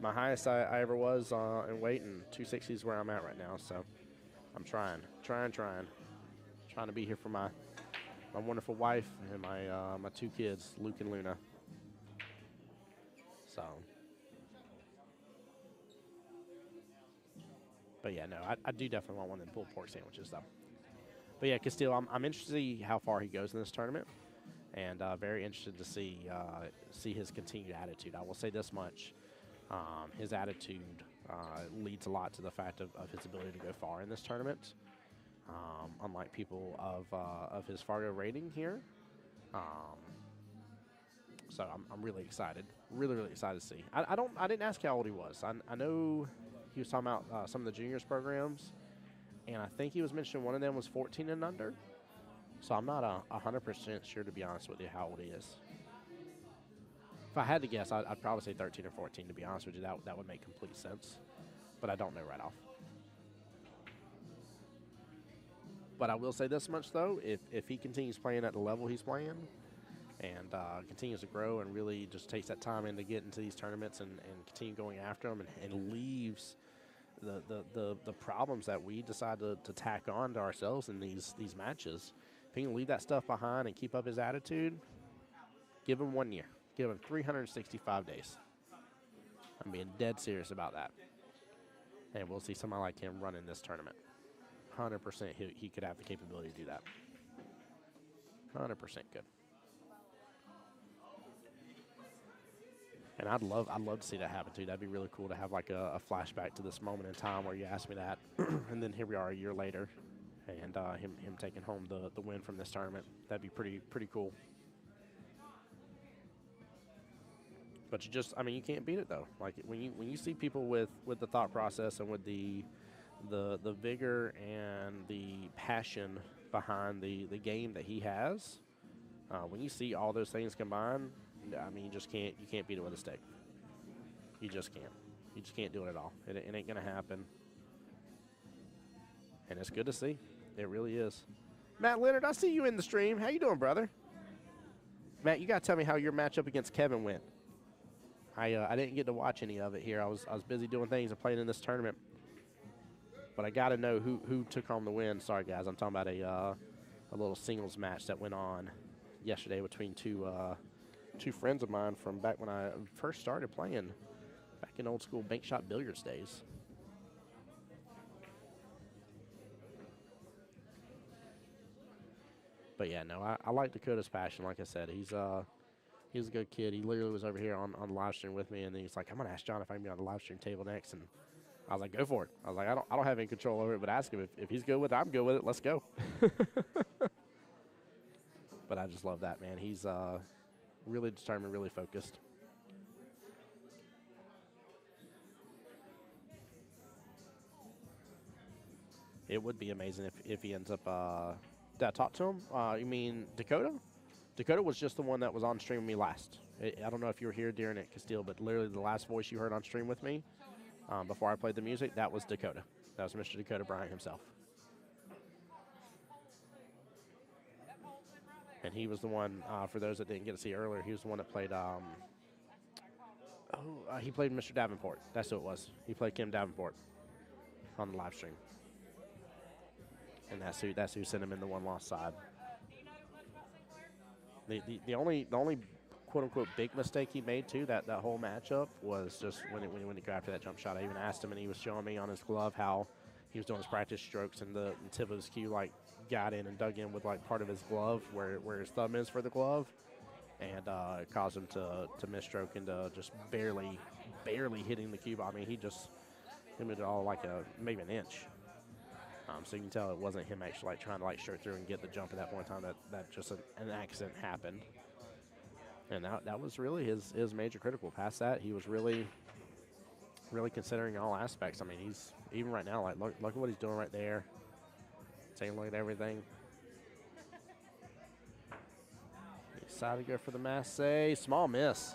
highest I ever was in weight, and 260 is where I'm at right now. So I'm trying to be here for my wonderful wife and my 2 kids, Luke and Luna. So, but yeah, no, I do definitely want one of them pulled pork sandwiches though. But yeah, Castile, I'm interested to see how far he goes in this tournament. And very interested to see his continued attitude. I will say this much: his attitude leads a lot to the fact of his ability to go far in this tournament. Unlike people of his Fargo rating here, so I'm really excited, really excited to see. I didn't ask how old he was. I know he was talking about some of the juniors programs, and I think he was mentioning one of them was 14 and under. So I'm not 100% sure, to be honest with you, how old he is. If I had to guess, I'd probably say 13 or 14, to be honest with you. That would make complete sense. But I don't know right off. But I will say this much, though. If he continues playing at the level he's playing and continues to grow and really just takes that time in to get into these tournaments and continue going after them and leaves the problems that we decide to tack on to ourselves in these matches, if he can leave that stuff behind and keep up his attitude, give him 1 year. Give him 365 days. I'm being dead serious about that. And we'll see somebody like him running this tournament. 100% he could have the capability to do that. 100% could. And I'd love to see that happen too. That'd be really cool to have like a flashback to this moment in time where you asked me that, and then here we are a year later, and him taking home the win from this tournament. That'd be pretty cool. But you can't beat it though. Like when you see people with the thought process and with the vigor and the passion behind the game that he has, when you see all those things combined, I mean, you can't beat it with a stick. You just can't. You just can't do it at all. It ain't gonna happen. And it's good to see. It really is. Matt Leonard, I see you in the stream. How you doing, brother? Matt, you got to tell me how your matchup against Kevin went. I didn't get to watch any of it here. I was busy doing things and playing in this tournament. But I got to know who took home the win. Sorry, guys. I'm talking about a little singles match that went on yesterday between two friends of mine from back when I first started playing back in old school bank shop billiards days. But yeah, no, I like Dakota's passion. Like I said, he's a good kid. He literally was over here on the live stream with me, and then he's like, "I'm gonna ask John if I can be on the live stream table next." And I was like, "Go for it." I was like, "I don't have any control over it, but ask him if he's good with it. I'm good with it. Let's go." But I just love that, man. He's really determined, really focused. It would be amazing if he ends up. Did I talk to him? You mean Dakota? Dakota was just the one that was on stream with me last. I don't know if you were here during it, Castile, but literally the last voice you heard on stream with me before I played the music, that was Dakota. That was Mr. Dakota Bryant himself. And he was the one, for those that didn't get to see earlier, he was the one that played, he played Mr. Davenport. That's who it was. He played Kim Davenport on the live stream. And that's who sent him in the one-loss side. The only quote unquote big mistake he made too that whole matchup was just when he got after that jump shot. I even asked him, and he was showing me on his glove how he was doing his practice strokes, and the tip of his cue like got in and dug in with like part of his glove where his thumb is for the glove, and it caused him to misstroke into just barely hitting the cue ball. I mean, he it all like maybe an inch. So you can tell it wasn't him actually like trying to like straight through and get the jump at that point in time. That just an accident happened, and that was really his major critical. Past that, he was really considering all aspects. I mean, he's even right now like look at what he's doing right there. Taking a look at everything. Decided to go for the masse. Small miss.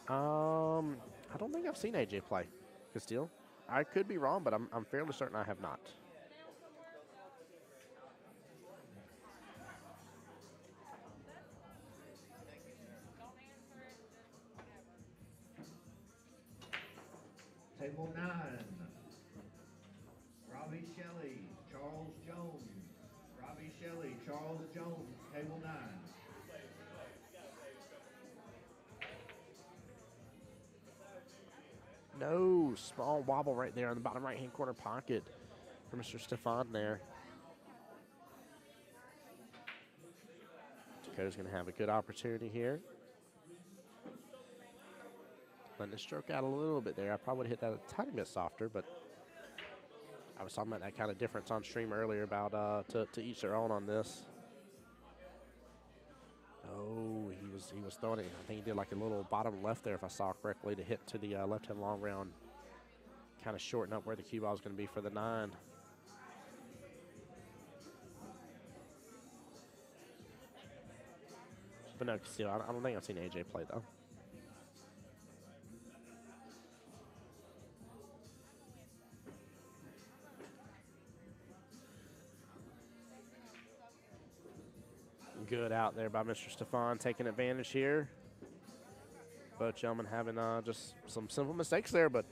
I don't think I've seen AJ play Castile. I could be wrong, but I'm fairly certain I have not. Table 9. Robbie Shelley, Charles Jones. Robbie Shelley, Charles Jones, table 9. No, small wobble right there on the bottom right-hand corner pocket for Mr. Stefan there. Dakota's going to have a good opportunity here. Letting the stroke out a little bit there. I probably would have hit that a tiny bit softer, but I was talking about that kind of difference on stream earlier about to each their own on this. Oh, he was throwing it. I think he did like a little bottom left there, if I saw correctly, to hit to the left-hand long round. Kind of shorten up where the cue ball is going to be for the 9. But no, still, I don't think I've seen AJ play though. Good out there by Mr. Stefan, taking advantage here. Both gentlemen having just some simple mistakes there, but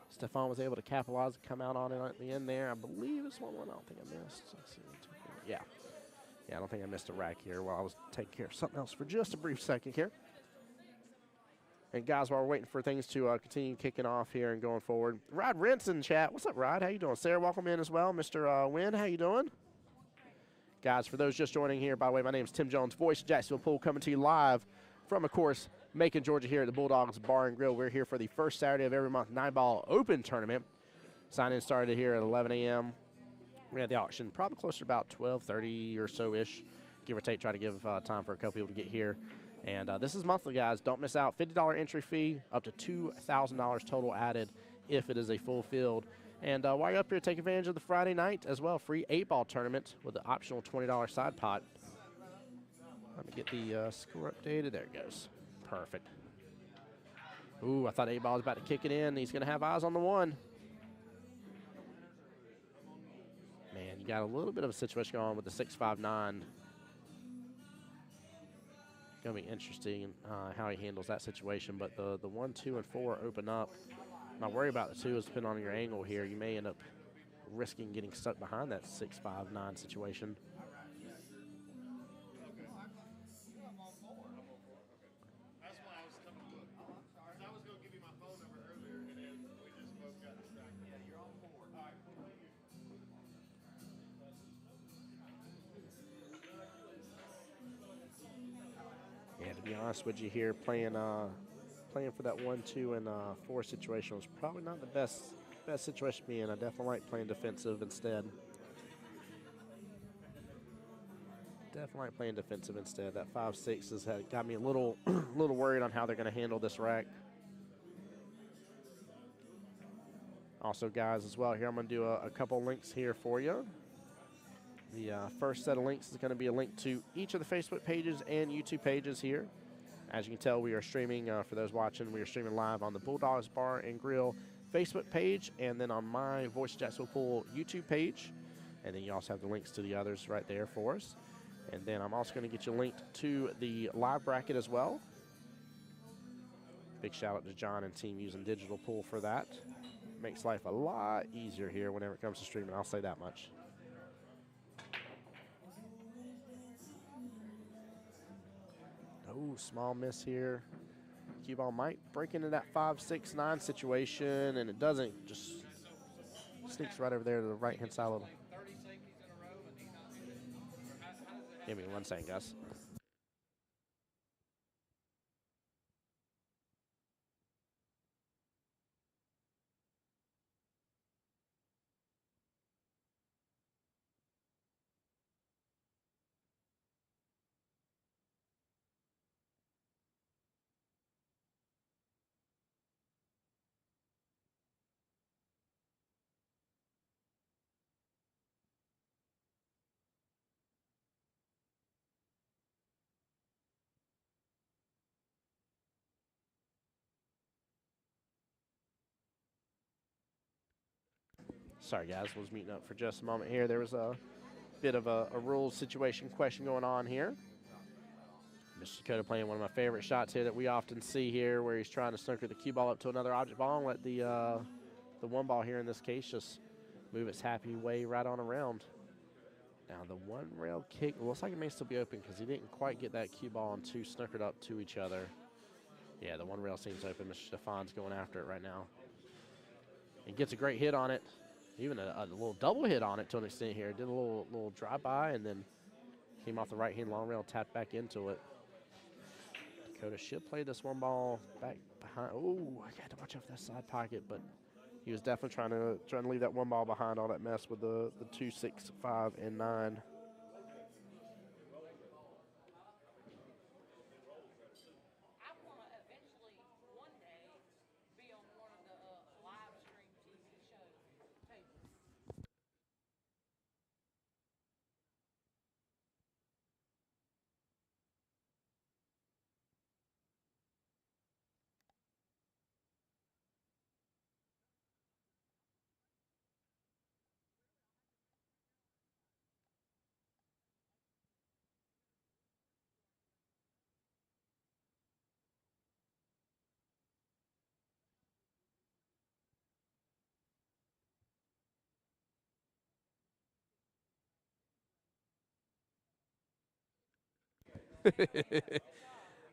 Stefan was able to capitalize and come out on it at the end there. I believe it's 1-1. I don't think I missed. Let's see, 2, 4. Yeah, I don't think I missed a rack here while I was taking care of something else for just a brief second here. And guys, while we're waiting for things to continue kicking off here and going forward, Rod Rent's in chat. What's up, Rod? How you doing? Sarah, welcome in as well. Mr. Wynn, how you doing? Guys, for those just joining here, by the way, my name is Tim Jones, voice of Jacksonville Pool, coming to you live from, of course, Macon, Georgia, here at the Bulldogs Bar and Grill. We're here for the first Saturday of every month 9-ball open tournament. Sign-in started here at 11 a.m. We had the auction probably closer to about 12:30 or so-ish, give or take, try to give time for a couple people to get here. And this is monthly, guys. Don't miss out. $50 entry fee, up to $2,000 total added if it is a full field. And while you're up here, take advantage of the Friday night as well. Free 8-ball tournament with the optional $20 side pot. Let me get the score updated. There it goes. Perfect. Ooh, I thought 8-ball was about to kick it in. He's going to have eyes on the 1. Man, you got a little bit of a situation going on with the 659. Going to be interesting how he handles that situation. But the 1, 2, and 4 open up. My worry about the 2 is depending on your angle here. You may end up risking getting stuck behind that 659 situation. Yeah, to be honest with you here, playing for that 1, 2, and 4 situation was probably not the best situation to be in. I definitely like playing defensive instead. Definitely like playing defensive instead. That 5-6 has got me a little little worried on how they're going to handle this rack. Also, guys, as well, here I'm going to do a couple links here for you. The first set of links is going to be a link to each of the Facebook pages and YouTube pages here. As you can tell, we are streaming, for those watching, we are streaming live on the Bulldogs Bar and Grill Facebook page, and then on my Voice of Jacksonville Pool YouTube page. And then you also have the links to the others right there for us. And then I'm also going to get you linked to the live bracket as well. Big shout out to John and team using Digital Pool for that. Makes life a lot easier here whenever it comes to streaming, I'll say that much. Oh, small miss here. Cue ball might break into that 5-6-9 situation, and it doesn't. Just sneaks right over there to the right-hand side a little. Give me 1 second, guys. Sorry, guys, was muting up for just a moment here. There was a bit of a rules situation question going on here. Mr. Dakota playing one of my favorite shots here that we often see here, where he's trying to snooker the cue ball up to another object ball and let the 1 ball here in this case just move its happy way right on around. Now the 1 rail kick looks like it may still be open because he didn't quite get that cue ball and 2 snookered up to each other. Yeah, the 1 rail seems open. Mr. Stefan's going after it right now. He gets a great hit on it. Even a little double hit on it to an extent here. Did a little drive-by and then came off the right-hand long rail, tapped back into it. Dakota should play this 1 ball back behind. Oh, I got to watch out for that side pocket, but he was definitely trying to leave that 1 ball behind all that mess with the 2, 6, 5, and 9.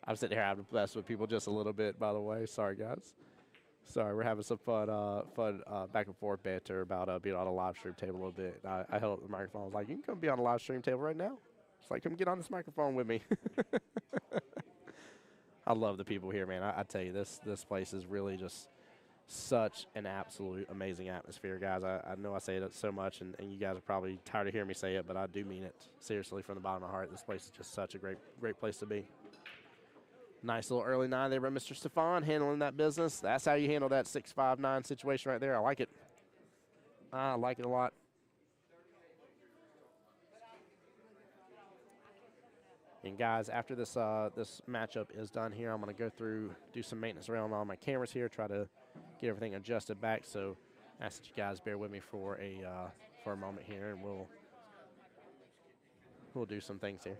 I'm sitting here having to mess with people just a little bit, by the way. Sorry, guys. Sorry, we're having some fun back and forth banter about being on a live stream table a little bit. I held up the microphone. I was like, you can come be on a live stream table right now. It's like, come get on this microphone with me. I love the people here, man. I tell you, this place is really just such an absolute amazing atmosphere, guys. I know I say it so much, and you guys are probably tired of hearing me say it, but I do mean it seriously from the bottom of my heart. This place is just such a great place to be. Nice little early 9 there by Mr. Stefan, handling that business. That's how you handle that 6-5-9 situation right there. I like it. I like it a lot. And guys, after this this matchup is done here, I'm going to go through, do some maintenance around all my cameras here, try to get everything adjusted back. So I ask that you guys bear with me for a moment here, and we'll we'll do some things here.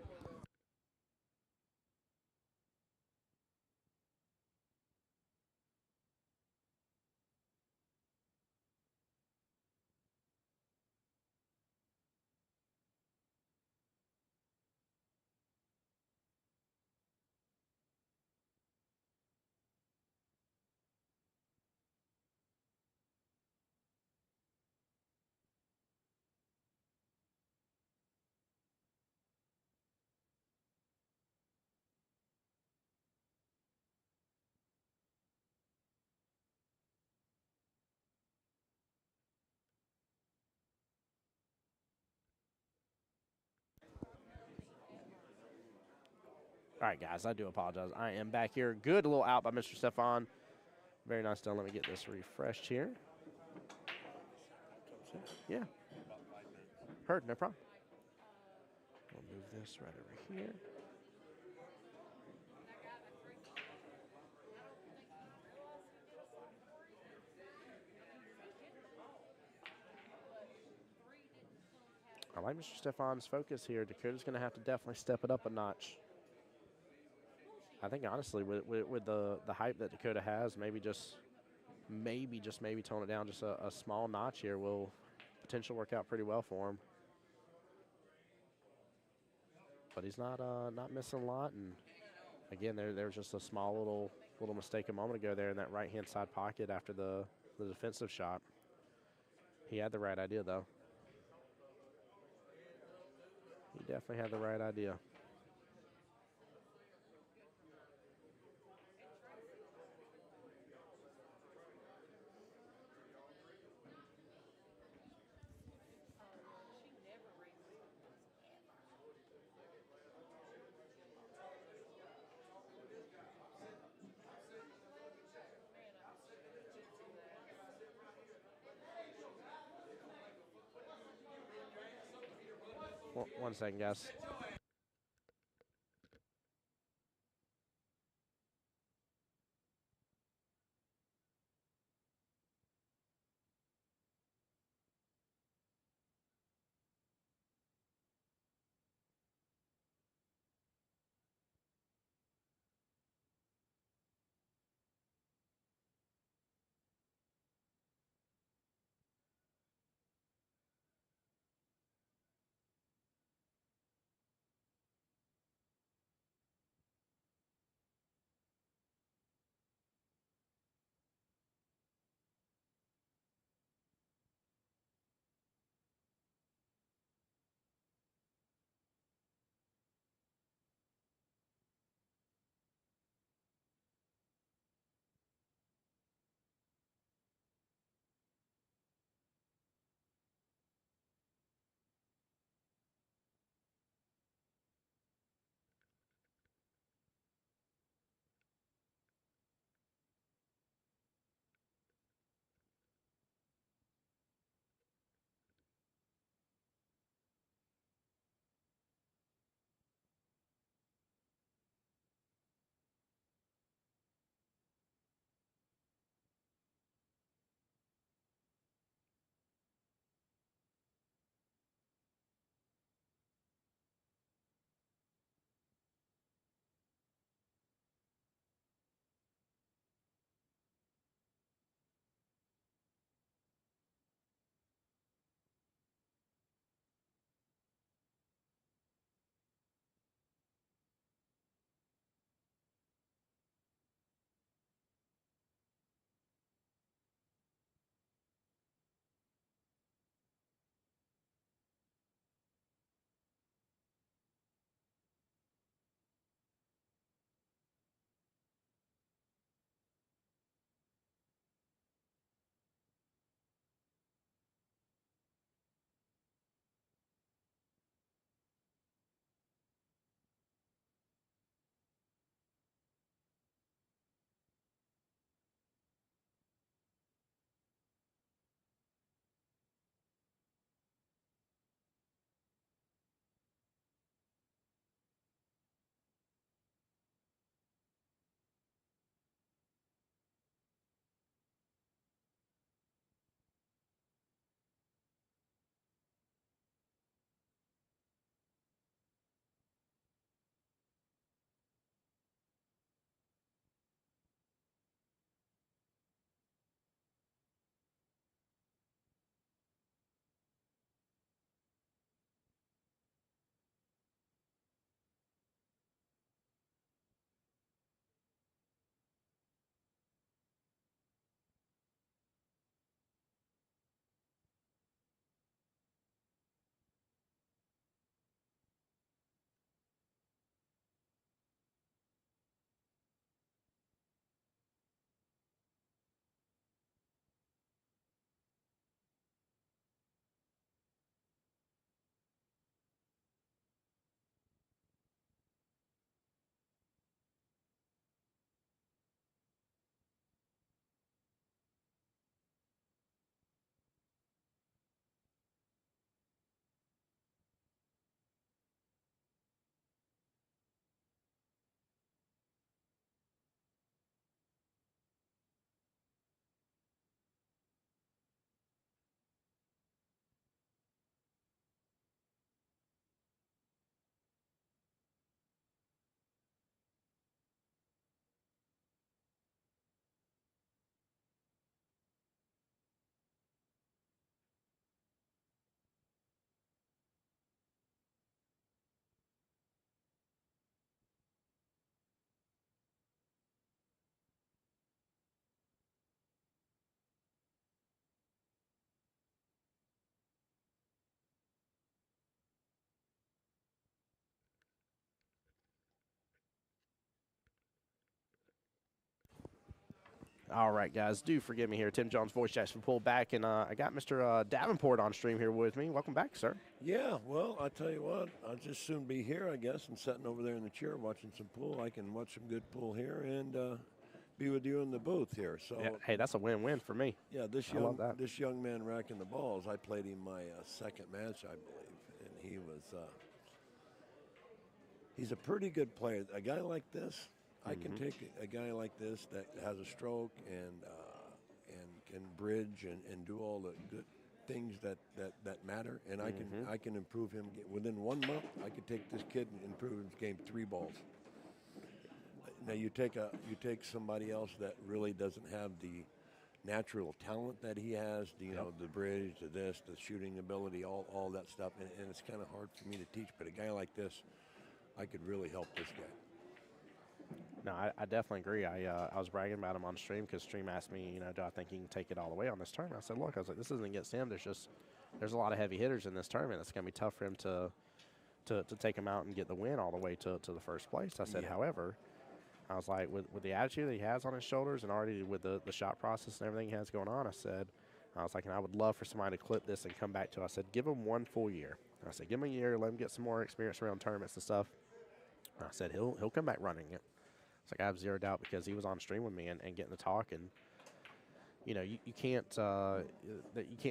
All right, guys, I do apologize. I am back here. Good little out by Mr. Stefan. Very nice done. Let me get this refreshed here. Yeah. Heard, no problem. We'll move this right over here. I like Mr. Stefan's focus here. Dakota's going to have to definitely step it up a notch. I think, honestly, with the hype that Dakota has, maybe tone it down just a small notch here will potentially work out pretty well for him. But he's not missing a lot. And, again, there was just a small little mistake a moment ago there in that right-hand side pocket after the defensive shot. He had the right idea, though. He definitely had the right idea. One second, guys. All right, guys, do forgive me here. Tim Jones, voice Jackson pulled back, and I got Mr. Davenport on stream here with me. Welcome back, sir. Yeah, well, I tell you what, I'll just soon be here, I guess, and sitting over there in the chair watching some pool. I can watch some good pool here and be with you in the booth here. So, Yeah, hey, that's a win-win for me. yeah, I love that. this young man racking the balls, I played him my second match, I believe, and he was he's a pretty good player. A guy like this, I can take a guy like this that has a stroke and can bridge and do all the good things that matter, and I can improve him within 1 month. I could take this kid and improve his game 3 balls. Now you take somebody else that really doesn't have the natural talent that he has, the bridge, the shooting ability, all that stuff, and it's kind of hard for me to teach. But a guy like this, I could really help this guy. No, I definitely agree. I was bragging about him on stream because stream asked me, do I think he can take it all the way on this tournament? I said, look, this isn't against him. There's a lot of heavy hitters in this tournament. It's going to be tough for him to take him out and get the win all the way to the first place. I said, however, I was like, with the attitude that he has on his shoulders and already with the shot process and everything he has going on, I was like, and I would love for somebody to clip this and come back to it. I said, give him 1 full year. I said, give him a year, let him get some more experience around tournaments and stuff. I said, he'll come back running it. It's like I have zero doubt because he was on stream with me and getting to talk, and you can't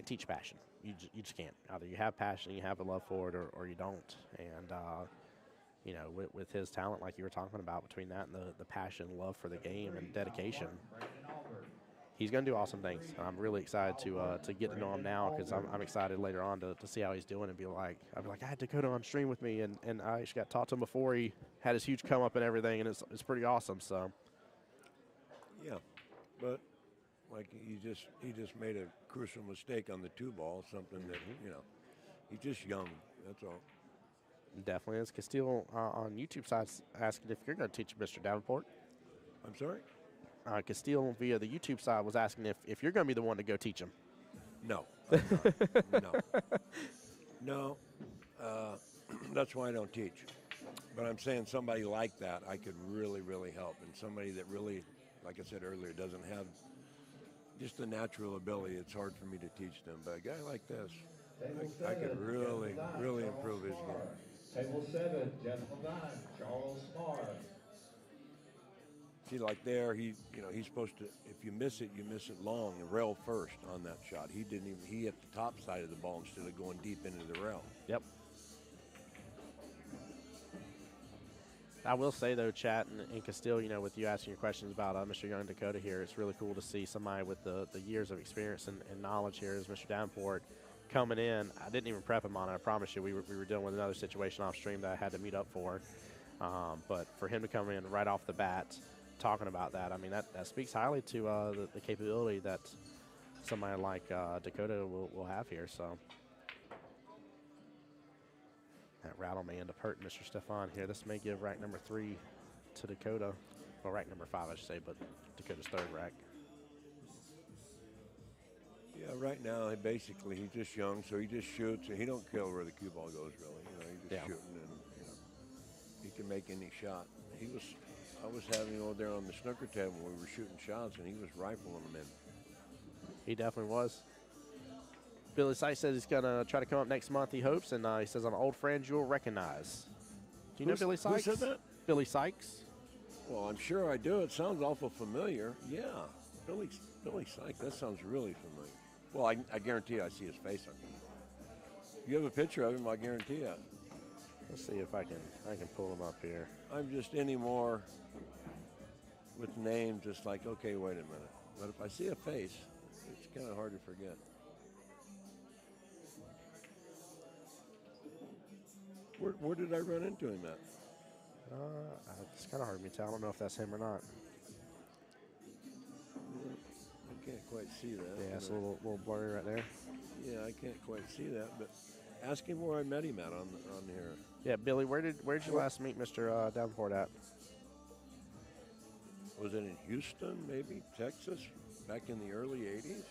teach passion. You just can't. Either you have passion, you have a love for it, or you don't. And with his talent, like you were talking about, between that and the passion, love for the game, and dedication, he's going to do awesome things. I'm really excited to get to know him now because I'm excited later on to see how he's doing and I'll be like, I had Dakota on stream with me, and I actually got taught to him before he had his huge come up and everything, and it's pretty awesome. So yeah, but like he just made a crucial mistake on the 2 ball, something that he's just young. That's all. definitely is. Castile on YouTube side asking if you're going to teach Mr. Davenport. I'm sorry. Castile via the YouTube side was asking if you're going to be the one to go teach him. No, I'm not. No. That's why I don't teach. But I'm saying somebody like that I could really, really help, and somebody that really, like I said earlier, doesn't have just the natural ability. It's hard for me to teach them. But a guy like this, I could really, really improve his game. Table 7, gentleman 9, Charles Marr. See, like there, he's supposed to, if you miss it long, and rail first on that shot. He hit the top side of the ball instead of going deep into the rail. Yep. I will say, though, Chat and Castile, with you asking your questions about Mr. Young Dakota here, it's really cool to see somebody with the years of experience and knowledge here as Mr. Davenport coming in. I didn't even prep him on it. I promise you, we were dealing with another situation off stream that I had to meet up for. But for him to come in right off the bat talking about that, I mean, that speaks highly to the capability that somebody like Dakota will have here. So that rattle may end up hurting Mr. Stefan here. This may give rack number 3 to Dakota. Well, rack number 5, I should say, but Dakota's 3rd rack. Yeah, right now, he's just young, so he just shoots, and he don't care where the cue ball goes, really. He's just shooting, and he can make any shot. I was having him over there on the snooker table when we were shooting shots, and he was rifling them in. He definitely was. Billy Sykes says he's going to try to come up next month, he hopes, and he says, I'm an old friend you'll recognize. Do you know Billy Sykes? Who said that? Billy Sykes. Well, I'm sure I do. It sounds awful familiar. Yeah, Billy Sykes, that sounds really familiar. Well, I guarantee I see his face on it. You have a picture of him, I guarantee it. Let's see if I can pull him up here. I'm just anymore with names, just like, okay, wait a minute. But if I see a face, it's kind of hard to forget. Where did I run into him at? It's kind of hard for me to tell. I don't know if that's him or not. I can't quite see that. Yeah, it's a little blurry right there. Yeah, I can't quite see that, but ask him where I met him at on here. Yeah, Billy, where'd you last meet Mr. Davenport at? Was it in Houston, maybe Texas, back in the early 80s?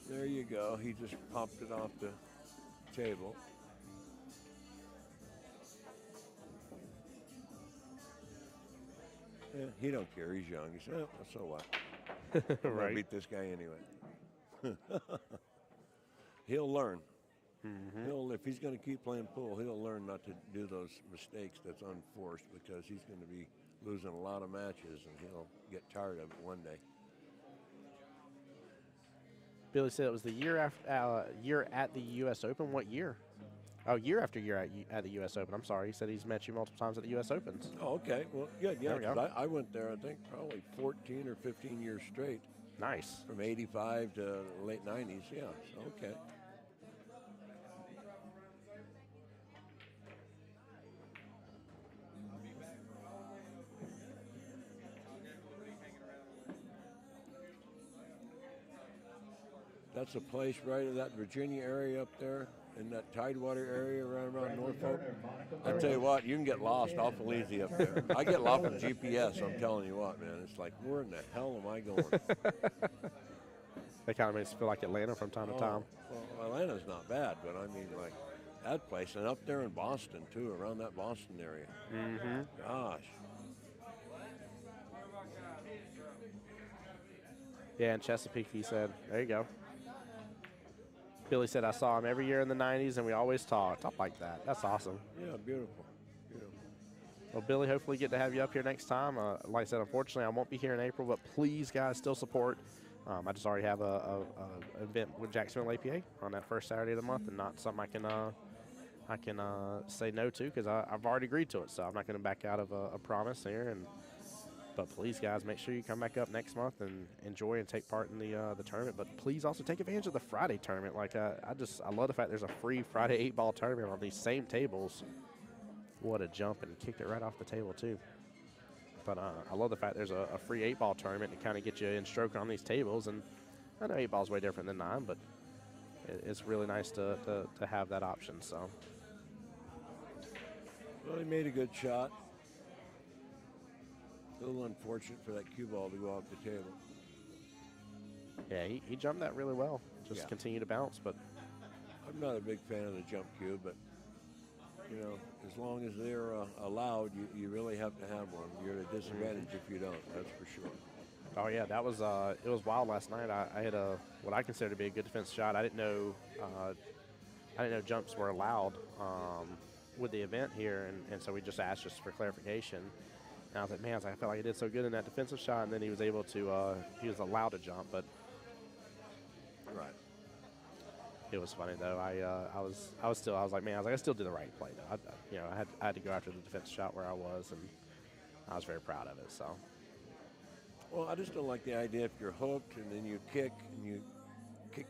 There you go. He just popped it off the table. Yeah, he don't care. He's young. He said, oh, so what? I'm gonna Right. beat this guy anyway. He'll learn. If he's going to keep playing pool, he'll learn not to do those mistakes that's unforced, because he's going to be losing a lot of matches and he'll get tired of it one day. Billy said it was the year at the U.S. Open. What year? Oh, year after year at the U.S. Open. I'm sorry. He said he's met you multiple times at the U.S. Opens. Oh, okay. Well, good. Yeah, There we go. 'cause I went there, I think, probably 14 or 15 years straight, Nice. from 85 to late 90s. Yeah, so, okay. That's a place right in that Virginia area up there, in that Tidewater area around Norfolk. I tell you what, you can get lost awful easy up there. I get lost with GPS, I'm telling you what, man. It's like, where in the hell am I going? That kind of makes it feel like Atlanta from time to time. Well, Atlanta's not bad, but I mean, like, that place, and up there in Boston, too, around that Boston area. Mm-hmm. Gosh. Yeah, in Chesapeake, he said. There you go. Billy said, I saw him every year in the 90s, and we always talked. I like that. That's awesome. Yeah, beautiful. Beautiful. Well, Billy, hopefully get to have you up here next time. Like I said, unfortunately, I won't be here in April, but please, guys, still support. I just already have a event with Jacksonville APA on that first Saturday of the month, and not something I can say no to, because I've already agreed to it. So I'm not going to back out of a promise here. But please, guys, make sure you come back up next month and enjoy and take part in the tournament. But please also take advantage of the Friday tournament. Like I love the fact there's a free Friday 8-ball tournament on these same tables. What a jump, and kicked it right off the table too. But I love the fact there's a free 8-ball tournament to kind of get you in stroke on these tables. And I know 8-ball is way different than 9, but it's really nice to have that option. So. Well, he made a good shot. A little unfortunate for that cue ball to go off the table. Yeah, he jumped that really well. Just Yeah. continue to bounce, but I'm not a big fan of the jump cue, but, you know, as long as they're allowed, you really have to have one. You're at a disadvantage if you don't, that's for sure. oh yeah, that was it was wild last night. I hit what I consider to be a good defense shot. I didn't know jumps were allowed with the event here, and so we just asked just for clarification. And I was like, man, I felt like I did so good in that defensive shot, and then he was able to he was allowed to jump, but Right. it was funny though. I was like, man, I still did the right play though. I had to go after the defensive shot where I was, and I was very proud of it. So. Well, I just don't like the idea if you're hooked and then you kick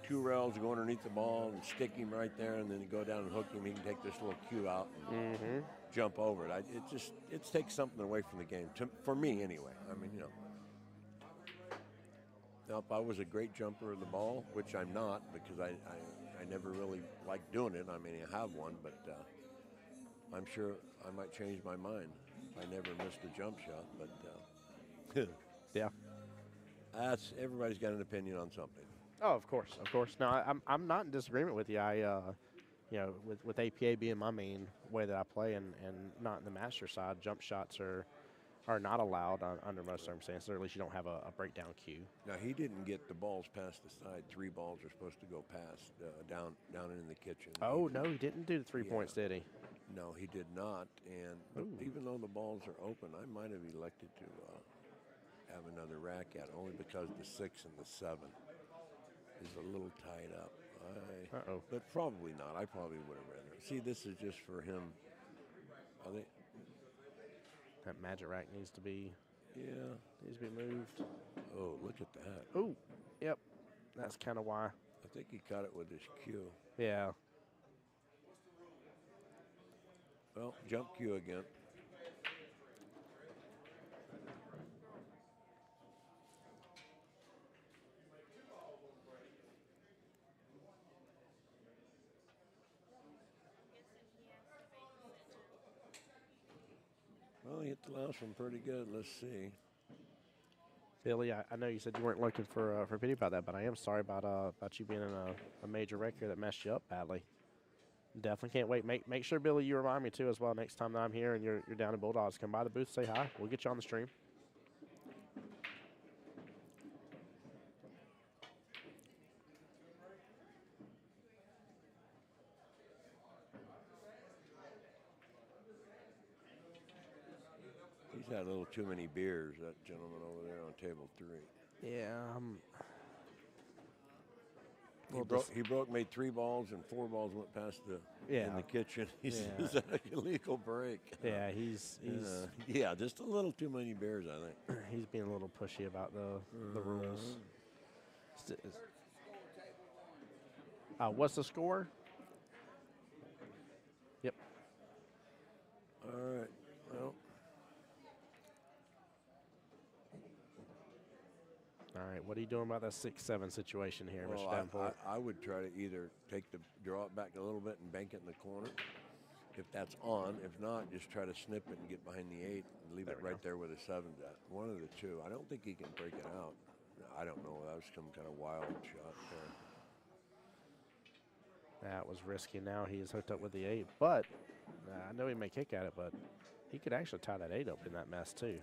2 rails, you go underneath the ball and stick him right there, and then you go down and hook him. He can take this little cue out and jump over it. It takes something away from the game, for me anyway. I mean, you know. Now, if I was a great jumper of the ball, which I'm not, because I never really liked doing it. I mean, I have one, but I'm sure I might change my mind if I never missed a jump shot. But Yeah. Everybody's got an opinion on something. Oh, of course. No, I'm not in disagreement with you. With APA being my main way that I play, and not in the master side, jump shots are not allowed under most circumstances, or at least you don't have a breakdown cue. Now, he didn't get the balls past the side. 3 balls are supposed to go past down in the kitchen. Oh, no, he didn't do the 3 points, did he? No, he did not. And even though the balls are open, I might have elected to have another rack at, only because the 6 and the 7 is a little tied up. But probably not. I probably would have rather. See, this is just for him. I think that magic rack needs to be moved. Oh, look at that. Oh, yep. That's kind of why. I think he caught it with his cue. Yeah. Well, jump cue again. Well, he hit the last one pretty good. Let's see. Billy, I know you said you weren't looking for pity about that, but I am sorry about you being in a major wreck here that messed you up badly. Definitely can't wait. Make sure, Billy, you remind me too as well next time that I'm here and you're down in Bulldogs. Come by the booth, say hi. We'll get you on the stream. He's had a little too many beers, that gentleman over there on table 3. Yeah. He made 3 balls, and 4 balls went past in the kitchen. He says that's an illegal break. Yeah, he's yeah, just a little too many beers, I think. he's being a little pushy about the rules. What's the score? Yep. All right. Well, all right. What are you doing about that 6-7 situation here, Mr. Davenport? I would try to either draw it back a little bit and bank it in the corner, if that's on. If not, just try to snip it and get behind the 8 and leave it right there where the 7's at. One of the two. I don't think he can break it out. I don't know. That was some kind of wild shot there. That was risky. Now he is hooked up with the 8, but I know he may kick at it, but he could actually tie that 8 up in that mess too.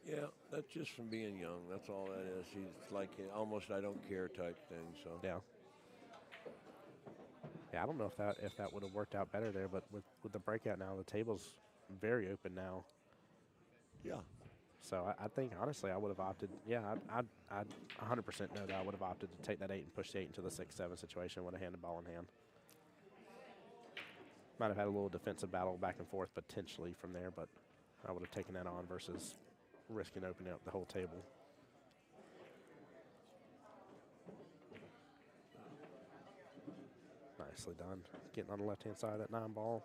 Yeah, that's just from being young. That's all that is. He's like almost I don't care type thing. So yeah. Yeah, I don't know if that would have worked out better there, but with the breakout now, the table's very open now. Yeah. So I think honestly I would have opted. Yeah, I'd 100% know that I would have opted to take that 8 and push the 8 into the 6-7 situation. Would have handed the ball in hand. Might have had a little defensive battle back and forth potentially from there, but I would have taken that on versus risking opening up the whole table. Nicely done. Getting on the left-hand side of that 9 ball.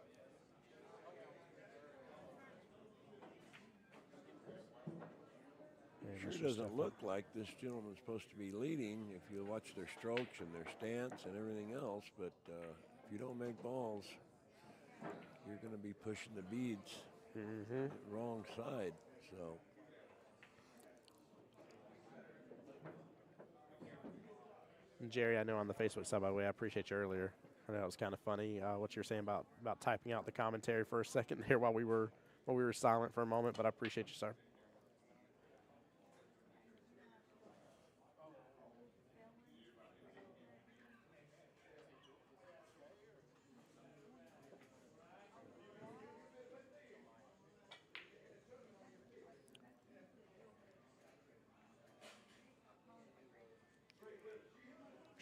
Sure doesn't look like this gentleman's supposed to be leading if you watch their strokes and their stance and everything else, but if you don't make balls, you're going to be pushing the beads the wrong side. So Jerry, I know on the Facebook side, by the way, I appreciate you earlier. I know it was kind of funny what you were saying about typing out the commentary for a second there while we were silent for a moment, but I appreciate you, sir.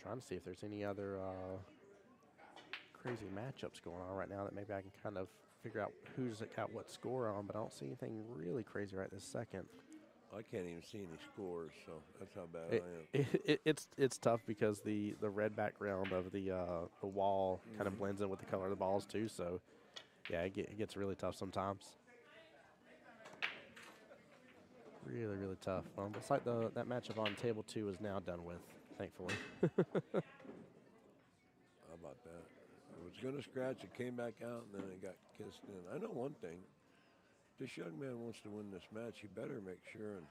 Trying to see if there's any other crazy matchups going on right now that maybe I can kind of figure out who's got what score on, but I don't see anything really crazy right this second. I can't even see any scores, so that's how bad I am. It's tough because the red background of the wall kind of blends in with the color of the balls too. So yeah, it gets really tough sometimes. Really, really tough. Well, looks like that matchup on table 2 is now done with, thankfully. How about that? It was going to scratch, it came back out, and then it got kissed in. I know one thing. If this young man wants to win this match, he better make sure and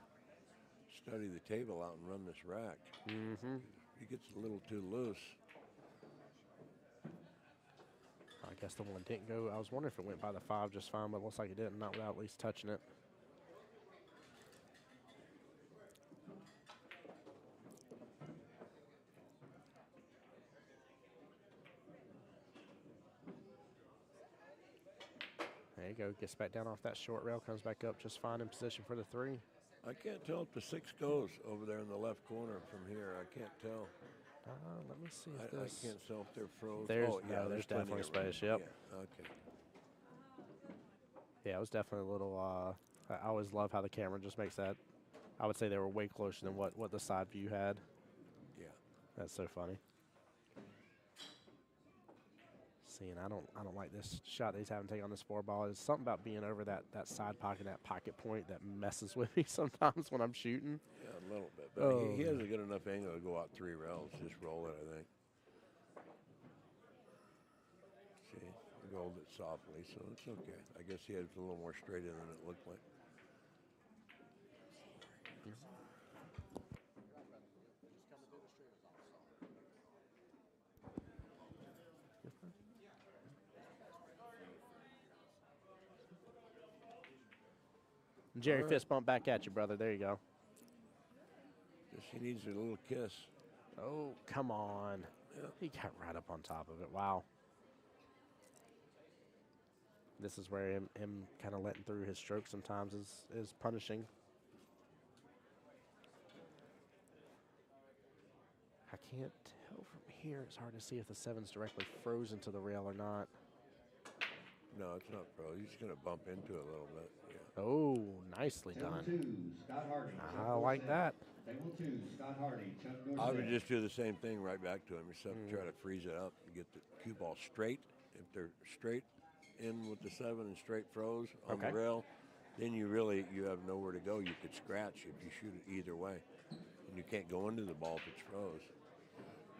study the table out and run this rack. He gets a little too loose. I guess the one didn't go. I was wondering if it went by the 5 just fine, but it looks like it didn't, not without at least touching it. There you go. Gets back down off that short rail, comes back up just fine in position for the 3. I can't tell if the 6 goes over there in the left corner from here. I can't tell. Let me see if I can't tell if they're frozen. There's definitely space. Yep. Yeah, okay. Yeah, it was definitely a little. I always love how the camera just makes that. I would say they were way closer than what the side view had. Yeah. That's so funny. And I don't like this shot that he's having to take on this 4 ball. There's something about being over that side pocket, that pocket point, that messes with me sometimes when I'm shooting. Yeah, a little bit. But he has a good enough angle to go out 3 rails. Just roll it, I think. See, he rolled it softly, so it's okay. I guess he had it a little more straighter than it looked like. Jerry, fist bump back at you, brother. There you go. Just he needs a little kiss. Oh, come on. Yeah. He got right up on top of it. Wow. This is where him kind of letting through his stroke sometimes is punishing. I can't tell from here. It's hard to see if the 7's directly frozen to the rail or not. No, it's not pro. He's going to bump into it a little bit. Yeah. Oh, nicely Table done. 2, Scott Hardy. I Chuck like Dorsett. that. Table 2, Scott Hardy, Chuck Dorsett. I would just do the same thing right back to him, except try to freeze it up and get the cue ball straight. If they're straight in with the 7 and straight froze on Okay. the rail, then you have nowhere to go. You could scratch if you shoot it either way. And you can't go into the ball if it's froze.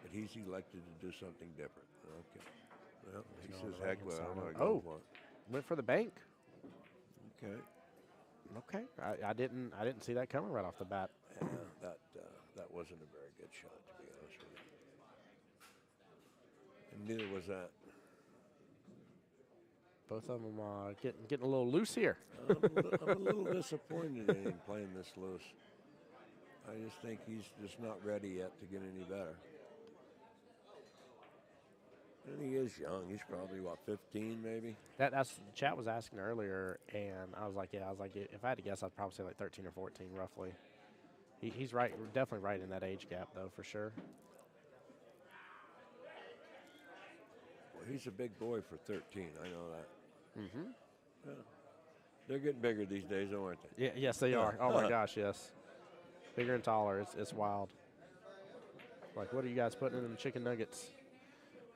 But he's elected to do something different. Okay. Well, he says, heck, well, I'm going to go for it. Went for the bank. Okay. Okay. I didn't see that coming right off the bat. Yeah, that wasn't a very good shot, to be honest with you. And neither was that. Both of them getting a little loose here. I'm a little disappointed in him playing this loose. I just think he's just not ready yet to get any better. And he is young. He's probably, 15 maybe? That's chat was asking earlier, and I was like, if I had to guess, I'd probably say like 13 or 14 roughly. He's right, definitely right in that age gap though, for sure. Well, he's a big boy for 13. I know that. Mm-hmm. Yeah. They're getting bigger these days, aren't they? Yeah, yes, they are. Oh my gosh, yes. Bigger and taller. It's wild. Like, what are you guys putting in the chicken nuggets?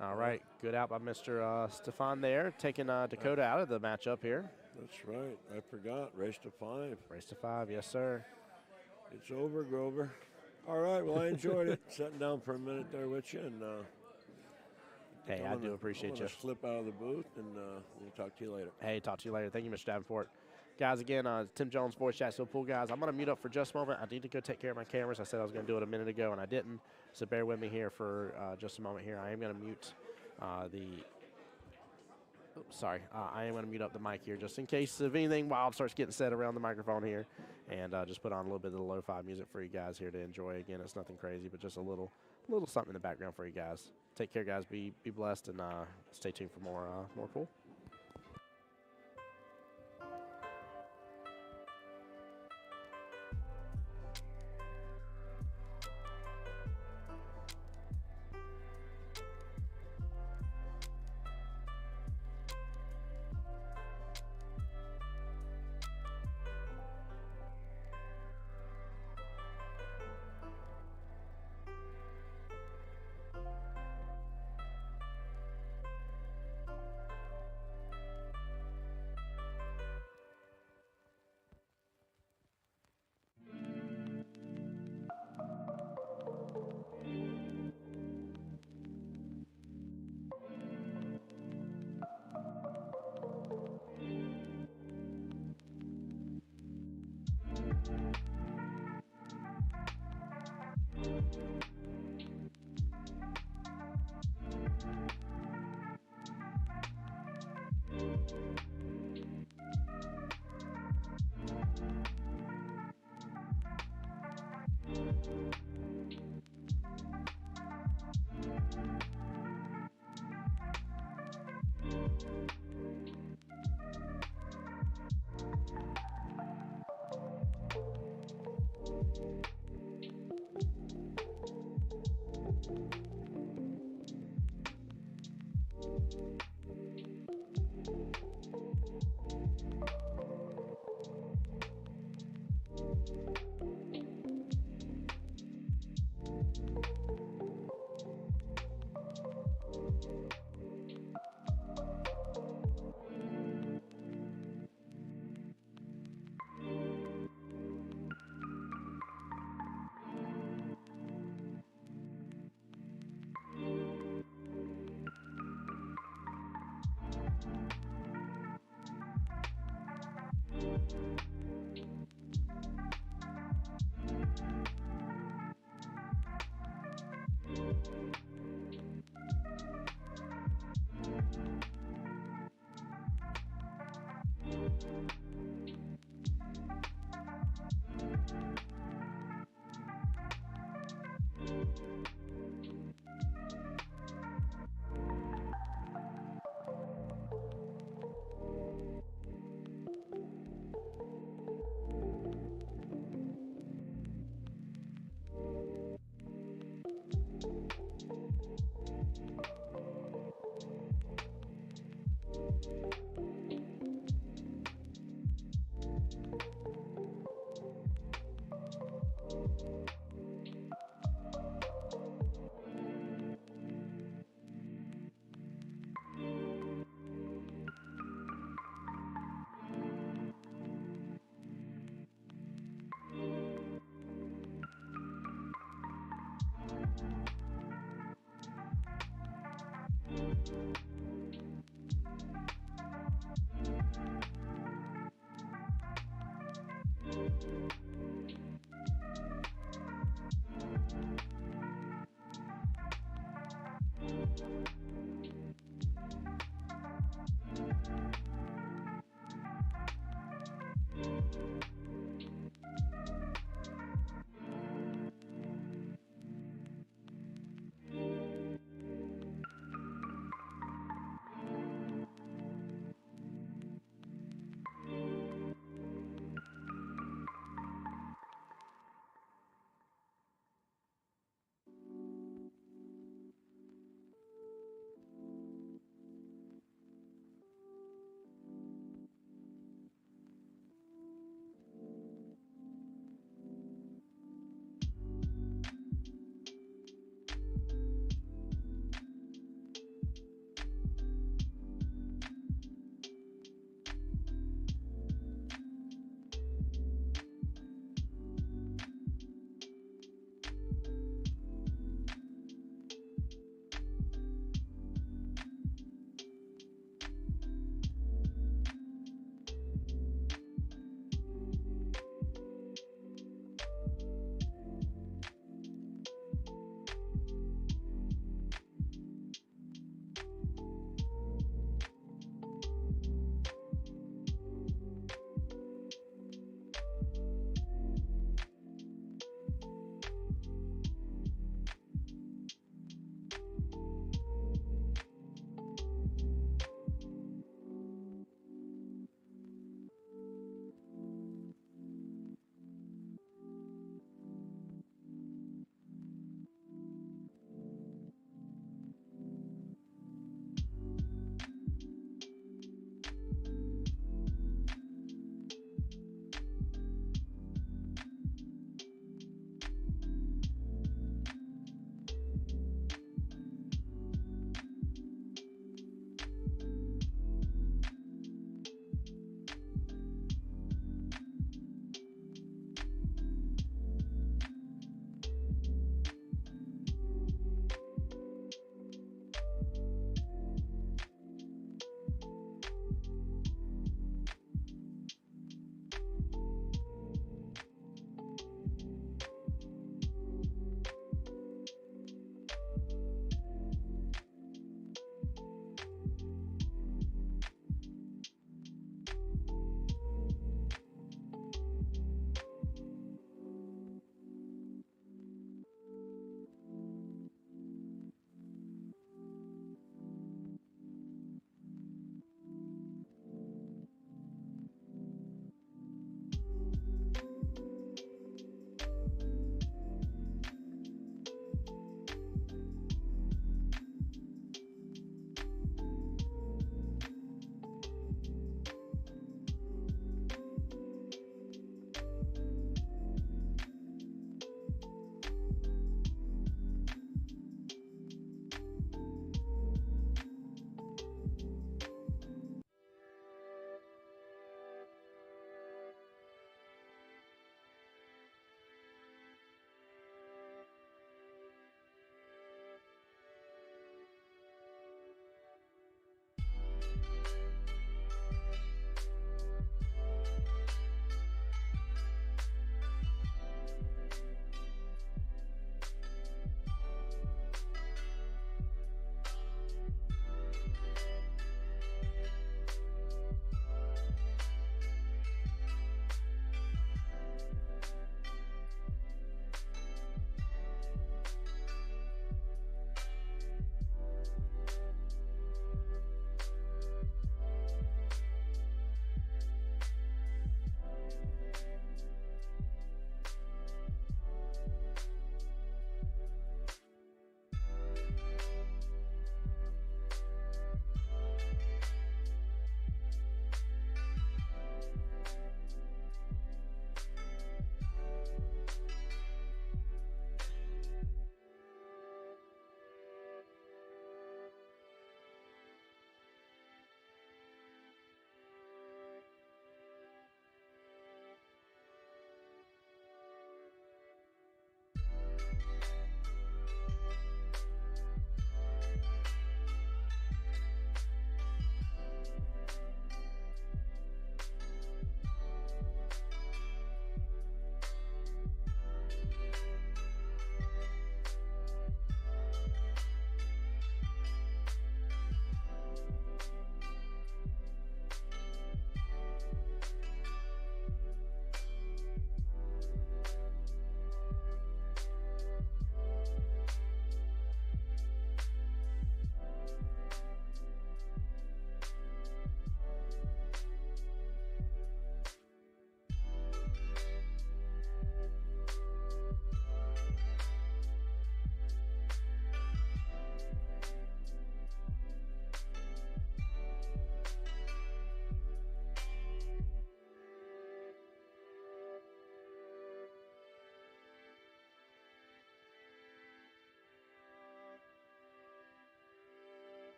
All right, good out by Mr. Stefan there, taking Dakota out of the matchup here. That's right. I forgot. Race to 5. Race to 5, yes, sir. It's over, Grover. All right, well, I enjoyed it. Sitting down for a minute there with you. And hey, I do appreciate you. Slip out of the booth, and we'll talk to you later. Hey, talk to you later. Thank you, Mr. Davenport. Guys, again, Tim Jones, Voice Chat, Still Pool. Guys, I'm going to mute up for just a moment. I need to go take care of my cameras. I said I was going to do it a minute ago, and I didn't. So bear with me here for just a moment here. I am going to mute I am going to mute up the mic here just in case if anything wild starts getting said around the microphone here. And just put on a little bit of the lo-fi music for you guys here to enjoy. Again, it's nothing crazy, but just a little something in the background for you guys. Take care, guys. Be blessed, and stay tuned for more pool.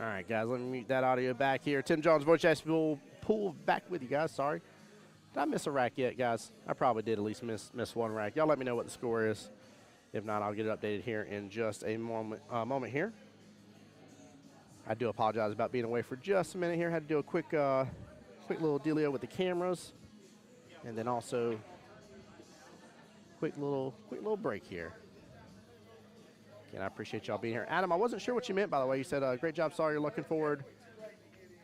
All right, guys, let me mute that audio back here. Tim Jones, Voice Jacksonville Pool, back with you guys. Sorry. Did I miss a rack yet, guys? I probably did at least miss one rack. Y'all let me know what the score is. If not, I'll get it updated here in just a moment here. I do apologize about being away for just a minute here. Had to do a quick little dealio with the cameras, and then also quick little break here. Again, I appreciate y'all being here. Adam, I wasn't sure what you meant, by the way. You said, great job, sorry, you're looking forward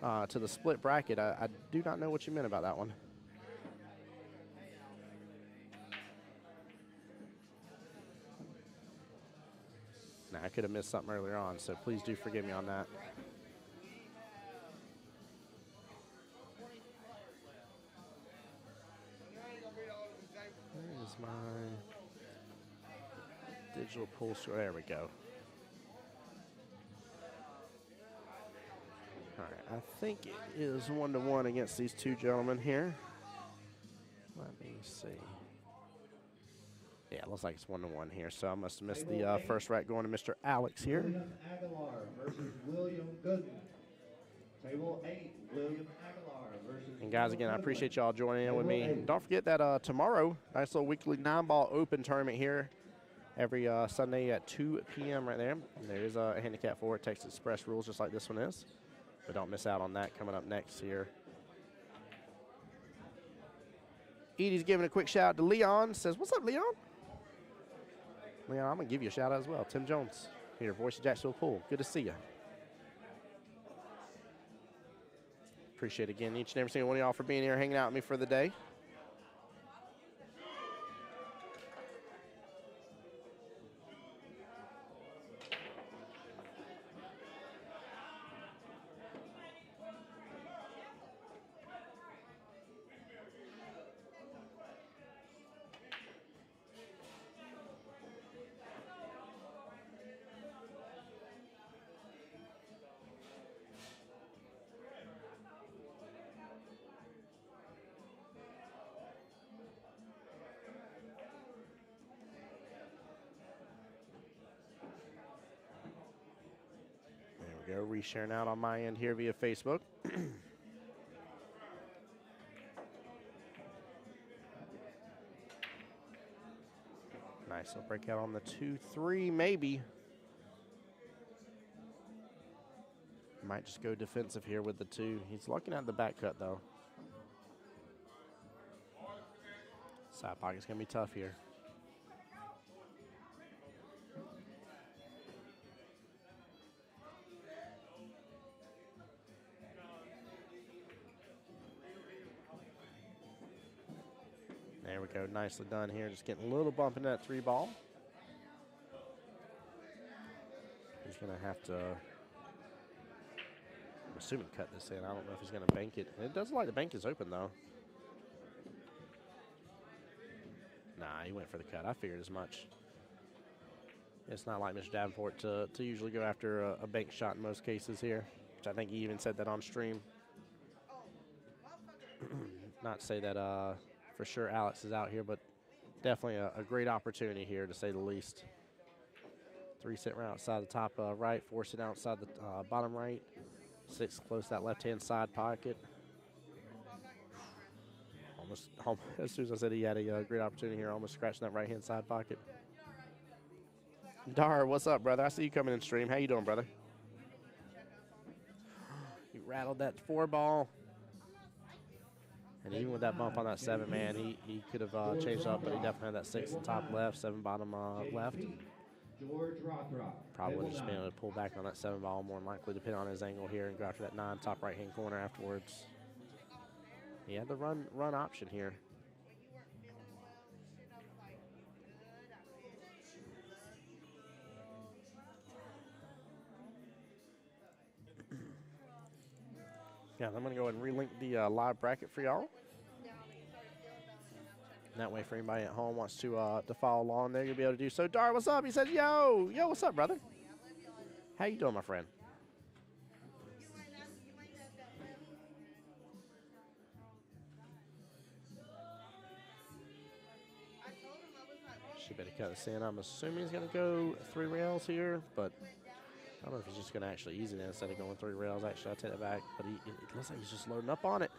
to the split bracket. I do not know what you meant about that one. Nah, I could have missed something earlier on, so please do forgive me on that. Where is my digital pull score? There we go. All right, I think it is 1-1 against these two gentlemen here. Let me see. Yeah, it looks like it's 1-1 here, so I must have missed the first rack going to Mr. Alex here. William Aguilar versus William Gooden. Table 8, William Aguilar versus. And guys, again, I appreciate y'all joining in with me. Don't forget that tomorrow, nice little weekly 9-ball open tournament here every Sunday at 2 p.m. right there. And there is a handicap for it, Texas Express rules just like this one is. But don't miss out on that coming up next here. Edie's giving a quick shout out to Leon. Says, what's up, Leon? Leon, I'm going to give you a shout out as well. Tim Jones here, Voice of Jacksonville Pool. Good to see you. Appreciate again each and every single one of y'all for being here, hanging out with me for the day. There we go, resharing out on my end here via Facebook. Nice, I'll break out on the 2-3, maybe. Might just go defensive here with the 2. He's looking at the back cut, though. Side pocket's going to be tough here. There we go, nicely done here. Just getting a little bump into that 3 ball. He's going to have to, I'm assuming, cut this in. I don't know if he's going to bank it. It does look like the bank is open, though. Nah, he went for the cut. I figured as much. It's not like Mr. Davenport to usually go after a bank shot in most cases here, which I think he even said that on stream. Not to say that for sure Alex is out here, but definitely a great opportunity here, to say the least. 3 sitting right outside the top right, 4 sitting outside the bottom right, 6 close to that left-hand side pocket. Almost, as soon as I said he had a great opportunity here, almost scratching that right-hand side pocket. Dar, what's up, brother? I see you coming in stream. How you doing, brother? He rattled that 4 ball. And even with that bump on that 7, man, he could have changed up, but he definitely had that 6 top left, 7 bottom left. Probably would have just been able to pull back on that 7 ball, more than likely, depending on his angle here, and go after that 9 top right-hand corner afterwards. He had the run option here. Yeah, I'm going to go ahead and relink the live bracket for y'all. That way, for anybody at home wants to follow along, they're going to be able to do so. Dar, what's up? He says, yo, what's up, brother? How you doing, my friend? She better cut this in. I'm assuming he's going to go 3 rails here, but don't know if he's just going to actually ease it in instead of going 3 rails. Actually, I'll take that back. But it looks like he's just loading up on it.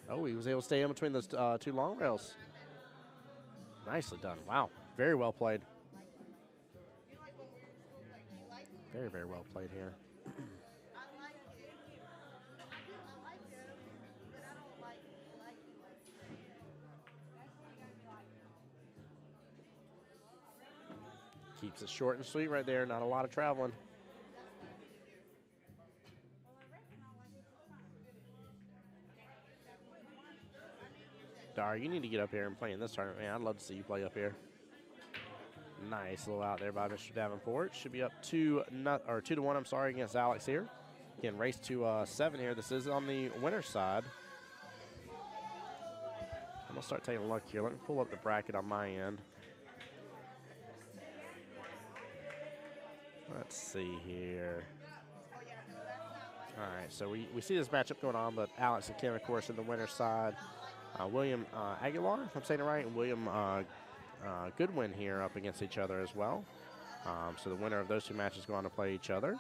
Oh, he was able to stay in between those 2 long rails. Nicely done. Wow. Very well played. Very, very well played here. Keeps it short and sweet right there. Not a lot of traveling. Dar, you need to get up here and play in this tournament, man. I'd love to see you play up here. Nice little out there by Mr. Davenport. Should be up 2-1. I'm sorry, against Alex here. Again, race to 7 here. This is on the winner's side. I'm gonna start taking a look here. Let me pull up the bracket on my end. Let's see here. All right, so we see this matchup going on, but Alex and Kim, of course, in the winner's side. William Aguilar, if I'm saying it right, and William Goodwin here up against each other as well. So the winner of those 2 matches go on to play each other.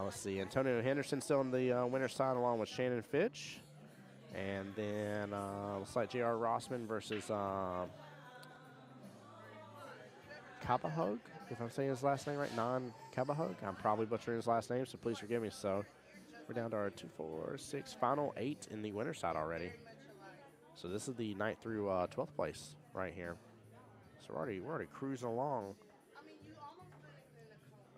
Let's see, Antonio Henderson still on the winner's side along with Shannon Fitch. And then looks like J.R. Rossman versus Kabahug, if I'm saying his last name right, Kabahug. I'm probably butchering his last name, so please forgive me. So we're down to our 2, 4, 6, final 8 in the winner's side already. So this is the 9th through 12th place right here. So we're already cruising along.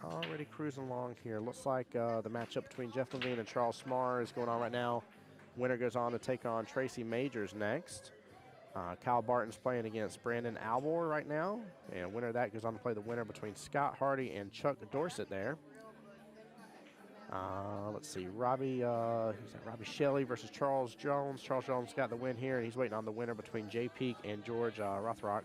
Already cruising along here. Looks like the matchup between Jeff Levine and Charles Smar is going on right now. Winner goes on to take on Tracy Majors next. Kyle Barton's playing against Brandon Albor right now. And winner of that goes on to play the winner between Scott Hardy and Chuck Dorsett there. Let's see, Robbie Shelley versus Charles Jones. Charles Jones got the win here, and he's waiting on the winner between Jay Peak and George Rothrock.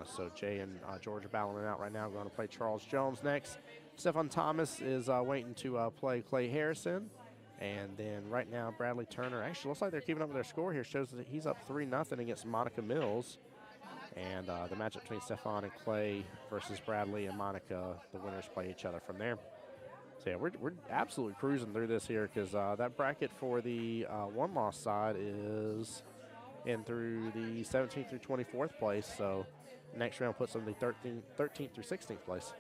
So Jay and George are battling it out right now. Going to play Charles Jones next. Stefan Thomas is waiting to play Clay Harrison. And then right now, Bradley Turner. Actually, looks like they're keeping up with their score here. Shows that he's up 3-0 against Monica Mills. And the matchup between Stefan and Clay versus Bradley and Monica, the winners play each other from there. So yeah, we're absolutely cruising through this here because that bracket for the 1-loss side is in through the 17th through 24th place. So next round puts them in the 13th through 16th place.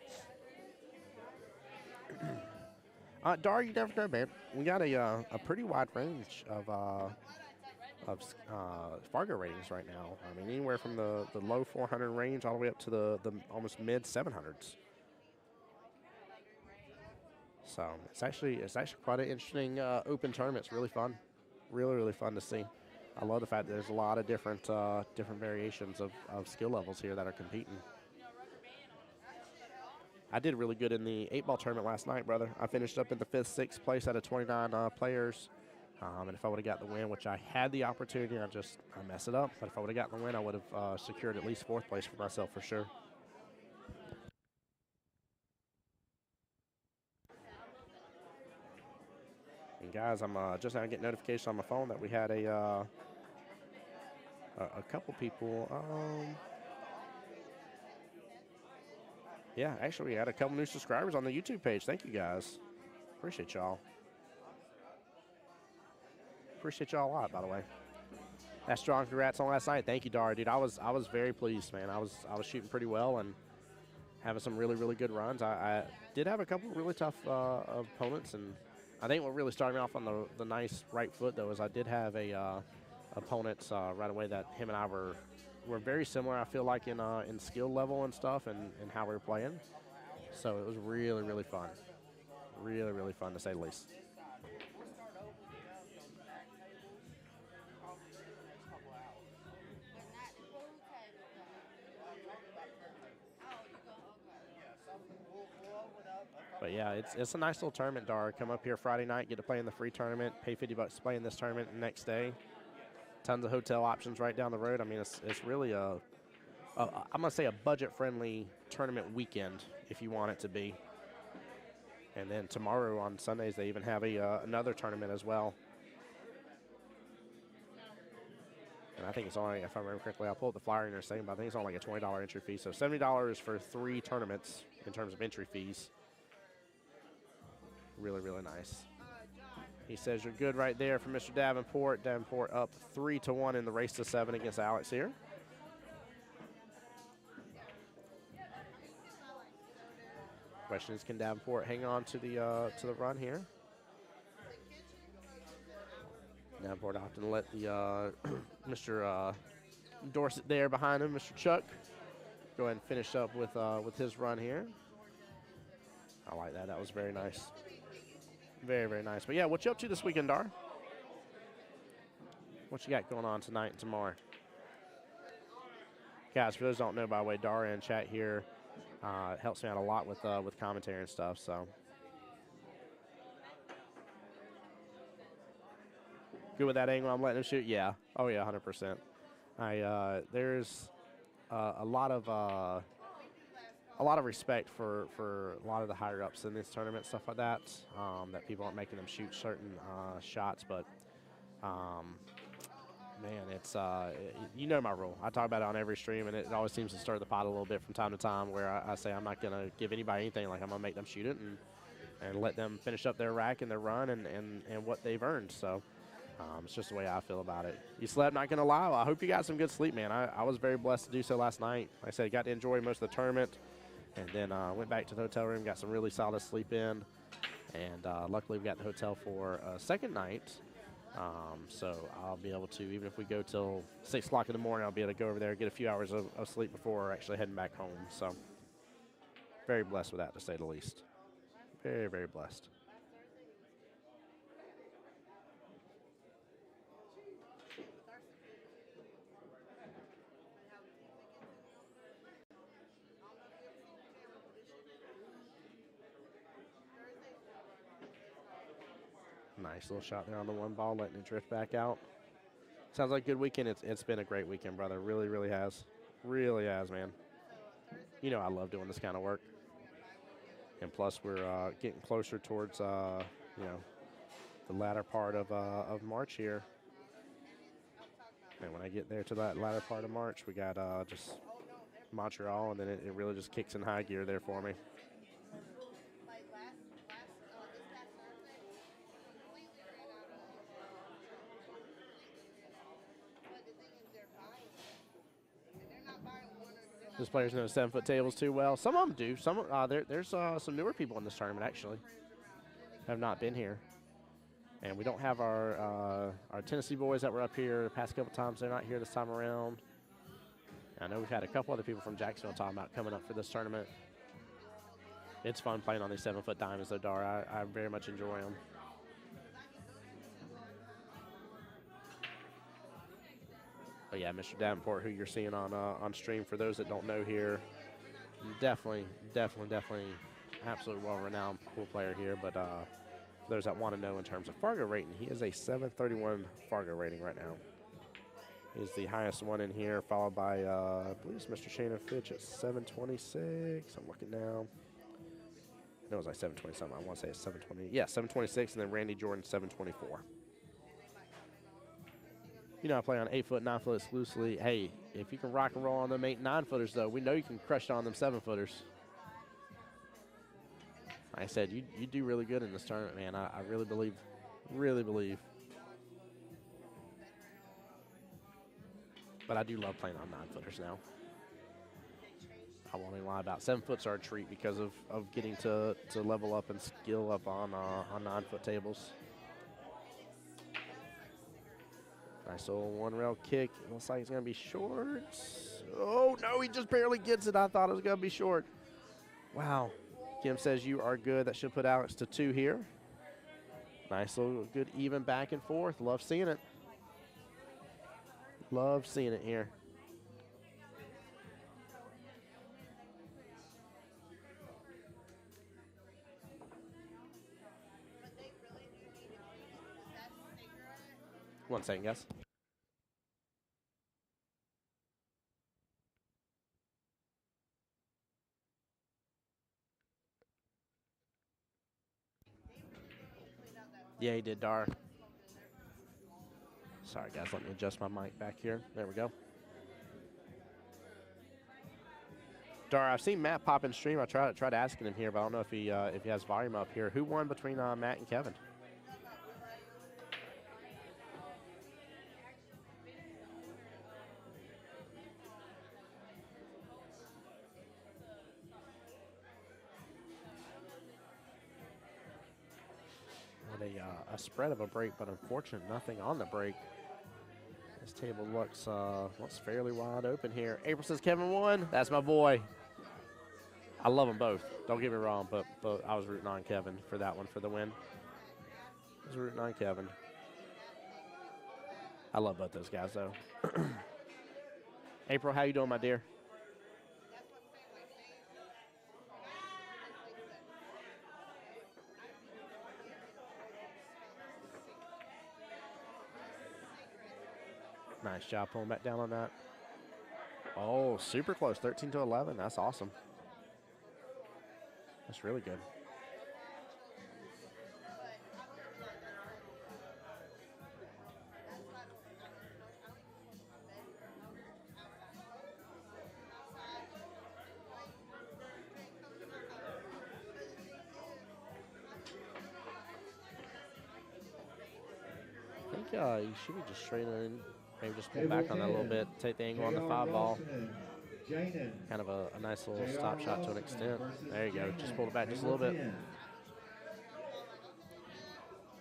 Dar, you never know, man. We got a pretty wide range of Fargo ratings right now. I mean, anywhere from the low 400 range all the way up to the almost mid 700s. So it's actually quite an interesting open tournament. It's really fun, really fun to see. I love the fact that there's a lot of different variations of skill levels here that are competing. I did really good in the 8-ball tournament last night, brother. I finished up in the 5th, 6th place out of 29 players. And if I would have got the win, which I had the opportunity, I messed it up. But if I would have gotten the win, I would have secured at least 4th place for myself for sure. And guys, I'm just now getting notification on my phone that we had a couple people. Yeah, actually, we had a couple new subscribers on the YouTube page. Thank you, guys. Appreciate y'all. Appreciate y'all a lot, by the way. That's strong. Congrats on last night. Thank you, Dar. Dude, I was very pleased, man. I was shooting pretty well and having some really good runs. I did have a couple really tough opponents, and I think what really started me off on the nice right foot though is I did have a opponents right away that him and I were very similar. I feel like in skill level and stuff and how we were playing. So it was really fun. Really fun to say the least. But yeah, it's a nice little tournament, Dar. Come up here Friday night, get to play in the free tournament, pay $50 to play in this tournament the next day. Tons of hotel options right down the road. I mean, it's really I'm going to say a budget-friendly tournament weekend if you want it to be. And then tomorrow on Sundays, they even have another tournament as well. And I think it's only, if I remember correctly, I'll pull up the flyer in there saying, but I think it's only like a $20 entry fee. So $70 for 3 tournaments in terms of entry fees. Really, really nice. He says you're good right there for Mr. Davenport. Davenport up 3-1 in the race to 7 against Alex here. Question is, can Davenport hang on to the run here? Davenport often let the Mr. Dorsett there behind him, Mr. Chuck, go ahead and finish up with his run here. I like that. That was very nice. Very, very nice. But yeah, what you up to this weekend, Dar? What you got going on tonight and tomorrow? Guys, for those who don't know, by the way, Dara in chat here helps me out a lot with commentary and stuff. So good with that angle. I'm letting him shoot. Yeah. Oh yeah, 100%. There's a lot of respect for a lot of the higher ups in this tournament, stuff like that. That people aren't making them shoot certain shots, but. Man, it's, you know my rule. I talk about it on every stream, and it always seems to stir the pot a little bit from time to time where I say I'm not going to give anybody anything. Like, I'm going to make them shoot it and let them finish up their rack and their run and what they've earned. So it's just the way I feel about it. You slept, not going to lie. Well, I hope you got some good sleep, man. I was very blessed to do so last night. Like I said, got to enjoy most of the tournament, and then went back to the hotel room, got some really solid sleep in, and luckily we got the hotel for a second night. So I'll be able to, even if we go till 6 o'clock in the morning, I'll be able to go over there, get a few hours of sleep before actually heading back home. So very blessed with that, to say the least. Very, very blessed. Nice little shot there on the one ball, letting it drift back out. Sounds like a good weekend. It's been a great weekend, brother. Really, really has. Really has, man. You know I love doing this kind of work. And plus, we're getting closer towards, you know, the latter part of March here. And when I get there to that latter part of March, we got just Montreal, and then it really just kicks in high gear there for me. Those players know 7-foot tables too well. Some of them do. Some there's some newer people in this tournament actually have not been here, and we don't have our Tennessee boys that were up here the past couple times. They're not here this time around. I know we've had a couple other people from Jacksonville talking about coming up for this tournament. It's fun playing on these 7-foot diamonds, though, Dar. I very much enjoy them. But yeah, Mr. Davenport, who you're seeing on stream, for those that don't know here, definitely absolutely well-renowned pool player here. But for those that want to know in terms of Fargo rating, he is a 731 Fargo rating right now. He's the highest one in here, followed by, I believe it's Mr. Shannon Fitch at 726. I'm looking now. I know it was like 720 something. I want to say it's 720. Yeah, 726, and then Randy Jordan, 724. You know I play on 8-foot, 9-foot exclusively. Hey, if you can rock and roll on them 8 and 9-footers, though, we know you can crush on them 7-footers. Like I said, you do really good in this tournament, man. I really believe, really believe. But I do love playing on 9-footers now. I won't even lie about 7-foots are a treat because of getting to level up and skill up on 9-foot tables. Nice little one-rail kick. It looks like it's going to be short. Oh, no, he just barely gets it. I thought it was going to be short. Wow. Kim says you are good. That should put Alex to 2 here. Nice little good even back and forth. Love seeing it. Love seeing it here. One second, guys. Yeah, he did, Dar. Sorry, guys. Let me adjust my mic back here. There we go. Dara, I've seen Matt pop in stream. I tried asking him here, but I don't know if he has volume up here. Who won between Matt and Kevin? A spread of a break, but unfortunate nothing on the break. This table looks fairly wide open here. April says Kevin won. That's my boy. I love them both. Don't get me wrong, but I was rooting on Kevin for that one for the win. I was rooting on Kevin. I love both those guys though. April, how you doing, my dear? Nice job pulling back down on that. Oh, super close, 13 to 11. That's awesome. That's really good. I think you should be just straight in. Maybe just pull back on that a little bit, take the angle on the 5 ball. Kind of a nice little stop shot to an extent. There you go, just pulled it back just a little bit.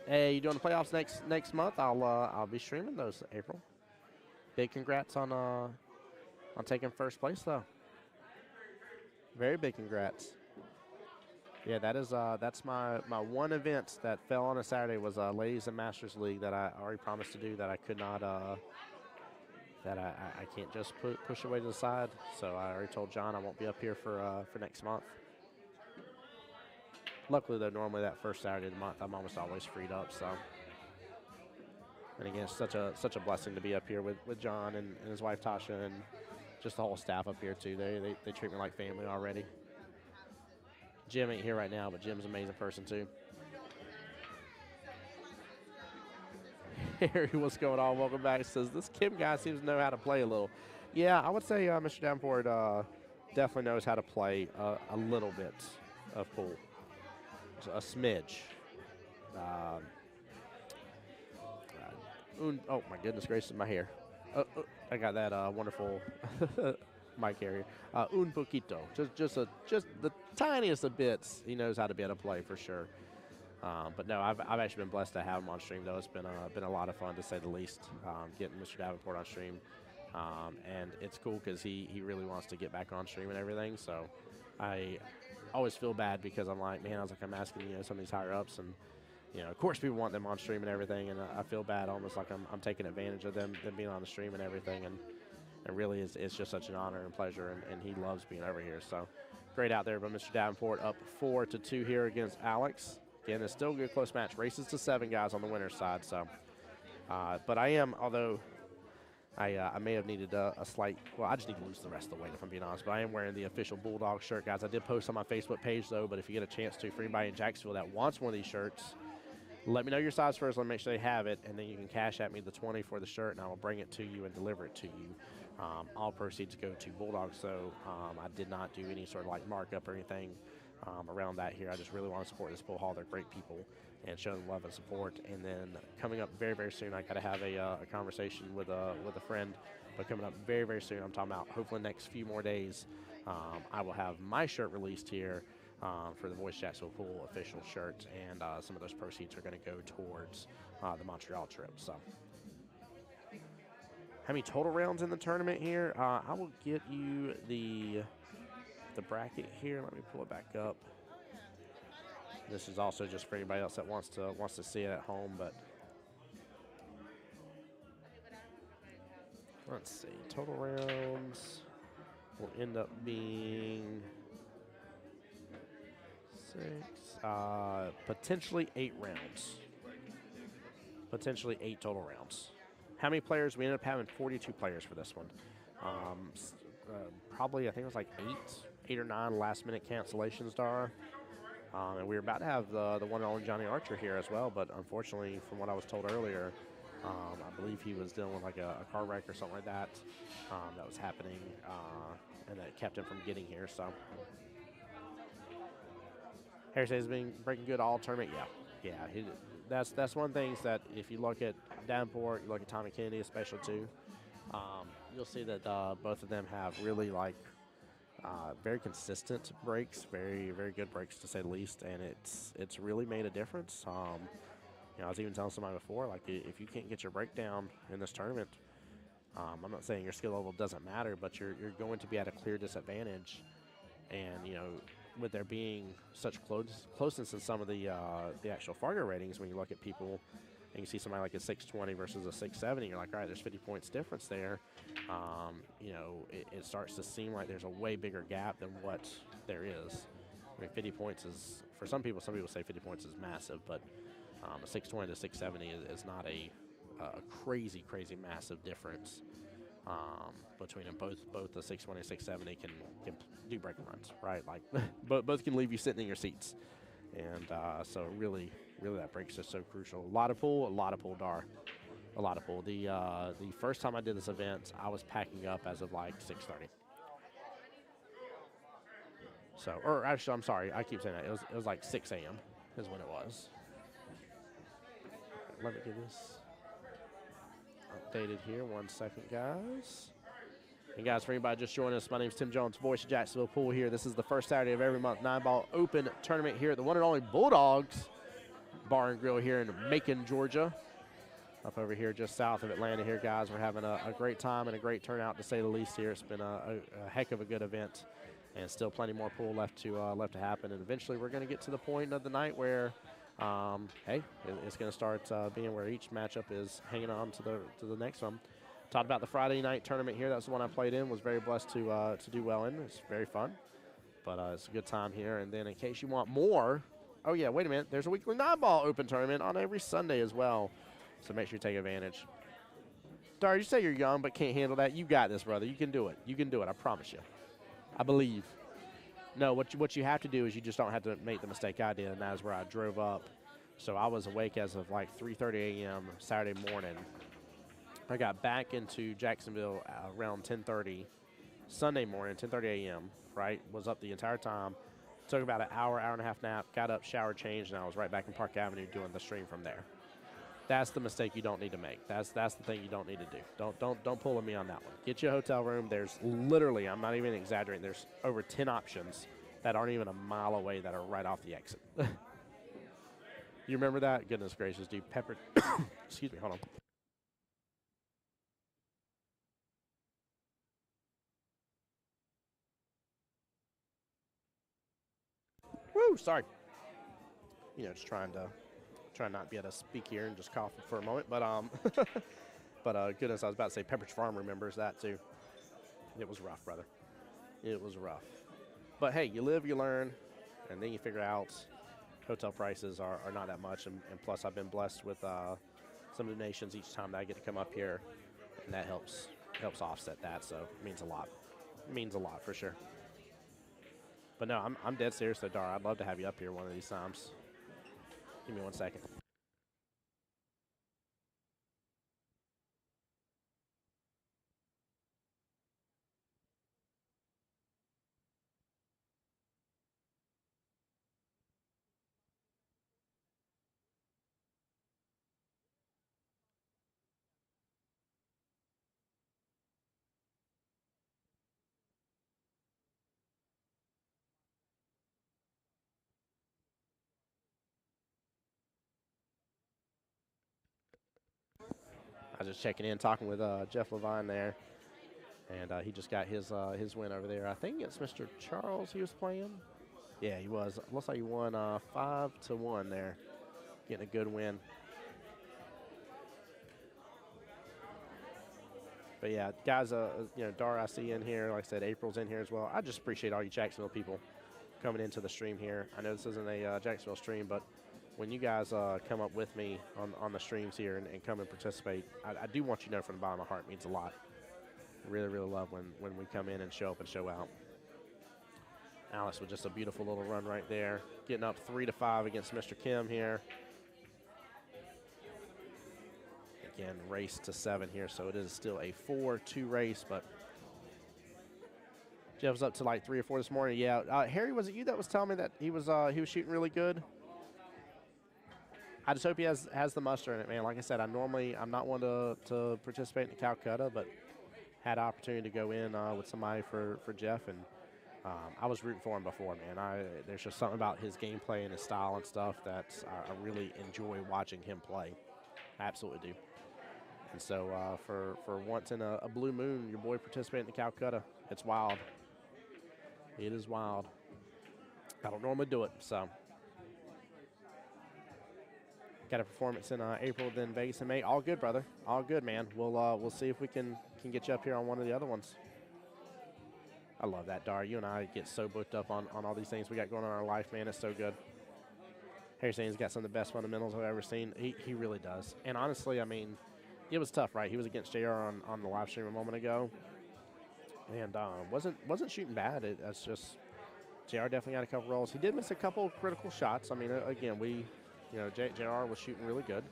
Hey, you doing the playoffs next month? I'll be streaming those, April. Big congrats on taking first place though. Very big congrats. Yeah, that's my one event that fell on a Saturday was Ladies and Masters League that I already promised to do that I could not that I can't just push away to the side. So I already told John I won't be up here for next month. Luckily though, normally that first Saturday of the month I'm almost always freed up. So, and again, it's such a blessing to be up here with John and his wife Tasha and just the whole staff up here too. They treat me like family already. Jim ain't here right now, but Jim's an amazing person too. Harry, what's going on? Welcome back. Says this Kim guy seems to know how to play a little. Yeah, I would say Mr. Davenport definitely knows how to play a little bit of pool, a smidge. Oh my goodness gracious, my hair. I got that wonderful mic carrier. Un poquito, just the tiniest of bits. He knows how to be able to play for sure. But no, I've actually been blessed to have him on stream though. It's been a lot of fun to say the least. Getting Mr. Davenport on stream, and it's cool because he really wants to get back on stream and everything. So I always feel bad because I'm like, man, I'm asking some of these higher ups, and of course people want them on stream and everything, and I feel bad almost like I'm taking advantage of them being on the stream and everything, and really it's just such an honor and pleasure, and he loves being over here. So great out there, but Mr. Davenport up 4-2 here against Alex. Again, it's still a good close match. Races to 7 guys on the winner's side. So, but I am, although I may have needed a slight, well, I just need to lose the rest of the weight if I'm being honest, but I am wearing the official Bulldogs shirt, guys. I did post on my Facebook page, though, but if you get a chance to, for anybody in Jacksonville that wants one of these shirts, let me know your size first. Let me make sure they have it, and then you can cash at me the 20 for the shirt, and I will bring it to you and deliver it to you. All proceeds go to Bulldogs, so I did not do any sort of like markup or anything around that here. I just really want to support this pool hall. They're great people and show them love and support. And then coming up very, very soon, I got to have a conversation with a friend. But coming up very, very soon, I'm talking about hopefully the next few more days, I will have my shirt released here for the Voice Jacksonville Pool official shirt, and some of those proceeds are going to go towards the Montreal trip. So, how many total rounds in the tournament here? I will get you the bracket here. Let me pull it back up. This is also just for anybody else that wants to see it at home, but let's see. Total rounds will end up being 6, potentially 8 rounds. Potentially 8 total rounds. How many players? We ended up having 42 players for this one. Probably, I think it was like 8 or 9 last-minute cancellations, Dara. And we were about to have the one and only Johnny Archer here as well, but unfortunately, from what I was told earlier, I believe he was dealing with like a car wreck or something like that that was happening, and that kept him from getting here. So Harris has been breaking good all tournament. Yeah, that's one of the things that if you look at Davenport, you look at Tommy Kennedy especially too, you'll see that both of them have really like very consistent breaks, very good breaks to say the least, and it's really made a difference. I was even telling somebody before, like if you can't get your break down in this tournament, I'm not saying your skill level doesn't matter, but you're going to be at a clear disadvantage. And with there being such closeness in some of the actual Fargo ratings, when you look at people and you see somebody like a 620 versus a 670, you're like, all right, there's 50 points difference there. It starts to seem like there's a way bigger gap than what there is. I mean, 50 points is, for some people say 50 points is massive, but a 620 to 670 is not a crazy massive difference between them. Both the 620 and 670 can do breaking runs, right? Like, both can leave you sitting in your seats. And so really that break's just so crucial. A lot of pull, Dar. A lot of pull. The first time I did this event, I was packing up as of like 6:30. So, or actually, I'm sorry, I keep saying that. It was like 6 a.m. is when it was. Let me get this updated here. 1 second, guys. And guys, for anybody just joining us, my name is Tim Jones, voice of Jacksonville Pool here. This is the first Saturday of every month 9-ball open tournament here at the one and only Bulldogs Bar and Grill here in Macon, Georgia. Up over here just south of Atlanta here, guys. We're having a great time and a great turnout, to say the least here. It's been a heck of a good event, and still plenty more pool left to happen. And eventually we're going to get to the point of the night where it's going to start being where each matchup is hanging on to the next one. Talked about the Friday night tournament here. That's the one I played in. Was very blessed to do well in. It's very fun, but it's a good time here. And then in case you want more, oh yeah, wait a minute. There's a weekly 9-ball open tournament on every Sunday as well. So make sure you take advantage. Dar, you say you're young but can't handle that. You got this, brother. You can do it. You can do it. I promise you. I believe. No, what you have to do is you just don't have to make the mistake I did, and that is where I drove up. So I was awake as of like 3:30 a.m. Saturday morning. I got back into Jacksonville around 10:30 Sunday morning, 10:30 a.m., right? Was up the entire time. Took about an hour and a half nap, got up, showered, changed, and I was right back in Park Avenue doing the stream from there. That's the mistake you don't need to make. That's the thing you don't need to do. Don't pull on me on that one. Get you a hotel room. There's literally, I'm not even exaggerating, there's over 10 options that aren't even a mile away that are right off the exit. You remember that? Goodness gracious, dude. Pepper. Excuse me, hold on. Woo, sorry. Just trying not to be able to speak here and just cough for a moment. But goodness, I was about to say Pepperidge Farm remembers that too. It was rough, brother. It was rough. But hey, you live, you learn, and then you figure out hotel prices are not that much. And plus, I've been blessed with some donations each time that I get to come up here, and that helps offset that. So it means a lot. It means a lot for sure. But no, I'm dead serious though, Dar. I'd love to have you up here one of these times. Give me 1 second. I was just checking in, talking with Jeff Levine there, and he just got his win over there. I think it's Mr. Charles he was playing. Yeah, he was. Looks like he won 5-1 there, getting a good win. But yeah, guys, Dar I see in here. Like I said, April's in here as well. I just appreciate all you Jacksonville people coming into the stream here. I know this isn't a Jacksonville stream, but when you guys come up with me on the streams here and come and participate, I do want you to know from the bottom of my heart, it means a lot. Really, really love when we come in and show up and show out. Alex with just a beautiful little run right there. Getting up 3-5 against Mr. Kim here. again, race to 7 here, so it is still a 4-2 race, but Jeff was up to like 3 or 4 this morning. Yeah, Harry, was it you that was telling me that he was shooting really good? I just hope he has the muster in it, man. Like I said, I'm not one to participate in the Calcutta, but had opportunity to go in with somebody for Jeff, and I was rooting for him before, man. There's just something about his gameplay and his style and stuff that I really enjoy watching him play. I absolutely do. And so for once in a blue moon, your boy participating in the Calcutta. It's wild. It is wild. I don't normally do it, so. Got a performance in April, then Vegas in May. All good, brother. All good, man. We'll see if we can get you up here on one of the other ones. I love that, Dar. You and I get so booked up on all these things we got going on in our life, man. It's so good. Harry saying he's got some of the best fundamentals I've ever seen. He really does. And honestly, I mean, it was tough, right? He was against JR on the live stream a moment ago, and wasn't shooting bad. That's just JR definitely had a couple rolls. He did miss a couple critical shots. I mean, again, JR was shooting really good,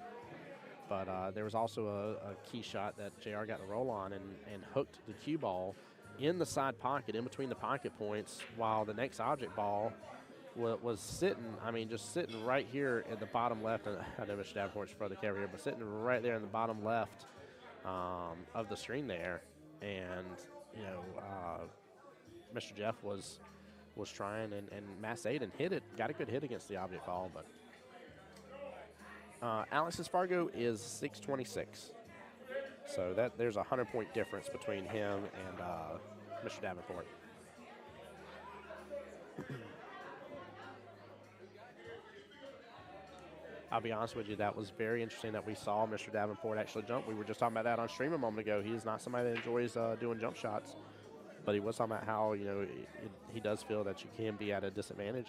but there was also a key shot that JR got the roll on and hooked the cue ball in the side pocket, in between the pocket points, while the next object ball was sitting, I mean, just sitting right here at the bottom left. And I know Mr. Davenport's further camera here, but sitting right there in the bottom left of the screen there. And, Mr. Jeff was trying, and Mass Aiden hit it, got a good hit against the object ball, but Alex's Fargo is 626. So there's a 100-point difference between him and Mr. Davenport. I'll be honest with you, that was very interesting that we saw Mr. Davenport actually jump. We were just talking about that on stream a moment ago. He is not somebody that enjoys doing jump shots, but he was talking about how he does feel that you can be at a disadvantage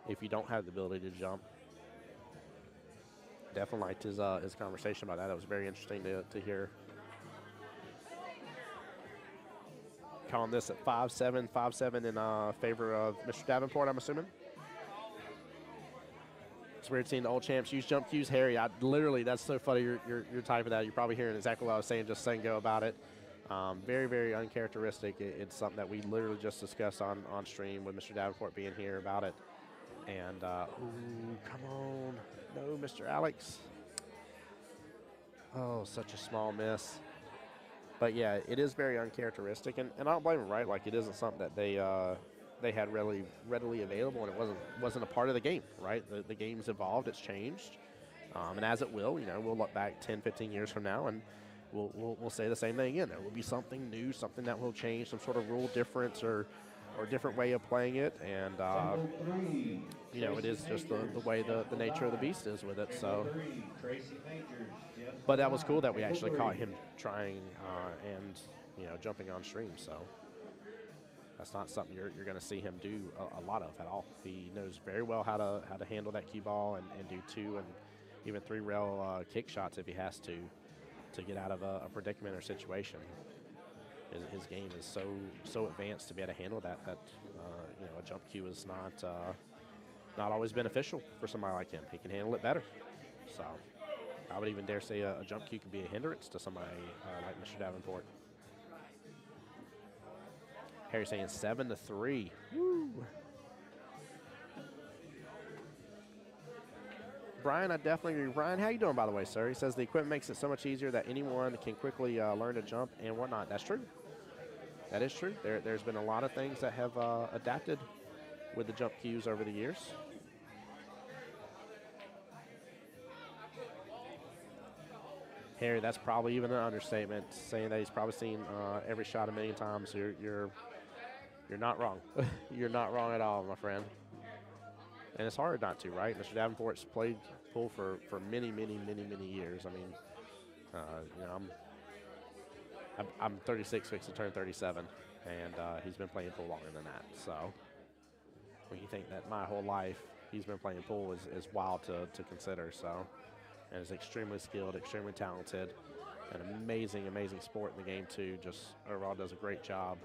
if you don't have the ability to jump. Definitely liked his conversation about that. It was very interesting to hear. Calling this at 5-7 in favor of Mr. Davenport, I'm assuming. It's weird seeing the old champs use jump cues. Harry, that's so funny you're typing that. You're probably hearing exactly what I was saying just saying go about it. Very, very uncharacteristic. It's something that we literally just discussed on stream with Mr. Davenport being here about it. And, ooh, come on. No, Mr. Alex. Oh, such a small miss. But, yeah, it is very uncharacteristic. And I don't blame him, right? Like, it isn't something that they had readily available, and it wasn't a part of the game, right? The game's evolved. It's changed. And as it will, we'll look back 10, 15 years from now, and we'll say the same thing again. There will be something new, something that will change, some sort of rule difference or different way of playing it. And, it is just the way the nature of the beast is with it. So, but that was cool that we actually caught him trying and jumping on stream. So that's not something you're going to see him do a lot of at all. He knows very well how to handle that cue ball and do 2 and even 3 rail kick shots if he has to get out of a predicament or situation. His game is so advanced to be able to handle that a jump cue is not always beneficial for somebody like him. He can handle it better. So I would even dare say a jump cue can be a hindrance to somebody like Mr. Davenport. Harry saying 7-3. Woo. Brian, I definitely agree. Brian, how you doing, by the way, sir? He says the equipment makes it so much easier that anyone can quickly learn to jump and whatnot. That's true. That is true. There's been a lot of things that have adapted with the jump cues over the years. Harry, that's probably even an understatement, saying that he's probably seen every shot a million times. You're not wrong. You're not wrong at all, my friend. And it's hard not to, right? Mr. Davenport's played pool for many, many, many, many years. I mean, I'm 36, fixing to turn 37, and he's been playing pool longer than that. So when you think that my whole life he's been playing pool is wild to consider. So, and is extremely skilled, extremely talented, an amazing, amazing sport in the game too. Just overall does a great job.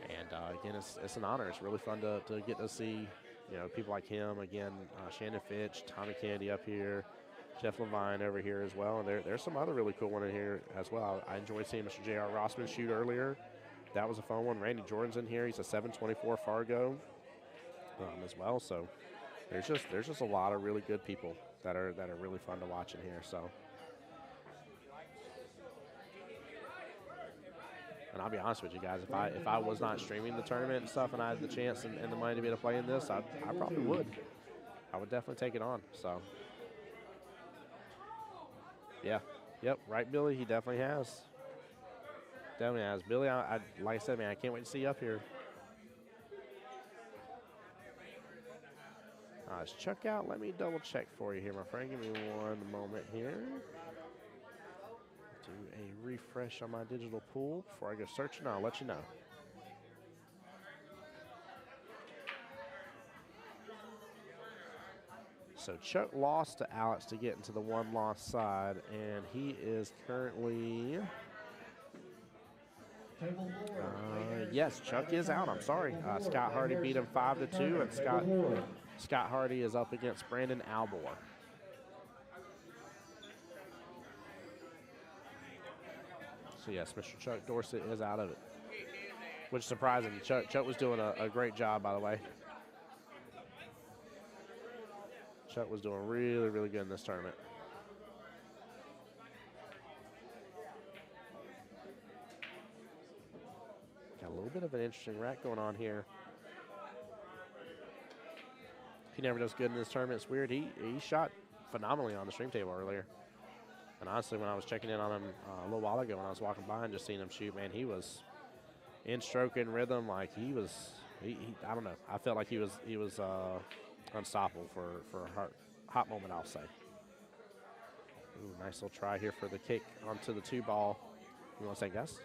And again, it's an honor. It's really fun to get to see people like him again. Shannon Fitch, Tommy Candy up here, Jeff Levine over here as well. And there's some other really cool one in here as well. I enjoyed seeing Mr. J.R. Rossman shoot earlier. That was a fun one. Randy Jordan's in here. He's a 724 Fargo as well. So there's just a lot of really good people that are really fun to watch in here. So, and I'll be honest with you guys, if I was not streaming the tournament and stuff, and I had the chance and the money to be able to play in this, I probably would. I would definitely take it on. So, yeah, yep, right, Billy. He definitely has. Definitely has. Billy, I like I said, man, I can't wait to see you up here. Let's check out. Let me double check for you here, my friend. Give me one moment here. Do a refresh on my digital pool before I go searching. I'll let you know. So Chuck lost to Alex to get into the one-loss side, and he is currently. Yes, Chuck is out. I'm sorry. Scott Hardy beat him 5-2, and Scott Hardy is up against Brandon Albor. So yes, Mr. Chuck Dorsett is out of it, which is surprising. Chuck was doing a great job, by the way. Chuck was doing really, really good in this tournament. Got a little bit of an interesting rack going on here. He never does good in this tournament. It's weird. He shot phenomenally on the stream table earlier. And honestly, when I was checking in on him a little while ago, when I was walking by and just seeing him shoot, man, he was in stroke and rhythm. Like he I don't know. I felt like he was unstoppable for a hot moment, I'll say. Ooh, nice little try here for the kick onto the 2-ball. You want to say, Gus?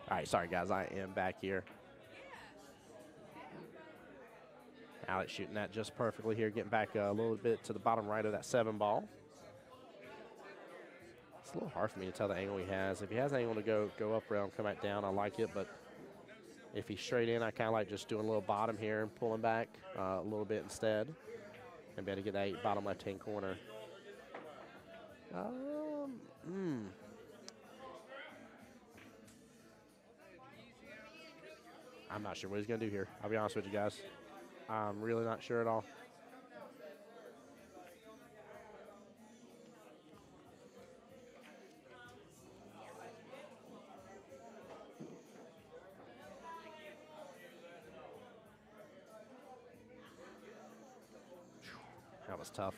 All right, sorry, guys. I am back here. Alex shooting that just perfectly here, getting back a little bit to the bottom right of that 7-ball. It's a little hard for me to tell the angle he has. If he has an angle to go up rail and come back down, I like it. But if he's straight in, I kind of like just doing a little bottom here and pulling back a little bit instead. And be able to get that bottom left-hand corner. I'm not sure what he's going to do here. I'll be honest with you guys. I'm really not sure at all. That was tough.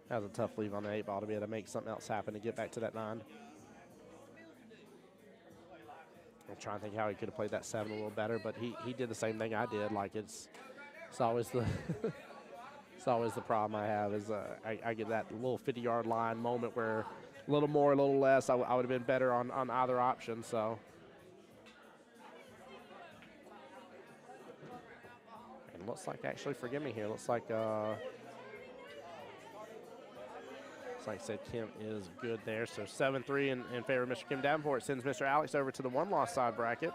That was a tough leave on the 8-ball to be able to make something else happen to get back to that 9. I'm trying to think how he could have played that 7 a little better, but he did the same thing I did. Like it's always the it's always the problem I have is I get that little 50-yard line moment where a little more, a little less, I would have been better on either option. So. And looks like, actually, forgive me here, looks like said Kim is good there. So 7-3 in favor of Mr. Kim Davenport sends Mr. Alex over to the 1-loss side bracket.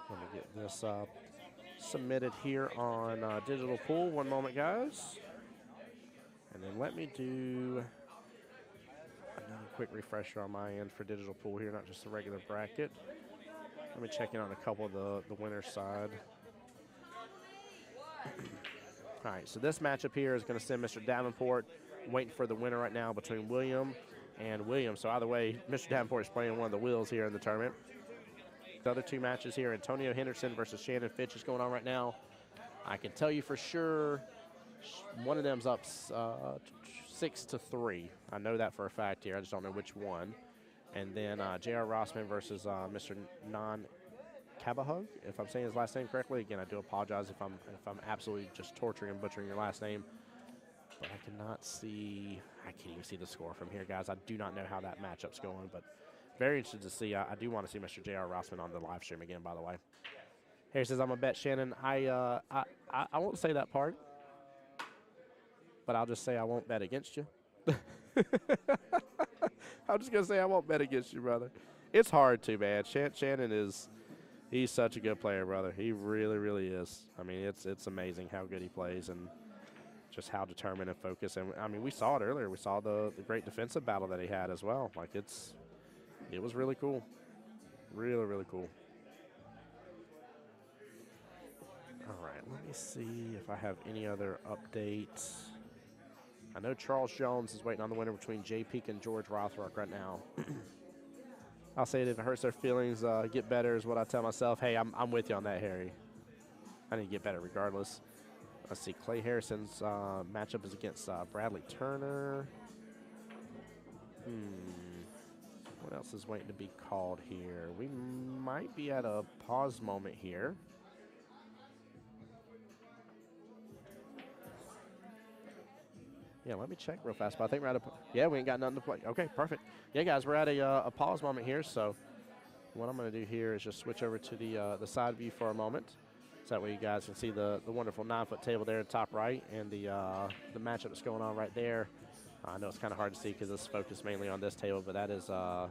Let me get this submitted here on digital pool. One moment, guys. And then let me do another quick refresher on my end for digital pool here, not just the regular bracket. Let me check in on a couple of the winner's side. All right, so this matchup here is going to send Mr. Davenport. Waiting for the winner right now between William and William. So either way, Mr. Davenport is playing one of the wheels here in the tournament. The other two matches here, Antonio Henderson versus Shannon Fitch is going on right now. I can tell you for sure one of them's up 6-3. I know that for a fact here. I just don't know which one. And then J.R. Rossman versus Mr. Non Cabahug, if I'm saying his last name correctly. Again, I do apologize if I'm absolutely just torturing and butchering your last name. But I cannot see, I can't even see the score from here, guys. I do not know how that matchup's going, but very interested to see. I do want to see Mr. J.R. Rossman on the live stream again, by the way. Harry says, I'm going to bet Shannon. I won't say that part, but I'll just say I won't bet against you. I'm just going to say I won't bet against you, brother. It's hard to, man. Shannon is, he's such a good player, brother. He really, really is. I mean, it's amazing how good he plays and just how determined and focused. And, I mean, we saw it earlier. We saw the great defensive battle that he had as well. Like, it was really cool. Really, really cool. All right, let me see if I have any other updates. I know Charles Jones is waiting on the winner between Jay Peak and George Rothrock right now. I'll say it if it hurts their feelings, get better is what I tell myself. Hey, I'm with you on that, Harry. I need to get better regardless. Let's see, Clay Harrison's matchup is against Bradley Turner. What else is waiting to be called here? We might be at a pause moment here. Yeah, let me check real fast. But I think we're at a, yeah, we ain't got nothing to play. Okay, perfect. Yeah, guys, we're at a pause moment here. So what I'm going to do here is just switch over to the side view for a moment. So that way you guys can see the wonderful 9-foot table there in the top right and the matchup that's going on right there. I know it's kind of hard to see because it's focused mainly on this table, but that is the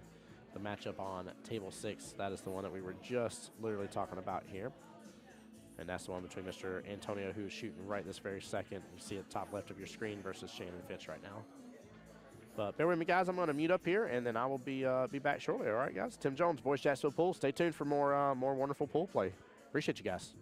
matchup on table 6. That is the one that we were just literally talking about here. And that's the one between Mr. Antonio, who's shooting right this very second. You see at the top left of your screen versus Shannon Fitch right now. But bear with me, guys. I'm going to mute up here, and then I will be back shortly. All right, guys. Tim Jones, Boys Jacksonville Pool. Stay tuned for more wonderful pool play. Appreciate you guys.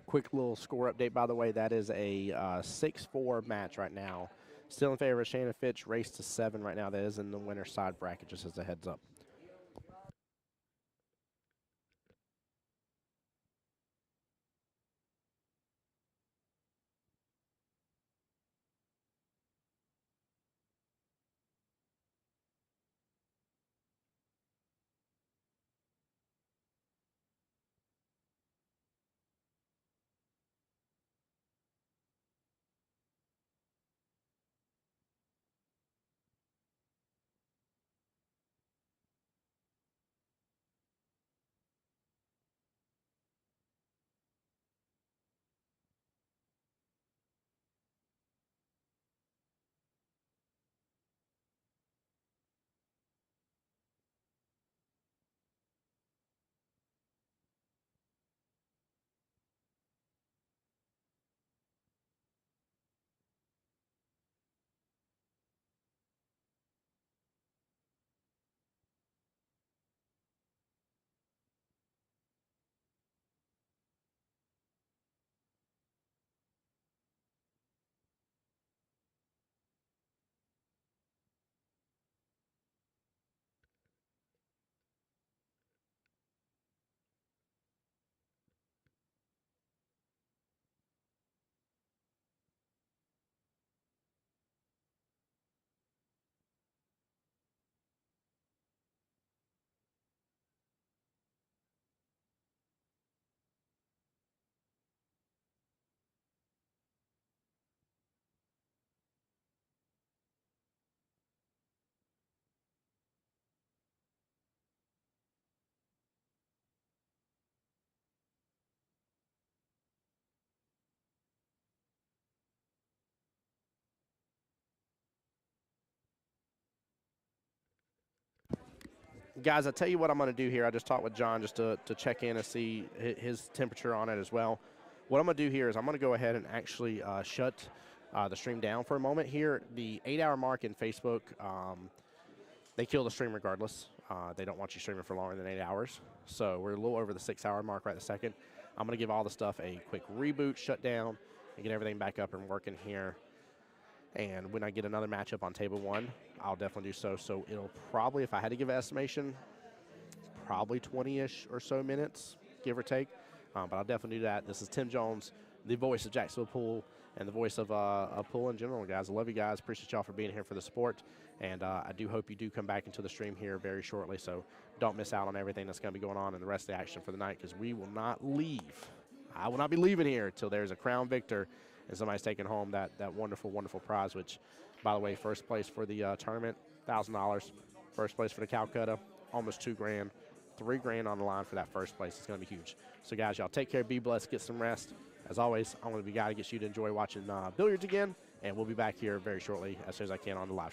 Quick little score update, by the way. That is a 6-4 match right now. Still in favor of Shannon Fitch. Race to 7 right now. That is in the winner's side bracket, just as a heads up. Guys, I tell you what I'm going to do here. I just talked with John just to check in and see his temperature on it as well. What I'm going to do here is I'm going to go ahead and actually shut the stream down for a moment here. The 8-hour mark in Facebook, they kill the stream regardless. They don't want you streaming for longer than 8 hours. So we're a little over the 6-hour mark right this second. I'm going to give all the stuff a quick reboot, shut down, and get everything back up and working here. And when I get another matchup on table 1, I'll definitely do so. So it'll probably, if I had to give an estimation, probably 20-ish or so minutes, give or take. But I'll definitely do that. This is Tim Jones, the voice of Jacksonville Pool and the voice of pool in general, guys. I love you guys. Appreciate y'all for being here for the sport. And I do hope you do come back into the stream here very shortly. So don't miss out on everything that's going to be going on in the rest of the action for the night, because we will not leave. I will not be leaving here until there's a crown victor and somebody's taking home that wonderful, wonderful prize, which, by the way, first place for the tournament, $1,000. First place for the Calcutta, almost $2,000. $3,000 on the line for that first place. It's going to be huge. So, guys, y'all take care, be blessed, get some rest. As always, I'm going to be the guy to get you to enjoy watching billiards again, and we'll be back here very shortly as soon as I can on the live stream.